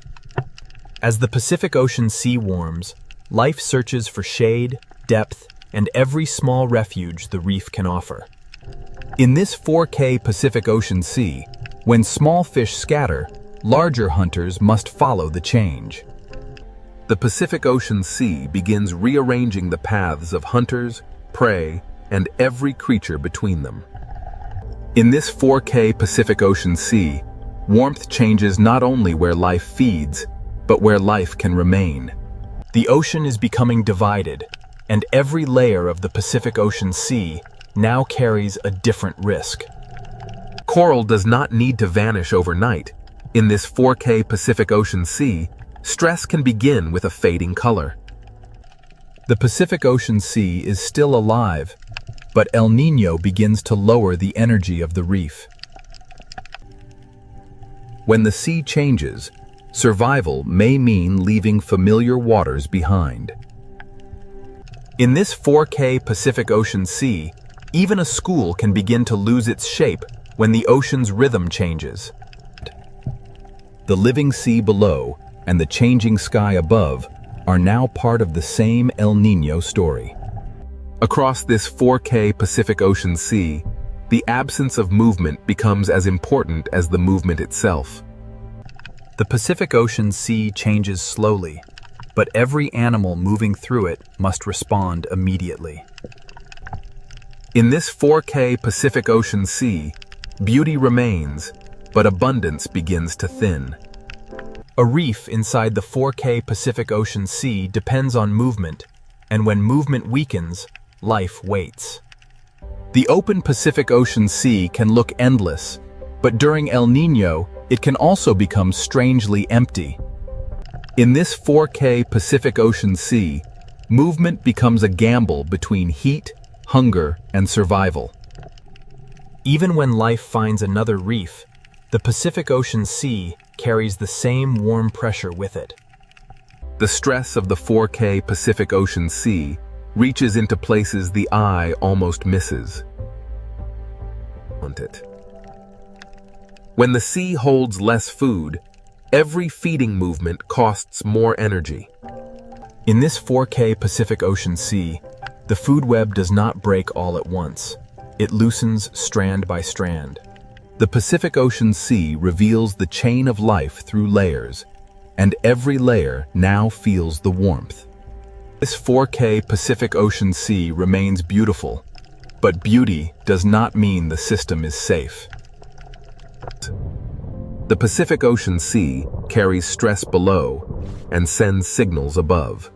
As the Pacific Ocean Sea warms, life searches for shade, depth, and every small refuge the reef can offer. In this 4K Pacific Ocean Sea, when small fish scatter, larger hunters must follow the change. The Pacific Ocean Sea begins rearranging the paths of hunters, prey, and every creature between them. In this 4K Pacific Ocean Sea, warmth changes not only where life feeds, but where life can remain. The ocean is becoming divided, and every layer of the Pacific Ocean Sea now carries a different risk. Coral does not need to vanish overnight. In this 4K Pacific Ocean Sea, stress can begin with a fading color. The Pacific Ocean Sea is still alive, but El Niño begins to lower the energy of the reef. When the sea changes, survival may mean leaving familiar waters behind. In this 4K Pacific Ocean Sea, even a school can begin to lose its shape when the ocean's rhythm changes. The living sea below and the changing sky above are now part of the same El Niño story. Across this 4K Pacific Ocean Sea, the absence of movement becomes as important as the movement itself. The Pacific Ocean Sea changes slowly, but every animal moving through it must respond immediately. In this 4K Pacific Ocean Sea, beauty remains, but abundance begins to thin. A reef inside the 4K Pacific Ocean Sea depends on movement, and when movement weakens, life waits. The open Pacific Ocean Sea can look endless, but during El Niño, it can also become strangely empty. In this 4K Pacific Ocean Sea, movement becomes a gamble between heat, hunger, and survival. Even when life finds another reef, the Pacific Ocean Sea carries the same warm pressure with it. The stress of the 4K Pacific Ocean Sea reaches into places the eye almost misses. When the sea holds less food, Every feeding movement costs more energy. In this 4K Pacific Ocean Sea, the food web does not break all at once. It loosens strand by strand. The Pacific Ocean Sea reveals the chain of life through layers, and every layer now feels the warmth. This 4K Pacific Ocean Sea remains beautiful, but beauty does not mean the system is safe. The Pacific Ocean Sea carries stress below and sends signals above.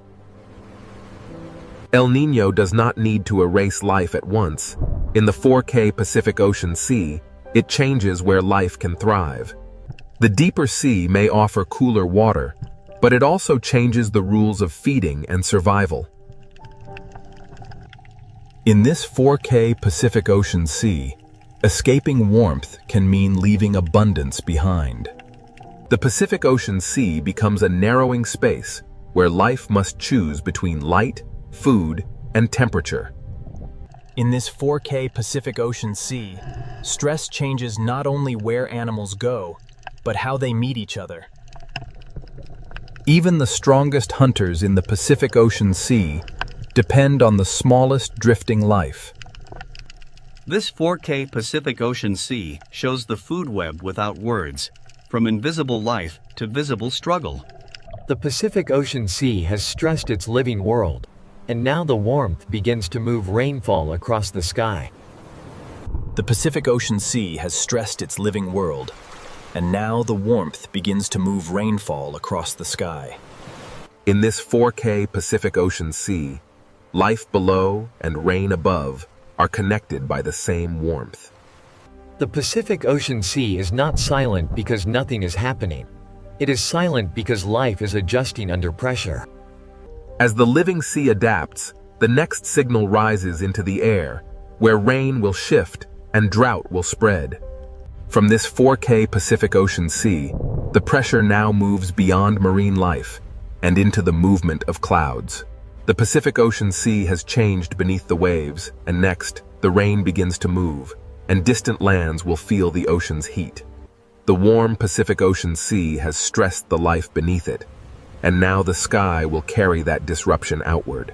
El Niño does not need to erase life at once. In the 4K Pacific Ocean Sea, it changes where life can thrive. The deeper sea may offer cooler water, but it also changes the rules of feeding and survival. In this 4K Pacific Ocean Sea, escaping warmth can mean leaving abundance behind. The Pacific Ocean Sea becomes a narrowing space where life must choose between light, food, and temperature. In this 4K Pacific Ocean Sea, stress changes not only where animals go, but how they meet each other. Even the strongest hunters in the Pacific Ocean Sea depend on the smallest drifting life. This 4K Pacific Ocean Sea shows the food web without words, from invisible life to visible struggle. The Pacific Ocean Sea has stressed its living world, and now the warmth begins to move rainfall across the sky. The Pacific Ocean Sea has stressed its living world, and now the warmth begins to move rainfall across the sky. In this 4K Pacific Ocean Sea, life below and rain above are connected by the same warmth. The Pacific Ocean Sea is not silent because nothing is happening. It is silent because life is adjusting under pressure. As the living sea adapts, the next signal rises into the air, where rain will shift and drought will spread. From this 4K Pacific Ocean Sea, the pressure now moves beyond marine life and into the movement of clouds. The Pacific Ocean Sea has changed beneath the waves, and next, the rain begins to move, and distant lands will feel the ocean's heat. The warm Pacific Ocean Sea has stressed the life beneath it, and now the sky will carry that disruption outward.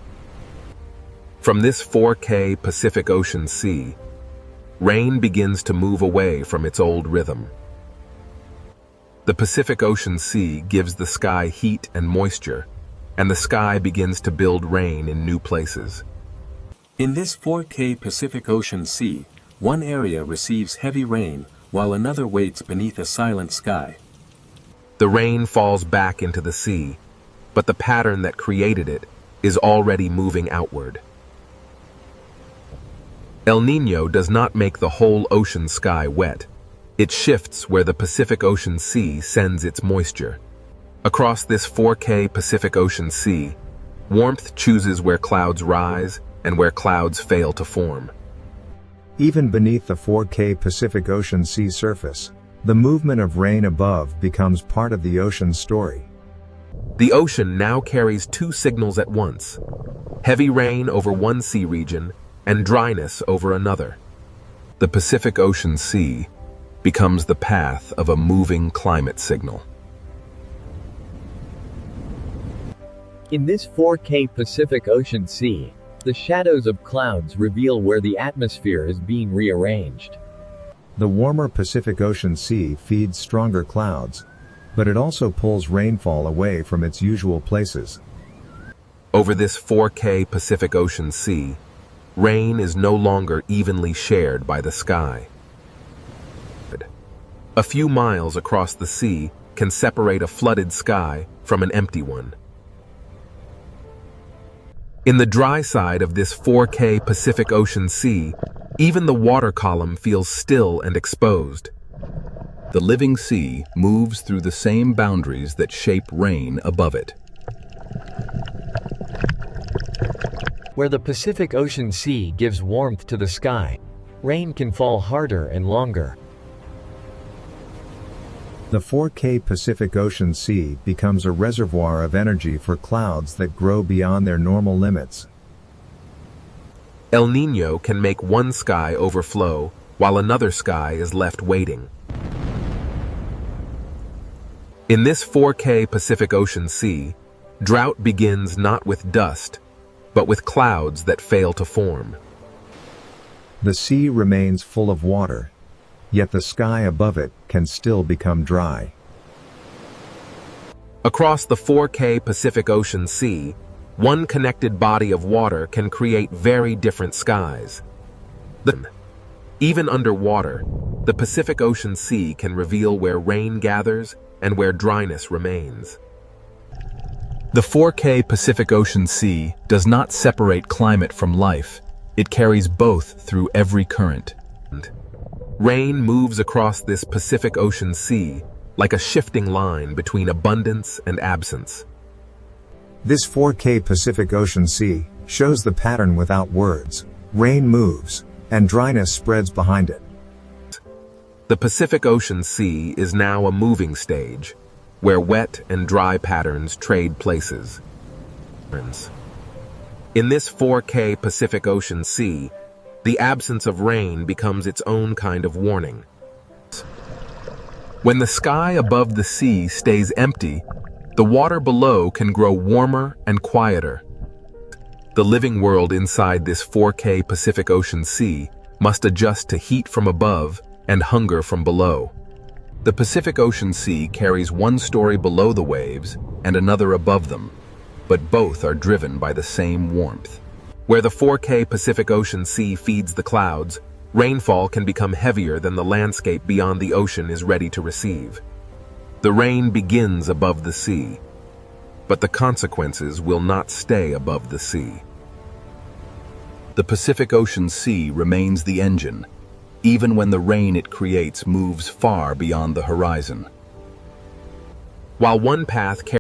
From this 4K Pacific Ocean Sea, rain begins to move away from its old rhythm. The Pacific Ocean Sea gives the sky heat and moisture, and the sky begins to build rain in new places. In this 4K Pacific Ocean Sea, one area receives heavy rain while another waits beneath a silent sky. The rain falls back into the sea, but the pattern that created it is already moving outward. El Niño does not make the whole ocean sky wet. It shifts where the Pacific Ocean Sea sends its moisture. Across this 4K Pacific Ocean Sea, warmth chooses where clouds rise and where clouds fail to form. Even beneath the 4K Pacific Ocean Sea surface, the movement of rain above becomes part of the ocean's story. The ocean now carries two signals at once: heavy rain over one sea region and dryness over another. The Pacific Ocean Sea becomes the path of a moving climate signal. In this 4K Pacific Ocean Sea, the shadows of clouds reveal where the atmosphere is being rearranged. The warmer Pacific Ocean Sea feeds stronger clouds, but it also pulls rainfall away from its usual places. Over this 4K Pacific Ocean Sea, rain is no longer evenly shared by the sky. A few miles across the sea can separate a flooded sky from an empty one. In the dry side of this 4K Pacific Ocean Sea, even the water column feels still and exposed. The living sea moves through the same boundaries that shape rain above it. Where the Pacific Ocean Sea gives warmth to the sky, rain can fall harder and longer. The 4K Pacific Ocean Sea becomes a reservoir of energy for clouds that grow beyond their normal limits. El Niño can make one sky overflow while another sky is left waiting. In this 4K Pacific Ocean Sea, drought begins not with dust, but with clouds that fail to form. The sea remains full of water, yet the sky above it can still become dry. Across the 4K Pacific Ocean Sea, one connected body of water can create very different skies. Even underwater, the Pacific Ocean Sea can reveal where rain gathers and where dryness remains. The 4K Pacific Ocean Sea does not separate climate from life. It carries both through every current. Rain moves across this Pacific Ocean Sea like a shifting line between abundance and absence. This 4K Pacific Ocean Sea shows the pattern without words. Rain moves, and dryness spreads behind it. The Pacific Ocean Sea is now a moving stage, where wet and dry patterns trade places. In this 4K Pacific Ocean Sea, the absence of rain becomes its own kind of warning. When the sky above the sea stays empty, the water below can grow warmer and quieter. The living world inside this 4K Pacific Ocean Sea must adjust to heat from above and hunger from below. The Pacific Ocean Sea carries one story below the waves and another above them, but both are driven by the same warmth. Where the 4K Pacific Ocean Sea feeds the clouds, rainfall can become heavier than the landscape beyond the ocean is ready to receive. The rain begins above the sea, but the consequences will not stay above the sea. The Pacific Ocean Sea remains the engine, even when the rain it creates moves far beyond the horizon. While one path